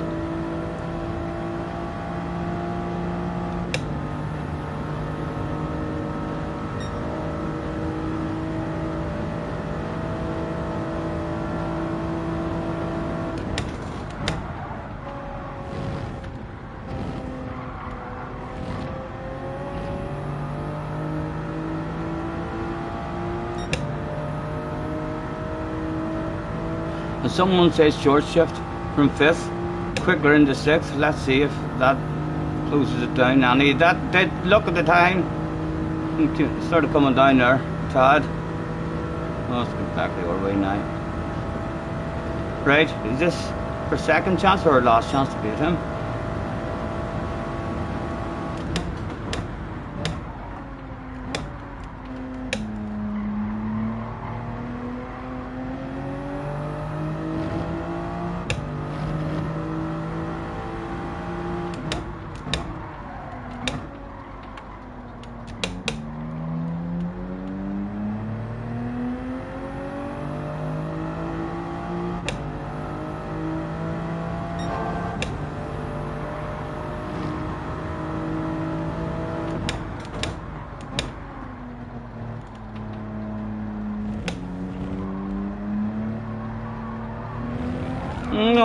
And someone says short shift from 5th, quicker into 6th. Let's see if that closes it down. Annie, that did look at the time. It started coming down there, tad. Oh, it's exactly our way now. Right, is this our second chance or our last chance to beat him?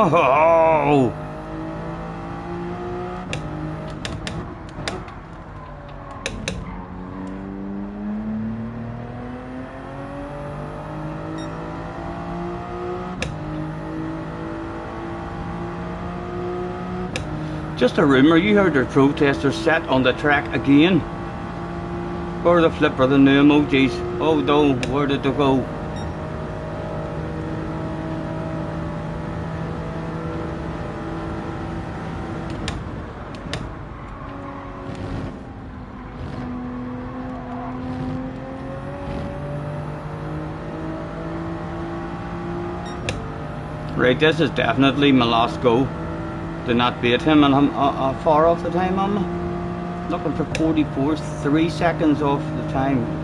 Oh! Just a rumour, you heard the protesters set on the track again. Where the flip are the new emojis? Oh no, where did they go? Right, this is definitely my last go. Do not beat him, and I'm far off the time. I'm looking for 44, 3 seconds off the time.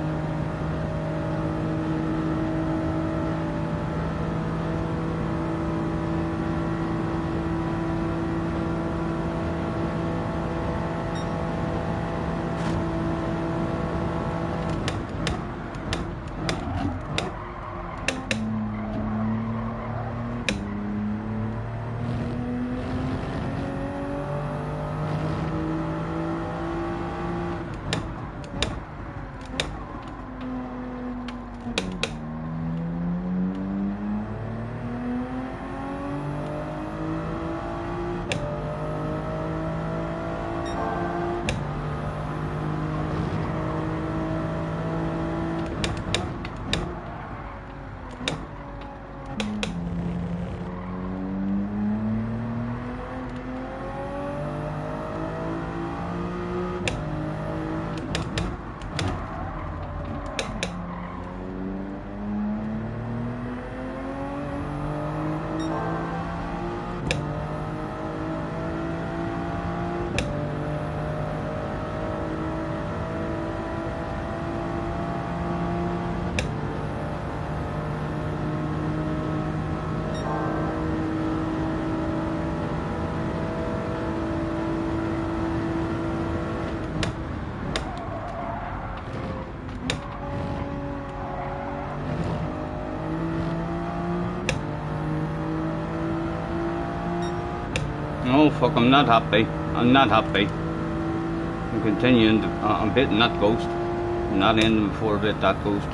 Oh fuck, I'm not happy. I'm not happy. I'm continuing, I'm beating that ghost. I'm not ending before I beat that ghost.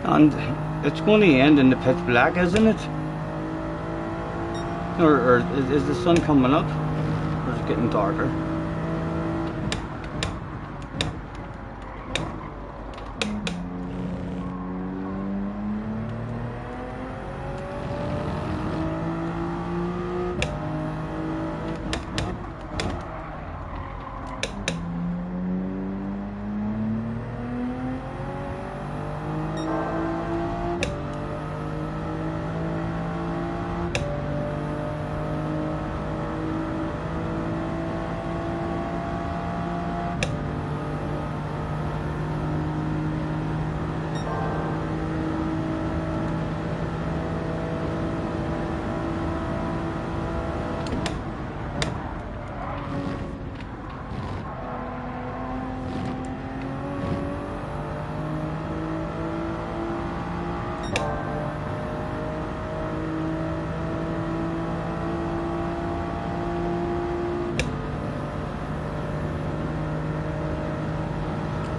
And it's going to end in the pitch black, isn't it? Or is the sun coming up? Or is it getting darker?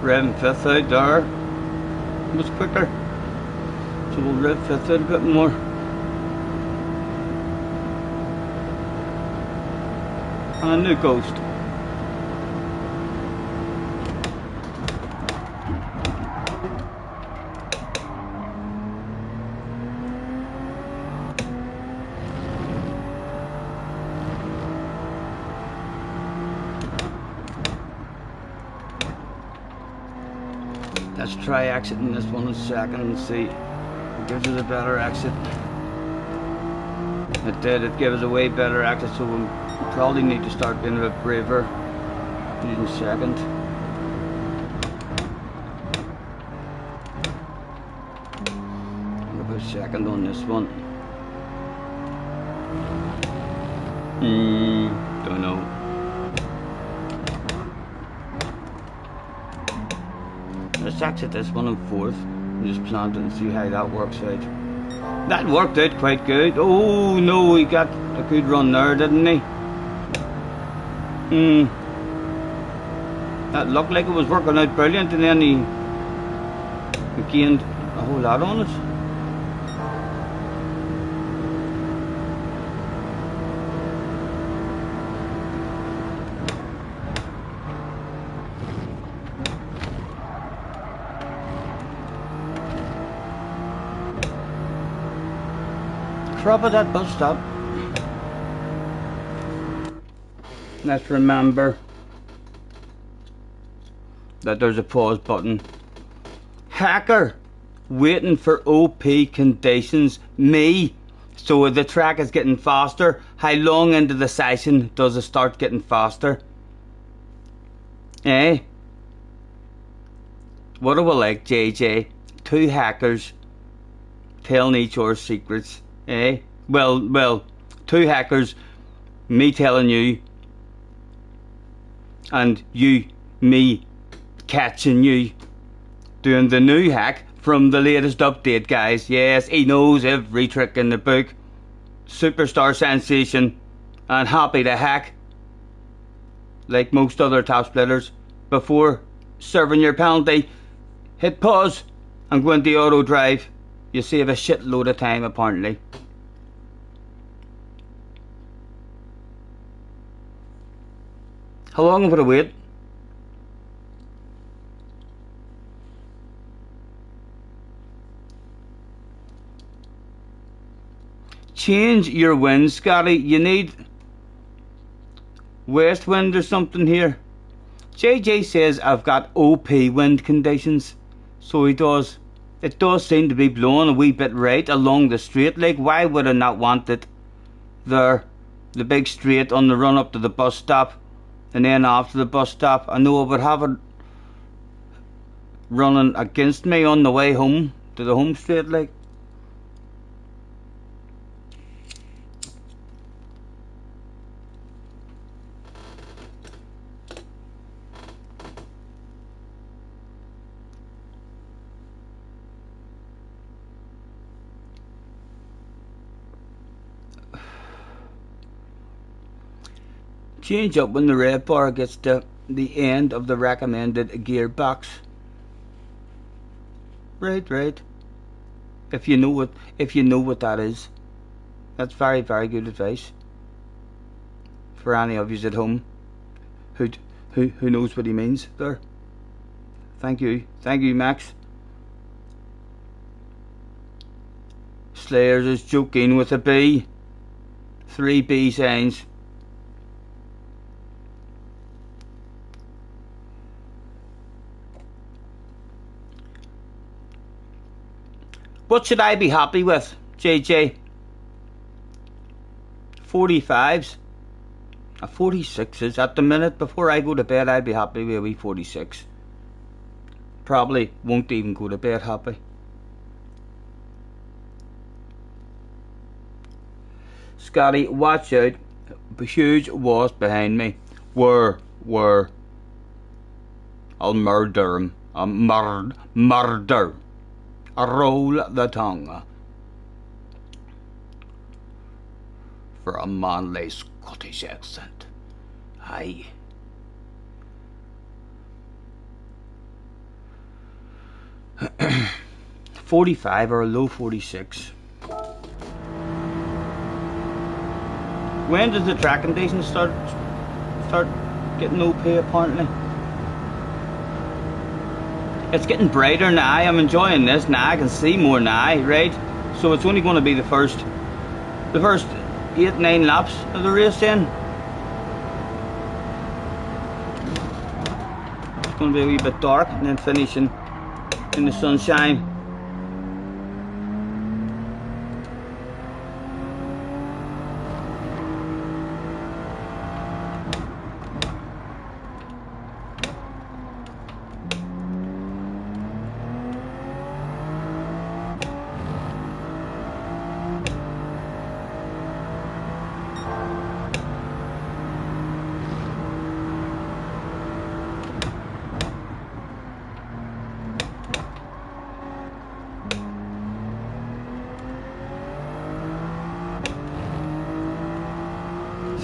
Revving fifth out there was quicker, so we'll rev fifth out a bit more. And a new ghost. Let's try exiting this one in a second and see. It gives us a better exit. It did, it gave us a way better exit, so we'll probably need to start being a bit braver. In a second. We'll go second on this one. Don't know. Let's exit this one in fourth. Just plant it and see how that works out. That worked out quite good. Oh no, he got a good run there, didn't he? That looked like it was working out brilliant, and then he gained a whole lot on it. Crop at that bus stop. Let's remember that there's a pause button. Hacker waiting for OP conditions. Me. So the track is getting faster. How long into the session does it start getting faster? Eh? What do we like, JJ? Two hackers telling each other secrets. Eh? Well, two hackers, me telling you, and you, me, catching you, doing the new hack from the latest update, guys. Yes, he knows every trick in the book. Superstar sensation, and happy to hack, like most other top splitters. Before serving your penalty, hit pause and go into auto drive. You save a shitload of time, apparently. How long would I wait? Change your wind, Scotty. You need west wind or something here. JJ says I've got OP wind conditions. So he does. It does seem to be blowing a wee bit right along the straight. Like, why would I not want it there? The big straight on the run up to the bus stop. And then after the bus stop, I know I would have it running against me on the way home to the home straight, like. Change up when the red bar gets to the end of the recommended gearbox. Right. If you know what that is, that's very, very good advice for any of you at home who knows what he means there. Thank you, Max. Slayers is joking with a B. 3 B signs. What should I be happy with, JJ? 45s? 46s at the minute. Before I go to bed, I'd be happy with a wee 46. Probably won't even go to bed happy. Scotty, watch out. A huge wasp behind me. Where? I'll murder him. I'll murder. Roll the tongue for a manly Scottish accent. Aye. $45 or a low 46. When does the track conditions start getting OP apparently? It's getting brighter now. I'm enjoying this now. I can see more now, right? So it's only going to be the first 8-9 laps of the race then. It's going to be a wee bit dark and then finishing in the sunshine.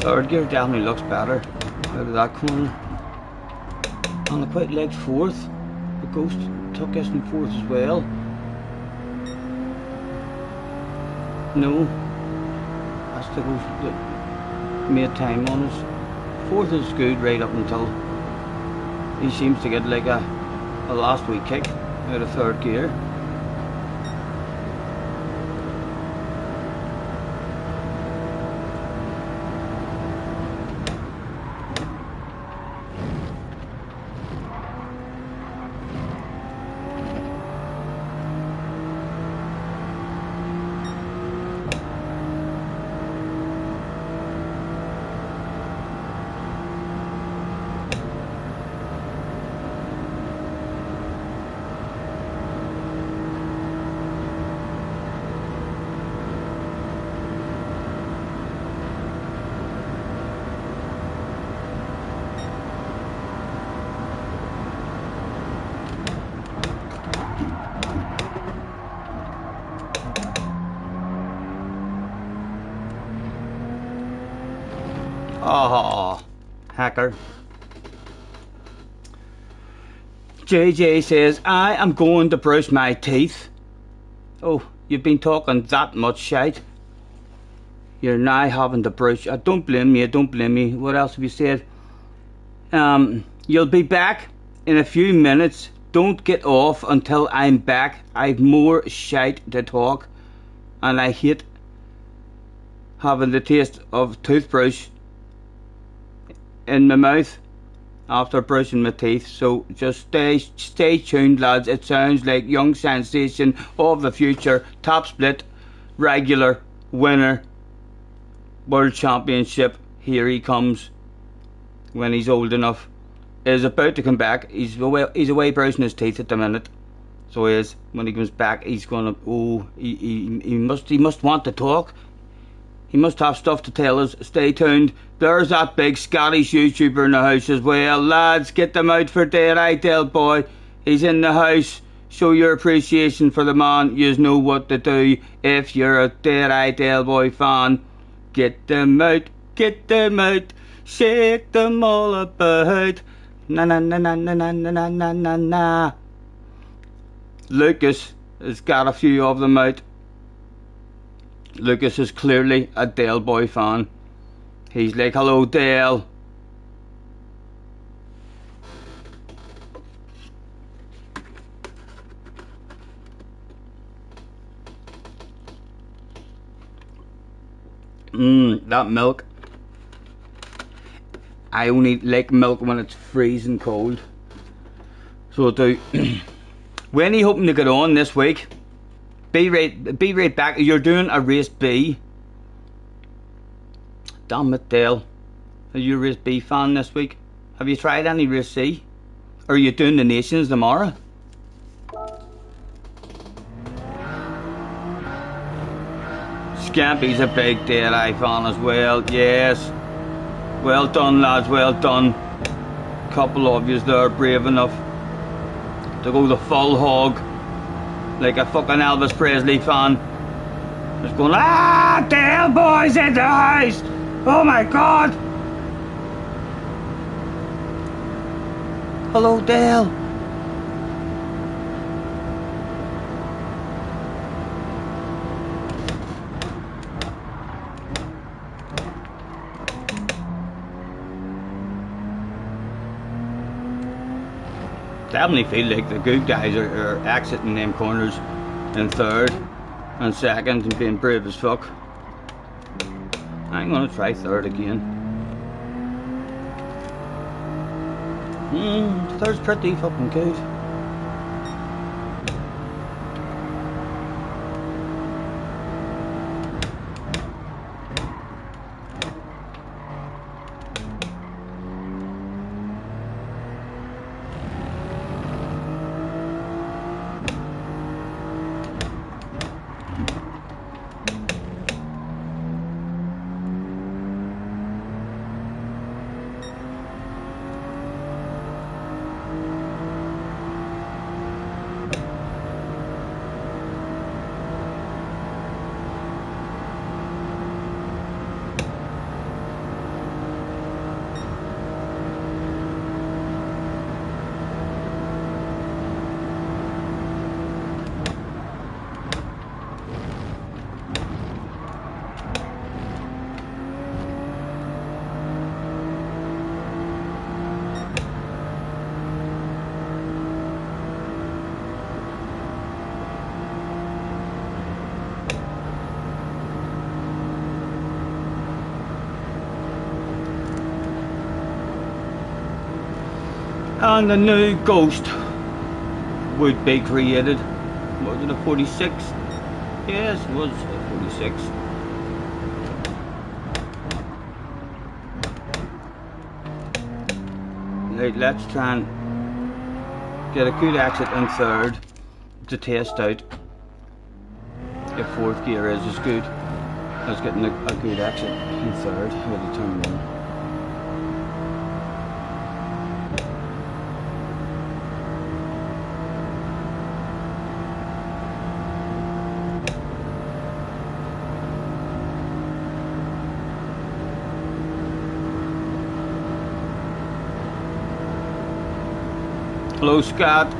Third gear definitely looks better out of that corner. And I quite liked fourth. The Ghost took us in fourth as well. No, that's the Ghost that made time on us. Fourth is good right up until he seems to get like a last week kick out of third gear. Oh, hacker. JJ says, I am going to brush my teeth. Oh, you've been talking that much shite. You're now having to brush. Don't blame me, don't blame me. What else have you said? You'll be back in a few minutes. Don't get off until I'm back. I've more shite to talk. And I hate having the taste of toothbrush in my mouth after brushing my teeth. So just stay tuned, lads. It sounds like young sensation of the future, top split, regular winner, world championship. Here he comes when he's old enough. Is about to come back. He's away brushing his teeth at the minute. So he is. When he comes back, he's gonna. Oh, he must want to talk. He must have stuff to tell us. Stay tuned. There's that big Scottish YouTuber in the house as well. Lads, get them out for Dead Eye Del Boy. He's in the house. Show your appreciation for the man. You know what to do if you're a Dead Eye Del Boy fan. Get them out. Get them out. Shake them all about. Na na na na na na na na na na. Lucas has got a few of them out. Lucas is clearly a Dale Boy fan. He's like, hello Dale. That milk. I only like milk when it's freezing cold. So do. When are you hoping to get on this week? Be right back. You're doing a race B. Damn it, Dale. Are you a race B fan this week? Have you tried any race C? Or are you doing the Nations tomorrow? Scampy's a big Dead Eye fan as well. Yes. Well done, lads. Well done. Couple of yous there brave enough to go the full hog. Like a fucking Elvis Presley fan. Just going, Dale Boy's in the house! Oh my god! Hello, Dale. Definitely feel like the good guys are exiting them corners in third and second and being brave as fuck. I'm gonna try third again. Third's pretty fucking good. And the new Ghost would be created. Was it a 46? Yes, it was a 46. Right, let's try and get a good exit in third to test out if fourth gear is as good as getting a good exit in third with the turn one. Hello, Scott.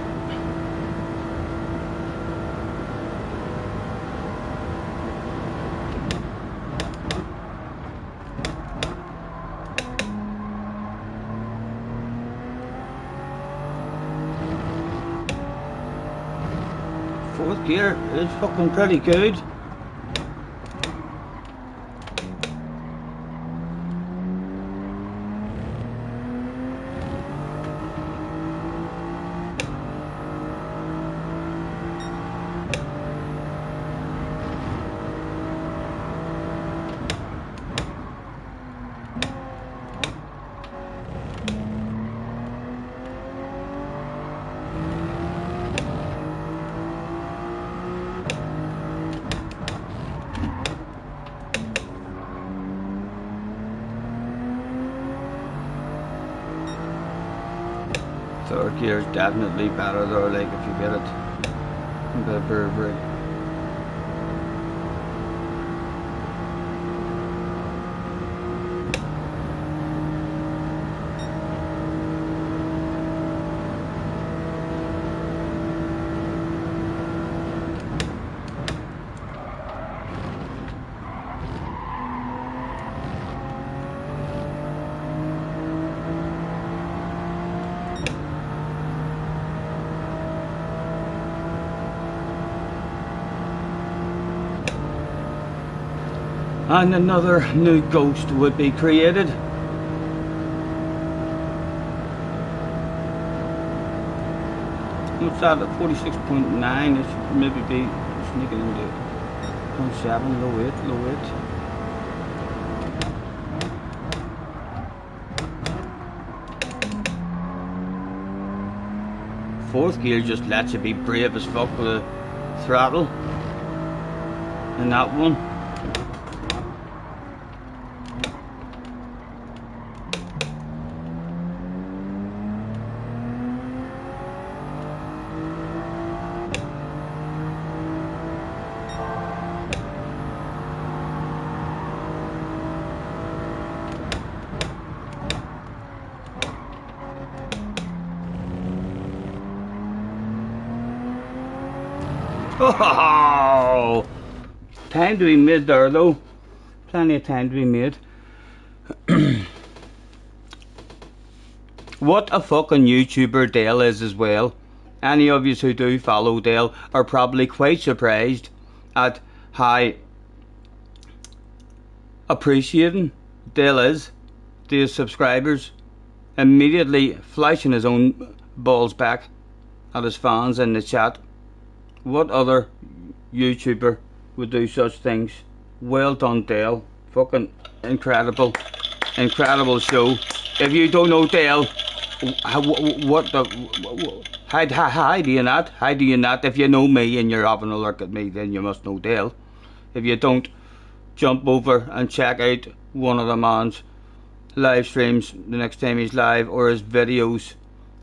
Fourth gear is fucking pretty good. Third gear is definitely better though, like if you get it a bit of bravery. And another new Ghost would be created. What's that, at 46.9? It should maybe be sneaking into 0.7, low 8, low 8. Fourth gear just lets you be brave as fuck with the throttle in that one. Oh, time to be made there though. Plenty of time to be made. What a fucking YouTuber Dale is as well. Any of you who do follow Dale are probably quite surprised at how appreciating Dale is to his subscribers. Immediately flashing his own balls back at his fans in the chat. What other YouTuber would do such things? Well done, Dale. Fucking incredible. Incredible show. If you don't know Dale, how do you not? How do you not? If you know me and you're having a look at me, then you must know Dale. If you don't, jump over and check out one of the man's live streams the next time he's live, or his videos.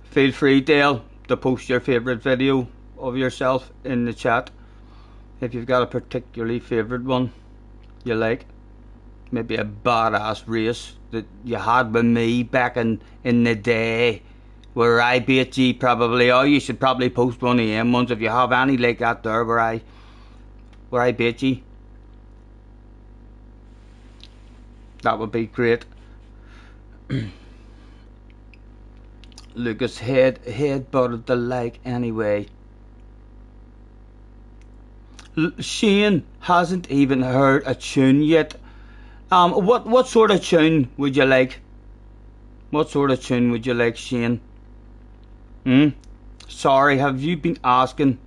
Feel free, Dale, to post your favourite video of yourself in the chat if you've got a particularly favourite one you like. Maybe a badass race that you had with me back in the day where I beat you probably. Oh, you should probably post one of them ones if you have any like that there where I beat you. That would be great. Lucas headbutted the leg anyway. Shane hasn't even heard a tune yet. What sort of tune would you like? What sort of tune would you like, Shane? Hmm? Sorry, have you been asking?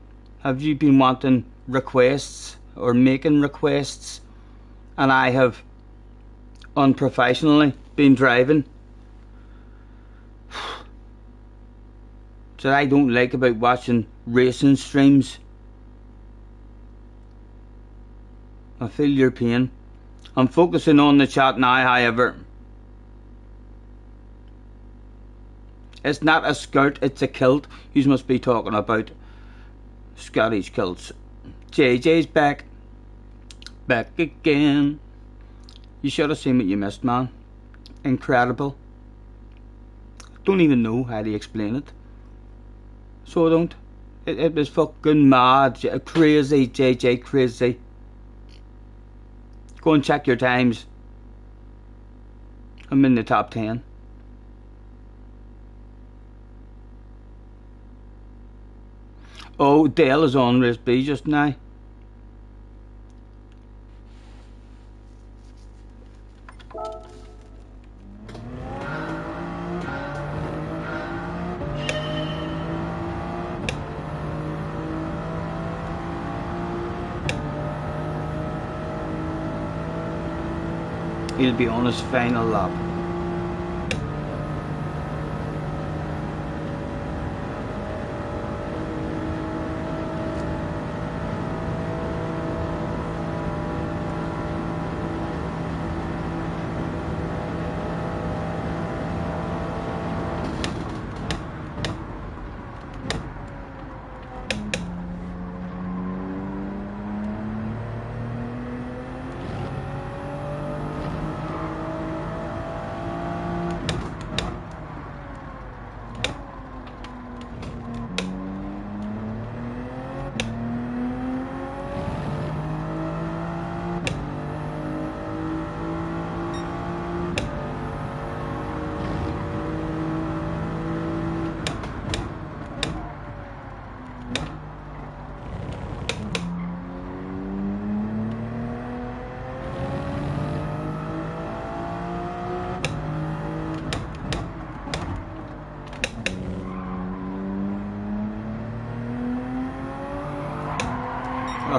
Have you been wanting requests or making requests? And I have unprofessionally been driving. That I don't like about watching racing streams. I feel your pain. I'm focusing on the chat now, however. It's not a skirt, it's a kilt. You must be talking about Scottish kilts. JJ's back. Back again. You should have seen what you missed, man. Incredible. Don't even know how to explain it. So I don't. It was fucking mad. Crazy, JJ, crazy. Go and check your times. I'm in the top 10. Oh, Dale is on race B just now. He'll be on his final lap.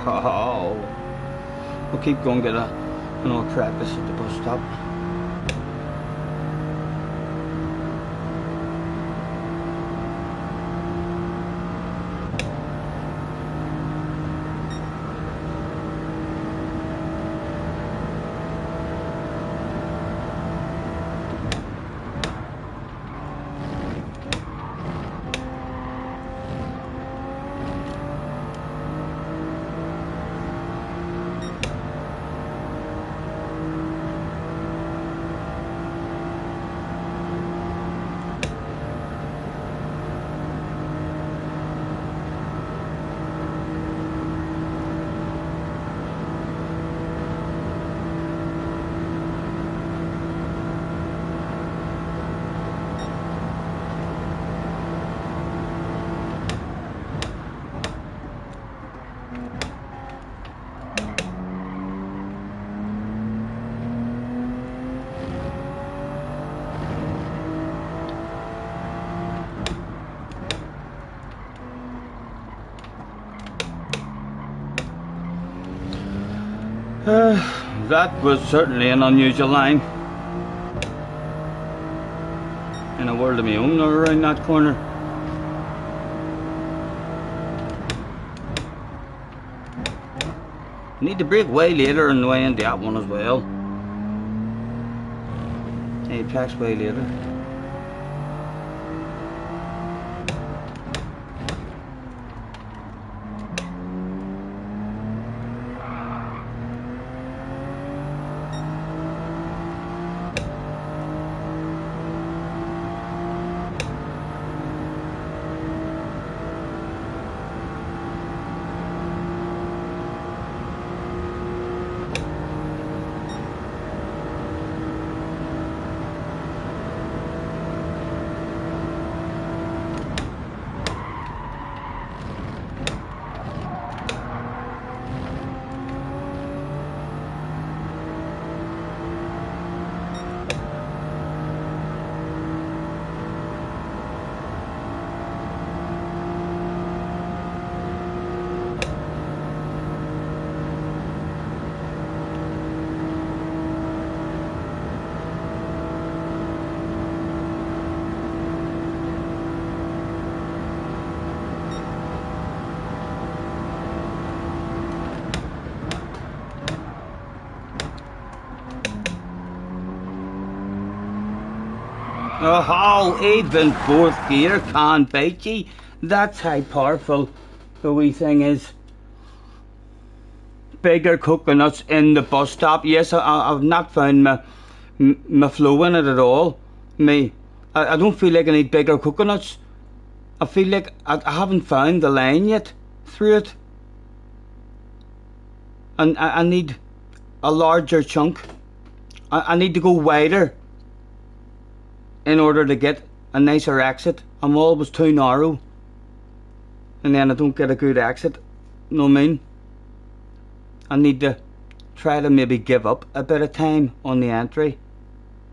Oh, we'll keep going, get another practice at the bus stop. That was certainly an unusual line. In a world of my own around that corner. Need to brake way later on the way into that one as well. Apex way later. Oh, even fourth gear can't beat ye. That's how powerful the wee thing is. Bigger coconuts in the bus stop. Yes, I've not found my flow in it at all. I don't feel like I need bigger coconuts. I feel like I haven't found the line yet through it. And I need a larger chunk. I need to go wider in order to get a nicer exit. I'm always too narrow, and then I don't get a good exit. You know what I mean? I need to try to maybe give up a bit of time on the entry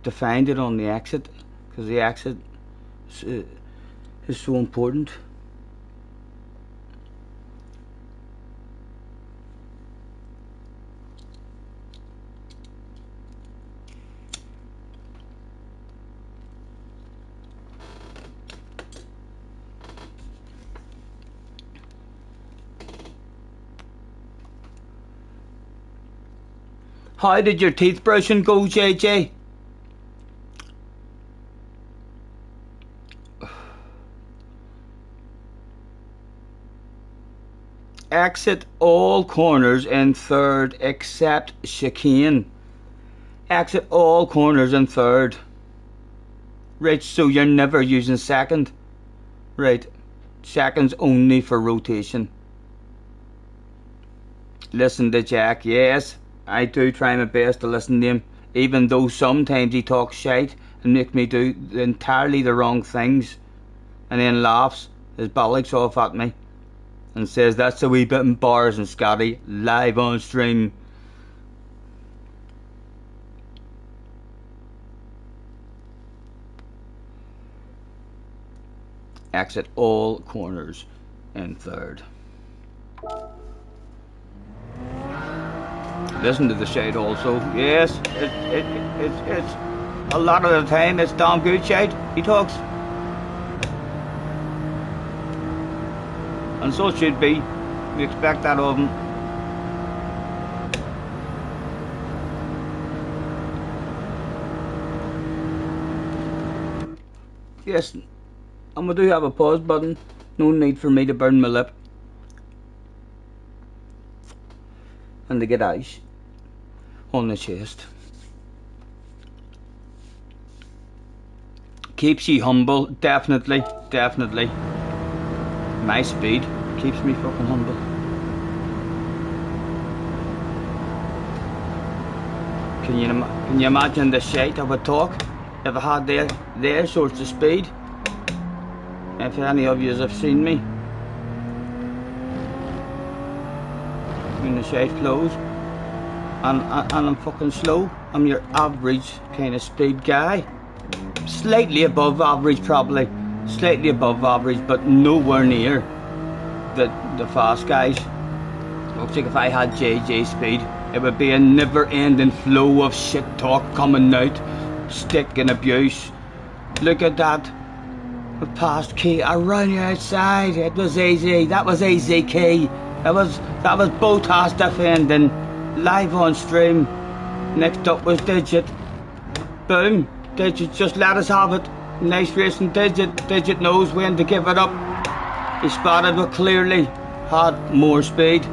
to find it on the exit, because the exit is so important. How did your teeth brushing go, JJ? Exit all corners in third except chicane. Exit all corners in third. Right, so you're never using second. Right, second's only for rotation. Listen to Jack, yes. I do try my best to listen to him, even though sometimes he talks shite and makes me do entirely the wrong things, and then laughs his bollocks off at me and says that's a wee bit embarrassing, Scotty, live on stream. Exit all corners in third. Listen to the shade also. Yes, it's a lot of the time it's damn good shade. He talks. And so it should be. We expect that of him. Yes, and we do have a pause button. No need for me to burn my lip and to get ice on the chest. Keeps you humble, definitely. My speed keeps me fucking humble. Can you imagine the shite I would talk if I had their sorts of speed? If any of you have seen me when the shite flows, and I'm fucking slow. I'm your average kind of speed guy, slightly above average probably, slightly above average, but nowhere near the fast guys. Looks like if I had JJ speed, it would be a never-ending flow of shit talk coming out, stick and abuse. Look at that. We passed Key. I run you outside. It was easy. That was easy, Key. That was Botas defending. Live on stream. Next up was Digit. Boom. Digit just let us have it. Nice racing Digit. Digit knows when to give it up. He spotted but clearly had more speed.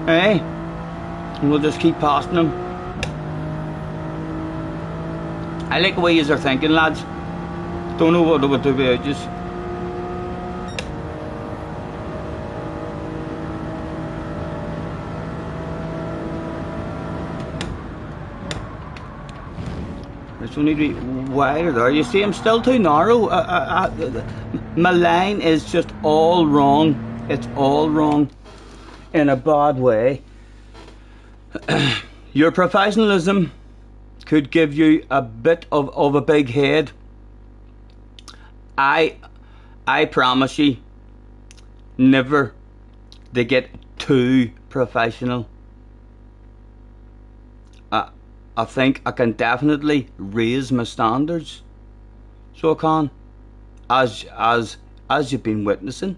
Eh? And we'll just keep passing him. I like the way you're thinking, lads. Don't know what I would do without you. It's only to be wider there. You see, I'm still too narrow. My line is just all wrong. It's all wrong in a bad way. Your professionalism could give you a bit of a big head. I promise you never to get too professional. I think I can definitely raise my standards, so I can, as you've been witnessing,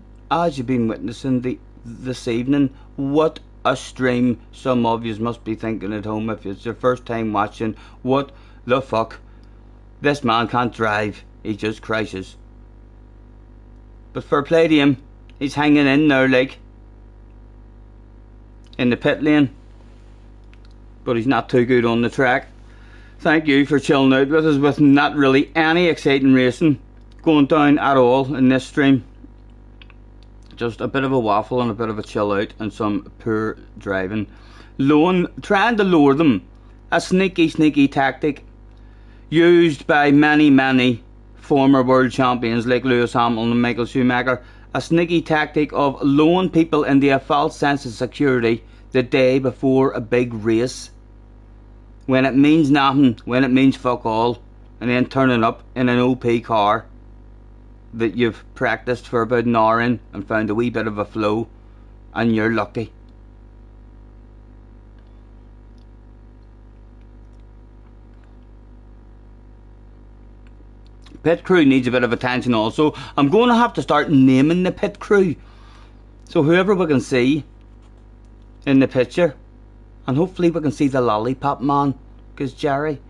this evening. What a stream! Some of you must be thinking at home, if it's your first time watching, what the fuck This man can't drive, he just crashes. But fair play to him, he's hanging in there like in the pit lane. But he's not too good on the track. Thank you for chilling out with us with not really any exciting racing going down at all in this stream. Just a bit of a waffle and a bit of a chill out and some poor driving. Trying to lure them. A sneaky tactic used by many former world champions like Lewis Hamilton and Michael Schumacher. A sneaky tactic of luring people into a false sense of security the day before a big race, when it means nothing, when it means fuck all, and then turning up in an OP car that you've practiced for about an hour in and found a wee bit of a flow, and you're lucky. Pit crew needs a bit of attention also. I'm going to have to start naming the pit crew, so whoever we can see in the picture, and hopefully we can see the lollipop man, because Jerry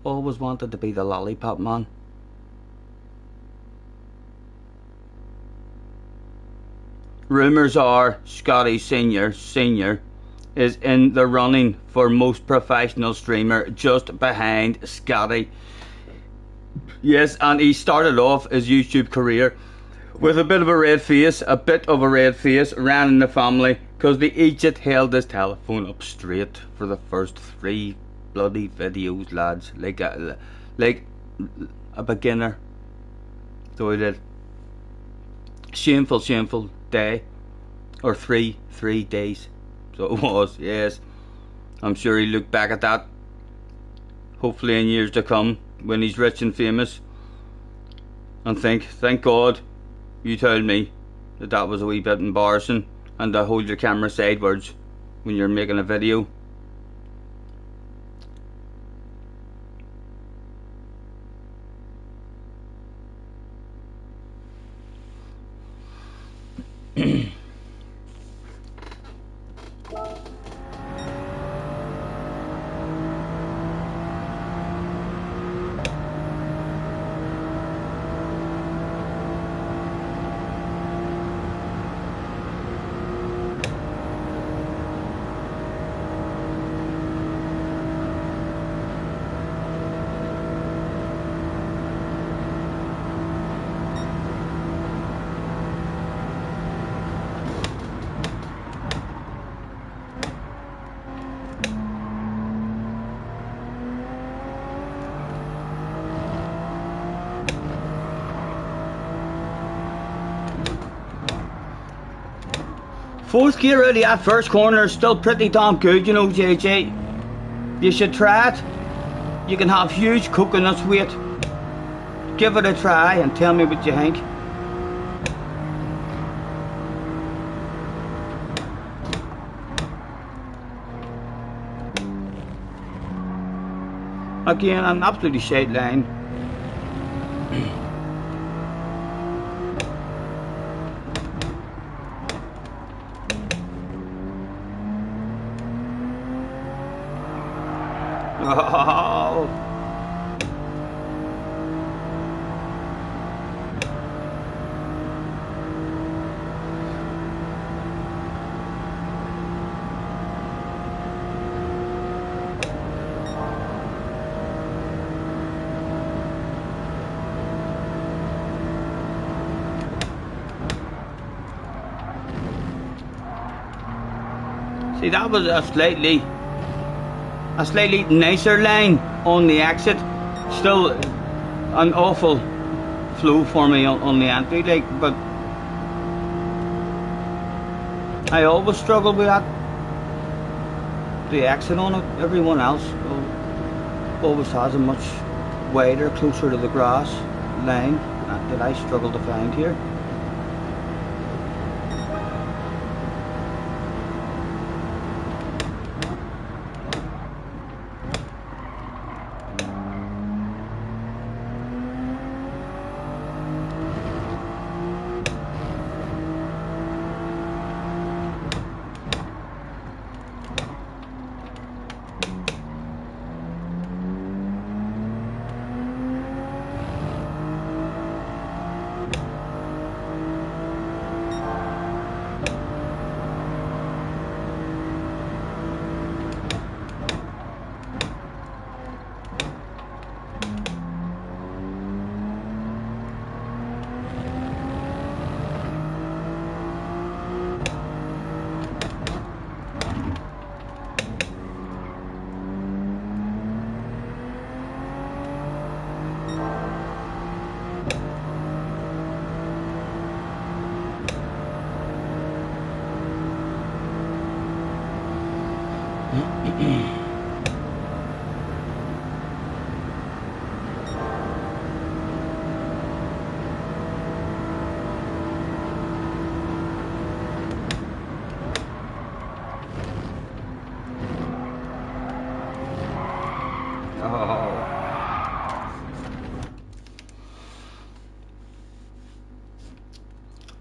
always wanted to be the lollipop man. Rumours are Scotty Senior is in the running for most professional streamer, just behind Scotty. Yes, and he started off his YouTube career with a bit of a red face, ran in the family, because the idiot held his telephone up straight for the first 3 bloody videos, lads, like a beginner. So he did. Shameful day, or three days. So it was, yes. I'm sure he looked back at that, hopefully in years to come, when he's rich and famous, and thank God you told me that was a wee bit embarrassing, and to hold your camera sideways when you're making a video. Fourth gear out of that first corner is still pretty damn good, you know, JJ. You should try it. You can have huge coconuts weight. Give it a try and tell me what you think. Again, an absolutely shade line. Oh. See, that was a slightly nicer line on the exit. Still an awful flow for me on the entry, like, but I always struggle with that. The exit on it, everyone else always has a much wider, closer to the grass line that I struggle to find here.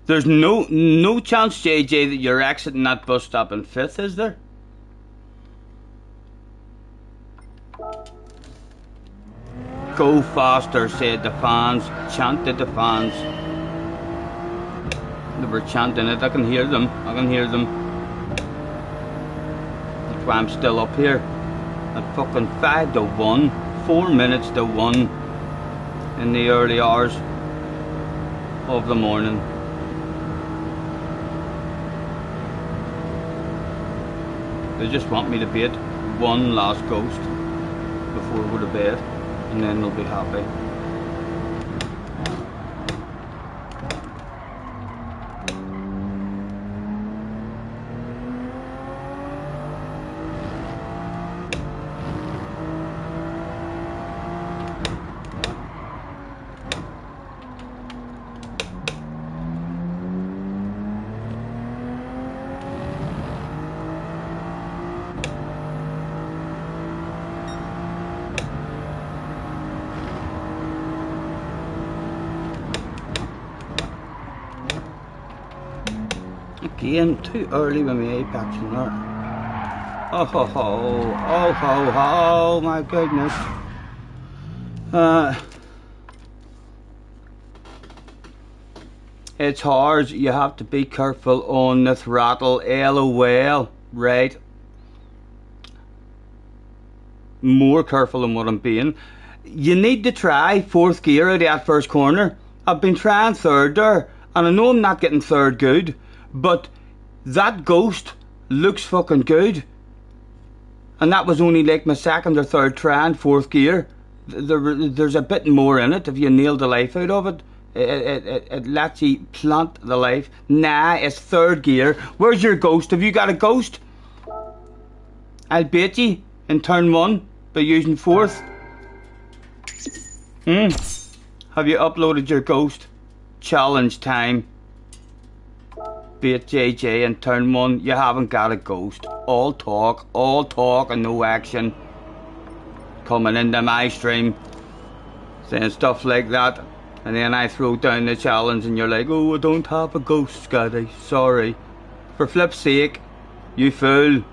There's no chance, JJ, that you're exiting that bus stop in 5th, is there? Go faster, said the fans. Chanted the fans. They were chanting it. I can hear them. I can hear them. That's why I'm still up here. At fucking 5 to 1. 4 minutes to 1. In the early hours of the morning. They just want me to beat one last ghost before we go to bed, and then they'll be happy. Again, too early with my apex in there. Oh ho ho, oh ho ho, my goodness. It's hard, you have to be careful on the throttle, LOL, right? More careful than what I'm being. You need to try 4th gear out of that first corner. I've been trying 3rd there, and I know I'm not getting 3rd good, but that ghost looks fucking good. And that was only like my 2nd or 3rd try in 4th gear. There's a bit more in it if you nail the life out of it. It lets you plant the life. Nah, it's 3rd gear. Where's your ghost? Have you got a ghost? I'll bait you in turn 1 by using 4th. Have you uploaded your ghost? Challenge time. Bait JJ in turn 1. You haven't got a ghost. All talk and no action. Coming into my stream saying stuff like that, and then I throw down the challenge and you're like, oh, I don't have a ghost, Scotty, sorry. For flip's sake, you fool.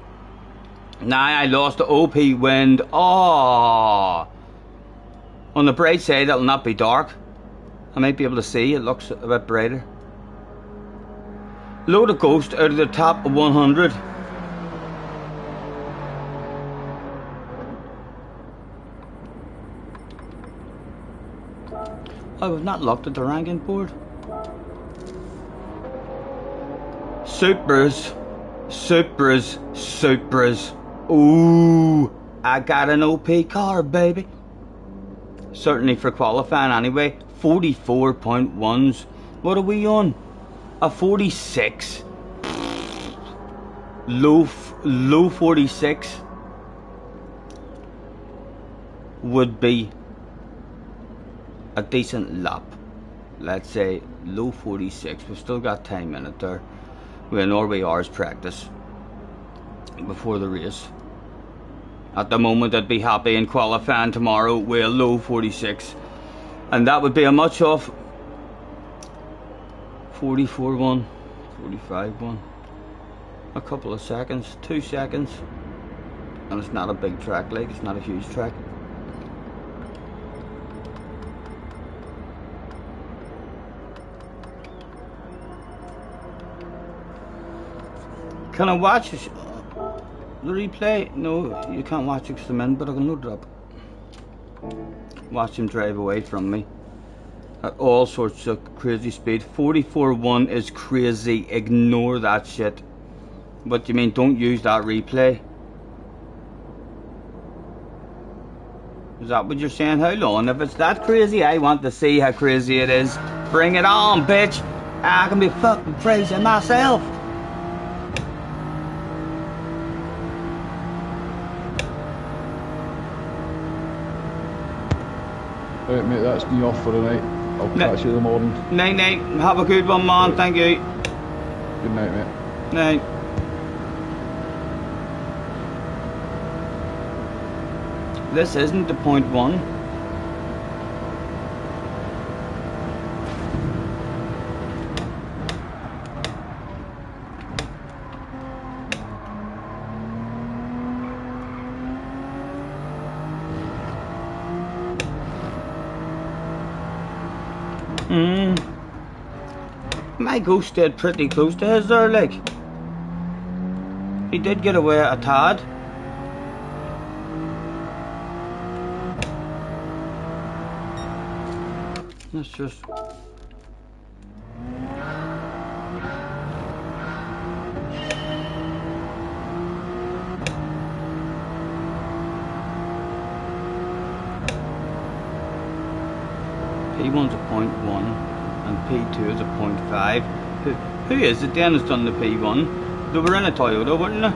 Now I lost the OP wind. Oh, on the bright side it'll not be dark. I might be able to see, it looks a bit brighter. Load a ghost out of the top of 100. I was not looked at the ranking board. Supras. Ooh, I got an OP car, baby. Certainly for qualifying anyway. 44.1s. What are we on? A 46. Low 46 would be a decent lap. Let's say low 46. We've still got time in it there. We're in Norway hours practice before the race. At the moment I'd be happy in qualifying tomorrow with a low 46, and that would be a much off 44.1, 45.1, a couple of seconds, 2 seconds, and it's not a big track, like it's not a huge track. Can I watch the replay? No, you can't watch it 'cause I'm in, but I can load it up. Watch him drive away from me at all sorts of crazy speed. 44.1 is crazy. Ignore that shit. What do you mean? Don't use that replay? Is that what you're saying? How long? If it's that crazy, I want to see how crazy it is. Bring it on, bitch. I can be fucking crazy myself. Right, mate, that's me off for the night. I'll catch you in the morning. Night, night. Have a good one, man. Thank you. Good night, mate. Night. This isn't the point 1. My ghost stayed pretty close to his there, like. He did get away a tad. Let's just... P1's a 0.1 and P2 is a 0.5. Who is it then has done the P1? They were in a Toyota, weren't they?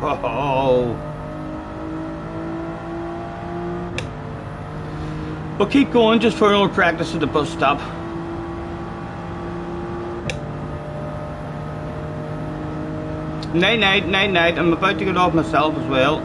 Oh. We'll keep going just for a little practice at the bus stop. Night night, night night. I'm about to get off myself as well.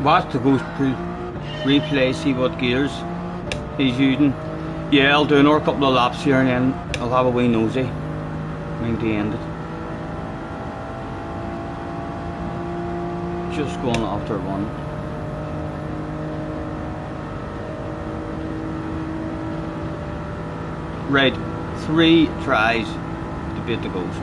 Watch the ghost replay, see what gears he's using. Yeah, I'll do another couple of laps here and then I'll have a wee nosy. Mean to end it. Just going after one. Right, 3 tries to beat the ghost.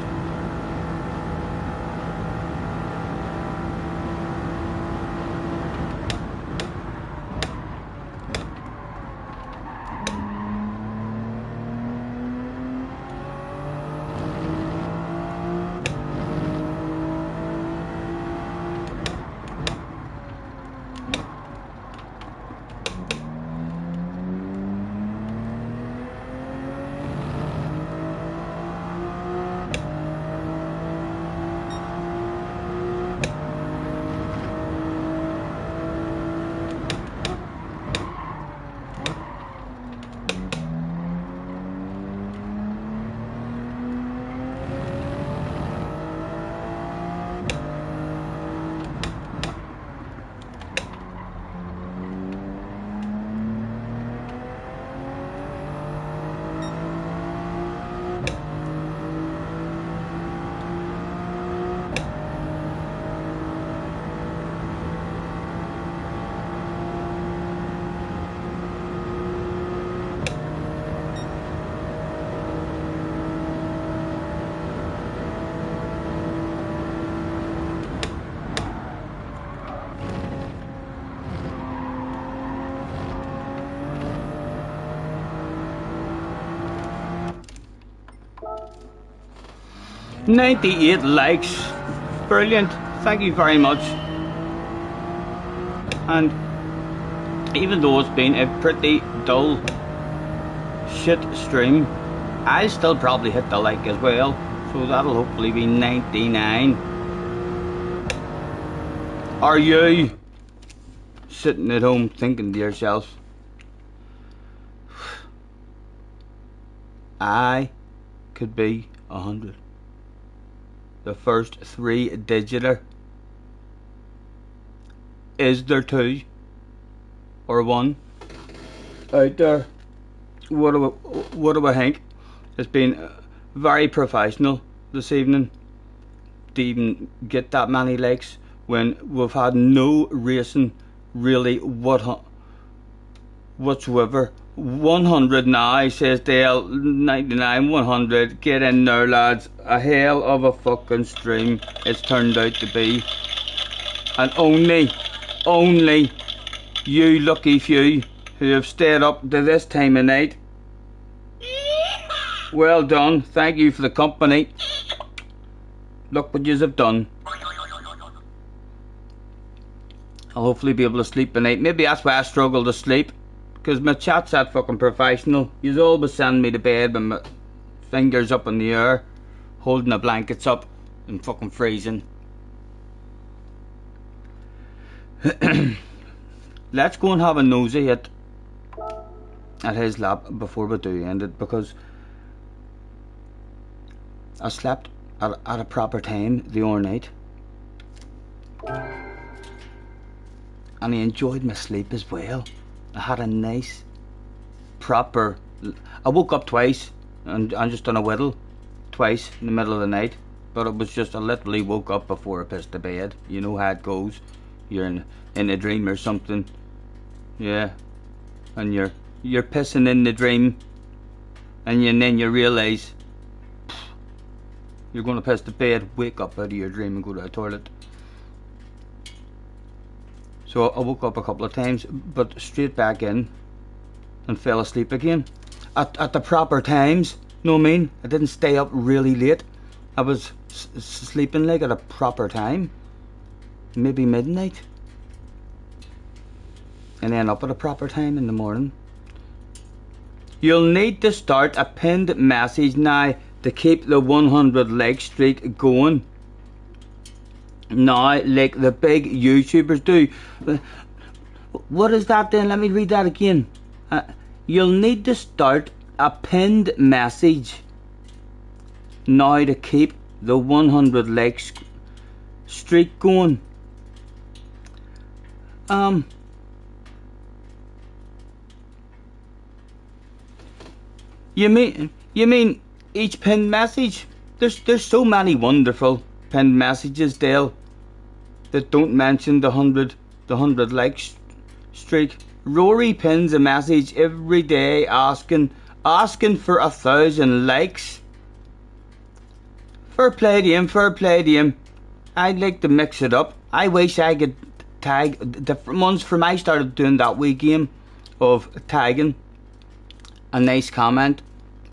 "98 likes. Brilliant. Thank you very much." And even though it's been a pretty dull shit stream, I'll still probably hit the like as well. So that'll hopefully be 99. Are you sitting at home thinking to yourself, I could be 100? The first 3-digiter. Is there 2 or 1 out there? What do I think? It's been very professional this evening to even get that many likes when we've had no racing really whatsoever. 100 now, says Dale. 99, 100. Get in there, lads. A hell of a fucking stream it's turned out to be. And only you lucky few who have stayed up to this time of night. Well done. Thank you for the company. Look what yous have done. I'll hopefully be able to sleep tonight. Maybe that's why I struggle to sleep, because my chat's that fucking professional. Yous always send me to bed with my fingers up in the air, holding the blankets up and fucking freezing. Let's go and have a nosy at his lap before we do end it, because I slept at a proper time the other night, and I enjoyed my sleep as well. I had a nice proper, I woke up twice and just done a whittle twice in the middle of the night, but it was just, I literally woke up before I pissed the bed. You know how it goes. You're in a dream or something, yeah, and you're pissing in the dream, and then you realise you're going to piss the bed, wake up out of your dream and go to the toilet. So I woke up a couple of times, but straight back in and fell asleep again at the proper times. Know what I mean? I didn't stay up really late. I was sleeping like at a proper time, maybe midnight, and then up at a proper time in the morning. You'll need to start a pinned message now to keep the 100 like streak going. Now, like the big YouTubers do. What is that then? Let me read that again. You'll need to start a pinned message now to keep the 100 likes streak going. You mean each pinned message? There's so many wonderful pinned messages, Dale, that don't mention the 100 likes streak. Rory pins a message every day asking asking for 1,000 likes. Fair play to him, fair play to him. I'd like to mix it up. I wish I could tag different ones. From I started doing that wee game of tagging a nice comment,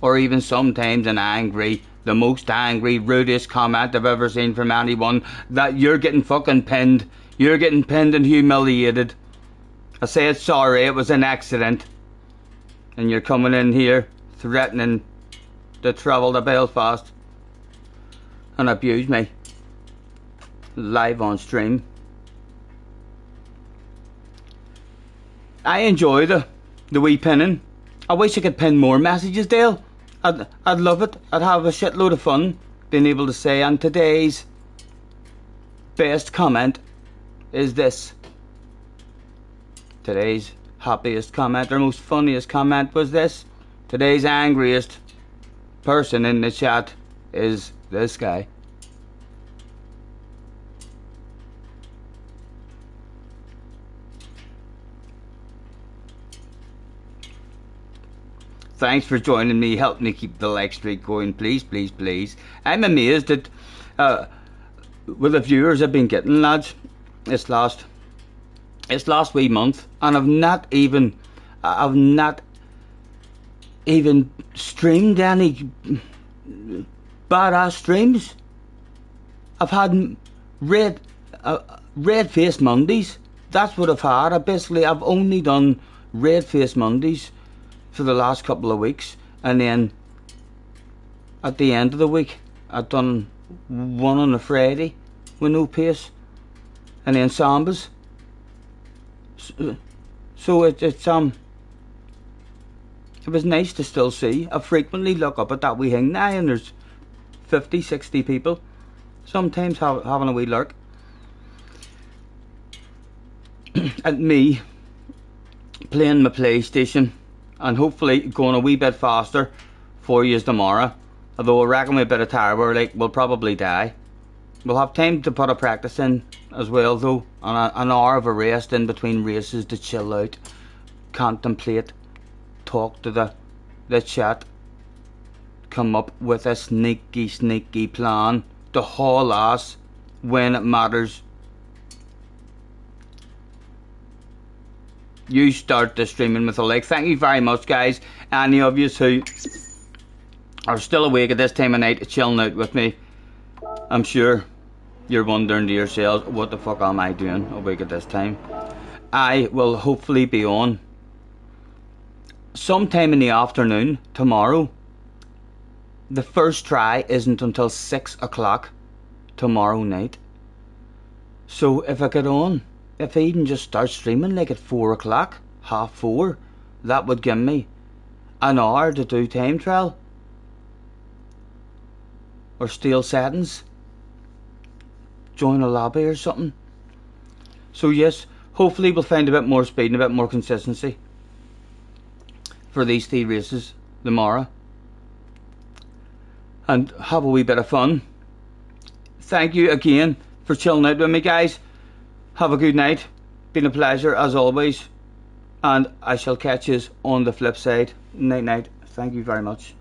or even sometimes an angry, the most angry, rudest comment I've ever seen from anyone, that you're getting fucking pinned. You're getting pinned and humiliated. I say it's sorry, it was an accident. And you're coming in here threatening to travel to Belfast and abuse me live on stream. I enjoy the wee pinning. I wish I could pin more messages, Dale. I'd love it. I'd have a shitload of fun being able to say, and today's best comment is this. Today's happiest comment or most funniest comment was this. Today's angriest person in the chat is this guy. Thanks for joining me. Help me keep the like streak going, please, please, please. I'm amazed at with the viewers I've been getting, lads. It's last wee month, and I've not even streamed any badass streams. I've had red face Mondays. That's what I've had. I've only done red face Mondays for the last couple of weeks, and then at the end of the week I've done one on a Friday with no pace, and then Sambas. So it was nice to still see. I frequently look up at that wee thing now, and there's 50, 60 people sometimes having a wee lurk at me playing my PlayStation, and hopefully going a wee bit faster for you tomorrow. Although I reckon with a bit of tire we'll probably die. We'll have time to put a practice in as well, though, and an hour of a rest in between races to chill out, contemplate, talk to the chat, come up with a sneaky plan to haul ass when it matters. You start the streaming with a like. Thank you very much, guys. Any of you who are still awake at this time of night chilling out with me, I'm sure you're wondering to yourselves, what the fuck am I doing awake at this time? I will hopefully be on sometime in the afternoon tomorrow. The first try isn't until 6 o'clock tomorrow night. So if I get on, if I even just start streaming like at 4 o'clock, 4:30, that would give me an hour to do time trial or steel settings, join a lobby or something. So yes, hopefully we'll find a bit more speed and a bit more consistency for these 3 races tomorrow, and have a wee bit of fun. Thank you again for chilling out with me, guys. Have a good night. Been a pleasure as always, and I shall catch you on the flip side. Night night. Thank you very much.